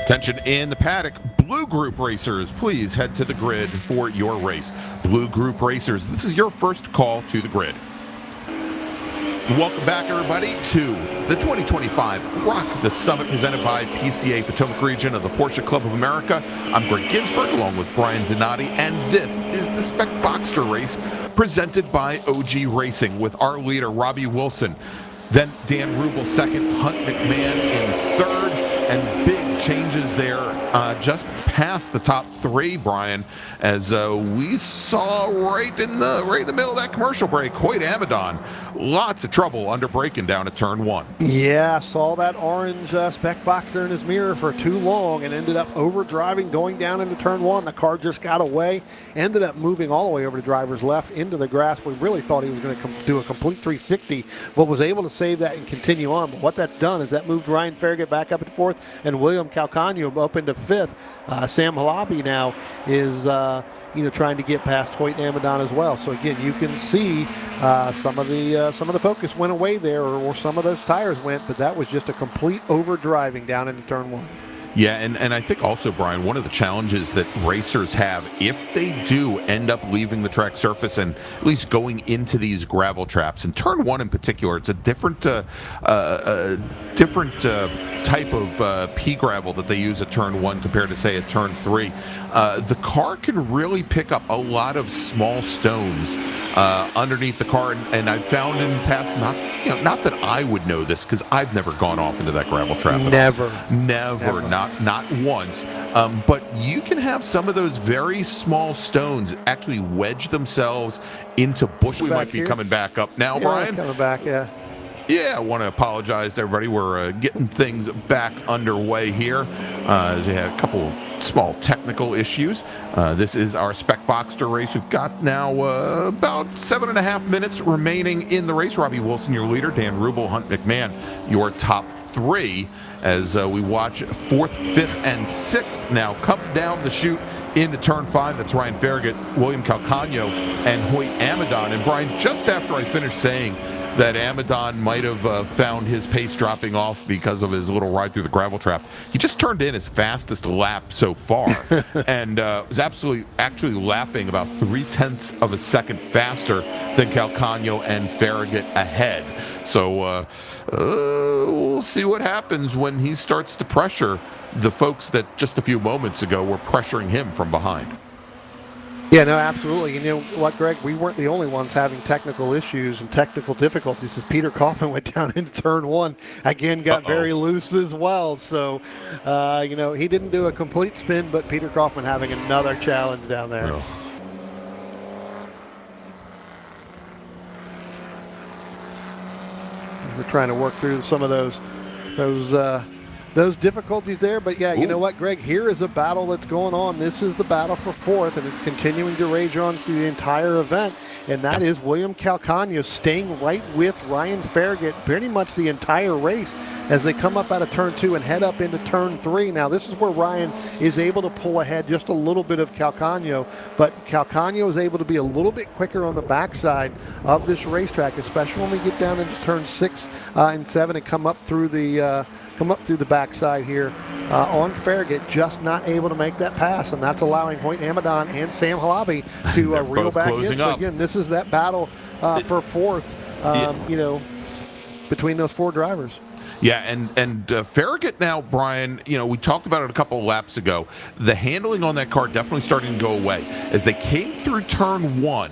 Attention in the paddock, Blue Group racers, please head to the grid for your race. Blue Group racers, this is your first call to the grid. Welcome back, everybody, to the 2025 Rock the Summit presented by PCA Potomac Region of the Porsche Club of America. I'm Greg Ginsberg along with Bryan Donati, and this is the Spec Boxster race presented by OG Racing with our leader, Robbie Wilson. Then Dan Rubel second, Hunt McMahon in third, and big changes there just past the top three, Bryan, as we saw right in the middle of that commercial break, Hoyt Amadon, lots of trouble under braking down at turn one. Yeah, saw that orange Spec Boxster in his mirror for too long and ended up overdriving going down into turn one. The car just got away, ended up moving all the way over to driver's left into the grass. We really thought he was going to do a complete 360, but was able to save that and continue on. But what that's done is that moved Ryan Farragut back up into fourth and William Calcagno up into fifth. Sam Halabi now is trying to get past Hoyt Amadon as well. So again, you can see some of the focus went away there, or some of those tires went, but that was just a complete overdriving down into turn one. Yeah, and I think also, Bryan, one of the challenges that racers have, if they do end up leaving the track surface and at least going into these gravel traps, and turn one in particular, it's a different type of pea gravel that they use at turn one compared to, say, at turn three. The car can really pick up a lot of small stones underneath the car, and I've found in the past, not that I would know this because I've never gone off into that gravel trap at all. Never. Not once. But you can have some of those very small stones actually wedge themselves into bush. We might be coming back up now, Bryan. Coming back, yeah. Yeah, I want to apologize to everybody. We're getting things back underway here. We had a couple small technical issues. This is our Spec Boxster race. We've got now about 7.5 minutes remaining in the race. Robbie Wilson, your leader. Dan Rubel, Hunt McMahon, your top three, as we watch fourth, fifth, and sixth now come down the chute into turn five. That's Ryan Farragut, William Calcagno, and Hoyt Amadon. And Bryan, just after I finished saying that Amadon might have found his pace dropping off because of his little ride through the gravel trap, he just turned in his fastest lap so far and was actually lapping about 0.3 of a second faster than Calcagno and Farragut ahead. So we'll see what happens when he starts to pressure the folks that just a few moments ago were pressuring him from behind. Yeah, no, absolutely. And you know what, Greg? We weren't the only ones having technical issues and technical difficulties. As Peter Kaufman went down into turn one, again got very loose as well. So, you know, he didn't do a complete spin, but Peter Kaufman having another challenge down there. Oh. We're trying to work through some of those difficulties there. But yeah, you know what, Greg? Here is a battle that's going on. This is the battle for fourth, and it's continuing to rage on through the entire event. And that is William Calcagno staying right with Ryan Farragut pretty much the entire race as they come up out of turn two and head up into turn three. Now, this is where Ryan is able to pull ahead just a little bit of Calcagno, but Calcagno is able to be a little bit quicker on the backside of this racetrack, especially when we get down into turn 6 and 7 and come up through the backside here on Farragut, just not able to make that pass, and that's allowing Hoyt Amadon and Sam Halabi to reel back in. So again, this is that battle for fourth, you know, between those four drivers. Yeah, and Farragut now, Brian, you know, we talked about it a couple of laps ago. The handling on that car definitely starting to go away. As they came through turn one,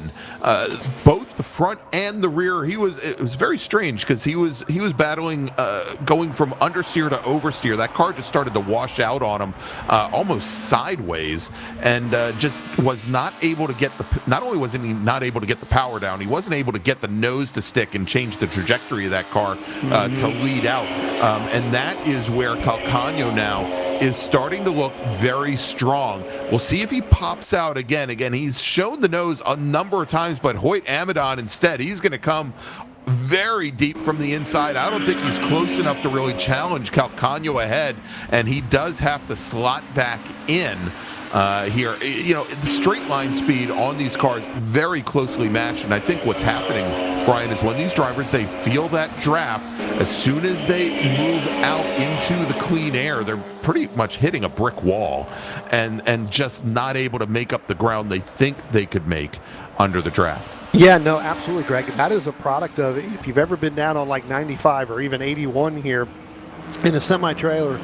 both the front and the rear, it was very strange because he was battling going from understeer to oversteer. That car just started to wash out on him almost sideways, and just was not able to get not only wasn't he not able to get the power down, he wasn't able to get the nose to stick and change the trajectory of that car to lead out. And that is where Calcagno now is starting to look very strong. We'll see if he pops out again. Again, he's shown the nose a number of times, but Hoyt Amadon instead, he's going to come very deep from the inside. I don't think he's close enough to really challenge Calcagno ahead, and he does have to slot back in here. You know, the straight line speed on these cars very closely matched, and I think what's happening, Brian, is when these drivers, they feel that draft, as soon as they move out into the clean air, they're pretty much hitting a brick wall and just not able to make up the ground they think they could make under the draft. Yeah, no, absolutely, Greg. That is a product of, if you've ever been down on like 95 or even 81 here, and a semi-trailer,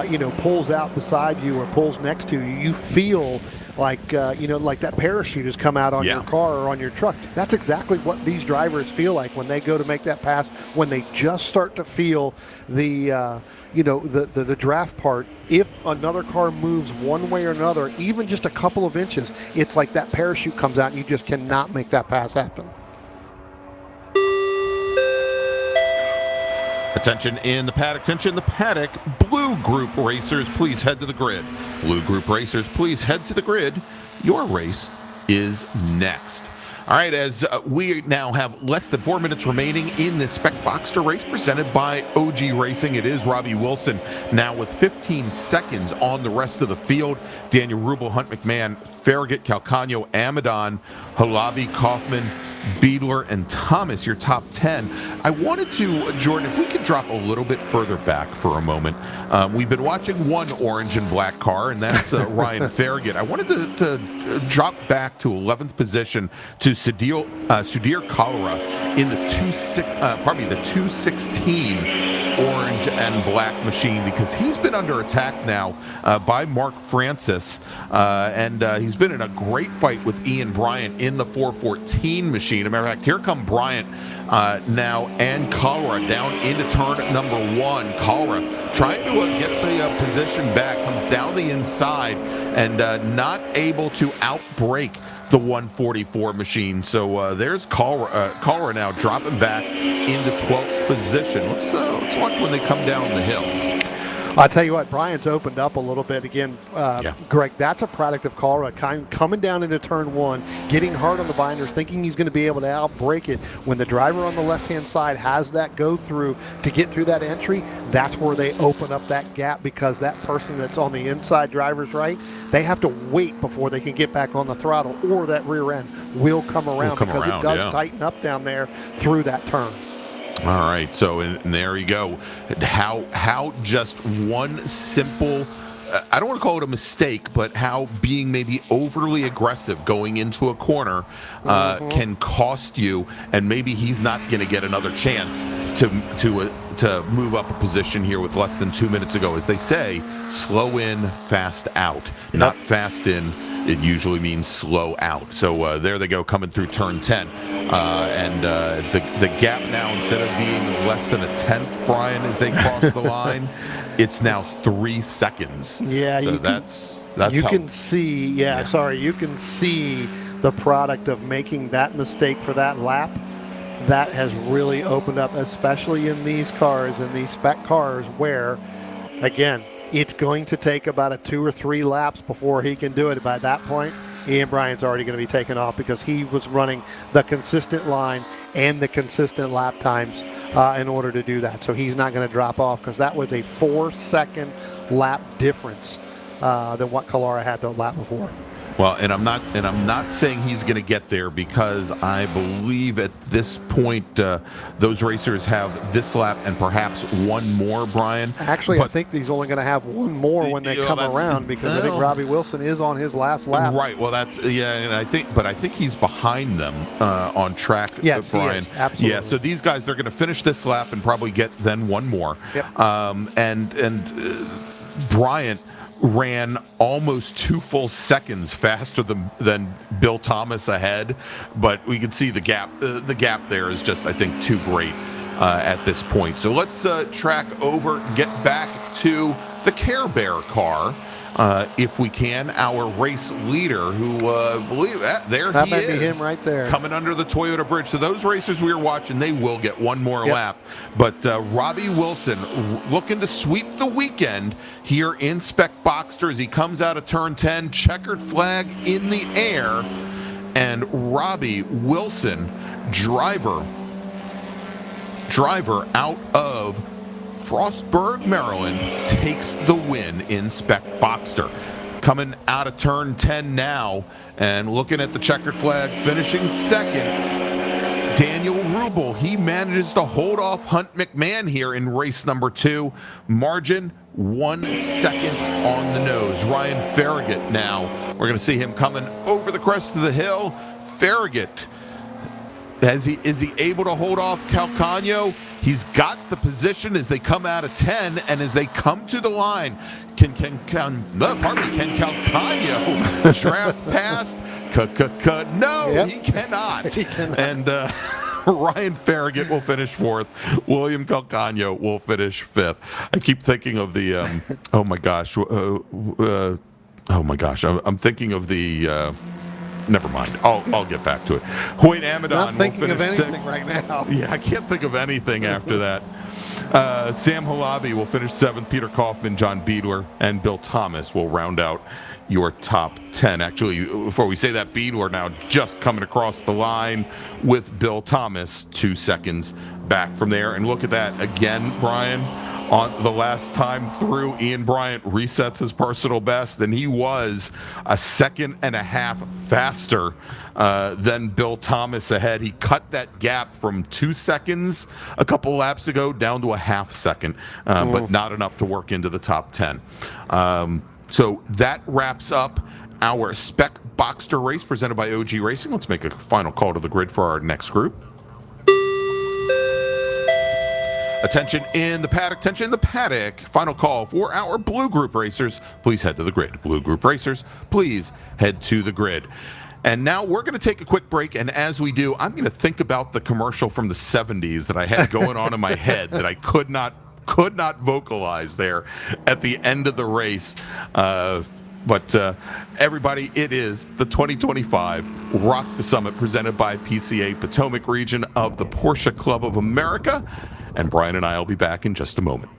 you know, pulls out beside you or pulls next to you, you feel like, you know, like that parachute has come out on your car or on your truck. That's exactly what these drivers feel like when they go to make that pass, when they just start to feel the, you know, the draft part. If another car moves one way or another, even just a couple of inches, it's like that parachute comes out and you just cannot make that pass happen. Attention in the paddock, attention the paddock. Blue group racers, please head to the grid. Blue group racers, please head to the grid. Your race is next. All right, as we now have less than 4 minutes remaining in this Spec Boxster race presented by OG Racing. It is Robbie Wilson now with 15 seconds on the rest of the field. Daniel Rubel, Hunt McMahon, Farragut, Calcagno, Amadon, Halabi, Kaufman, Beadler, and Thomas, your top 10. I wanted to, Jordan, if we could drop a little bit further back for a moment. We've been watching one orange and black car, and that's Ryan Farragut. I wanted to drop back to 11th position to Sudhir Kalra in the 216 orange and black machine, because he's been under attack now by Mark Francis, and he's been in a great fight with Ian Bryan in the 414 machine. As a matter of fact, here come Bryant now and Kalra down into turn number 1. Kalra trying to get the position back, comes down the inside and not able to outbrake the 144 machine. So there's Kalra now dropping back into 12th position. Let's watch when they come down the hill. I'll tell you what, Bryan's opened up a little bit again. Greg, that's a product of Kalra coming down into turn 1, getting hard on the binders, thinking he's going to be able to outbrake it. When the driver on the left-hand side has that go through to get through that entry, that's where they open up that gap, because that person that's on the inside driver's right, they have to wait before they can get back on the throttle, or that rear end will come around because it does tighten up down there through that turn. All right, so and there you go. How just one simple I don't want to call it a mistake, but how being maybe overly aggressive going into a corner can cost you, and maybe he's not going to get another chance to move up a position here with less than 2 minutes ago. As they say, slow in, fast out, not fast in. It usually means slow out. So there they go, coming through turn 10. And the gap now, instead of being less than a tenth, Brian, as they cross the line, it's now 3 seconds. Yeah, so that's you how, can see. You can see the product of making that mistake for that lap. That has really opened up, especially in these cars, in these spec cars, where, again, it's going to take about a 2 or 3 laps before he can do it. By that point, Ian Bryan's already going to be taken off because he was running the consistent line and the consistent lap times in order to do that. So he's not going to drop off because that was a 4-second lap difference than what Callara had the lap before. Well, and I'm not saying he's going to get there, because I believe at this point those racers have this lap and perhaps one more, Brian. Actually, I think he's only going to have one more when they come around, because I think Robbie Wilson is on his last lap. Right. Well, and I think he's behind them on track, yes, Brian. He is. Absolutely. Yeah. So these guys, they're going to finish this lap and probably get then one more. Yep. And Bryant ran almost 2 full seconds faster than Bill Thomas ahead, but we can see the gap. The gap there is just, I think, too great at this point. So let's track over, get back to the Care Bear car. If we can, our race leader, who believe that there that he might is, be him right there, coming under the Toyota bridge. So those racers we were watching, they will get one more lap. But Robbie Wilson looking to sweep the weekend here in Spec Boxster as he comes out of turn 10, checkered flag in the air, and Robbie Wilson, driver out of Frostburg, Maryland, takes the win in Spec Boxster. Coming out of turn 10 now, and looking at the checkered flag, finishing second, Daniel Rubel. He manages to hold off Hunt McMahon here in race number 2. Margin 1 second on the nose. Ryan Farragut now. We're going to see him coming over the crest of the hill. Farragut, is he able to hold off Calcagno? He's got the position as they come out of 10, and as they come to the line, can Calcagno draft past? No, he cannot. He cannot. And Ryan Farragut will finish 4th. William Calcagno will finish 5th. I keep thinking of the oh my gosh, I'm thinking of the. Never mind. I'll get back to it. Hoyt Amadon Not thinking will of finish anything 6th. right now. Yeah, I can't think of anything after that. Sam Halabi will finish 7th. Peter Kaufman, John Beadler, and Bill Thomas will round out your top 10. Actually, before we say that, Beadler now just coming across the line with Bill Thomas 2 seconds back from there. And look at that again, Brian. On the last time through, Ian Bryant resets his personal best, and he was a 1.5 seconds faster than Bill Thomas ahead. He cut that gap from 2 seconds a couple laps ago down to a 0.5 second, but not enough to work into the top 10. So that wraps up our Spec Boxster race presented by OG Racing. Let's make a final call to the grid for our next group. Attention in the paddock. Final call for our Blue Group racers. Please head to the grid. Blue Group racers, please head to the grid. And now we're going to take a quick break, and as we do, I'm going to think about the commercial from the 70s that I had going on in my head that I could not vocalize there at the end of the race. But everybody, it is the 2025 Rock the Summit presented by PCA Potomac region of the Porsche Club of America. And Brian and I will be back in just a moment.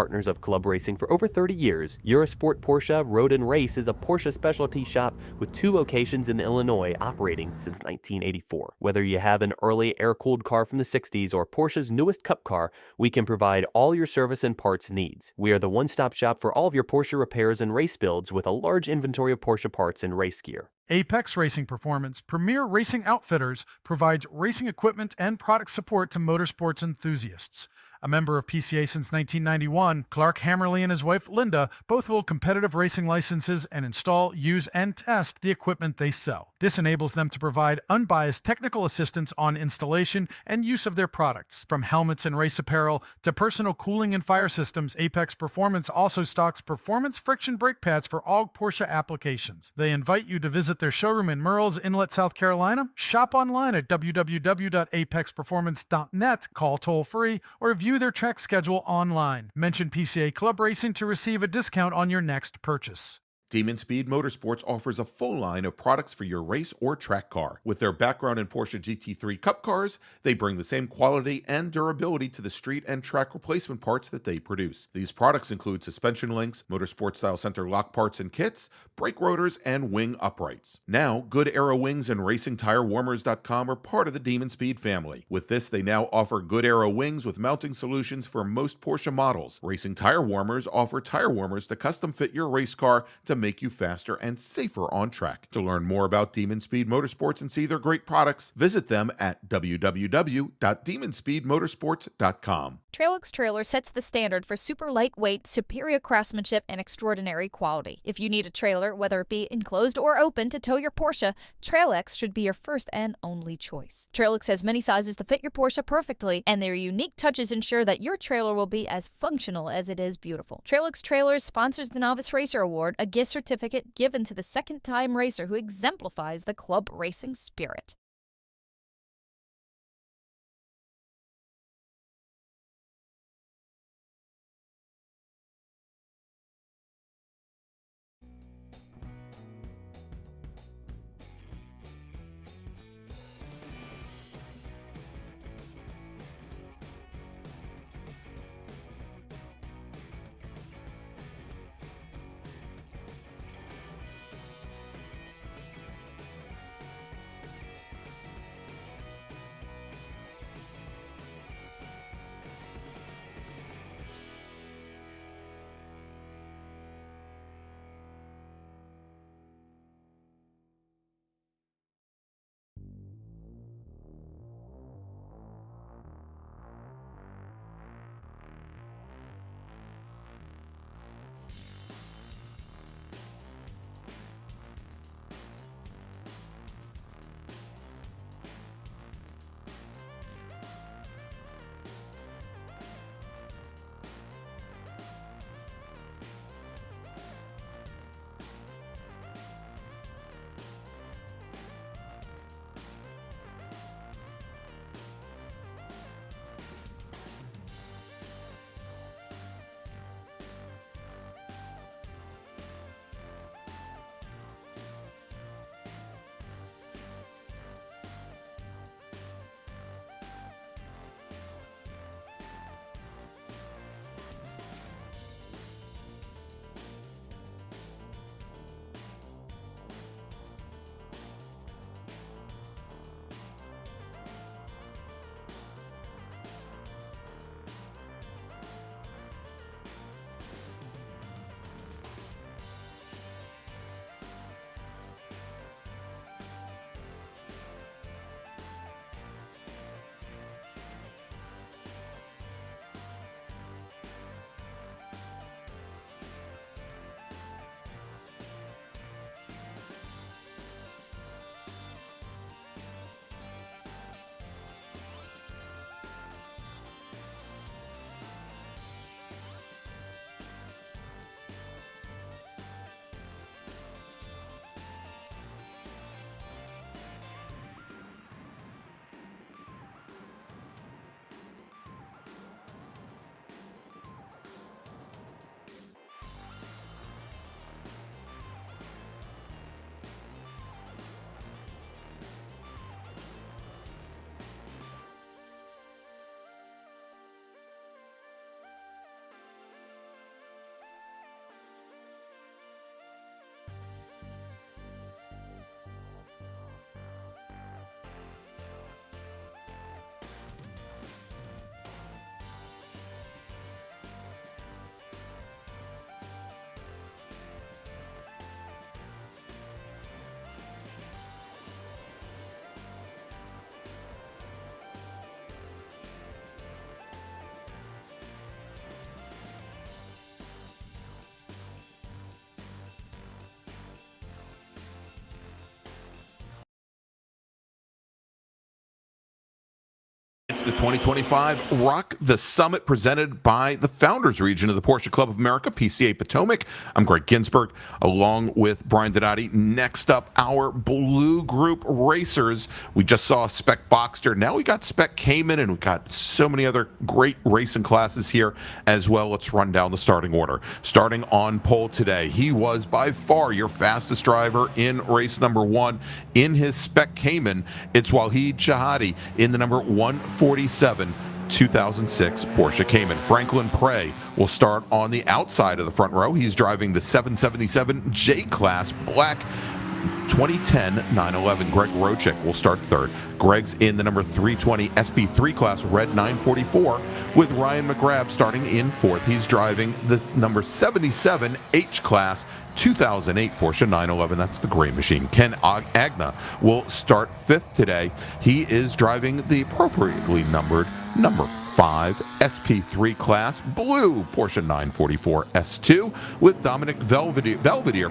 partners of club racing for over 30 years, Eurosport Porsche Road and Race is a Porsche specialty shop with 2 locations in Illinois operating since 1984. Whether you have an early air-cooled car from the 60s or Porsche's newest cup car, we can provide all your service and parts needs. We are the one-stop shop for all of your Porsche repairs and race builds with a large inventory of Porsche parts and race gear. Apex Racing Performance, Premier Racing Outfitters, provides racing equipment and product support to motorsports enthusiasts. A member of PCA since 1991, Clark Hammerly and his wife Linda both hold competitive racing licenses and install, use, and test the equipment they sell. This enables them to provide unbiased technical assistance on installation and use of their products. From helmets and race apparel to personal cooling and fire systems, Apex Performance also stocks performance friction brake pads for all Porsche applications. They invite you to visit their showroom in Merle's Inlet, South Carolina, shop online at www.apexperformance.net, call toll-free, or view their track schedule online. Mention PCA Club Racing to receive a discount on your next purchase. Demon Speed Motorsports offers a full line of products for your race or track car. With their background in Porsche GT3 Cup cars, they bring the same quality and durability to the street and track replacement parts that they produce. These products include suspension links, motorsport-style center lock parts and kits, brake rotors, and wing uprights. Now, Good Arrow Wings and RacingTireWarmers.com are part of the Demon Speed family. With this, they now offer Good Arrow Wings with mounting solutions for most Porsche models. Racing Tire Warmers offer tire warmers to custom fit your race car to make you faster and safer on track. To learn more about Demon Speed Motorsports and see their great products, visit them at www.demonspeedmotorsports.com. Trailix Trailer sets the standard for super lightweight, superior craftsmanship, and extraordinary quality. If you need a trailer, whether it be enclosed or open to tow your Porsche, Trailix should be your first and only choice. Trailix has many sizes to fit your Porsche perfectly, and their unique touches ensure that your trailer will be as functional as it is beautiful. Trailix Trailers sponsors the Novice Racer Award, a gift certificate given to the second-time racer who exemplifies the club racing spirit. It's the 2025 Rock the Summit presented by the Founders Region of the Porsche Club of America, PCA Potomac. I'm Greg Ginsburg, along with Bryan Donati. Next up, our Blue Group racers. We just saw Spec Boxster. Now we got Spec Cayman, and we got so many other great racing classes here as well. Let's run down the starting order. Starting on pole today, he was by far your fastest driver in race number 1 in his Spec Cayman. It's Wahid Shahadi in the number 147 2006 Porsche Cayman. Franklin Prey will start on the outside of the front row. He's driving the 777 J-Class Black 2010 911. Greg Rochik will start third. Greg's in the number 320 SP3 Class Red 944 with Ryan McGrath starting in fourth. He's driving the number 77 H-Class 2008 Porsche 911. That's the gray machine. Ken Agna will start fifth today. He is driving the appropriately numbered number 5 SP3 Class Blue Porsche 944 S2 with Dominic Belvedere,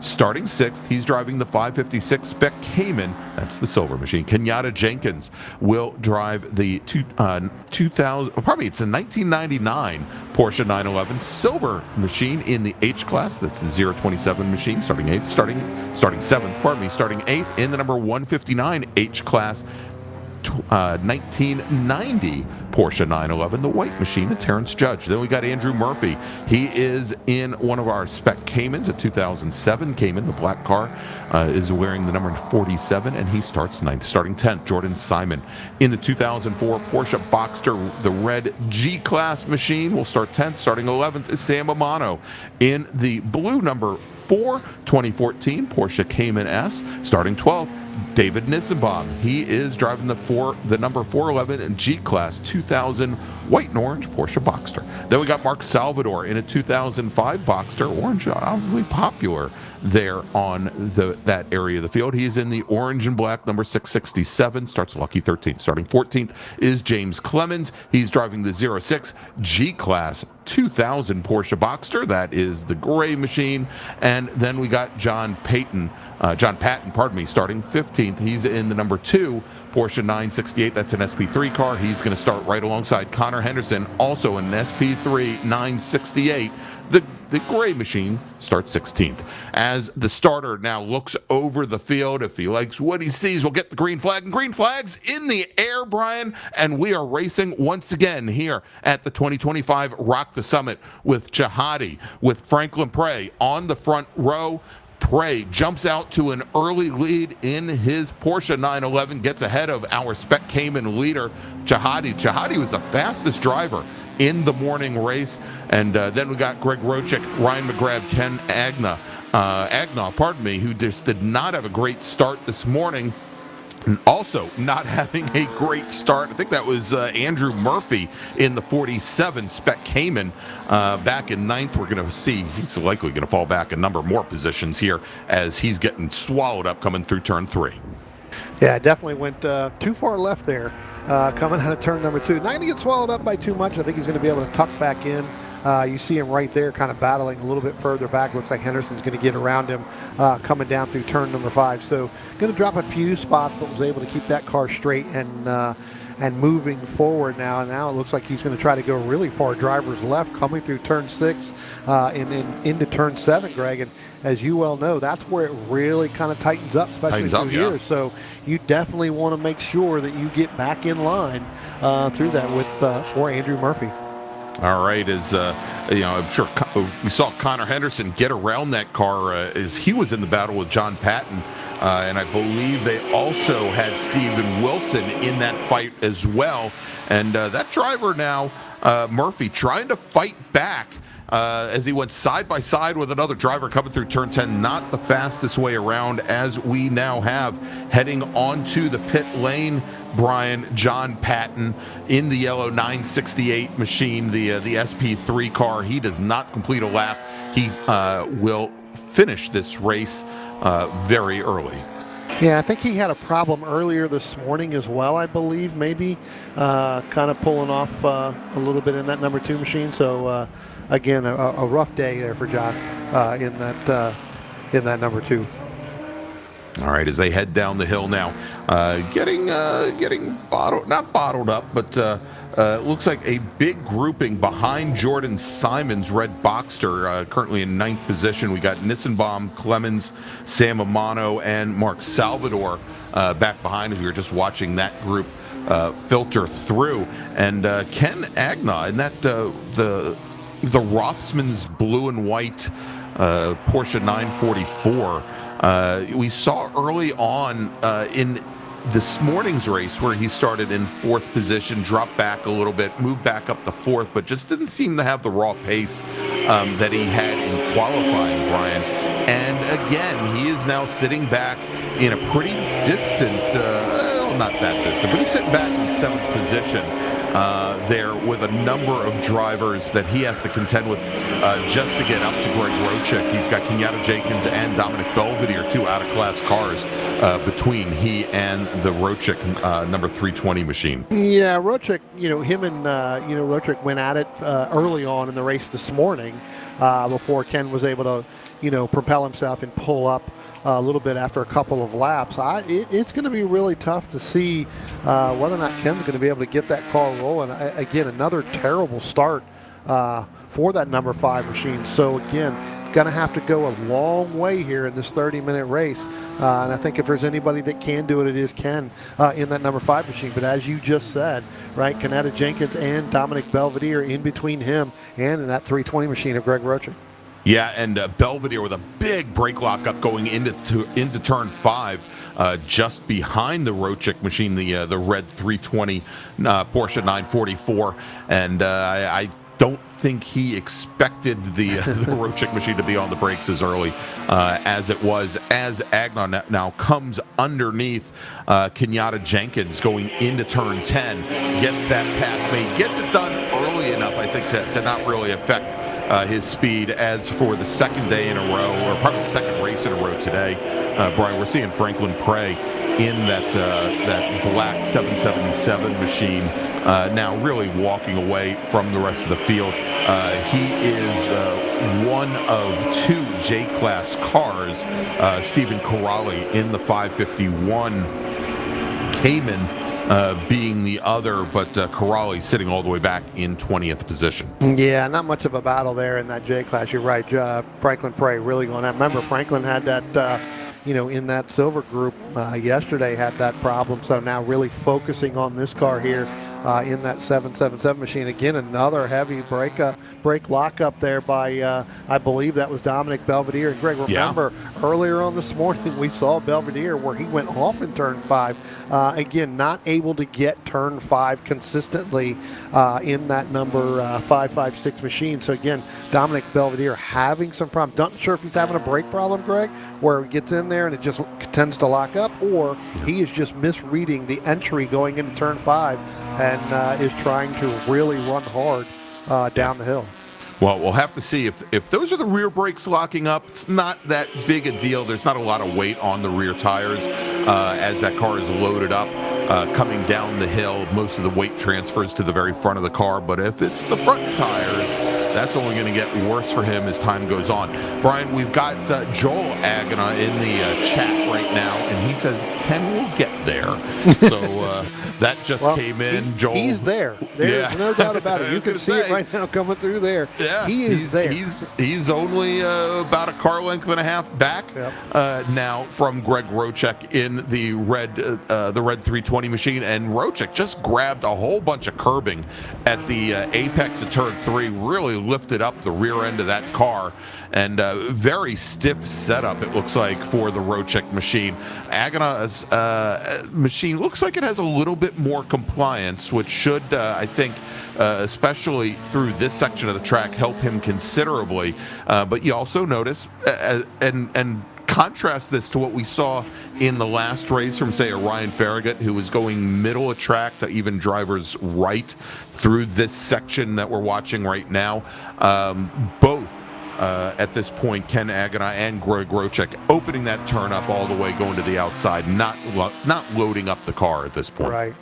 starting sixth. He's driving the 556 Spec Cayman. That's the silver machine. Kenyatta Jenkins will drive the 1999 Porsche 911 silver machine in the H class. That's the 027 machine, starting eighth, starting seventh. Starting eighth in the number 159 H class 1990 Porsche 911, the white machine, the Terrence Judge. Then we got Andrew Murphy. He is in one of our Spec Caymans, a 2007 Cayman. The black car is wearing the number 47, and he starts ninth. Starting 10th, Jordan Simon. In the 2004 Porsche Boxster, the red G-Class machine, will start 10th. Starting 11th is Sam Amano. In the blue number 4 2014 Porsche Cayman S, starting 12th, David Nissenbaum. He is driving the number 411 G-Class 2000 white and orange Porsche Boxster. Then we got Mark Salvador in a 2005 Boxster. Orange, obviously popular there on that area of the field. He's in the orange and black number 667, starts lucky 13th. Starting 14th is James Clemens. He's driving the 06 G-Class 2000 Porsche Boxster. That is the gray machine. And then we got John Patton, starting 15th. He's in the number 2 Porsche 968. That's an SP3 car. He's going to start right alongside Connor Henderson, also an SP3 968. The gray machine starts 16th. As the starter now looks over the field, if he likes what he sees, we'll get the green flag. And green flag's in the air, Bryan. And we are racing once again here at the 2025 Rock the Summit with Jihadi, with Franklin Prey on the front row. Prey jumps out to an early lead in his Porsche 911, gets ahead of our Spec Cayman leader, Jihadi. Jihadi was the fastest driver in the morning race. And then we got Greg Rochik, Ryan McGrath, Ken Agna, who just did not have a great start this morning. And also not having a great start, I think that was Andrew Murphy in the 47 Spec Cayman back in ninth. We're going to see he's likely going to fall back a number more positions here as he's getting swallowed up coming through turn 3. Yeah, definitely went too far left there coming out of turn number 2. Not going to get swallowed up by too much. I think he's going to be able to tuck back in. You see him right there kind of battling a little bit further back. Looks like Henderson's going to get around him coming down through turn number 5. So going to drop a few spots, but was able to keep that car straight and moving forward now. And now it looks like he's going to try to go really far driver's left coming through turn 6 and then into turn 7, Greg. And as you well know, that's where it really kind of tightens up, especially through here. So you definitely want to make sure that you get back in line through that with for Andrew Murphy. All right, I'm sure we saw Connor Henderson get around that car as he was in the battle with John Patton. And I believe they also had Steven Wilson in that fight as well. And that driver now, Murphy, trying to fight back as he went side by side with another driver coming through turn 10. Not the fastest way around, as we now have heading onto the pit lane. Bryan, John Patton in the yellow 968 machine, the SP3 car. He does not complete a lap. He will finish this race very early. Yeah, I think he had a problem earlier this morning as well, I believe, maybe kind of pulling off a little bit in that number 2 machine. So, again, a rough day there for John in that number 2. All right, as they head down the hill now, getting not bottled up, but it looks like a big grouping behind Jordan Simon's red Boxster, currently in 9th position. We got Nissenbaum, Clemens, Sam Amano, and Mark Salvador back behind us. We were just watching that group filter through, and Ken Agna in that the Rothmans blue and white Porsche 944. We saw early on in this morning's race where he started in 4th position, dropped back a little bit, moved back up to 4th, but just didn't seem to have the raw pace that he had in qualifying, Brian. And again, he is now sitting back in a pretty distant, not that distant, but he's sitting back in 7th position there with a number of drivers that he has to contend with just to get up to Greg Rochik. He's got Kenyatta Jenkins and Dominic Belvedere, 2 out-of-class cars between he and the Rochik number 320 machine. Yeah, Rochik, him and, Rochik went at it early on in the race this morning before Ken was able to, propel himself and pull up a little bit after a couple of laps. It's going to be really tough to see whether or not Ken's going to be able to get that car rolling. Again, another terrible start for that number 5 machine. So again, going to have to go a long way here in this 30-minute race. And I think if there's anybody that can do it, it is Ken in that number 5 machine. But as you just said, right, Kenyatta Jenkins and Dominic Belvedere in between him and in that 320 machine of Greg Rochik. Yeah, and Belvedere with a big brake lockup going into turn 5, just behind the Rochik machine, the red 320 Porsche 944, and I don't think he expected the Rochik machine to be on the brakes as early as it was. As Agnon now comes underneath Kenyatta Jenkins going into turn 10, gets that pass made, gets it done early enough, I think, to not really affect his speed. As for the second day in a row, or probably the second race in a row today, Brian, we're seeing Franklin Prey in that black 777 machine now really walking away from the rest of the field. He is one of 2 J-Class cars, Stephen Corrali in the 551 Cayman being the other, but Corrali sitting all the way back in 20th position. Yeah, not much of a battle there in that J-Class. You're right. Franklin Prey really going out. Remember, Franklin had that, in that silver group yesterday, had that problem. So now really focusing on this car here in that 777 machine. Again, another heavy brake lockup there by, I believe that was Dominic Belvedere. And Greg, remember, earlier on this morning, we saw Belvedere where he went off in turn 5. Again, not able to get turn 5 consistently in that number 556 machine. So again, Dominic Belvedere having some problem. Not sure if he's having a brake problem, Greg, where he gets in there and it just tends to lock up, or he is just misreading the entry going into turn 5 and is trying to really run hard down the hill. Well, we'll have to see if those are the rear brakes locking up. It's not that big a deal. There's not a lot of weight on the rear tires as that car is loaded up coming down the hill. Most of the weight transfers to the very front of the car. But if it's the front tires, that's only going to get worse for him as time goes on. Brian, we've got Joel Agana in the chat right now, and he says, Ken will get there. So that just came in. Joel, he's there. There's no doubt about it. You can see it right now coming through there. Yeah, he is there. He's only about a car length and a half back now from Greg Rochik in the red 320 machine, and Rochik just grabbed a whole bunch of curbing at the apex of turn 3, really lifted up the rear end of that car, and very stiff setup it looks like for the Rochik machine. Agana's machine looks like it has a little bit more compliance, which should, I think, especially through this section of the track, help him considerably. But you also notice, and contrast this to what we saw in the last race from, say, a Ryan Farragut, who was going middle of track to even drivers right through this section that we're watching right now. Both at this point, Ken Agana and Greg Rochik opening that turn up all the way, going to the outside, not loading up the car at this point. Right.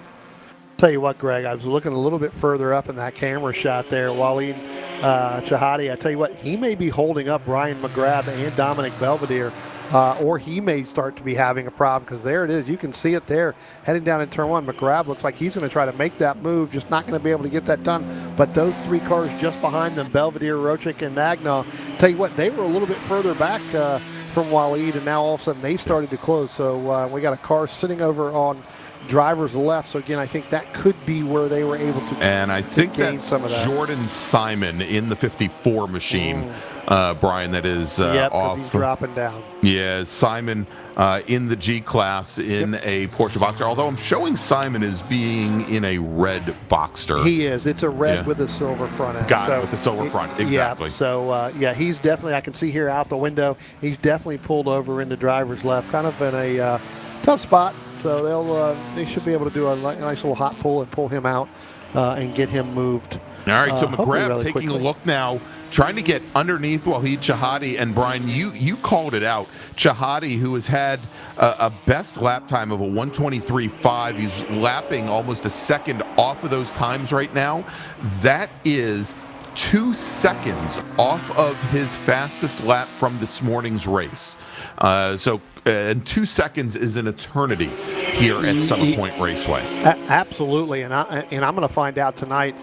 Tell you what, Greg, I was looking a little bit further up in that camera shot there. Waleed, Chahadi, I tell you what, he may be holding up Ryan McGrath and Dominic Belvedere, or he may start to be having a problem, because there it is. You can see it there heading down in turn one. McGrath looks like he's going to try to make that move, just not going to be able to get that done. But those three cars just behind them, Belvedere, Rochik, and Agnew, tell you what, they were a little bit further back from Waleed, and now all of a sudden they started to close. So we got a car sitting over on driver's left. So again, I think that could be where they were able to and I think gain that's some of that. Jordan Simon in the 54 machine, Brian, that is Yep, 'cause off. he's dropping down. Yeah, Simon in the G class in a Porsche Boxster. Although I'm showing Simon as being in a red Boxster. He is. It's a red with a silver front end. Got it, with the silver front, exactly. Yeah, so, he's definitely, I can see here out the window, he's definitely pulled over into driver's left, kind of in a tough spot. So they should be able to do a nice little hot pull and pull him out and get him moved. All right, so hopefully McGrath really taking quickly. a look now, trying to get underneath Waleed Chahadi. And Brian, you called it out. Chahadi, who has had a best lap time of a 1:23.5, he's lapping almost a second off of those times right now. That is 2 seconds off of his fastest lap from this morning's race. And 2 seconds is an eternity here at Summit Point Raceway. Absolutely, and I'm going to find out tonight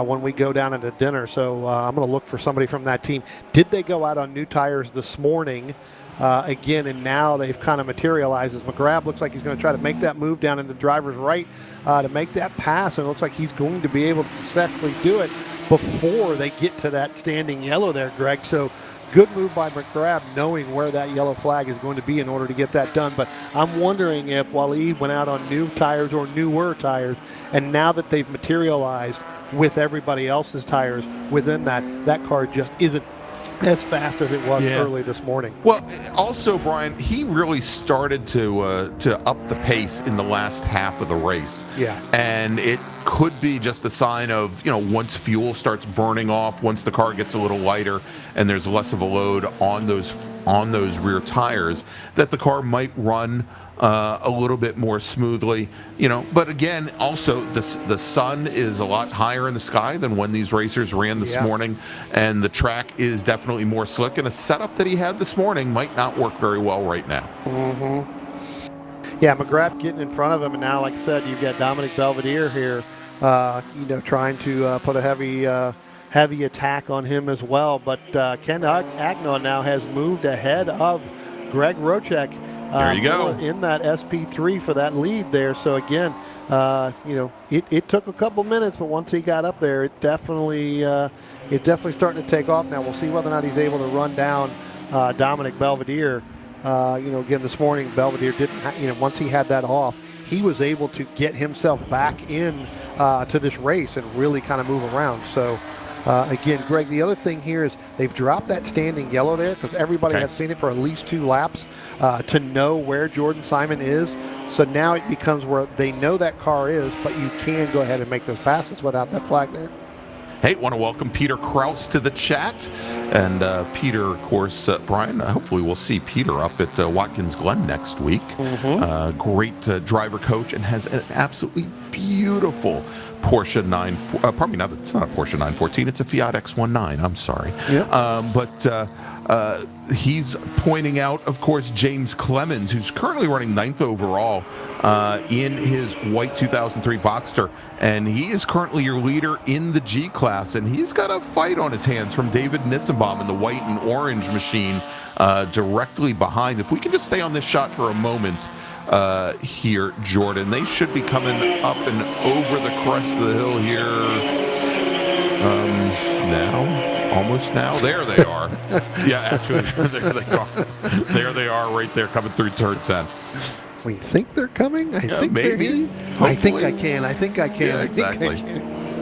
when we go down into dinner. So I'm going to look for somebody from that team. Did they go out on new tires this morning again? And now they've kind of materialized. As McGrath looks like he's going to try to make that move down into driver's right to make that pass, and it looks like he's going to be able to successfully do it before they get to that standing yellow there, Greg. So good move by McGrath, knowing where that yellow flag is going to be in order to get that done. But I'm wondering if Waleed went out on new tires or newer tires, and now that they've materialized with everybody else's tires within that car just isn't as fast as it was early this morning. Well, also, Brian, he really started to up the pace in the last half of the race. Yeah. And it could be just a sign of, once fuel starts burning off, once the car gets a little lighter and there's less of a load on those rear tires, that the car might run a little bit more smoothly, But again, also the sun is a lot higher in the sky than when these racers ran this morning, and the track is definitely more slick. And a setup that he had this morning might not work very well right now. Yeah, McGrath getting in front of him, and now, like I said, you've got Dominic Belvedere here, trying to put a heavy attack on him as well. But Ken Agnew now has moved ahead of Greg Rochek. There you go. In that SP3 for that lead there. So again, it took a couple minutes, but once he got up there, it definitely starting to take off now. We'll see whether or not he's able to run down Dominic Belvedere. Again, this morning, Belvedere didn't, once he had that off, he was able to get himself back in to this race and really kind of move around. So, again, Greg, the other thing here is they've dropped that standing yellow there because everybody has seen it for at least 2 laps to know where Jordan Simon is. So now it becomes where they know that car is, but you can go ahead and make those passes without that flag there. Hey, want to welcome Peter Kraus to the chat. And Peter, of course, Brian, hopefully we'll see Peter up at Watkins Glen next week. Great driver coach, and has an absolutely beautiful Porsche it's not a Porsche 914, it's a Fiat X19, I'm sorry. But he's pointing out, of course, James Clemens, who's currently running 9th overall in his white 2003 Boxster, and he is currently your leader in the G class, and he's got a fight on his hands from David Nissenbaum in the white and orange machine directly behind. If we can just stay on this shot for a moment here, Jordan, they should be coming up and over the crest of the hill here almost now. There they are. Yeah, actually, there they are. There they are right there coming through turn 10. We think they're coming? I think maybe. I think I can. Yeah, exactly.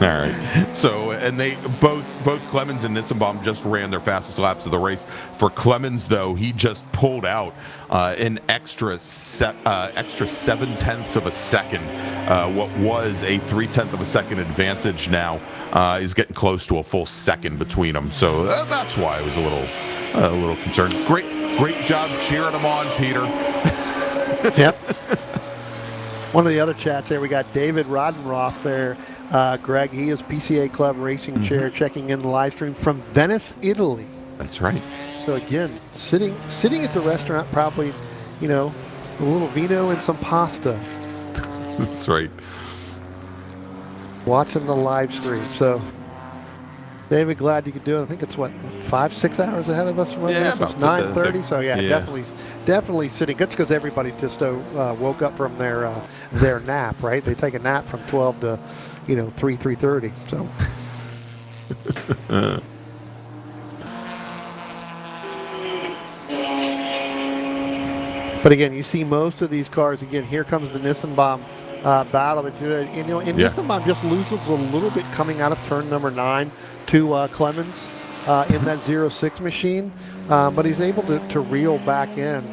All right. So, and they both Clemens and Nissenbaum just ran their fastest laps of the race. For Clemens, though, he just pulled out an extra 7/10 of a second. What was a 3/10 of a second advantage now is getting close to a full second between them. So that's why I was a little concerned. Great job cheering them on, Peter. Yep. One of the other chats there, we got David Rodenroth there. Greg, he is PCA Club Racing Chair checking in the live stream from Venice, Italy. That's right. So again, sitting at the restaurant, probably, a little vino and some pasta. That's right. Watching the live stream. So, David, glad you could do it. I think it's 5-6 hours ahead of us from Yeah, this. It's about 9:30. So yeah, definitely sitting. That's because everybody just woke up from their nap, right? They take a nap from 12 to 3:30. So. But again, you see most of these cars. Again, here comes the Nissenbaum battle. And Nissenbaum just loses a little bit coming out of turn number 9 to Clemens in that 06 machine, but he's able to reel back in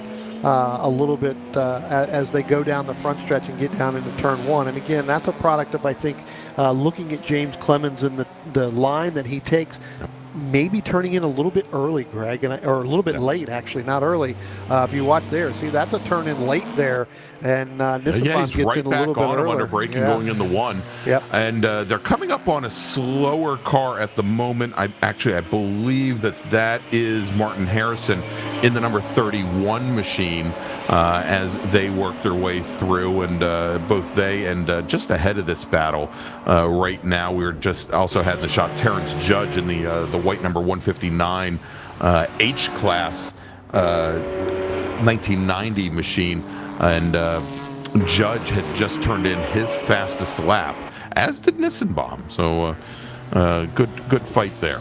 a little bit as they go down the front stretch and get down into turn 1. And again, that's a product of, I think, looking at James Clemens and the line that he takes. Maybe turning in a little bit early, Greg, or a little bit late, actually, not early. If you watch there, see, that's a turn in late there, and Nissenbaum he's gets right in a back little bit on him earlier. under braking going into 1. Yep. And they're coming up on a slower car at the moment. I believe that is Martin Harrison in the number 31 machine as they work their way through, and both they and just ahead of this battle right now, we're just also had the shot Terrence Judge in the white number 159 H class 1990 machine, and Judge had just turned in his fastest lap, as did Nissenbaum. So good fight there.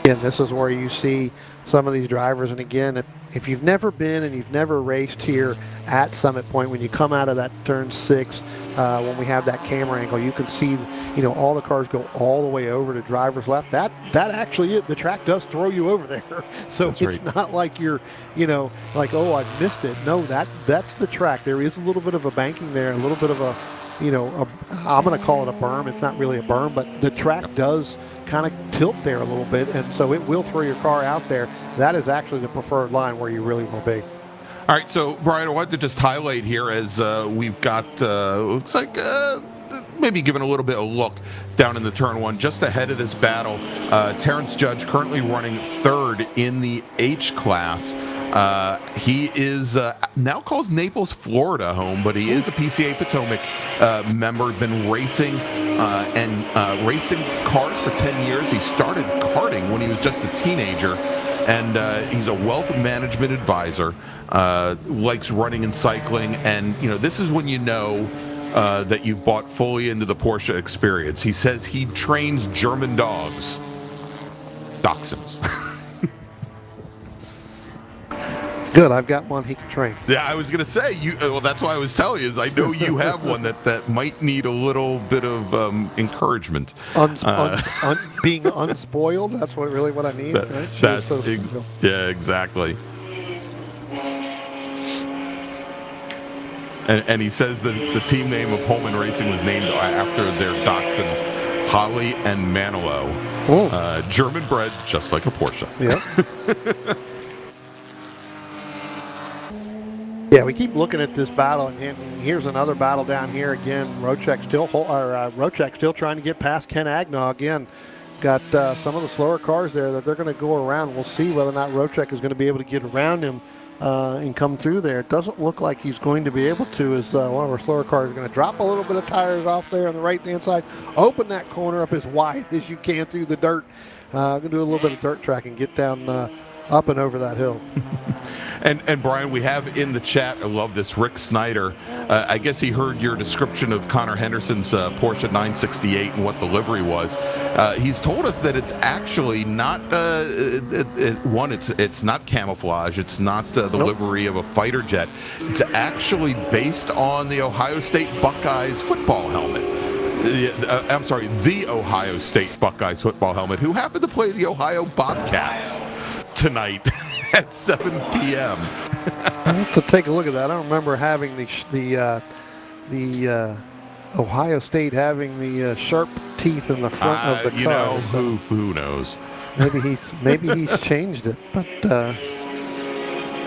And this is where you see some of these drivers. And again, if you've never been and you've never raced here at Summit Point, when you come out of that turn 6, when we have that camera angle, you can see, all the cars go all the way over to driver's left. That actually, the track does throw you over there. So it's not like you're, like, oh, I missed it. No, that's the track. There is a little bit of a banking there, a little bit of I'm going to call it a berm. It's not really a berm, but the track does kind of tilt there a little bit, and so it will throw your car out there. That is actually the preferred line where you really will be. All right, so Bryan, I wanted to just highlight here as we've got, looks like maybe giving a little bit of look down in the turn 1, just ahead of this battle. Terrence Judge currently running 3rd in the H class. He is now calls Naples, Florida home, but he is a PCA Potomac member, been racing and racing cars for 10 years. He started karting when he was just a teenager, and he's a wealth management advisor, likes running and cycling, and this is when you know that you've bought fully into the Porsche experience. He says he trains German dogs, dachshunds. Good, I've got one he can train. Yeah, I was going to say, well, that's why I was telling you, is I know you have one that might need a little bit of encouragement. Being unspoiled, that's what I need. Right? Yeah, exactly. And he says that the team name of Holman Racing was named after their dachshunds, Holly and Manilow. German bred, just like a Porsche. Yeah. Yeah, we keep looking at this battle, and here's another battle down here again. Rochek still trying to get past Ken Agnaw again. Got some of the slower cars there that they're going to go around. We'll see whether or not Rochek is going to be able to get around him and come through there. It doesn't look like he's going to be able to, as one of our slower cars is going to drop a little bit of tires off there on the right-hand side, open that corner up as wide as you can through the dirt. Going to do a little bit of dirt track and get down up and over that hill. And Bryan, we have in the chat, I love this, Rick Snyder. I guess he heard your description of Connor Henderson's Porsche 968 and what the livery was. He's told us that it's actually not, it's not camouflage. It's not the livery of a fighter jet. It's actually based on the Ohio State Buckeyes football helmet. I'm sorry, the Ohio State Buckeyes football helmet, who happened to play the Ohio Bobcats tonight at 7 p.m. I have to take a look at that. I don't remember having the Ohio State having the sharp teeth in the front of the car. Who knows? Maybe he's changed it, but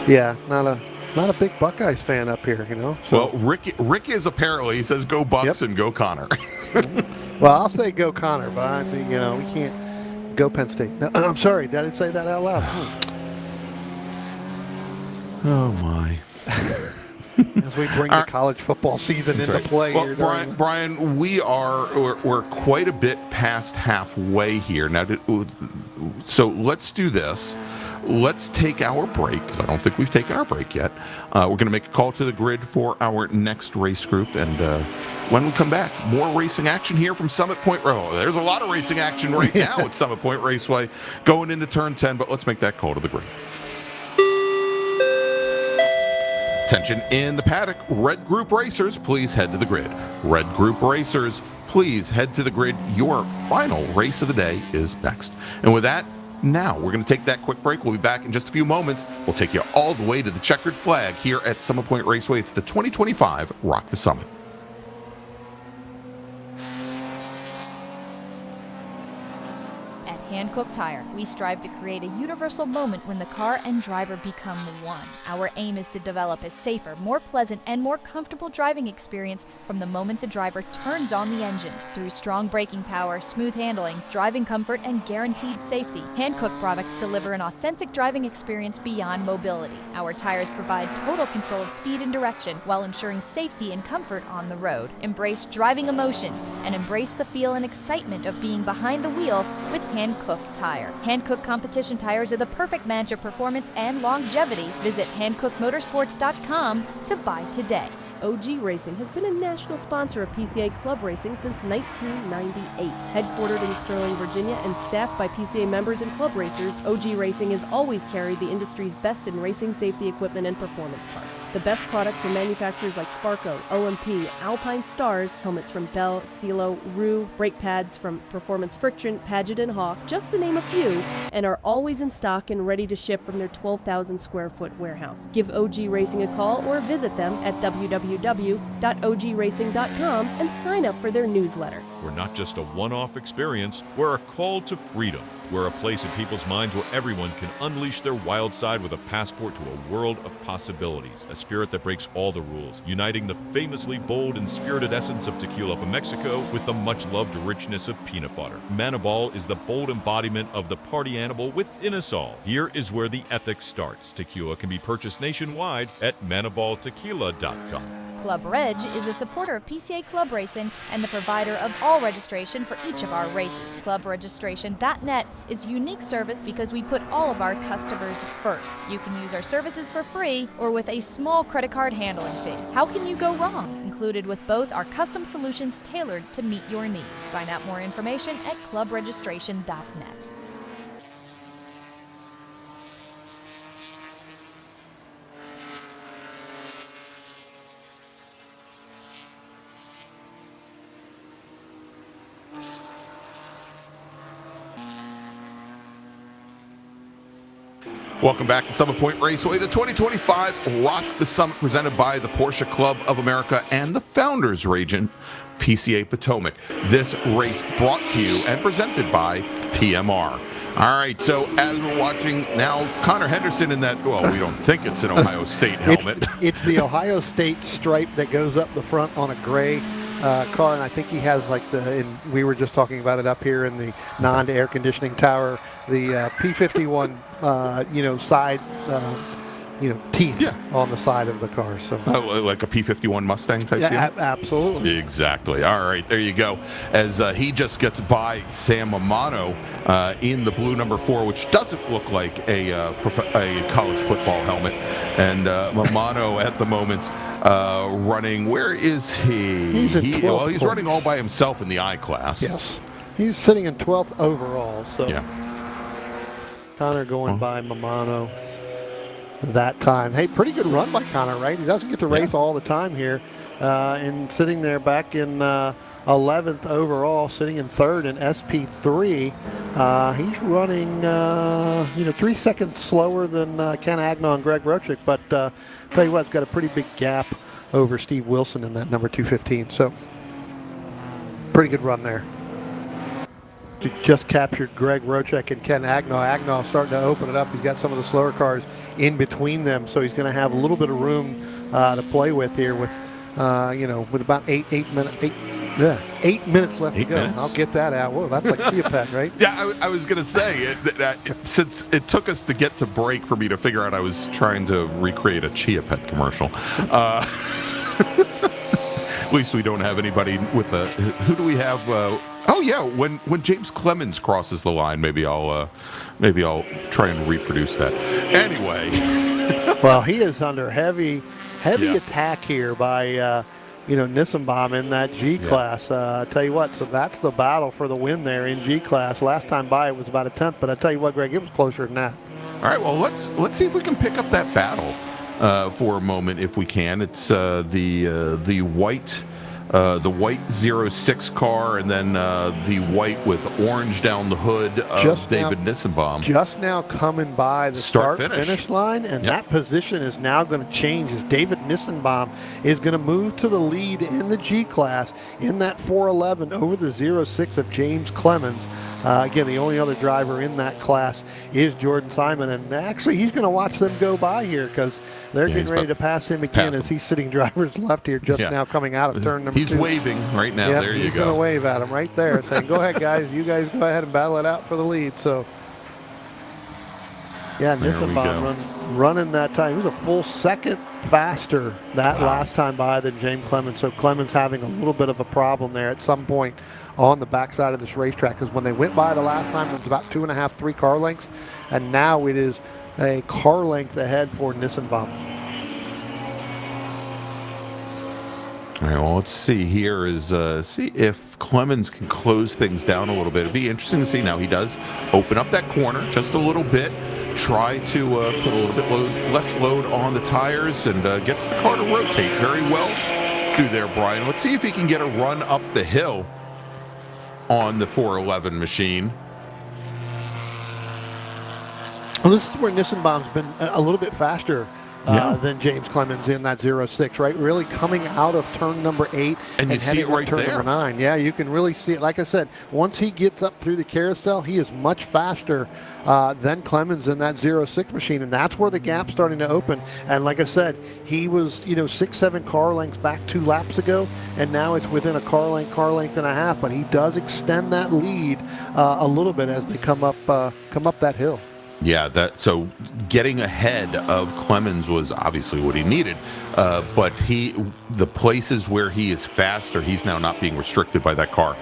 yeah, not Not a big Buckeyes fan up here, you know. So. Well, Rick is apparently. He says go Bucks and go Connor. Well, I'll say go Connor, but I think, you know, we can't go Penn State. No, I'm sorry, did I say that out loud? Oh, my. As we bring the college football season into play well, here. Brian, we're quite a bit past halfway here. Now, so let's do this. Let's take our break, because I don't think we've taken our break yet. We're going to make a call to the grid for our next race group, and when we come back, more racing action here from Summit Point Road. There's a lot of racing action right now at Summit Point Raceway going into turn 10, but let's make that call to the grid. Attention in the paddock. Red Group Racers, please head to the grid. Red Group Racers, please head to the grid. Your final race of the day is next. And with that, now we're going to take that quick break. We'll be back in just a few moments. We'll take you all the way to the checkered flag here at Summit Point Raceway. It's the 2025 Rock the Summit. Hankook Tire, we strive to create a universal moment when the car and driver become one. Our aim is to develop a safer, more pleasant, and more comfortable driving experience from the moment the driver turns on the engine. Through strong braking power, smooth handling, driving comfort, and guaranteed safety, Hankook products deliver an authentic driving experience beyond mobility. Our tires provide total control of speed and direction while ensuring safety and comfort on the road. Embrace driving emotion and embrace the feel and excitement of being behind the wheel with Hankook Tire. Hankook competition tires are the perfect match of performance and longevity. Visit HankookMotorsports.com to buy today. OG Racing has been a national sponsor of PCA Club Racing since 1998. Headquartered in Sterling, Virginia, and staffed by PCA members and club racers, OG Racing has always carried the industry's best in racing safety equipment and performance parts. The best products from manufacturers like Sparco, OMP, Alpine Stars, helmets from Bell, Stilo, Rue, brake pads from Performance Friction, Paget and Hawk, just to name a few, and are always in stock and ready to ship from their 12,000 square foot warehouse. Give OG Racing a call or visit them at www.ogracing.com and sign up for their newsletter. We're not just a one-off experience, we're a call to freedom. We're a place in people's minds where everyone can unleash their wild side with a passport to a world of possibilities, a spirit that breaks all the rules, uniting the famously bold and spirited essence of tequila from Mexico with the much-loved richness of peanut butter. Manibal is the bold embodiment of the party animal within us all. Here is where the ethics starts. Tequila can be purchased nationwide at manibaltequila.com. Club Reg is a supporter of PCA Club Racing and the provider of all registration for each of our races. ClubRegistration.net is a unique service because we put all of our customers first. You can use our services for free or with a small credit card handling fee. How can you go wrong? Included with both are custom solutions tailored to meet your needs. Find out more information at ClubRegistration.net. Welcome back to Summit Point Raceway, the 2025 Rock the Summit, presented by the Porsche Club of America and the Founders Region, PCA Potomac. This race brought to you and presented by PMR. All right, so as we're watching now, Connor Henderson in that, well, we don't think it's an Ohio State helmet. It's the Ohio State stripe that goes up the front on a gray car, and I think he has like and we were just talking about it up here in the non-air conditioning tower, the P51 side teeth on the side of the car. So like a P51 Mustang type deal? Absolutely. Exactly. All right, there you go. As he just gets by Sam Amano in the blue number 4, which doesn't look like a college football helmet. And Amano at the moment running, where is he? He's running all by himself in the I class. Yes. He's sitting in 12th overall. So yeah. Connor going by Mamano that time. Hey, pretty good run by Connor, right? He doesn't get to race all the time here. And sitting there back in 11th overall, sitting in 3rd in SP3. He's running, 3 seconds slower than Ken Agnon and Greg Rochick, but tell you what, it's got a pretty big gap over Steve Wilson in that number 215. So pretty good run there. just captured Greg Rochek and Ken Agnall. Agnall starting to open it up. He's got some of the slower cars in between them, so he's going to have a little bit of room to play with here with, with about 8 minutes left to go. Minutes? I'll get that out. Whoa, that's like Chia Pet, right? Yeah, I was going to say, since it took us to get to break for me to figure out I was trying to recreate a Chia Pet commercial. At least we don't have anybody with a. Who do we have? When James Clemens crosses the line, maybe I'll try and reproduce that. Anyway, well, he is under heavy attack here by Nissenbaum in that G class. I tell you what, so that's the battle for the win there in G class. Last time by it was about a tenth, but I tell you what, Greg, it was closer than that. All right, well let's see if we can pick up that battle for a moment, if we can. It's the white 06 car, and then the white with orange down the hood of David Nissenbaum. Just now coming by the start-finish line, and that position is now going to change as David Nissenbaum is going to move to the lead in the G class in that 411 over the 06 of James Clemens. Again, the only other driver in that class is Jordan Simon, and actually he's going to watch them go by here because they're getting ready to pass him again as he's sitting driver's left here just now coming out of turn number 2. He's waving right now. There you go. He's going to wave at him right there saying, go ahead, guys. You guys go ahead and battle it out for the lead. So, Nissenbaum running that time. He was a full second faster that last time by than James Clemens. So Clemens having a little bit of a problem there at some point on the backside of this racetrack, because when they went by the last time, it was about 2.5, 3 car lengths, and now it is a car length ahead for Nissenbaum. All right, well, let's see here see if Clemens can close things down a little bit. It'd be interesting to see. Now he does open up that corner just a little bit, try to put a little bit less load on the tires, and gets the car to rotate very well through there, Brian. Let's see if he can get a run up the hill on the 411 machine. Well, this is where Nissenbaum's been a little bit faster than James Clemens in that 06, right? Really coming out of turn number 8 and you see it right turn there. Number 9. Yeah, you can really see it. Like I said, once he gets up through the carousel, he is much faster than Clemens in that 06 machine, and that's where the gap's starting to open. And like I said, he was 6-7 car lengths back 2 laps ago, and now it's within a car length and a half. But he does extend that lead a little bit as they come up that hill. Yeah, so getting ahead of Clemens was obviously what he needed, but the places where he is faster, he's now not being restricted by that car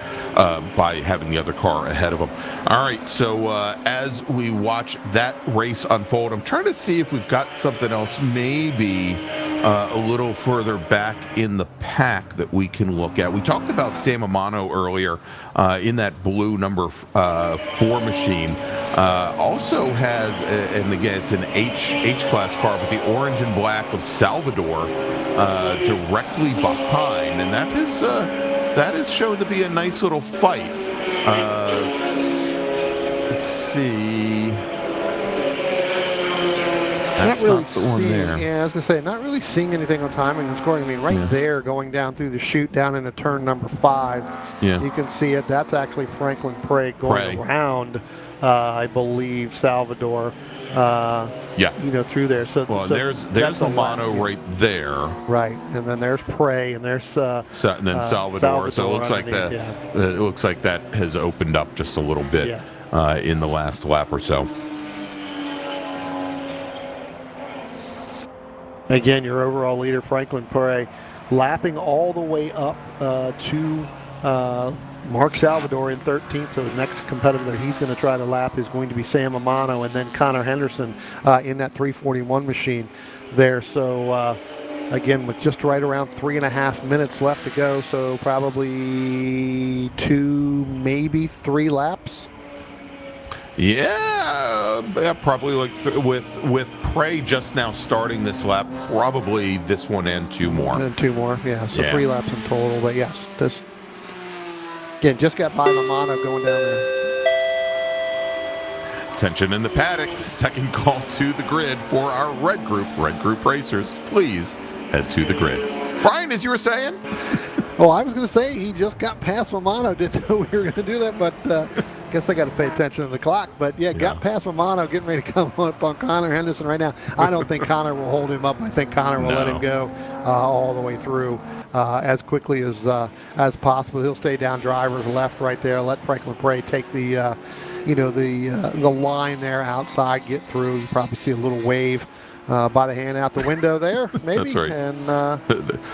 by having the other car ahead of him. All right, so as we watch that race unfold, I'm trying to see if we've got something else maybe a little further back in the pack that we can look at. We talked about Sam Amano earlier in that blue number 4 machine. Also has, and again, it's an H-class car, but the orange and black of Salvador directly behind, and that is shown to be a nice little fight. Let's see. That's not the one there. Yeah, I was going to say, not really seeing anything on timing and scoring. I mean, right there going down through the chute down into turn number 5. Yeah. You can see it. That's actually Franklin Prey going around, I believe, Salvador. Through there. So there's Amano right there. Right, and then there's Prey, and there's and then Salvador. So it looks like it looks like that has opened up just a little bit in the last lap or so. Again, your overall leader, Franklin Prey, lapping all the way up to Mark Salvador in 13th. So the next competitor that he's going to try to lap is going to be Sam Amano, and then Connor Henderson in that 341 machine there. So again, with just right around 3.5 minutes left to go, so probably 2, maybe 3 laps. Yeah, probably like with Prey just now starting this lap, probably this one and 2 more. And 2 more, yeah. So 3 laps in total, but yes, this again just got by Amano going down there. Tension in the paddock. Second call to the grid for our red group racers. Please head to the grid. Brian, as you were saying. Oh, I was going to say he just got past Amano. Didn't know we were going to do that, but guess I got to pay attention to the clock. But yeah, got past Romano, getting ready to come up on Connor Henderson right now. I don't think Connor will hold him up. I think Connor will let him go all the way through as quickly as possible. He'll stay down driver's left right there. Let Franklin Prey take the the line there outside, get through. You probably see a little wave by the hand out the window there, maybe. That's right. And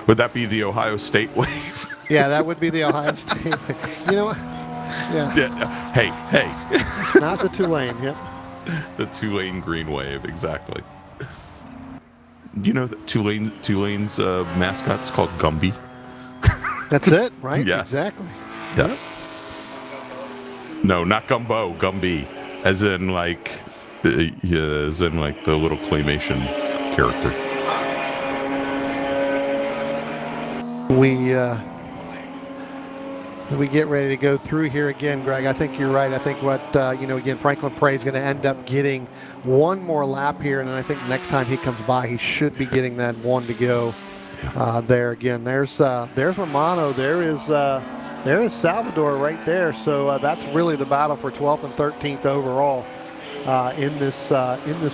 would that be the Ohio State wave? yeah, that would be the Ohio State. You know what? Yeah. Hey. Not the Tulane. Yep. The Tulane green wave, exactly. You know that Tulane's mascot's called Gumby. That's it, right? Yes. Exactly. Yes. No, not Gumbo, Gumby, as in like the little claymation character. We get ready to go through here again, Greg. I think you're right. I think again, Franklin Prey is going to end up getting one more lap here, and then I think next time he comes by, he should be getting that one to go there again. There's Romano. There is Salvador right there. So that's really the battle for 12th and 13th overall in this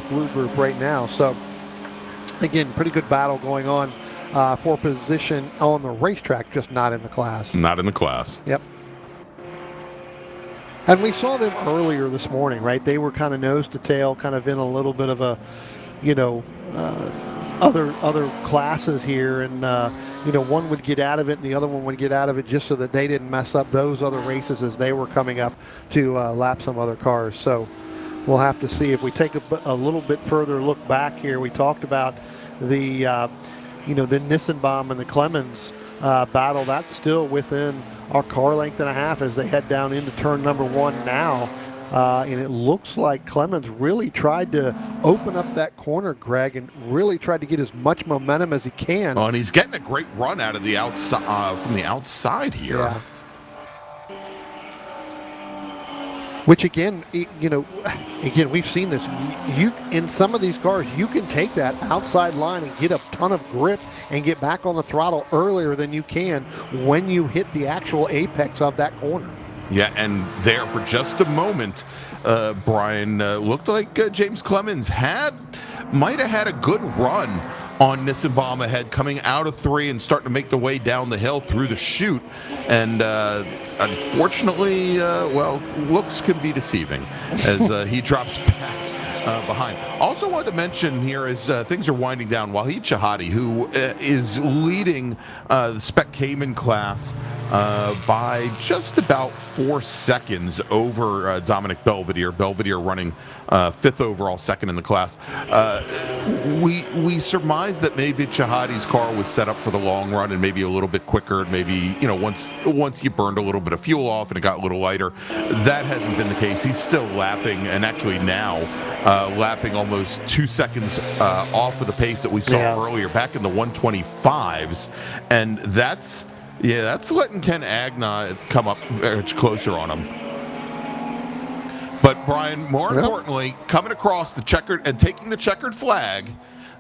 blue group right now. So again, pretty good battle going on for position on the racetrack, just not in the class. Not in the class. Yep. And we saw them earlier this morning, right? They were kind of nose to tail, kind of in a little bit of a, other classes here, and one would get out of it and the other one would get out of it just so that they didn't mess up those other races as they were coming up to lap some other cars. So we'll have to see. If we take a little bit further look back here, we talked about the Nissenbaum and the Clemens battle. That's still within our car length and a half as they head down into turn number 1 now. And it looks like Clemens really tried to open up that corner, Greg, and really tried to get as much momentum as he can. Oh, and he's getting a great run out of the outside from the outside here. Yeah. Which again, we've seen this. You in some of these cars, you can take that outside line and get a ton of grip and get back on the throttle earlier than you can when you hit the actual apex of that corner. Yeah, and there for just a moment, Bryan, looked like James Clemens might have had a good run on Nissenbaum ahead, coming out of 3 and starting to make the way down the hill through the chute. And unfortunately, looks can be deceiving as he drops back behind. Also wanted to mention here as things are winding down, Wahid Shahadi, who is leading the Spec Cayman class by just about 4 seconds over Dominic Belvedere. Belvedere running 5th overall, 2nd in the class. We surmise that maybe Shahadi's car was set up for the long run and maybe a little bit quicker. Maybe once you burned a little bit of fuel off and it got a little lighter. That hasn't been the case. He's still lapping, and actually now lapping almost 2 seconds off of the pace that we saw earlier back in the 125s, and that's letting Ken Agna come up closer on him. But Bryan, more importantly, coming across the checkered and taking the checkered flag,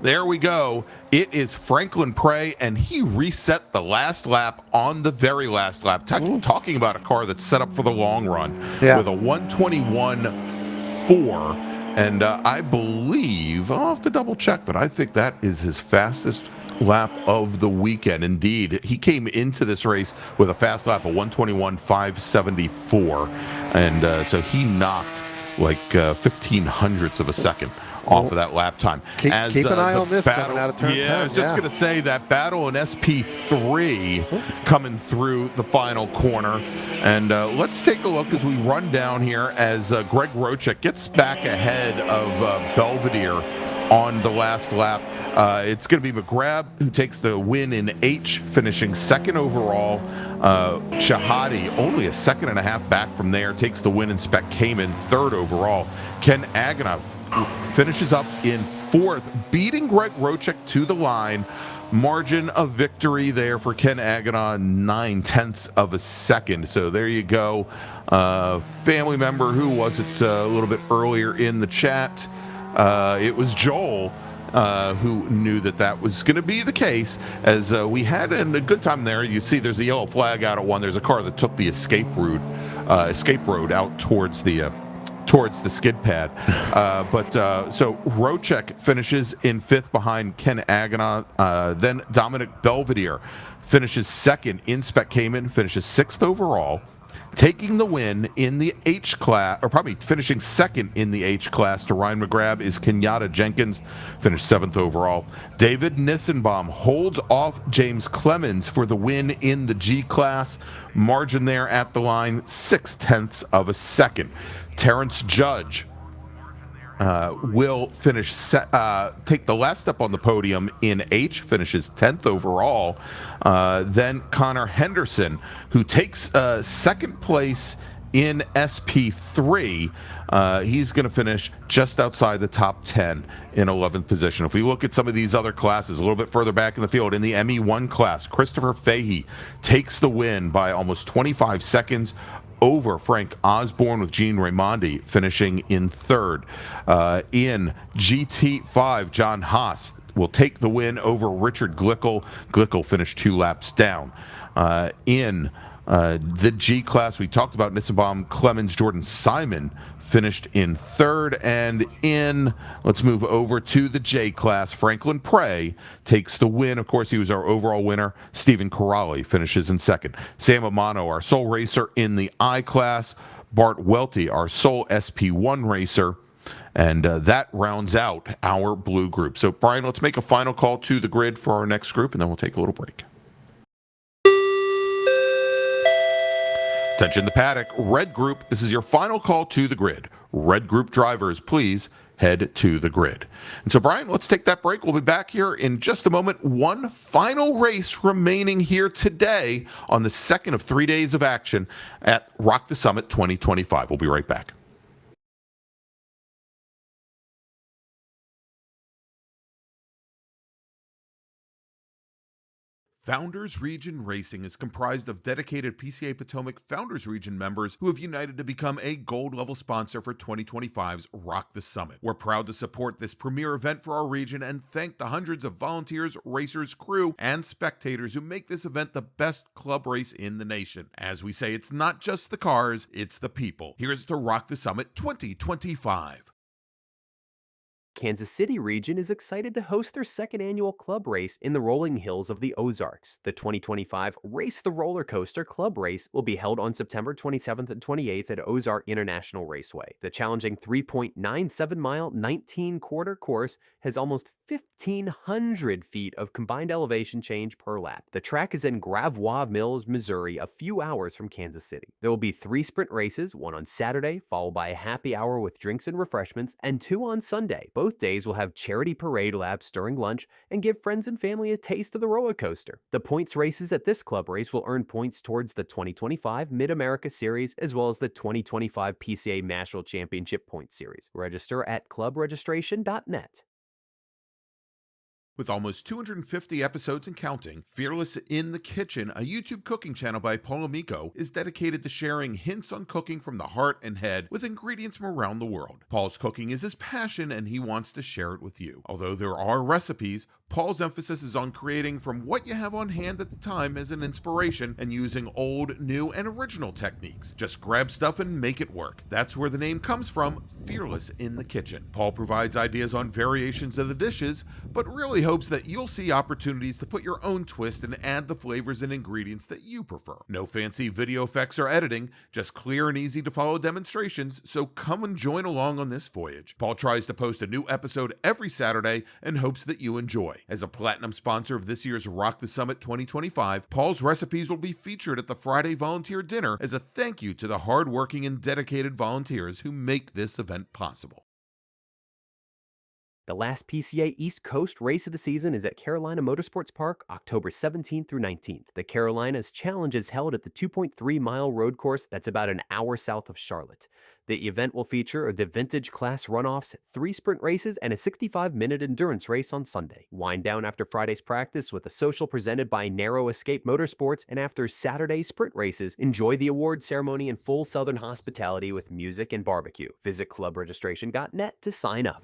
there we go. It is Franklin Prey, and he reset the last lap on the very last lap. Talking about a car that's set up for the long run with a 121.4. And I believe, I'll have to double check, but I think that is his fastest lap of the weekend. Indeed, he came into this race with a fast lap of 121.574, and so he knocked like 15 hundredths of a second off of that lap time. Keep an eye on this coming out of turn 10. I was just going to say that battle in SP3 coming through the final corner. And let's take a look as we run down here as Greg Rochek gets back ahead of Belvedere on the last lap. It's going to be McGrath who takes the win in H, finishing 2nd overall. Shahadi, only a 1.5 seconds back from there, takes the win in Spec Cayman, 3rd overall. Ken Aganoff finishes up in 4th, beating Greg Rochek to the line. Margin of victory there for Ken Aganoff, 9/10 of a second. So there you go. Family member, who was it a little bit earlier in the chat? It was Joel. Who knew that was going to be the case, as we had a good time there. You see there's a yellow flag out at 1. There's a car that took the escape route escape road out towards the skid pad. So Rocek finishes in 5th behind Ken Agana. Then Dominic Belvedere finishes 2nd. Inspec Kamen finishes 6th overall. Taking the win in the H class, or probably finishing 2nd in the H class to Ryan McGrath, is Kenyatta Jenkins, finished 7th overall. David Nissenbaum holds off James Clemens for the win in the G class. Margin there at the line, 6/10 of a second. Terrence Judge will take the last step on the podium in H, finishes 10th overall. Then Connor Henderson, who takes 2nd place in SP3. He's going to finish just outside the top 10 in 11th position. If we look at some of these other classes a little bit further back in the field, in the ME1 class, Christopher Fahey takes the win by almost 25 seconds over Frank Osborne, with Gene Raimondi finishing in 3rd. In GT5, John Haas will take the win over Richard Glickel. Glickel finished 2 laps down. In the G class, we talked about Nissenbaum, Clemens, Jordan Simon finished in 3rd. And let's move over to the J class. Franklin Prey takes the win. Of course, he was our overall winner. Stephen Corrali finishes in 2nd. Sam Amano, our sole racer in the I class. Bart Welty, our sole SP1 racer. And that rounds out our blue group. So, Brian, let's make a final call to the grid for our next group, and then we'll take a little break. Attention the paddock, red group, this is your final call to the grid. Red group drivers, please head to the grid. And so, Brian, let's take that break. We'll be back here in just a moment. One final race remaining here today on the 2nd of 3 days of action at Rock the Summit 2025. We'll be right back. Founders Region Racing is comprised of dedicated PCA Potomac Founders Region members who have united to become a gold-level sponsor for 2025's Rock the Summit. We're proud to support this premier event for our region and thank the hundreds of volunteers, racers, crew, and spectators who make this event the best club race in the nation. As we say, it's not just the cars, it's the people. Here's to Rock the Summit 2025. Kansas City region is excited to host their 2nd annual club race in the rolling hills of the Ozarks. The 2025 Race the Roller Coaster Club Race will be held on September 27th and 28th at Ozark International Raceway. The challenging 3.97-mile, 19-quarter course has almost 1,500 feet of combined elevation change per lap. The track is in Gravois Mills, Missouri, a few hours from Kansas City. There will be 3 sprint races, one on Saturday, followed by a happy hour with drinks and refreshments, and 2 on Sunday. Both days will have charity parade laps during lunch and give friends and family a taste of the roller coaster. The points races at this club race will earn points towards the 2025 Mid-America Series as well as the 2025 PCA National Championship Points Series. Register at clubregistration.net. With almost 250 episodes and counting, Fearless in the Kitchen, a YouTube cooking channel by Paul Amico, is dedicated to sharing hints on cooking from the heart and head with ingredients from around the world. Paul's cooking is his passion and he wants to share it with you. Although there are recipes, Paul's emphasis is on creating from what you have on hand at the time as an inspiration and using old, new, and original techniques. Just grab stuff and make it work. That's where the name comes from, Fearless in the Kitchen. Paul provides ideas on variations of the dishes, but really hopes that you'll see opportunities to put your own twist and add the flavors and ingredients that you prefer. No fancy video effects or editing, just clear and easy to follow demonstrations, so come and join along on this voyage. Paul tries to post a new episode every Saturday and hopes that you enjoy. As a platinum sponsor of this year's Rock the Summit 2025, Paul's recipes will be featured at the Friday Volunteer Dinner as a thank you to the hardworking and dedicated volunteers who make this event possible. The last PCA East Coast race of the season is at Carolina Motorsports Park, October 17th through 19th. The Carolinas Challenge is held at the 2.3-mile road course that's about an hour south of Charlotte. The event will feature the Vintage Class runoffs, 3 sprint races, and a 65-minute endurance race on Sunday. Wind down after Friday's practice with a social presented by Narrow Escape Motorsports, and after Saturday's sprint races, enjoy the award ceremony in full Southern hospitality with music and barbecue. Visit clubregistration.net to sign up.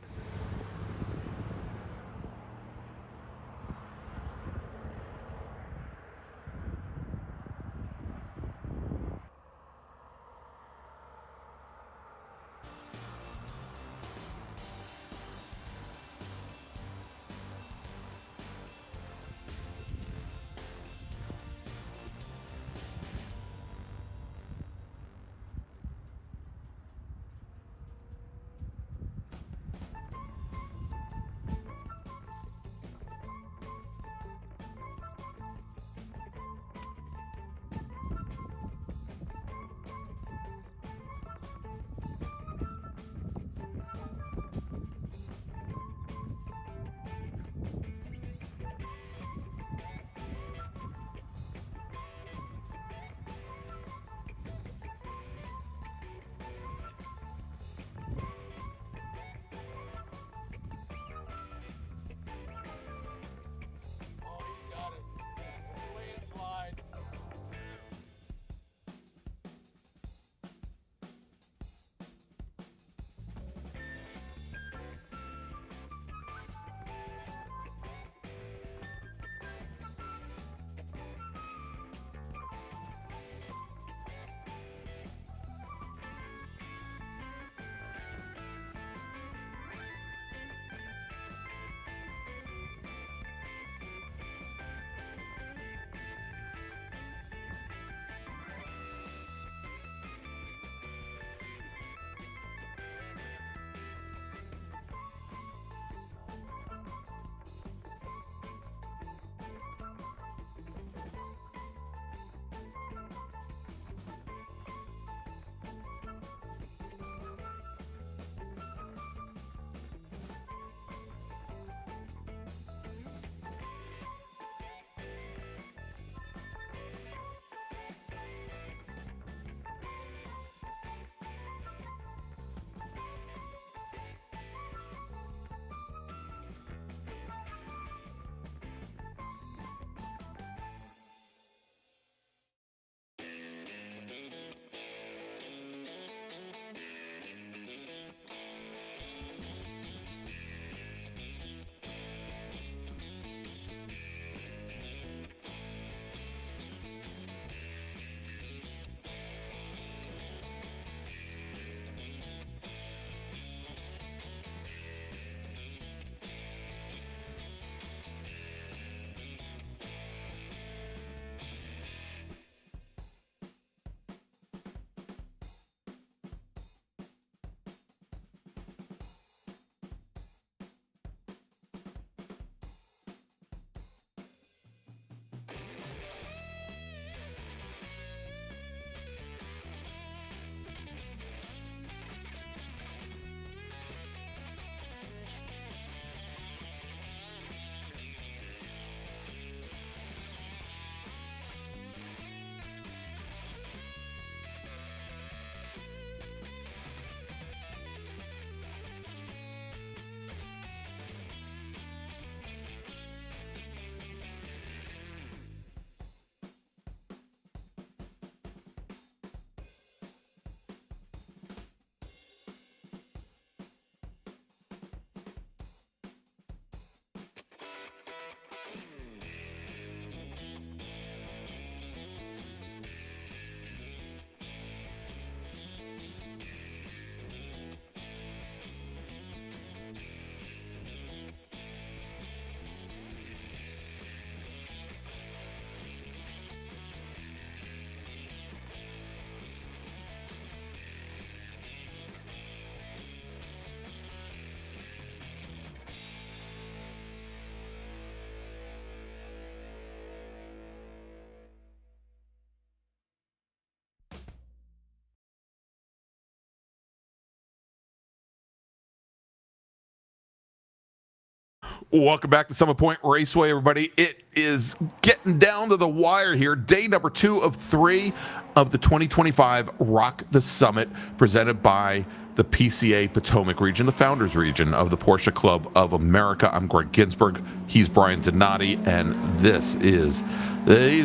Welcome back to Summit Point Raceway, everybody. It is getting down to the wire here. Day number 2 of 3 of the 2025 Rock the Summit, presented by the PCA Potomac region, the founders region of the Porsche Club of America. I'm Greg Ginsburg. He's Bryan Donati, and these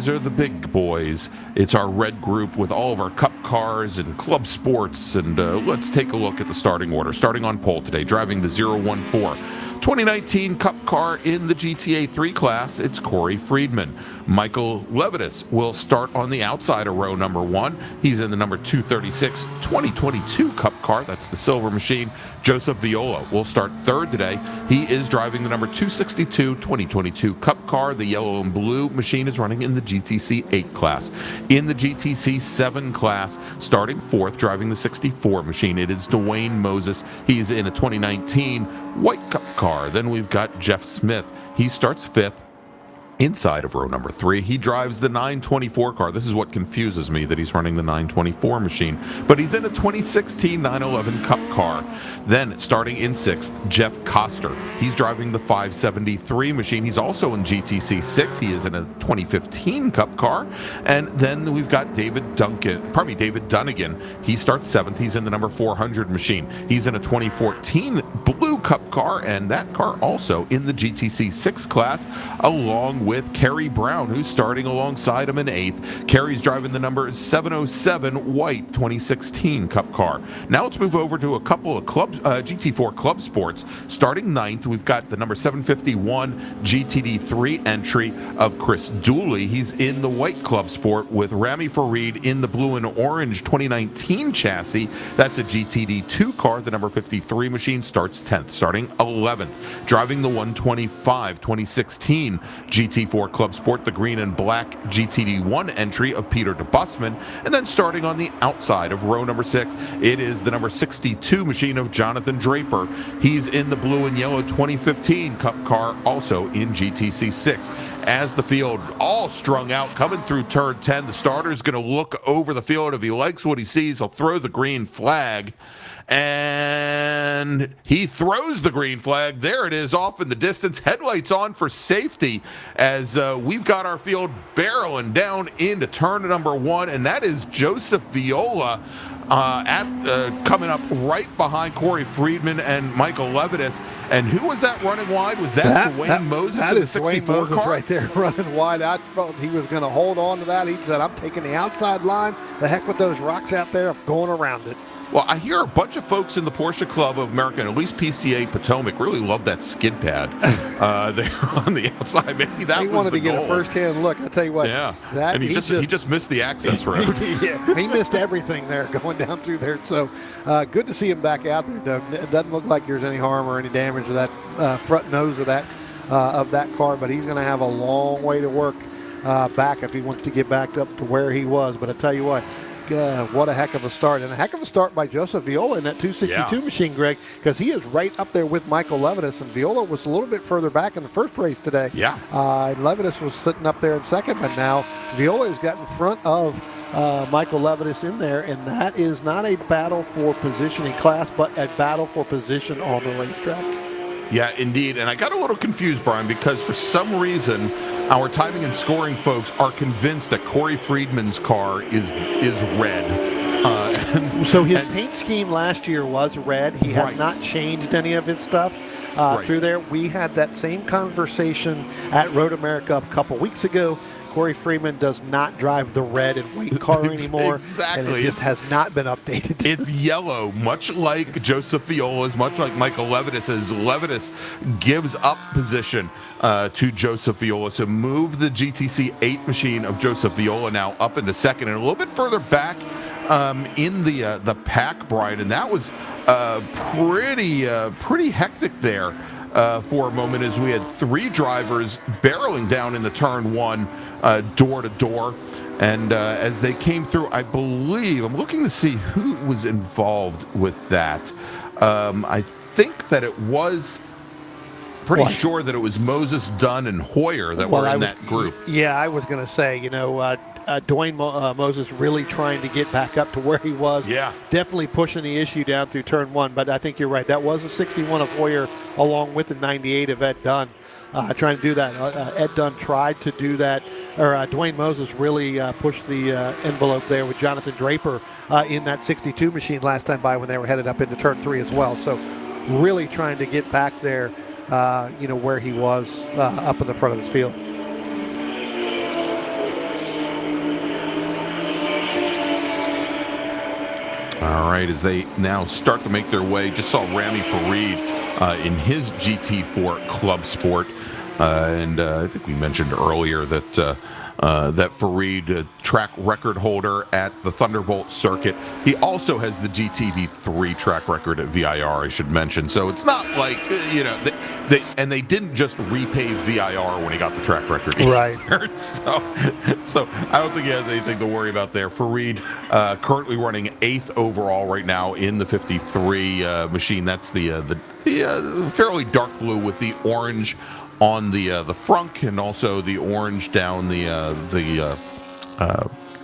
are the big boys. It's our red group with all of our cup cars and club sports, and let's take a look at the starting order. Starting on pole today, driving the 014. 2019 Cup car in the GTA 3 class, it's Corey Friedman. Michael Levitas will start on the outside of row number 1. He's in the number 236 2022 Cup car, that's the silver machine. Joseph Viola will start third today. He is driving the number 262 2022 Cup car. The yellow and blue machine is running in the GTC 8 class. In the GTC 7 class, starting fourth, driving the 64 machine, it is Dwayne Moses. He's in a 2019 White Cup car. Then we've got Jeff Smith. He starts fifth inside of row number 3. He drives the 924 car. This is what confuses me, that he's running the 924 machine. But he's in a 2016 911 Cup car. Then, starting in 6th, Jeff Koster. He's driving the 573 machine. He's also in GTC 6. He is in a 2015 Cup car. And then we've got David Dunnigan. He starts 7th. He's in the number 400 machine. He's in a 2014 Blue Cup car, and that car also in the GTC 6 class, along with Kerry Brown, who's starting alongside him in 8th. Kerry's driving the number 707 White 2016 Cup car. Now let's move over to a couple of GT4 Club Sports. Starting 9th, we've got the number 751 GTD3 entry of Chris Dooley. He's in the White Club Sport with Rami Farid in the blue and orange 2019 chassis. That's a GTD2 car. The number 53 machine starts 10th. Starting 11th, driving the 125 2016 GT4 Club Sport, the green and black GTD1 entry of Peter DeBusman. And then starting on the outside of row number 6, it is the number 62 machine of Jonathan Draper. He's in the blue and yellow 2015 Cup car, also in GTC 6. As the field all strung out, coming through turn 10, the starter's going to look over the field. If he likes what he sees, he'll throw the green flag. And he throws the green flag. There it is, off in the distance. Headlights on for safety as we've got our field barreling down into turn number 1, and that is Joseph Viola coming up right behind Corey Friedman and Michael Levitas. And who was that running wide? Was that Dwayne Moses in the 64 Moses car? Right there running wide. I felt he was going to hold on to that. He said, I'm taking the outside line. The heck with those rocks out there. I'm going around it. Well, I hear a bunch of folks in the Porsche Club of America, and at least PCA Potomac, really love that skid pad there on the outside. Maybe that he was wanted the to get goal. a first-hand look. I tell you what. Yeah, that, and he just missed the access road. Yeah, he missed everything there going down through there. So good to see him back out there. It doesn't look like there's any harm or any damage to that front nose of that car, but he's going to have a long way to work back if he wants to get back up to where he was. But I tell you what. What a heck of a start. And a heck of a start by Joseph Viola in that 262 machine, Greg, because he is right up there with Michael Levitas. And Viola was a little bit further back in the first race today. Yeah. And Levitas was sitting up there in second, but now Viola has got in front of Michael Levitas in there. And that is not a battle for position in class, but a battle for position on the racetrack. Yeah, indeed. And I got a little confused, Brian, because for some reason, our timing and scoring folks are convinced that Corey Friedman's car is red. So his paint scheme last year was red. He has not changed any of his stuff through there. We had that same conversation at Road America a couple weeks ago. Corey Friedman does not drive the red and white car anymore. Exactly. And it just has not been updated. It's yellow, much like Joseph Viola's, much like Michael Levitas, as Levitas gives up position to Joseph Viola. So move the GTC 8 machine of Joseph Viola now up into second and a little bit further back in the pack, Brian. And that was pretty hectic there for a moment as we had 3 drivers barreling down in the turn 1 door to door. And as they came through, I believe, I'm looking to see who was involved with that. I think that it was pretty sure that it was Moses, Dunn, and Hoyer that were in that group. Yeah, I was going to say, Moses really trying to get back up to where he was. Yeah. Definitely pushing the issue down through turn one. But I think you're right. That was a 61 of Hoyer along with the 98 of Ed Dunn. Trying to do that. Ed Dunn tried to do that. Or Dwayne Moses really pushed the envelope there with Jonathan Draper in that 62 machine last time by when they were headed up into turn 3 as well. So really trying to get back there, where he was up in the front of his field. All right, as they now start to make their way, just saw Rami Farid in his GT4 Club Sport. And I think we mentioned earlier that that Farid, track record holder at the Thunderbolt circuit. He also has the GTV3 track record at VIR, I should mention. So it's not like, they didn't just repay VIR when he got the track record. Right. So I don't think he has anything to worry about there. Farid currently running 8th overall right now in the 53 machine. That's the fairly dark blue with the orange on the front, and also the orange down the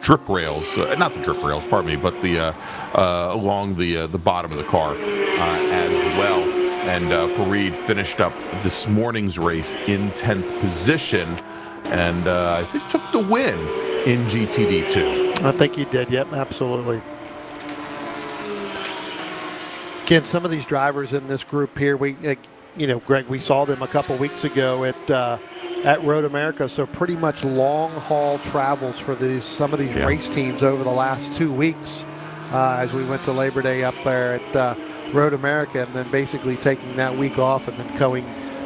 drip rails, not the drip rails, pardon me, but the along the bottom of the car as well. And Farid finished up this morning's race in 10th position, and I think took the win in GTD2. I think he did. Yep, absolutely. Again, some of these drivers in this group here, Greg, we saw them a couple weeks ago at Road America. So pretty much long haul travels for some of these race teams over the last 2 weeks as we went to Labor Day up there at Road America, and then basically taking that week off and then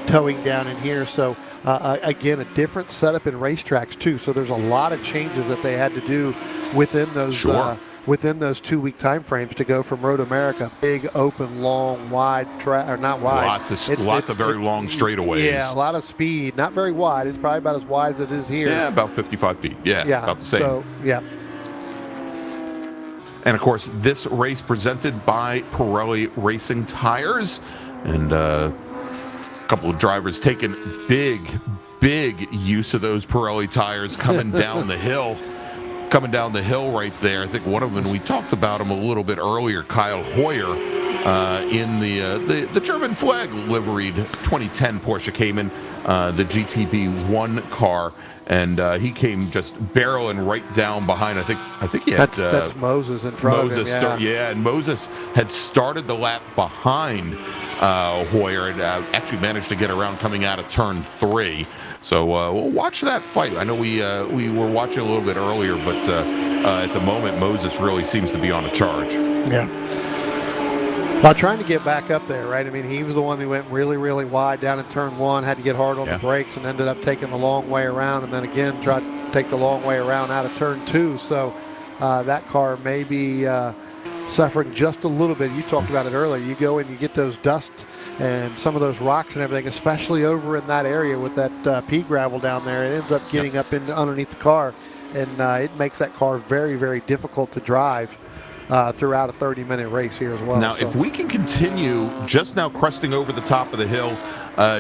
towing down in here. So again, a different setup in racetracks too. So there's a lot of changes that they had to do within those. Sure. Within those 2 week time frames to go from Road America, big, open, long, wide track, or not wide. Lots of very long straightaways. Yeah, a lot of speed. Not very wide. It's probably about as wide as it is here. Yeah, about 55 feet. Yeah, about the same. So, yeah. And of course, this race presented by Pirelli Racing Tires, and a couple of drivers taking big use of those Pirelli tires coming down the hill. Coming down the hill right there. I think one of them, and we talked about him a little bit earlier, Kyle Hoyer, in the German flag liveried 2010 Porsche Cayman, the GTB1 car, and he came just barreling right down behind. I think he had that's Moses in front of him. And Moses had started the lap behind Hoyer and actually managed to get around coming out of turn 3. So we'll watch that fight. I know we were watching a little bit earlier, but at the moment, Moses really seems to be on a charge. Yeah. Well, trying to get back up there, right? I mean, he was the one who went really, really wide down in turn 1, had to get hard on the brakes, and ended up taking the long way around, and then again tried to take the long way around out of turn 2. So that car may be suffering just a little bit. You talked about it earlier. You go and you get those dust and some of those rocks and everything, especially over in that area with that pea gravel down there. It ends up getting up in underneath the car, and it makes that car very, very difficult to drive throughout a 30-minute race here as well. Now, if we can continue just now cresting over the top of the hill,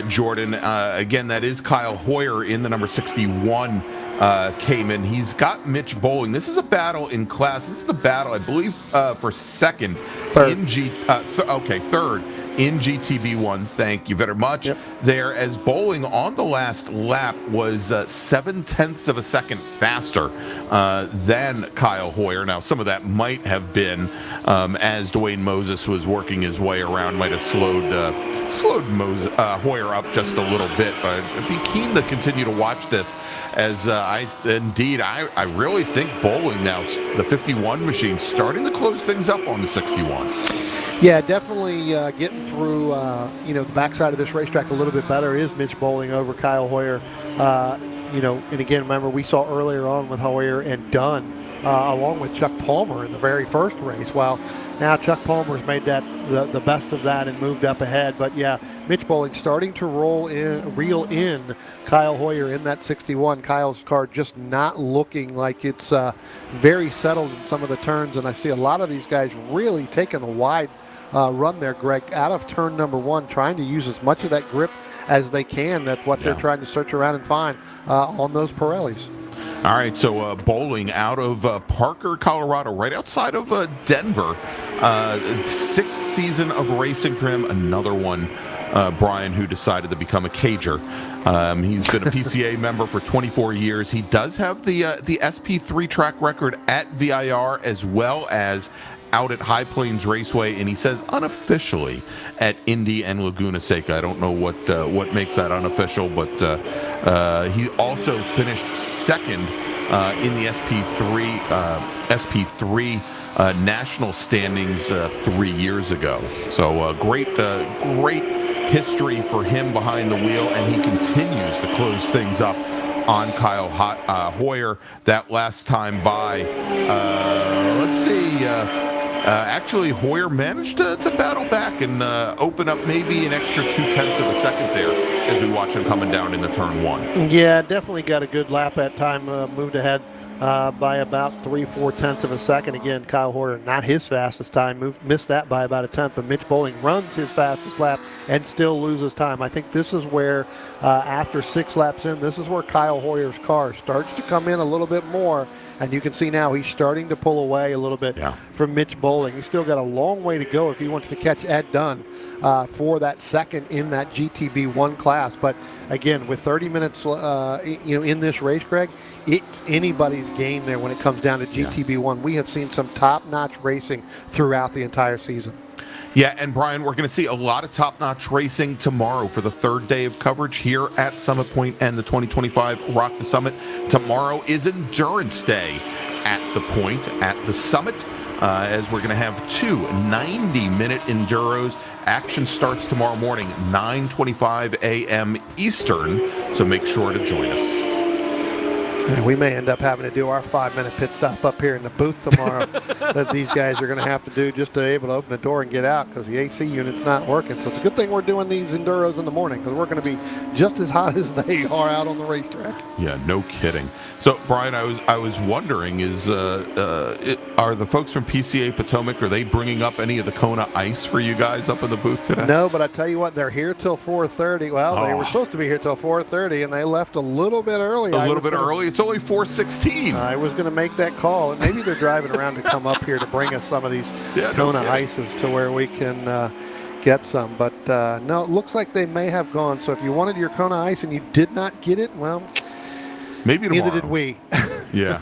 Jordan, again, that is Kyle Hoyer in the number 61 Cayman. He's got Mitch Bowling. This is a battle in class. This is the battle, I believe, for second. Third. Third in GTB1. Thank you very much. Yep. There, as Bowling on the last lap was 0.7 of a second faster than Kyle Hoyer. Now, some of that might have been as Dwayne Moses was working his way around, might have slowed Hoyer up just a little bit. But I'd be keen to continue to watch this, as I really think Bowling now, the 51 machine, starting to close things up on the 61. Yeah, definitely getting through, the backside of this racetrack a little bit better is Mitch Bowling over Kyle Hoyer. And again, remember, we saw earlier on with Hoyer and Dunn, along with Chuck Palmer in the very first race. Well, now Chuck Palmer's made that the best of that and moved up ahead. But yeah, Mitch Bowling starting to reel in Kyle Hoyer in that 61. Kyle's car just not looking like it's very settled in some of the turns, and I see a lot of these guys really taking a wide run there, Greg, out of turn number 1, trying to use as much of that grip as they can. That's what they're trying to search around and find on those Pirellis. All right, so bowling out of Parker, Colorado, right outside of Denver. Sixth season of racing for him. Another one, Bryan, who decided to become a cager. He's been a PCA member for 24 years. He does have the SP3 track record at VIR as well as out at High Plains Raceway, and he says unofficially at Indy and Laguna Seca. I don't know what makes that unofficial, but he also finished second in the SP3 national standings 3 years ago. So great history for him behind the wheel, and he continues to close things up on Kyle Hoyer. That last time by, let's see. Actually, Hoyer managed to battle back and open up maybe an extra 0.2 of a second there as we watch him coming down into turn one. Yeah, definitely got a good lap that time. Moved ahead by about 3/4 of a second. Again, Kyle Hoyer, not his fastest time, missed that by about 1/10. But Mitch Bowling runs his fastest lap and still loses time. I think this is where, after 6 laps in, this is where Kyle Hoyer's car starts to come in a little bit more. And you can see now he's starting to pull away a little bit from Mitch Bowling. He's still got a long way to go if he wants to catch Ed Dunn for that second in that GTB1 class. But again, with 30 minutes in this race, Greg, it's anybody's game there when it comes down to GTB1. We have seen some top-notch racing throughout the entire season. Yeah, and Bryan, we're going to see a lot of top-notch racing tomorrow for the third day of coverage here at Summit Point and the 2025 Rock the Summit. Tomorrow is Endurance Day at the Point, at the Summit, as we're going to have 2 90-minute enduros. Action starts tomorrow morning, 9:25 a.m. Eastern, so make sure to join us. We may end up having to do our 5-minute pit stop up here in the booth tomorrow that these guys are going to have to do just to be able to open the door and get out because the AC unit's not working. So it's a good thing we're doing these enduros in the morning because we're going to be just as hot as they are out on the racetrack. Yeah, no kidding. So, Bryan, I was wondering, are the folks from PCA Potomac, are they bringing up any of the Kona ice for you guys up in the booth today? No, but I tell you what, they're here till 4:30. Well, they were supposed to be here till 4:30, and they left a little bit early. A little bit early? It's only 4:16. I was going to make that call, and maybe they're driving around to come up here to bring us some of these Kona ices to where we can get some. But no, it looks like they may have gone. So if you wanted your Kona ice and you did not get it, well, maybe tomorrow. Neither did we. Yeah.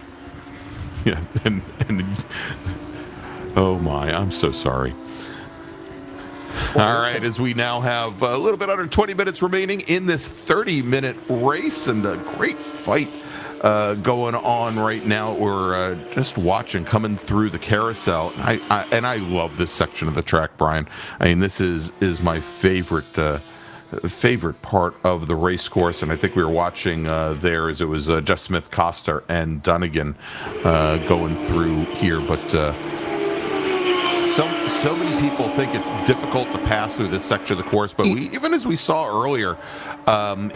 Yeah. And oh my, I'm so sorry. All right, as we now have a little bit under 20 minutes remaining in this 30-minute race, and a great fight going on right now. We're just watching coming through the carousel. I love this section of the track, Bryan. I mean, this is my favorite part of the race course, and I think we were watching there as it was Jeff Smith, Costa, and Dunnigan going through here, but so many people think it's difficult to pass through this section of the course, but even as we saw earlier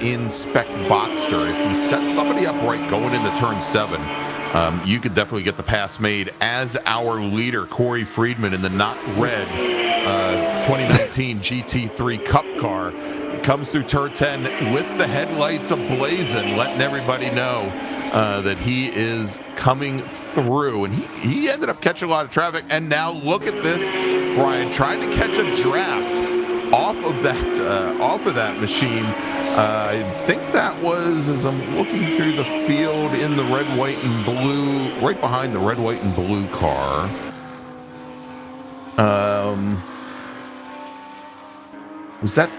in Spec Boxster, if you set somebody up right going into turn 7, you could definitely get the pass made, as our leader, Corey Friedman, in the not red 2019 GT3 Cup car comes through turn 10 with the headlights ablazing, letting everybody know that he is coming through, and he ended up catching a lot of traffic. And now look at this, Bryan, trying to catch a draft off of that machine. I think that was, as I'm looking through the field, in the red, white, and blue, right behind the red, white, and blue car. Was that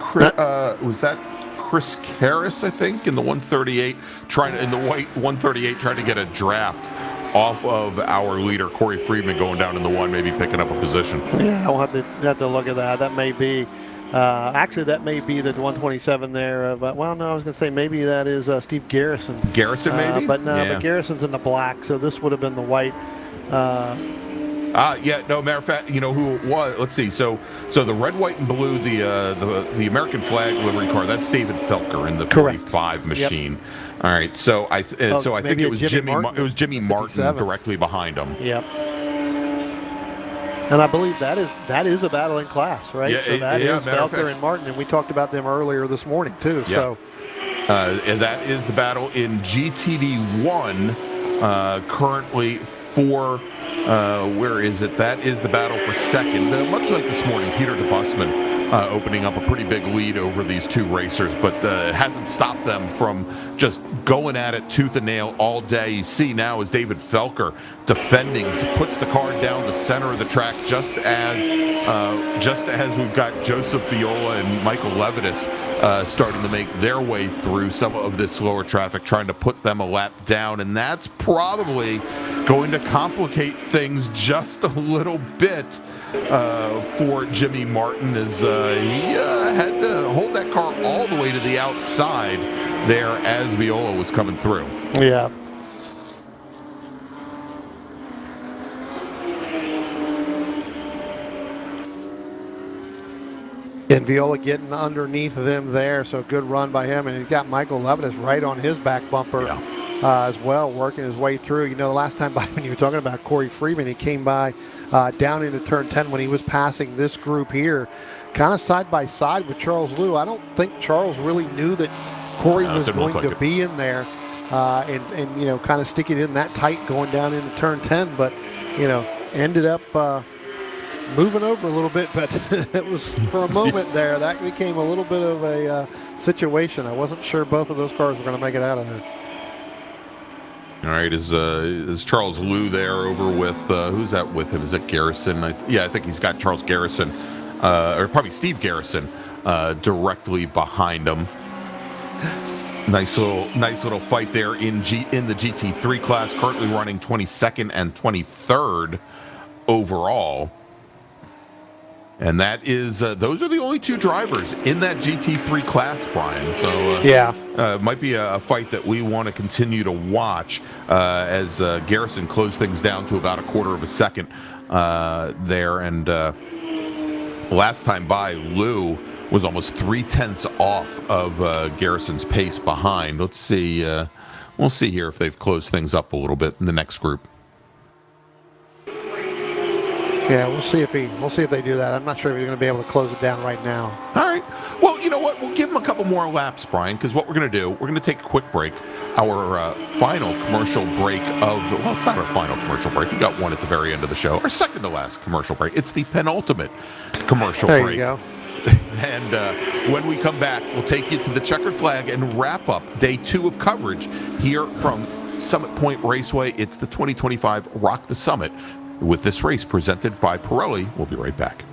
Chris Karras, I think, in the 138, in the white 138, trying to get a draft off of our leader, Corey Friedman, going down in the 1, maybe picking up a position. Yeah, I'll have to look at that. That may be, actually, that may be the 127 there. But well, no, I was going to say maybe that is Steve Garrison. Garrison, maybe? But no, but Garrison's in the black, so this would have been the white. Yeah, no, matter of fact, you know who it was. Let's see. So the red, white, and blue, the American flag livery car, that's David Felker in the 45 machine. Yep. All right. So I think it was Jimmy Martin directly behind him. Yep. And I believe that is a battling class, right? Yeah, so that is Felker and Martin, and we talked about them earlier this morning too. Yeah. So and that is the battle in GTD1. currently for, where is it? That is the battle for second. Much like this morning, Peter DeBusman opening up a pretty big lead over these two racers, but it hasn't stopped them from just going at it tooth and nail all day. You see now as David Felker defending, puts the car down the center of the track just as we've got Joseph Viola and Michael Levitas starting to make their way through some of this slower traffic, trying to put them a lap down, and that's probably going to complicate things just a little bit for Jimmy Martin, as he had to hold that car all the way to the outside there as Viola was coming through. Yeah. And Viola getting underneath them there, so good run by him. And he's got Michael Levitas right on his back bumper as well, working his way through. You know, the last time by when you were talking about Corey Freeman, he came by down into turn 10 when he was passing this group here, kind of side by side with Charles Liu. I don't think Charles really knew that Corey was going to be in there and, you know, kind of stick it in that tight going down into turn 10, but, you know, ended up moving over a little bit, but it was for a moment there. That became a little bit of a situation. I wasn't sure both of those cars were going to make it out of there. All right, is Charles Liu there over with, who's that with him? Is it Garrison? I think he's got Charles Garrison, or probably Steve Garrison, directly behind him. Nice little fight there in the GT3 class, currently running 22nd and 23rd overall. And that is, those are the only two drivers in that GT3 class, Brian. So, it might be a fight that we want to continue to watch as Garrison closed things down to about a quarter of a second there. And last time by, Lou was almost 0.3 off of Garrison's pace behind. Let's see. We'll see here if they've closed things up a little bit in the next group. Yeah, we'll see if they do that. I'm not sure if he's going to be able to close it down right now. All right. Well, you know what? We'll give him a couple more laps, Brian, because what we're going to do, we're going to take a quick break. Our final commercial break well, it's not our final commercial break. We got one at the very end of the show. Our second to last commercial break. It's the penultimate commercial break. There you go. And when we come back, we'll take you to the checkered flag and wrap up day 2 of coverage here from Summit Point Raceway. It's the 2025 Rock the Summit, with this race presented by Pirelli. We'll be right back.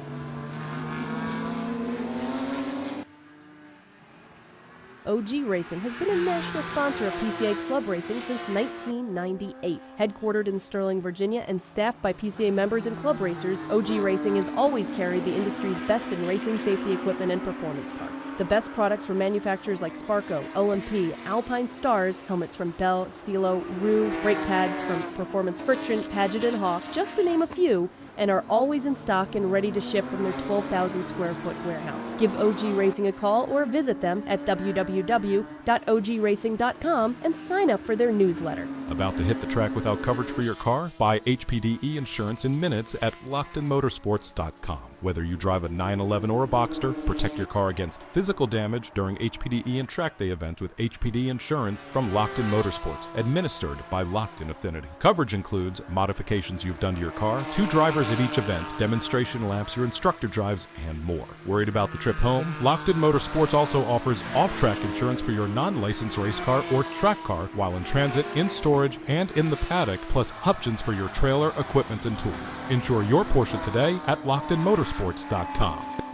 OG Racing has been a national sponsor of PCA Club Racing since 1998. Headquartered in Sterling, Virginia, and staffed by PCA members and club racers, OG Racing has always carried the industry's best in racing safety equipment and performance parts. The best products from manufacturers like Sparco, OMP, Alpine Stars, helmets from Bell, Stilo, Rue, brake pads from Performance Friction, Paget and Hawk, just to name a few, and are always in stock and ready to ship from their 12,000 square foot warehouse. Give OG Racing a call or visit them at www.ogracing.com and sign up for their newsletter. About to hit the track without coverage for your car? Buy HPDE insurance in minutes at LockedInMotorsports.com. Whether you drive a 911 or a Boxster, protect your car against physical damage during HPDE and track day events with HPD insurance from Locked In Motorsports, administered by Locked In Affinity. Coverage includes modifications you've done to your car, 2 drivers at each event, demonstration laps your instructor drives, and more. Worried about the trip home? Locked In Motorsports also offers off-track insurance for your non-licensed race car or track car while in transit, in storage, and in the paddock, plus options for your trailer, equipment, and tools. Insure your Porsche today at LockedInMotorsports.com.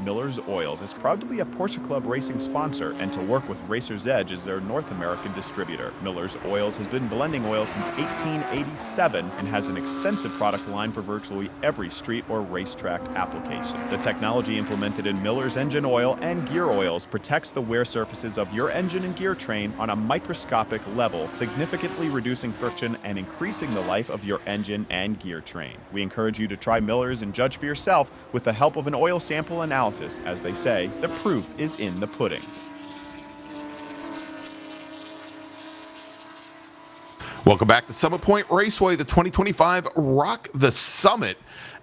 Miller's Oils is proud to be a Porsche Club Racing sponsor and to work with Racer's Edge as their North American distributor. Miller's Oils has been blending oil since 1887 and has an extensive product line for virtually every street or racetrack application. The technology implemented in Miller's engine oil and gear oils protects the wear surfaces of your engine and gear train on a microscopic level, significantly reducing friction and increasing the life of your engine and gear train. We encourage you to try Miller's and judge for yourself with the help of an oil sample analysis. As they say, the proof is in the pudding. Welcome back to Summit Point Raceway, the 2025 Rock the Summit.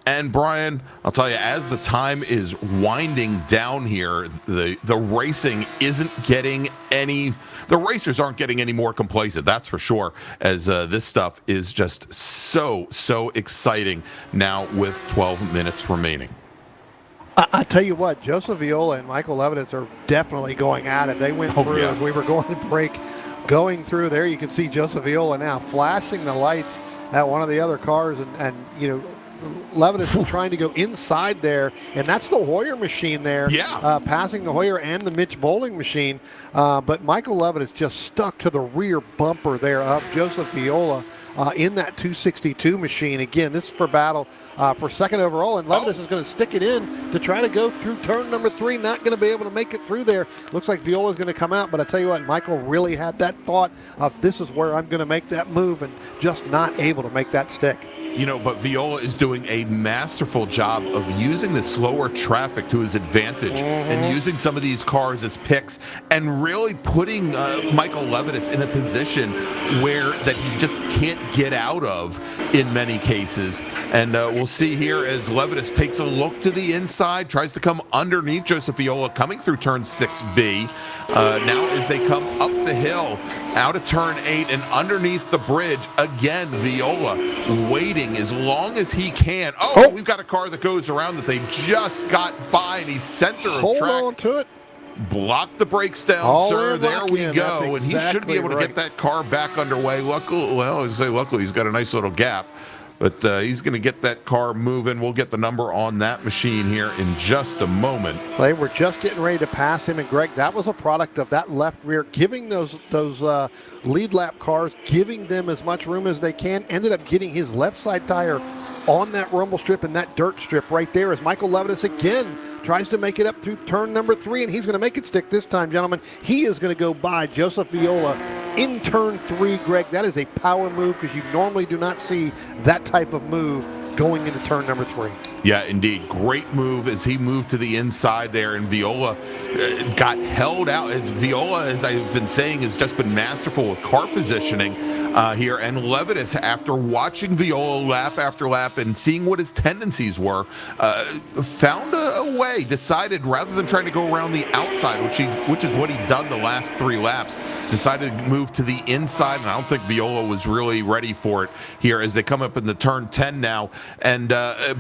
And Brian, I'll tell you, as the time is winding down here, the racing isn't getting any. The racers aren't getting any more complacent, that's for sure, as this stuff is just so exciting now with 12 minutes remaining. I tell you what, Joseph Viola and Michael Levinas are definitely going at it. They went through as we were going to break, going through there. You can see Joseph Viola now flashing the lights at one of the other cars, and you know, Levinas is trying to go inside there, and that's the Hoyer machine there, passing the Hoyer and the Mitch Bowling machine. But Michael Levinas just stuck to the rear bumper there of Joseph Viola in that 262 machine. Again, this is for battle for second overall, and Levinas is going to stick it in to try to go through turn number 3. Not going to be able to make it through there. Looks like Viola is going to come out, but I tell you what, Michael really had that thought of this is where I'm going to make that move, and just not able to make that stick. You know, but Viola is doing a masterful job of using the slower traffic to his advantage and using some of these cars as picks and really putting Michael Levinas in a position where that he just can't get out of in many cases. And we'll see here as Levinas takes a look to the inside, tries to come underneath Joseph Viola coming through turn 6B. Now as they come up the hill, out of turn 8 and underneath the bridge, again, Viola waiting as long as he can. We've got a car that goes around that they just got by, and he's center of track. Hold on to it. Block the brakes down, sir. There we go. And he should be able to get that car back underway. Luckily, he's got a nice little gap. But he's going to get that car moving. We'll get the number on that machine here in just a moment. They were just getting ready to pass him, and Greg, that was a product of that left rear, giving those lead lap cars, giving them as much room as they can. Ended up getting his left side tire on that rumble strip and that dirt strip right there as Michael Levinas again tries to make it up through turn number 3, and he's going to make it stick this time, gentlemen. He is going to go by Joseph Viola in turn 3, Greg. That is a power move because you normally do not see that type of move going into turn number 3. Yeah, indeed. Great move as he moved to the inside there, and Viola got held out. As Viola, as I've been saying, has just been masterful with car positioning here. And Levinas, after watching Viola lap after lap and seeing what his tendencies were, found a way, decided rather than trying to go around the outside, which is what he'd done the last 3 laps, decided to move to the inside. And I don't think Viola was really ready for it here as they come up in the turn 10 now. And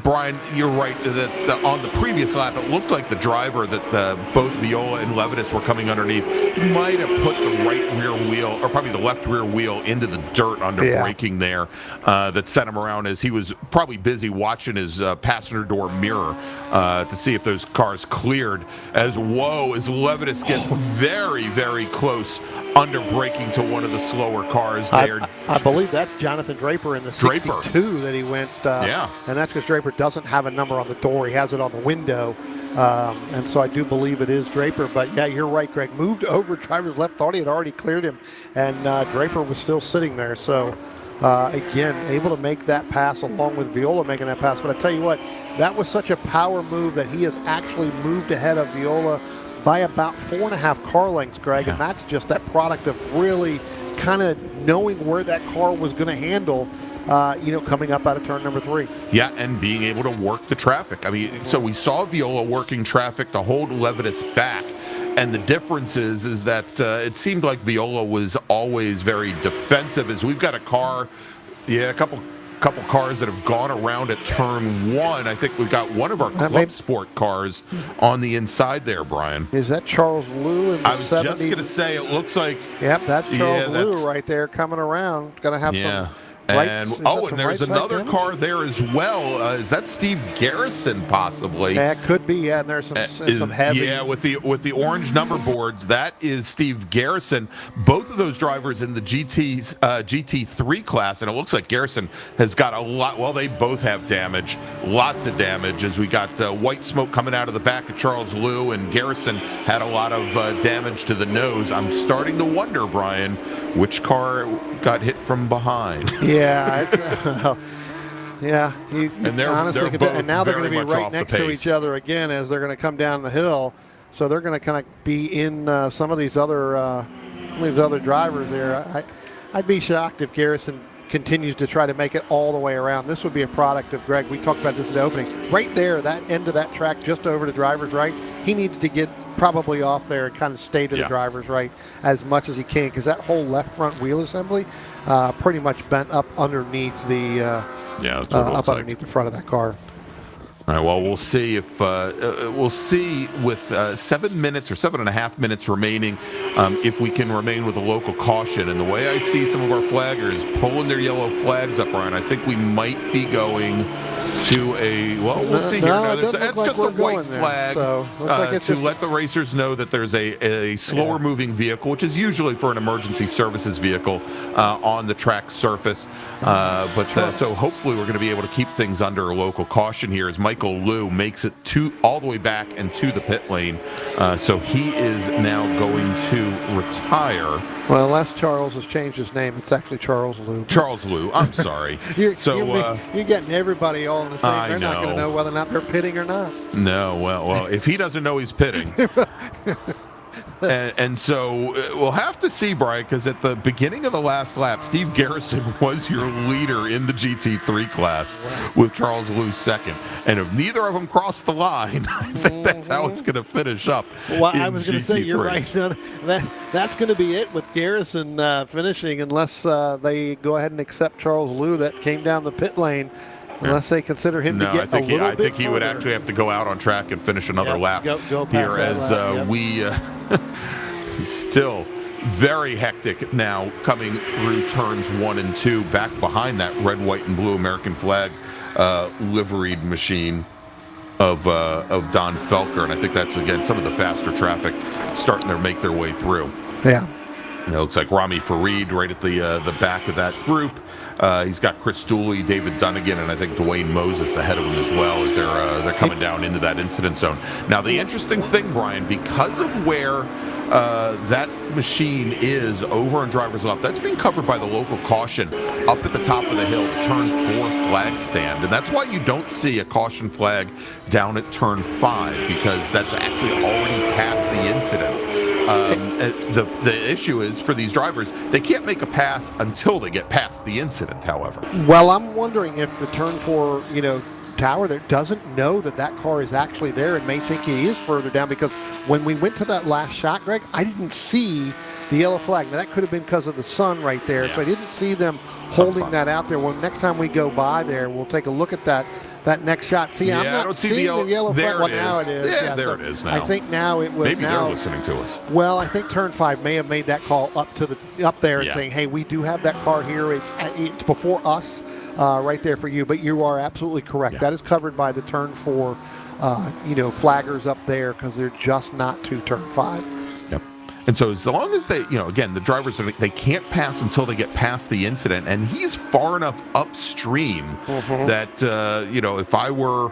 Brian, you're right that on the previous lap, it looked like the driver that both Viola and Levinas were coming underneath might have put the right rear wheel, or probably the left rear wheel, into the dirt under braking there that sent him around as he was probably busy watching his passenger door mirror to see if those cars cleared. As Levinas gets very close under braking to one of the slower cars there. I believe that's Jonathan Draper in the 62 that he went. And that's because Draper doesn't have a number on the door. He has it on the window. And so I do believe it is Draper. But, yeah, you're right, Greg. Moved over driver's left, thought he had already cleared him, and Draper was still sitting there. So, again, able to make that pass along with Viola making that pass. But I tell you what, that was such a power move that he has actually moved ahead of Viola by about 4.5 car lengths, Greg. And that's just that product of really kind of knowing where that car was going to handle coming up out of turn number 3. Yeah, and being able to work the traffic. I mean, so we saw Viola working traffic to hold Levinas back. And the difference is that it seemed like Viola was always very defensive. As we've got a car, a couple cars that have gone around at turn 1. I think we've got one of our Club Sport cars on the inside there, Brian. Is that Charles Liu in the 70? I was just going to say, it looks like... Yep, that's Charles Liu right there coming around. Going to have some... And there's another car there as well. Is that Steve Garrison possibly? Yeah, it could be. Yeah, and there's some heavy. Yeah, with the orange number boards, that is Steve Garrison. Both of those drivers in the GT3 class, and it looks like Garrison has got a lot. Well, they both have damage, lots of damage. As we got white smoke coming out of the back of Charles Liu, and Garrison had a lot of damage to the nose. I'm starting to wonder, Brian, which car got hit from behind. Yeah. And they're both and now they're going to be very much right off the next to pace. each other again as they're going to come down the hill. So they're going to kind of be in some of these other drivers there. I'd be shocked if Garrison continues to try to make it all the way around. This would be a product of Greg. We talked about this at the opening. Right there, that end of that track, just over to driver's right, he needs to get probably off there and kind of stay to the driver's right as much as he can, because that whole left front wheel assembly pretty much bent up underneath the underneath the front of that car. All right. Well, we'll see if with 7 minutes or 7.5 minutes remaining, if we can remain with a local caution. And the way I see some of our flaggers pulling their yellow flags up, Ryan, I think we might be going to we'll see here. No, it's just a white flag to let the racers know that there's a slower moving vehicle, which is usually for an emergency services vehicle on the track surface. So hopefully we're going to be able to keep things under a local caution here as Michael Liu makes it all the way back and to the pit lane. So he is now going to retire. Well, unless Charles has changed his name, it's actually Charles Liu. Charles Liu. I'm sorry. You're getting everybody all in the same. They're not going to know whether or not they're pitting or not. No. Well, if he doesn't know he's pitting. And so we'll have to see, Bryan, because at the beginning of the last lap, Steve Garrison was your leader in the GT3 class with Charles Liu second. And if neither of them cross the line, I think that's how it's going to finish up. Well, I was going to say, you're right. That's going to be it with Garrison finishing, unless they go ahead and accept Charles Liu that came down the pit lane. Unless they consider him to get a little bit I think he would actually have to go out on track and finish another lap go here as we still very hectic now coming through turns 1 and 2 back behind that red, white, and blue American flag liveried machine of Don Felker. And I think that's, again, some of the faster traffic starting to make their way through. Yeah. It looks like Rami Farid right at the back of that group. He's got Chris Dooley, David Dunnigan, and I think Dwayne Moses ahead of him as well as they're coming down into that incident zone. Now, the interesting thing, Bryan, because of where that machine is over on driver's left, that's being covered by the local caution up at the top of the hill, the turn 4 flag stand. And that's why you don't see a caution flag down at turn 5, because that's actually already past the incident. The issue is for these drivers, they can't make a pass until they get past the incident, however. Well, I'm wondering if the turn 4, tower there doesn't know that car is actually there and may think he is further down, because when we went to that last shot, Greg, I didn't see the yellow flag. Now, that could have been because of the sun right there, so I didn't see them holding that out there. Well, next time we go by there, we'll take a look at that next shot. See, I'm not seeing the yellow flag. Well, now it is. Yeah, there it is now. I think now it was. Maybe they're listening to us. Well, I think turn 5 may have made that call up there and saying, hey, we do have that car here. It's before us. Right there for you, but you are absolutely correct. Yeah. That is covered by the turn 4, flaggers up there, because they're just not to turn 5. Yep. And so as long as they, again, the drivers, they can't pass until they get past the incident, and he's far enough upstream that, if I were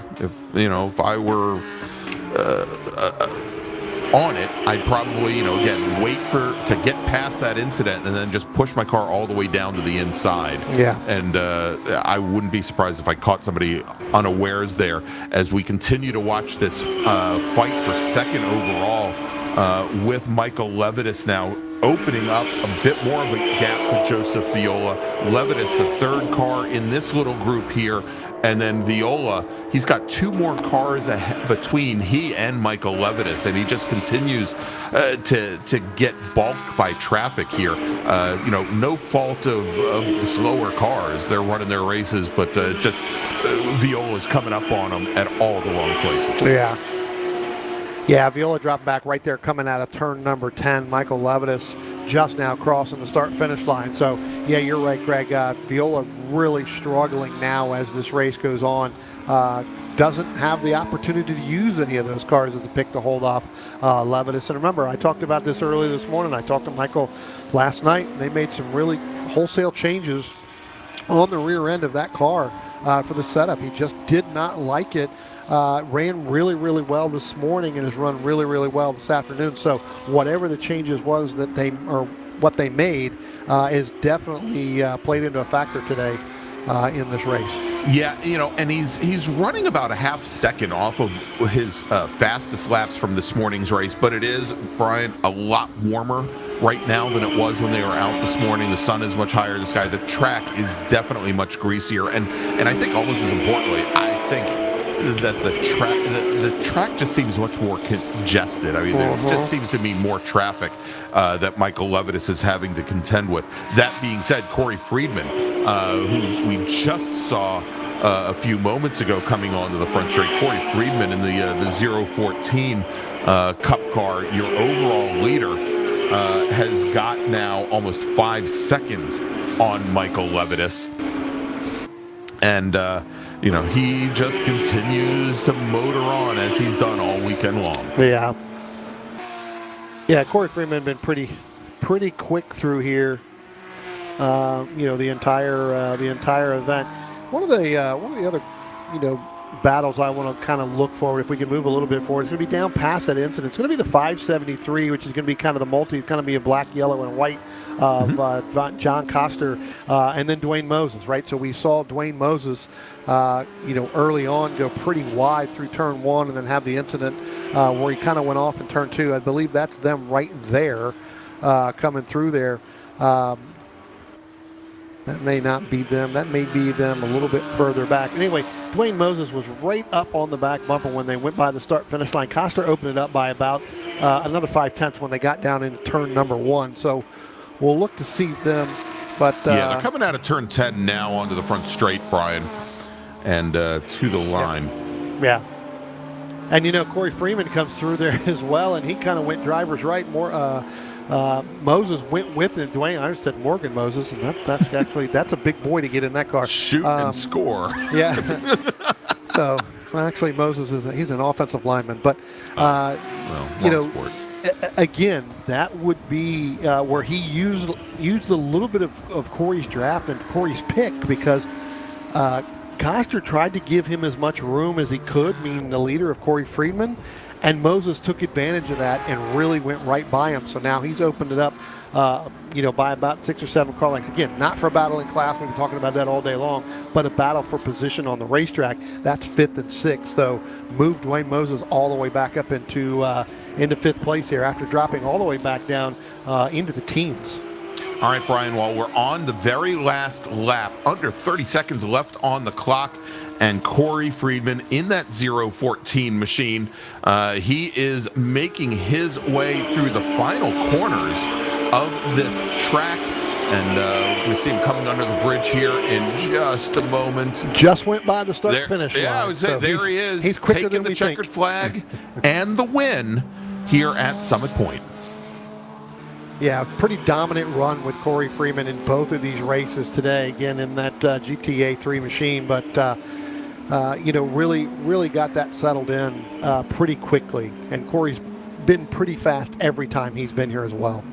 on it, I'd probably, again, wait to get past that incident and then just push my car all the way down to the inside. Yeah. And I wouldn't be surprised if I caught somebody unawares there as we continue to watch this fight for second overall with Michael Levitas now opening up a bit more of a gap to Joseph Viola. Levitas, the third car in this little group here. And then Viola, he's got 2 more cars between he and Michael Levitas, and he just continues to get balked by traffic here. No fault of the slower cars. They're running their races, but just Viola's coming up on them at all the wrong places. Yeah, Viola dropped back right there coming out of turn number 10. Michael Levitas just now crossing the start-finish line. So, yeah, you're right, Greg. Viola really struggling now as this race goes on. Doesn't have the opportunity to use any of those cars as a pick to hold off Levitas. And remember, I talked about this earlier this morning. I talked to Michael last night, and they made some really wholesale changes on the rear end of that car for the setup. He just did not like it. Ran really, really well this morning and has run really, really well this afternoon. So whatever the changes was what they made is definitely played into a factor today in this race. Yeah, and he's running about a half second off of his fastest laps from this morning's race, but it is, Bryan, a lot warmer right now than it was when they were out this morning. The sun is much higher in the sky. The track is definitely much greasier, and I think almost as importantly, I think that the track just seems much more congested. I mean, there just seems to be more traffic that Michael Levitas is having to contend with. That being said, Corey Friedman, who we just saw a few moments ago coming onto the front straight, Corey Friedman in the 014 Cup car, your overall leader, has got now almost 5 seconds on Michael Levitas. And, he just continues to motor on as he's done all weekend long. Yeah, Corey Freeman been pretty quick through here. The entire event. One of the other, battles I want to kind of look forward, if we can move a little bit forward, it's going to be down past that incident. It's going to be the 573, which is going to be kind of the multi. It's going to be a black, yellow, and white of John Coster and then Dwayne Moses, right? So we saw Dwayne Moses, early on go pretty wide through turn one and then have the incident where he kind of went off in turn two. I believe that's them right there coming through there. That may not be them. That may be them a little bit further back. Anyway, Dwayne Moses was right up on the back bumper when they went by the start-finish line. Coster opened it up by about another 5/10 when they got down into turn number one. So we'll look to see them. But they're coming out of turn 10 now onto the front straight, Brian, and to the line. Yeah. And, Corey Freeman comes through there as well, and he kind of went driver's right. Moses went with it. Dwayne, I said Morgan Moses, and that's a big boy to get in that car. Shoot and score. Yeah. So, actually, Moses he's an offensive lineman, but again, that would be where he used a little bit of Corey's draft and Corey's pick, because Coster tried to give him as much room as he could, meaning the leader of Corey Friedman. And Moses took advantage of that and really went right by him. So now he's opened it up, by about 6 or 7 car lengths. Again, not for a battle in class. We've been talking about that all day long, but a battle for position on the racetrack. That's 5th and 6th. So moved Dwayne Moses all the way back up into 5th place here after dropping all the way back down into the teens. All right, Brian, while we're on the very last lap, under 30 seconds left on the clock, and Corey Friedman in that 014 machine, he is making his way through the final corners of this track. And we see him coming under the bridge here in just a moment. Just went by the start-finish line. Yeah, I would say, so there he is, he's quicker taking than the we checkered think. flag and the win here at Summit Point. Yeah, pretty dominant run with Corey Freeman in both of these races today, again in that GTA 3 machine, but really got that settled in pretty quickly. And Corey's been pretty fast every time he's been here as well.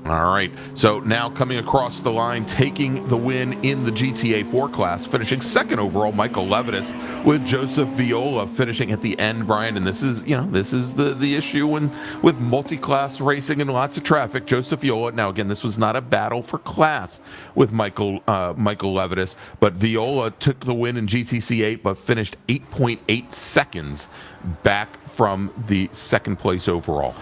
All right, so now coming across the line, taking the win in the GTA 4 class, finishing second overall, Michael Levitas, with Joseph Viola finishing at the end, Brian. And this is the issue with multi-class racing and lots of traffic. Joseph Viola. Now again, this was not a battle for class with Michael Levitas, but Viola took the win in GTC 8, but finished 8.8 seconds back from the second place overall.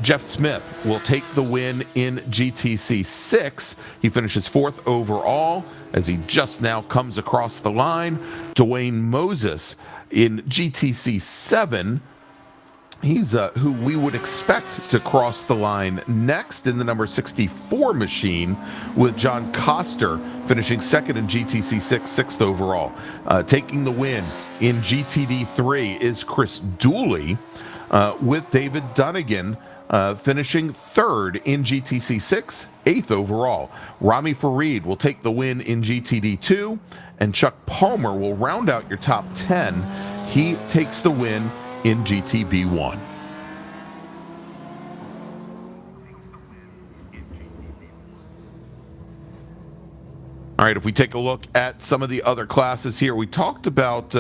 Jeff Smith will take the win in GTC 6. He finishes 4th overall as he just now comes across the line. Dwayne Moses in GTC 7. He's who we would expect to cross the line next in the number 64 machine, with John Coster finishing second in GTC 6, 6th overall. Taking the win in GTD 3 is Chris Dooley, with David Dunnigan finishing third in GTC 6, 8th overall. Rami Farid will take the win in GTD 2, and Chuck Palmer will round out your top 10. He takes the win in GTB 1. All right, if we take a look at some of the other classes here, we talked about,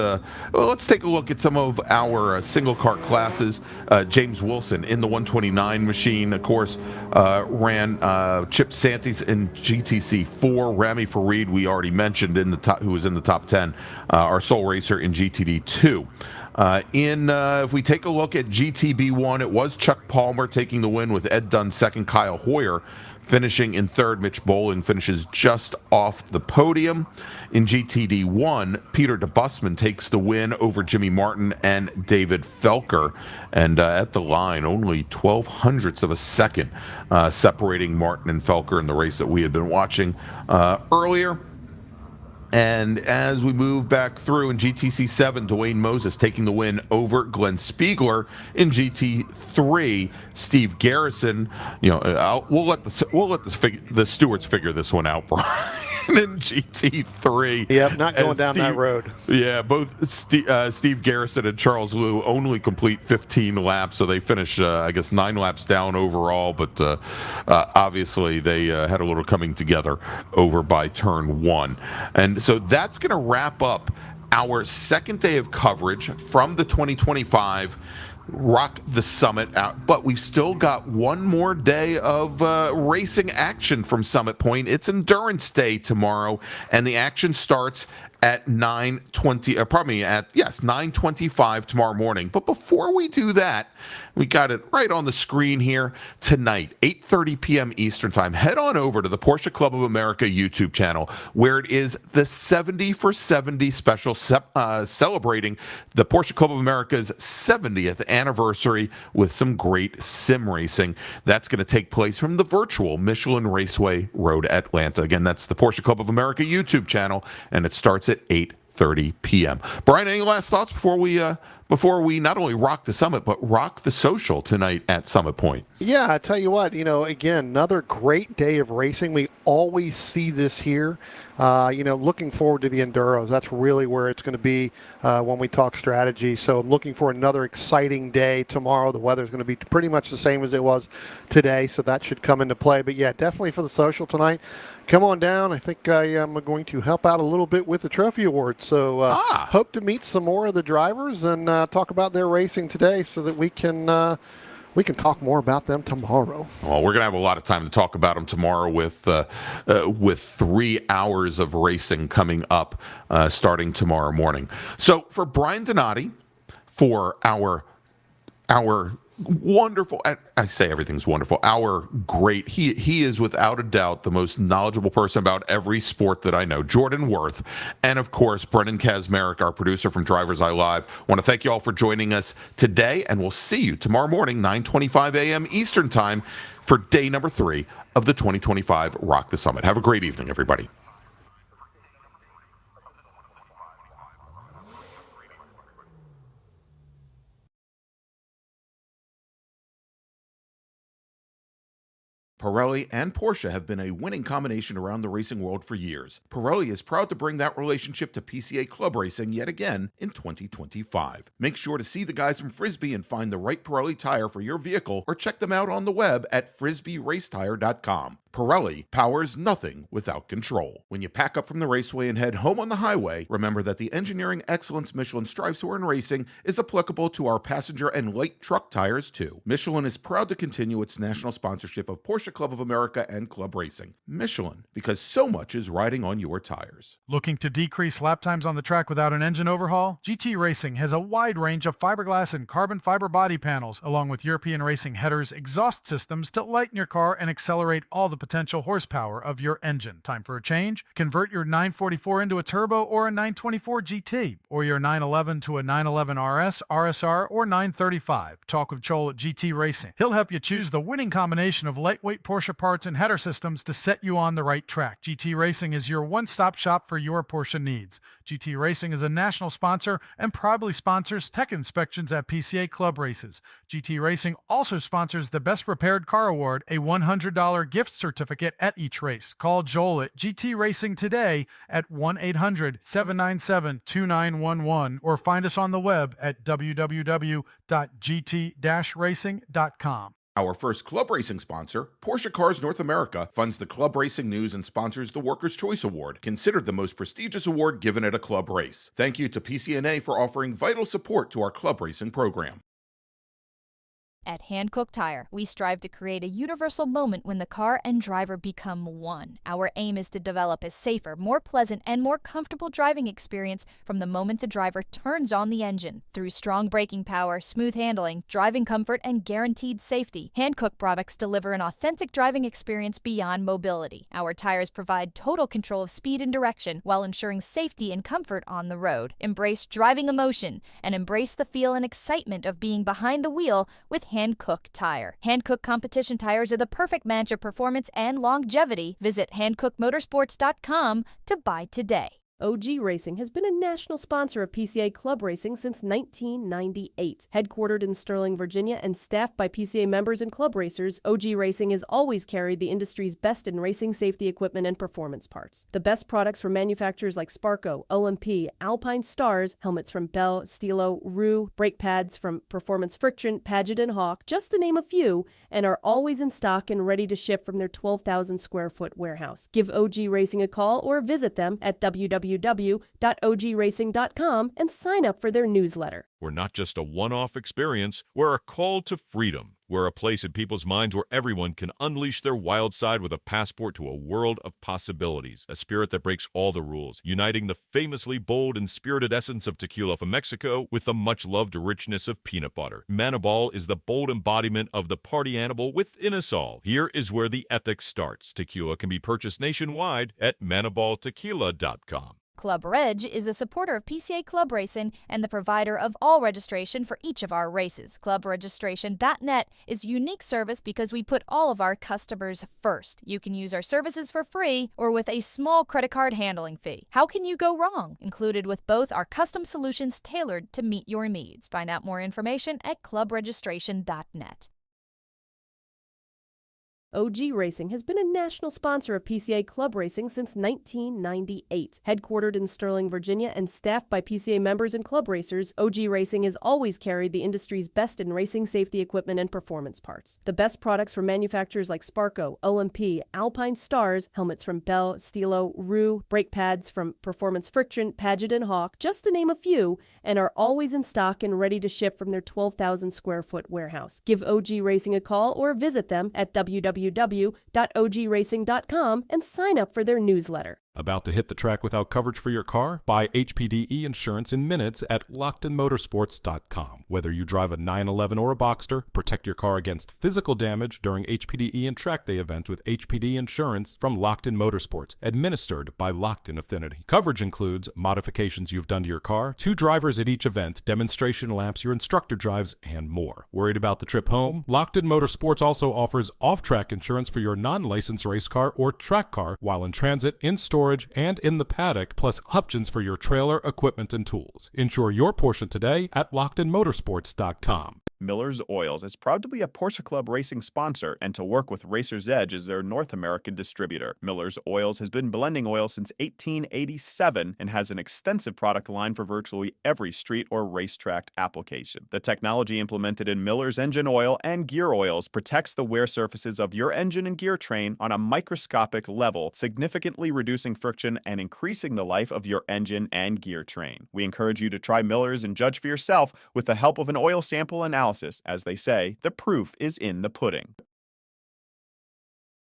let's take a look at some of our single car classes. James Wilson in the 129 machine, of course, ran Chip Santis in GTC 4. Rami Farid, we already mentioned, who was in the top 10, our sole racer in GTD 2. If we take a look at GTB1, it was Chuck Palmer taking the win with Ed Dunn second, Kyle Hoyer finishing in third. Mitch Boland finishes just off the podium. In GTD1, Peter DeBusman takes the win over Jimmy Martin and David Felker. And at the line, only 12 hundredths of a second separating Martin and Felker in the race that we had been watching earlier. And as we move back through in GTC 7, Dwayne Moses taking the win over Glenn Spiegler. In GT3, Steve Garrison. We'll let the stewards figure this one out, Brian. In GT3, yep, not going down that road. Yeah, both Steve Garrison and Charles Liu only complete 15 laps, so they finish, 9 laps down overall. But obviously, they had a little coming together over by turn 1, and so that's going to wrap up our second day of coverage from the 2025 Rock the Summit out, but we've still got one more day of racing action from Summit Point. It's Endurance Day tomorrow, and the action starts at 9:25 tomorrow morning. But before we do that, we got it right on the screen here tonight, 8:30 p.m. Eastern Time. Head on over to the Porsche Club of America YouTube channel, where it is the 70 for 70 special celebrating the Porsche Club of America's 70th anniversary with some great sim racing. That's going to take place from the virtual Michelin Raceway Road Atlanta. Again, that's the Porsche Club of America YouTube channel, and it starts at 8:30 p.m. Brian, any last thoughts before we not only rock the summit, but rock the social tonight at Summit Point? Yeah, I tell you what, again, another great day of racing. We always see this here. Looking forward to the Enduros. That's really where it's going to be when we talk strategy. So I'm looking for another exciting day tomorrow. The weather's going to be pretty much the same as it was today, so that should come into play. But yeah, definitely for the social tonight. Come on down. I think I am going to help out a little bit with the Trophy Awards. So hope to meet some more of the drivers and talk about their racing today so that we can talk more about them tomorrow. Well, we're going to have a lot of time to talk about them tomorrow with 3 hours of racing coming up starting tomorrow morning. So for Brian Donati, for our wonderful, I say everything's wonderful, our great, he is without a doubt the most knowledgeable person about every sport that I know, Jordan Worth, and of course Brendan Kazmarek, our producer from Drivers Eye Live. I want to thank you all for joining us today, and we'll see you tomorrow morning, 9:25 a.m. Eastern Time, for day number 3 of the 2025 Rock the Summit. Have a great evening, everybody. Pirelli and Porsche have been a winning combination around the racing world for years. Pirelli is proud to bring that relationship to PCA Club Racing yet again in 2025. Make sure to see the guys from Frisbee and find the right Pirelli tire for your vehicle, or check them out on the web at frisbeeracetire.com. Pirelli powers nothing without control. When you pack up from the raceway and head home on the highway, remember that the engineering excellence Michelin strives for in racing is applicable to our passenger and light truck tires too. Michelin is proud to continue its national sponsorship of Porsche Club of America and Club Racing. Michelin, because so much is riding on your tires. Looking to decrease lap times on the track without an engine overhaul? GT Racing has a wide range of fiberglass and carbon fiber body panels, along with European Racing headers, exhaust systems to lighten your car and accelerate all the potential horsepower of your engine. Time for a change? Convert your 944 into a turbo or a 924 GT, or your 911 to a 911 RS, RSR, or 935. Talk with Joel at GT Racing. He'll help you choose the winning combination of lightweight Porsche parts and header systems to set you on the right track. GT Racing is your one-stop shop for your Porsche needs. GT Racing is a national sponsor and proudly sponsors tech inspections at PCA Club races. GT Racing also sponsors the Best Repaired Car Award, a $100 gift certificate at each race. Call Joel at GT Racing today at 1-800-797-2911 or find us on the web at www.gt-racing.com. Our first club racing sponsor, Porsche Cars North America, funds the club racing news and sponsors the Workers' Choice Award, considered the most prestigious award given at a club race. Thank you to PCNA for offering vital support to our club racing program. At Hankook Tire, we strive to create a universal moment when the car and driver become one. Our aim is to develop a safer, more pleasant, and more comfortable driving experience from the moment the driver turns on the engine. Through strong braking power, smooth handling, driving comfort, and guaranteed safety, Hankook products deliver an authentic driving experience beyond mobility. Our tires provide total control of speed and direction while ensuring safety and comfort on the road. Embrace driving emotion and embrace the feel and excitement of being behind the wheel with Hankook Tire. Hankook competition tires are the perfect match of performance and longevity. Visit hankookmotorsports.com to buy today. OG Racing has been a national sponsor of PCA Club Racing since 1998. Headquartered in Sterling, Virginia, and staffed by PCA members and club racers, OG Racing has always carried the industry's best in racing safety equipment and performance parts. The best products from manufacturers like Sparco, OMP, Alpine Stars, helmets from Bell, Stilo, Rue, brake pads from Performance Friction, Paget and Hawk, just to name a few, and are always in stock and ready to ship from their 12,000 square foot warehouse. Give OG Racing a call or visit them at www.ogracing.com and sign up for their newsletter. We're not just a one-off experience, we're a call to freedom. We're a place in people's minds where everyone can unleash their wild side with a passport to a world of possibilities, a spirit that breaks all the rules, uniting the famously bold and spirited essence of tequila from Mexico with the much-loved richness of peanut butter. Manibal is the bold embodiment of the party animal within us all. Here is where the ethics starts. Tequila can be purchased nationwide at manibaltequila.com. Club Reg is a supporter of PCA Club Racing and the provider of all registration for each of our races. ClubRegistration.net is a unique service because we put all of our customers first. You can use our services for free or with a small credit card handling fee. How can you go wrong? Included with both are custom solutions tailored to meet your needs. Find out more information at ClubRegistration.net. OG Racing has been a national sponsor of PCA Club Racing since 1998. Headquartered in Sterling, Virginia, and staffed by PCA members and club racers, OG Racing has always carried the industry's best in racing safety equipment and performance parts. The best products from manufacturers like Sparco, OMP, Alpine Stars, helmets from Bell, Stilo, Rue, brake pads from Performance Friction, Paget and Hawk, just to name a few, and are always in stock and ready to ship from their 12,000 square foot warehouse. Give OG Racing a call or visit them at www.ogracing.com and sign up for their newsletter. About to hit the track without coverage for your car? Buy HPDE insurance in minutes at LockedInMotorsports.com. Whether you drive a 911 or a Boxster, protect your car against physical damage during HPDE and track day events with HPD insurance from Locked In Motorsports, administered by Locked In Affinity. Coverage includes modifications you've done to your car, 2 drivers at each event, demonstration laps your instructor drives, and more. Worried about the trip home? Locked In Motorsports also offers off-track insurance for your non-licensed race car or track car while in transit, in storage, and in the paddock, plus options for your trailer, equipment, and tools. Insure your Porsche today at LockedInMotorsports.com. Miller's Oils is proud to be a Porsche Club Racing sponsor and to work with Racer's Edge as their North American distributor. Miller's Oils has been blending oil since 1887 and has an extensive product line for virtually every street or racetrack application. The technology implemented in Miller's engine oil and gear oils protects the wear surfaces of your engine and gear train on a microscopic level, significantly reducing friction and increasing the life of your engine and gear train. We encourage you to try Miller's and judge for yourself with the help of an oil sample analysis. As they say, the proof is in the pudding.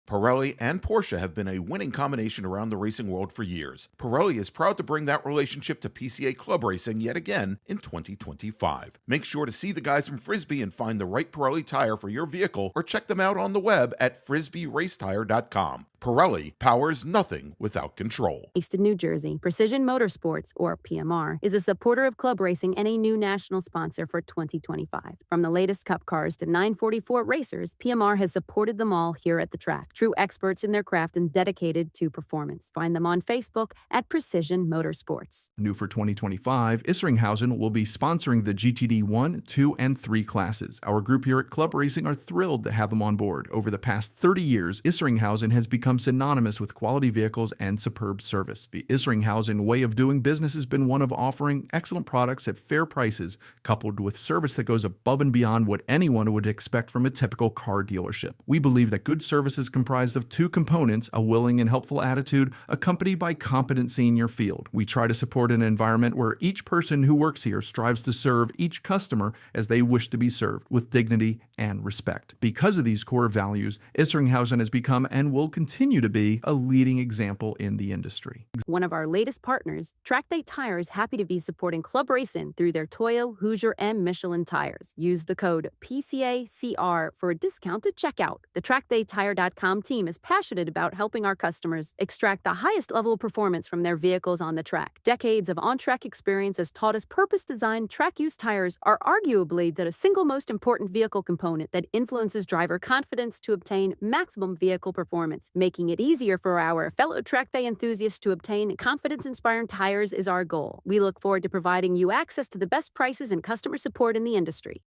Pirelli and Porsche have been a winning combination around the racing world for years. Pirelli is proud to bring that relationship to PCA Club Racing yet again in 2025. Make sure to see the guys from Frisbee and find the right Pirelli tire for your vehicle, or check them out on the web at frisbeeracetire.com. Pirelli powers nothing without control. Based in New Jersey, Precision Motorsports, or PMR, is a supporter of club racing and a new national sponsor for 2025. From the latest Cup cars to 944 racers, PMR has supported them all here at the track. True experts in their craft and dedicated to performance. Find them on Facebook at Precision Motorsports. New for 2025, Isringhausen will be sponsoring the GTD 1, 2, and 3 classes. Our group here at Club Racing are thrilled to have them on board. Over the past 30 years, Isringhausen has become synonymous with quality vehicles and superb service. The Isringhausen way of doing business has been one of offering excellent products at fair prices, coupled with service that goes above and beyond what anyone would expect from a typical car dealership. We believe that good service is comprised of two components: a willing and helpful attitude accompanied by competency in your field. We try to support an environment where each person who works here strives to serve each customer as they wish to be served, with dignity and respect. Because of these core values, Isringhausen has become and will continue to be a leading example in the industry. One of our latest partners, Track Day Tire, is happy to be supporting Club Racing through their Toyo, Hoosier, and Michelin tires. Use the code PCACR for a discount at checkout. The TrackDayTire.com team is passionate about helping our customers extract the highest level of performance from their vehicles on the track. Decades of on-track experience has taught us purpose-designed track-use tires are arguably the single most important vehicle component that influences driver confidence to obtain maximum vehicle performance. Making it easier for our fellow Track Day enthusiasts to obtain confidence-inspiring tires is our goal. We look forward to providing you access to the best prices and customer support in the industry.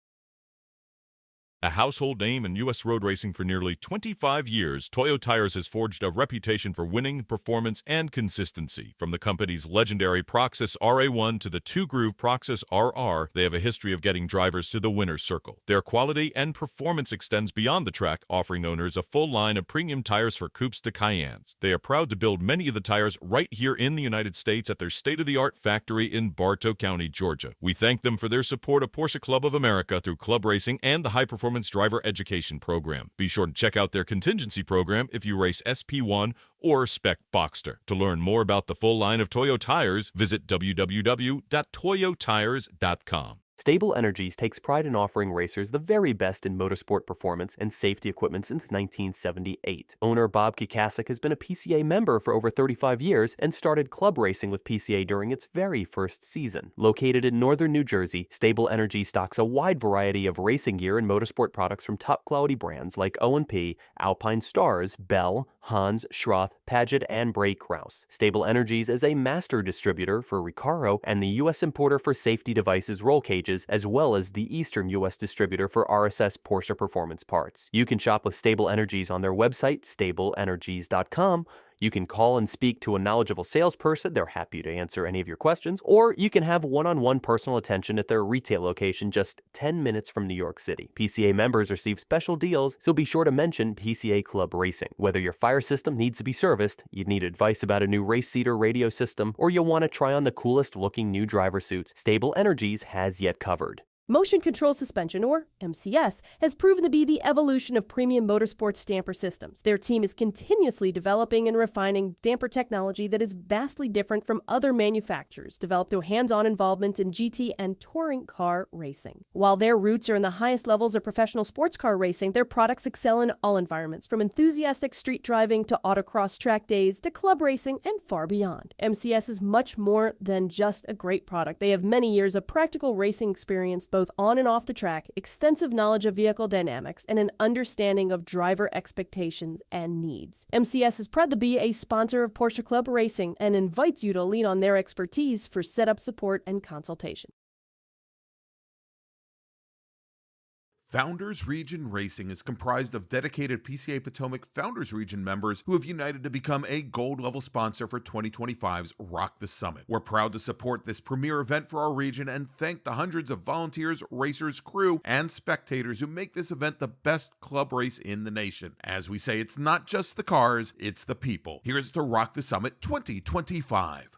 A household name in U.S. road racing for nearly 25 years, Toyo Tires has forged a reputation for winning, performance, and consistency. From the company's legendary Proxys RA1 to the two-groove Proxys RR, they have a history of getting drivers to the winner's circle. Their quality and performance extends beyond the track, offering owners a full line of premium tires for coupes to Cayennes. They are proud to build many of the tires right here in the United States at their state-of-the-art factory in Bartow County, Georgia. We thank them for their support of Porsche Club of America through club racing and the high-performance driver education program. Be sure to check out their contingency program if you race SP1 or Spec Boxster. To learn more about the full line of Toyo tires, visit www.toyotires.com. Stable Energies takes pride in offering racers the very best in motorsport performance and safety equipment since 1978. Owner Bob Kikasik has been a PCA member for over 35 years and started club racing with PCA during its very first season. Located in northern New Jersey, Stable Energy stocks a wide variety of racing gear and motorsport products from top-quality brands like O&P, Alpine Stars, Bell, Hans, Schroth, Paget, and Bray Kraus. Stable Energies is a master distributor for Recaro and the U.S. importer for safety devices roll cages, as well as the Eastern U.S. distributor for RSS Porsche performance parts. You can shop with Stable Energies on their website, stableenergies.com. You can call and speak to a knowledgeable salesperson. They're happy to answer any of your questions. Or you can have one-on-one personal attention at their retail location just 10 minutes from New York City. PCA members receive special deals, so be sure to mention PCA Club Racing. Whether your fire system needs to be serviced, you need advice about a new race seater radio system, or you want to try on the coolest looking new driver suits, Stable Energies has yet covered. Motion Control Suspension, or MCS, has proven to be the evolution of premium motorsports damper systems. Their team is continuously developing and refining damper technology that is vastly different from other manufacturers, developed through hands-on involvement in GT and touring car racing. While their roots are in the highest levels of professional sports car racing, their products excel in all environments, from enthusiastic street driving to autocross track days to club racing and far beyond. MCS is much more than just a great product. They have many years of practical racing experience both on and off the track, extensive knowledge of vehicle dynamics, and an understanding of driver expectations and needs. MCS is proud to be a sponsor of Porsche Club Racing and invites you to lean on their expertise for setup support and consultation. Founders Region Racing is comprised of dedicated PCA Potomac Founders Region members who have united to become a gold-level sponsor for 2025's Rock the Summit. We're proud to support this premier event for our region and thank the hundreds of volunteers, racers, crew, and spectators who make this event the best club race in the nation. As we say, it's not just the cars, it's the people. Here's to Rock the Summit 2025.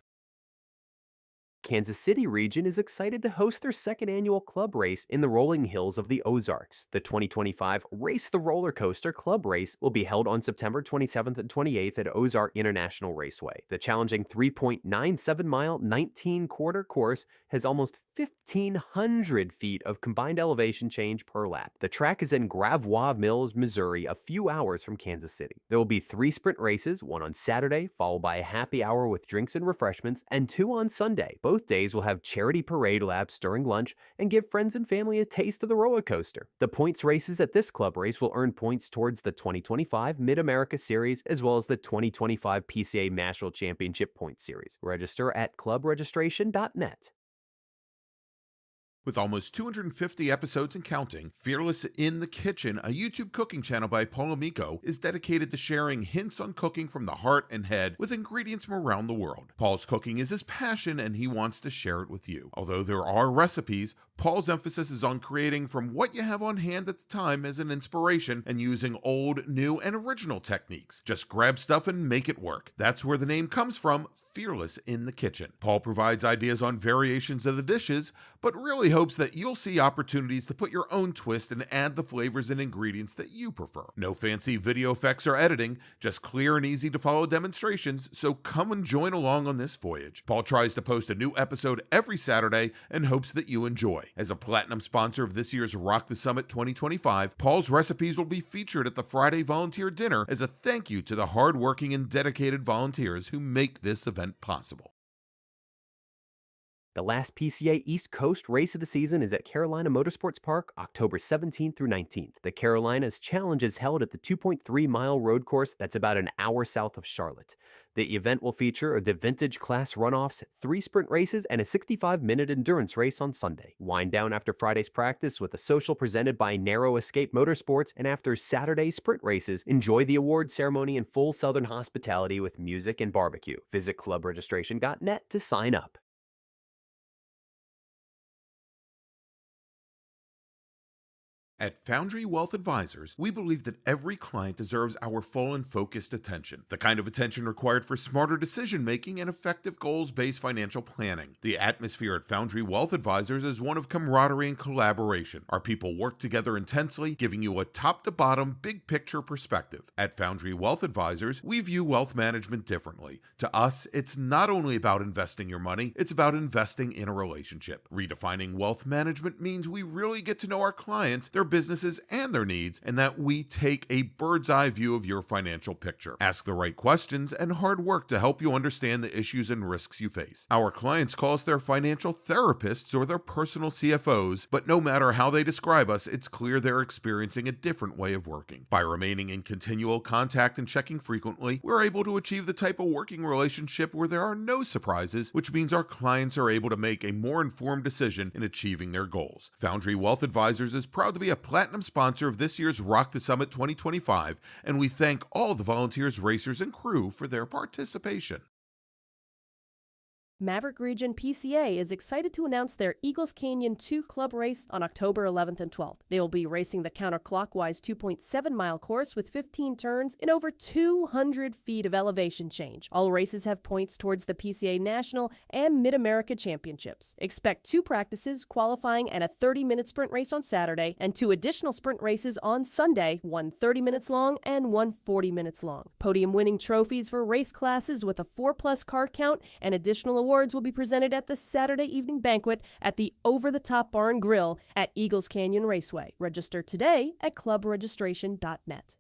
Kansas City region is excited to host their second annual club race in the rolling hills of the Ozarks. The 2025 Race the Roller Coaster Club Race will be held on September 27th and 28th at Ozark International Raceway. The challenging 3.97-mile, 19-quarter course has almost 1,500 feet of combined elevation change per lap. The track is in Gravois Mills, Missouri, a few hours from Kansas City. There will be 3 sprint races, one on Saturday, followed by a happy hour with drinks and refreshments, and 2 on Sunday. Both days will have charity parade laps during lunch and give friends and family a taste of the roller coaster. The points races at this club race will earn points towards the 2025 Mid-America Series as well as the 2025 PCA National Championship Points Series. Register at clubregistration.net. With almost 250 episodes and counting, Fearless in the Kitchen, a YouTube cooking channel by Paul Amico, is dedicated to sharing hints on cooking from the heart and head with ingredients from around the world. Paul's cooking is his passion and he wants to share it with you. Although there are recipes, Paul's emphasis is on creating from what you have on hand at the time as an inspiration and using old, new, and original techniques. Just grab stuff and make it work. That's where the name comes from, Fearless in the Kitchen. Paul provides ideas on variations of the dishes, but really hopes that you'll see opportunities to put your own twist and add the flavors and ingredients that you prefer. No fancy video effects or editing, just clear and easy to follow demonstrations, so come and join along on this voyage. Paul tries to post a new episode every Saturday and hopes that you enjoy. As a platinum sponsor of this year's Rock the Summit 2025, Paul's recipes will be featured at the Friday Volunteer Dinner as a thank you to the hardworking and dedicated volunteers who make this event possible. The last PCA East Coast race of the season is at Carolina Motorsports Park, October 17th through 19th. The Carolinas Challenge is held at the 2.3-mile road course that's about an hour south of Charlotte. The event will feature the Vintage Class runoffs, 3 sprint races, and a 65-minute endurance race on Sunday. Wind down after Friday's practice with a social presented by Narrow Escape Motorsports, and after Saturday's sprint races, enjoy the award ceremony in full Southern hospitality with music and barbecue. Visit clubregistration.net to sign up. At Foundry Wealth Advisors, we believe that every client deserves our full and focused attention, the kind of attention required for smarter decision-making and effective goals-based financial planning. The atmosphere at Foundry Wealth Advisors is one of camaraderie and collaboration. Our people work together intensely, giving you a top-to-bottom, big-picture perspective. At Foundry Wealth Advisors, we view wealth management differently. To us, it's not only about investing your money, it's about investing in a relationship. Redefining wealth management means we really get to know our clients, their businesses, and their needs, and that we take a bird's eye view of your financial picture. Ask the right questions and hard work to help you understand the issues and risks you face. Our clients call us their financial therapists or their personal CFOs, but no matter how they describe us, it's clear they're experiencing a different way of working. By remaining in continual contact and checking frequently, we're able to achieve the type of working relationship where there are no surprises, which means our clients are able to make a more informed decision in achieving their goals. Foundry Wealth Advisors is proud to be a platinum sponsor of this year's Rock the Summit 2025, and we thank all the volunteers, racers, and crew for their participation. Maverick Region PCA is excited to announce their Eagles Canyon 2 Club race on October 11th and 12th. They will be racing the counterclockwise 2.7-mile course with 15 turns and over 200 feet of elevation change. All races have points towards the PCA National and Mid-America Championships. Expect 2 practices, qualifying, and a 30-minute sprint race on Saturday, and 2 additional sprint races on Sunday, one 30 minutes long and one 40 minutes long. Podium-winning trophies for race classes with a 4+ car count and additional awards will be presented at the Saturday evening banquet at the Over the Top Bar and Grill at Eagles Canyon Raceway. Register today at clubregistration.net.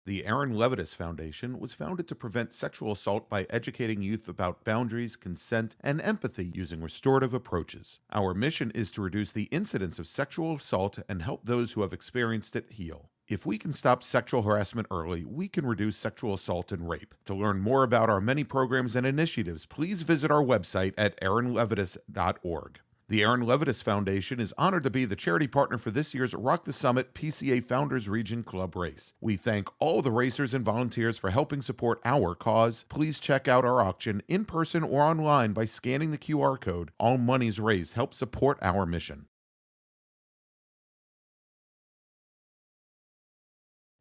The Aaron Levitas Foundation was founded to prevent sexual assault by educating youth about boundaries, consent, and empathy using restorative approaches. Our mission is to reduce the incidence of sexual assault and help those who have experienced it heal. If we can stop sexual harassment early, we can reduce sexual assault and rape. To learn more about our many programs and initiatives, please visit our website at aaronlevitas.org. The Aaron Levitas Foundation is honored to be the charity partner for this year's Rock the Summit PCA Founders Region Club race. We thank all the racers and volunteers for helping support our cause. Please check out our auction in person or online by scanning the QR code. All monies raised help support our mission.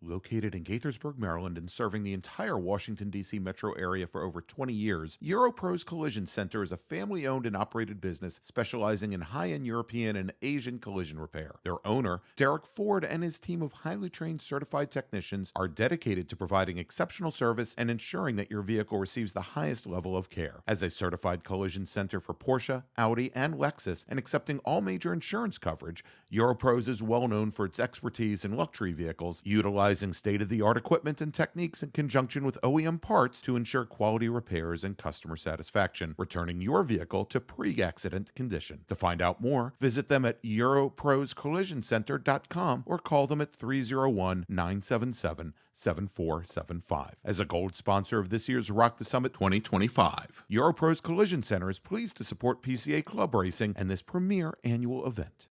Located in Gaithersburg, Maryland, and serving the entire Washington, D.C. metro area for over 20 years, Europro's Collision Center is a family-owned and operated business specializing in high-end European and Asian collision repair. Their owner, Derek Ford, and his team of highly trained certified technicians are dedicated to providing exceptional service and ensuring that your vehicle receives the highest level of care. As a certified collision center for Porsche, Audi, and Lexus, and accepting all major insurance coverage, Europros is well known for its expertise in luxury vehicles, utilizing utilizing state-of-the-art equipment and techniques in conjunction with OEM parts to ensure quality repairs and customer satisfaction, returning your vehicle to pre-accident condition. To find out more, visit them at europroscollisioncenter.com or call them at 301-977-7475. As a gold sponsor of this year's Rock the Summit 2025, Europros Collision Center is pleased to support PCA Club Racing and this premier annual event.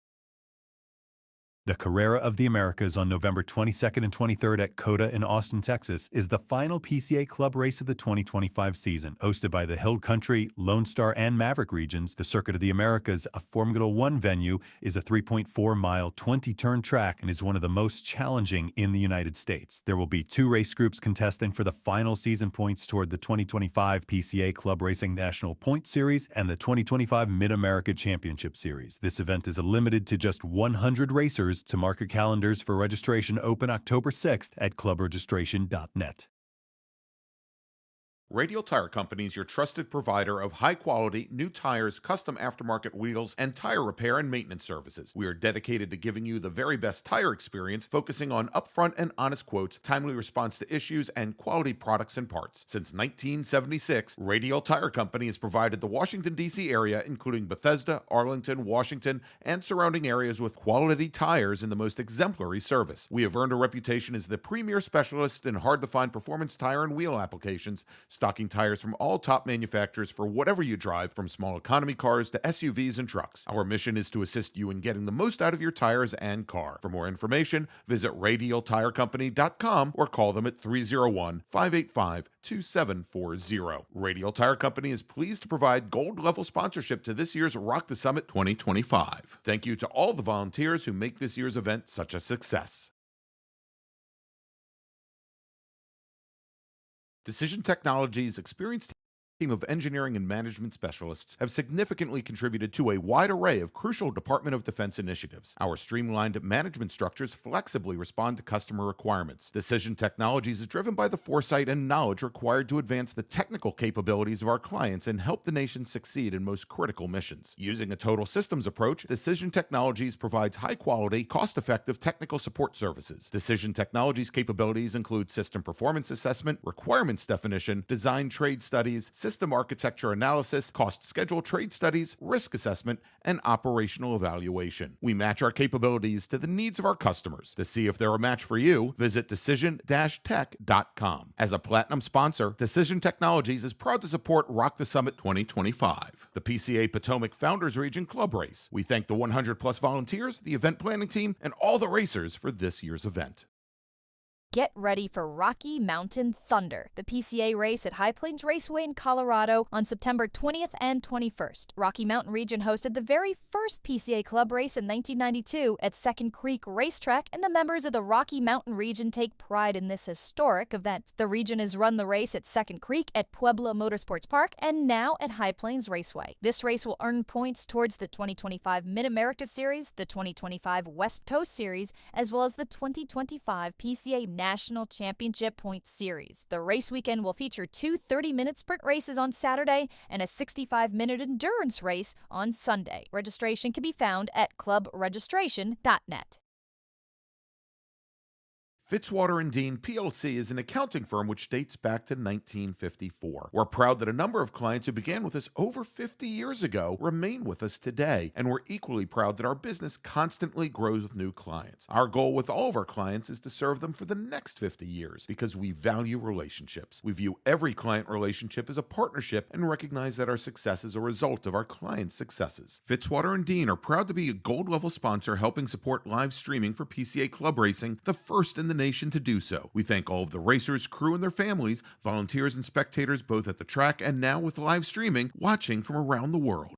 The Carrera of the Americas on November 22nd and 23rd at COTA in Austin, Texas, is the final PCA Club race of the 2025 season. Hosted by the Hill Country, Lone Star, and Maverick regions, the Circuit of the Americas, a Formula One venue, is a 3.4-mile, 20-turn track and is one of the most challenging in the United States. There will be 2 race groups contesting for the final season points toward the 2025 PCA Club Racing National Point Series and the 2025 Mid-America Championship Series. This event is limited to just 100 racers. To market calendars for registration open October 6th at clubregistration.net. Radial Tire Company is your trusted provider of high-quality, new tires, custom aftermarket wheels, and tire repair and maintenance services. We are dedicated to giving you the very best tire experience, focusing on upfront and honest quotes, timely response to issues, and quality products and parts. Since 1976, Radial Tire Company has provided the Washington, D.C. area, including Bethesda, Arlington, Washington, and surrounding areas with quality tires and the most exemplary service. We have earned a reputation as the premier specialist in hard-to-find performance tire and wheel applications, stocking tires from all top manufacturers for whatever you drive, from small economy cars to SUVs and trucks. Our mission is to assist you in getting the most out of your tires and car. For more information, visit radialtirecompany.com or call them at 301-585-2740. Radial Tire Company is pleased to provide gold-level sponsorship to this year's Rock the Summit 2025. Thank you to all the volunteers who make this year's event such a success. Decision Technologies' experienced team of engineering and management specialists have significantly contributed to a wide array of crucial Department of Defense initiatives. Our streamlined management structures flexibly respond to customer requirements. Decision Technologies is driven by the foresight and knowledge required to advance the technical capabilities of our clients and help the nation succeed in most critical missions. Using a total systems approach, Decision Technologies provides high-quality, cost-effective technical support services. Decision Technologies' capabilities include system performance assessment, requirements definition, design trade studies, system architecture analysis, cost schedule trade studies, risk assessment, and operational evaluation. We match our capabilities to the needs of our customers. To see if they're a match for you, visit decision-tech.com. As a platinum sponsor, Decision Technologies is proud to support Rock the Summit 2025, the PCA Potomac Founders Region Club Race. We thank the 100-plus volunteers, the event planning team, and all the racers for this year's event. Get ready for Rocky Mountain Thunder, the PCA race at High Plains Raceway in Colorado on September 20th and 21st. Rocky Mountain Region hosted the very first PCA Club race in 1992 at Second Creek Racetrack, and the members of the Rocky Mountain Region take pride in this historic event. The region has run the race at Second Creek, at Puebla Motorsports Park, and now at High Plains Raceway. This race will earn points towards the 2025 Mid-America Series, the 2025 West Coast Series, as well as the 2025 PCA National Championship Point Series. The race weekend will feature 2 30-minute sprint races on Saturday and a 65-minute endurance race on Sunday. Registration can be found at clubregistration.net. Fitzwater & Dean PLC is an accounting firm which dates back to 1954. We're proud that a number of clients who began with us over 50 years ago remain with us today, and we're equally proud that our business constantly grows with new clients. Our goal with all of our clients is to serve them for the next 50 years because we value relationships. We view every client relationship as a partnership and recognize that our success is a result of our clients' successes. Fitzwater & Dean are proud to be a gold-level sponsor helping support live streaming for PCA Club Racing, the first in the nation to do so. We thank all of the racers, crew, and their families, volunteers and spectators both at the track and now with live streaming, watching from around the world.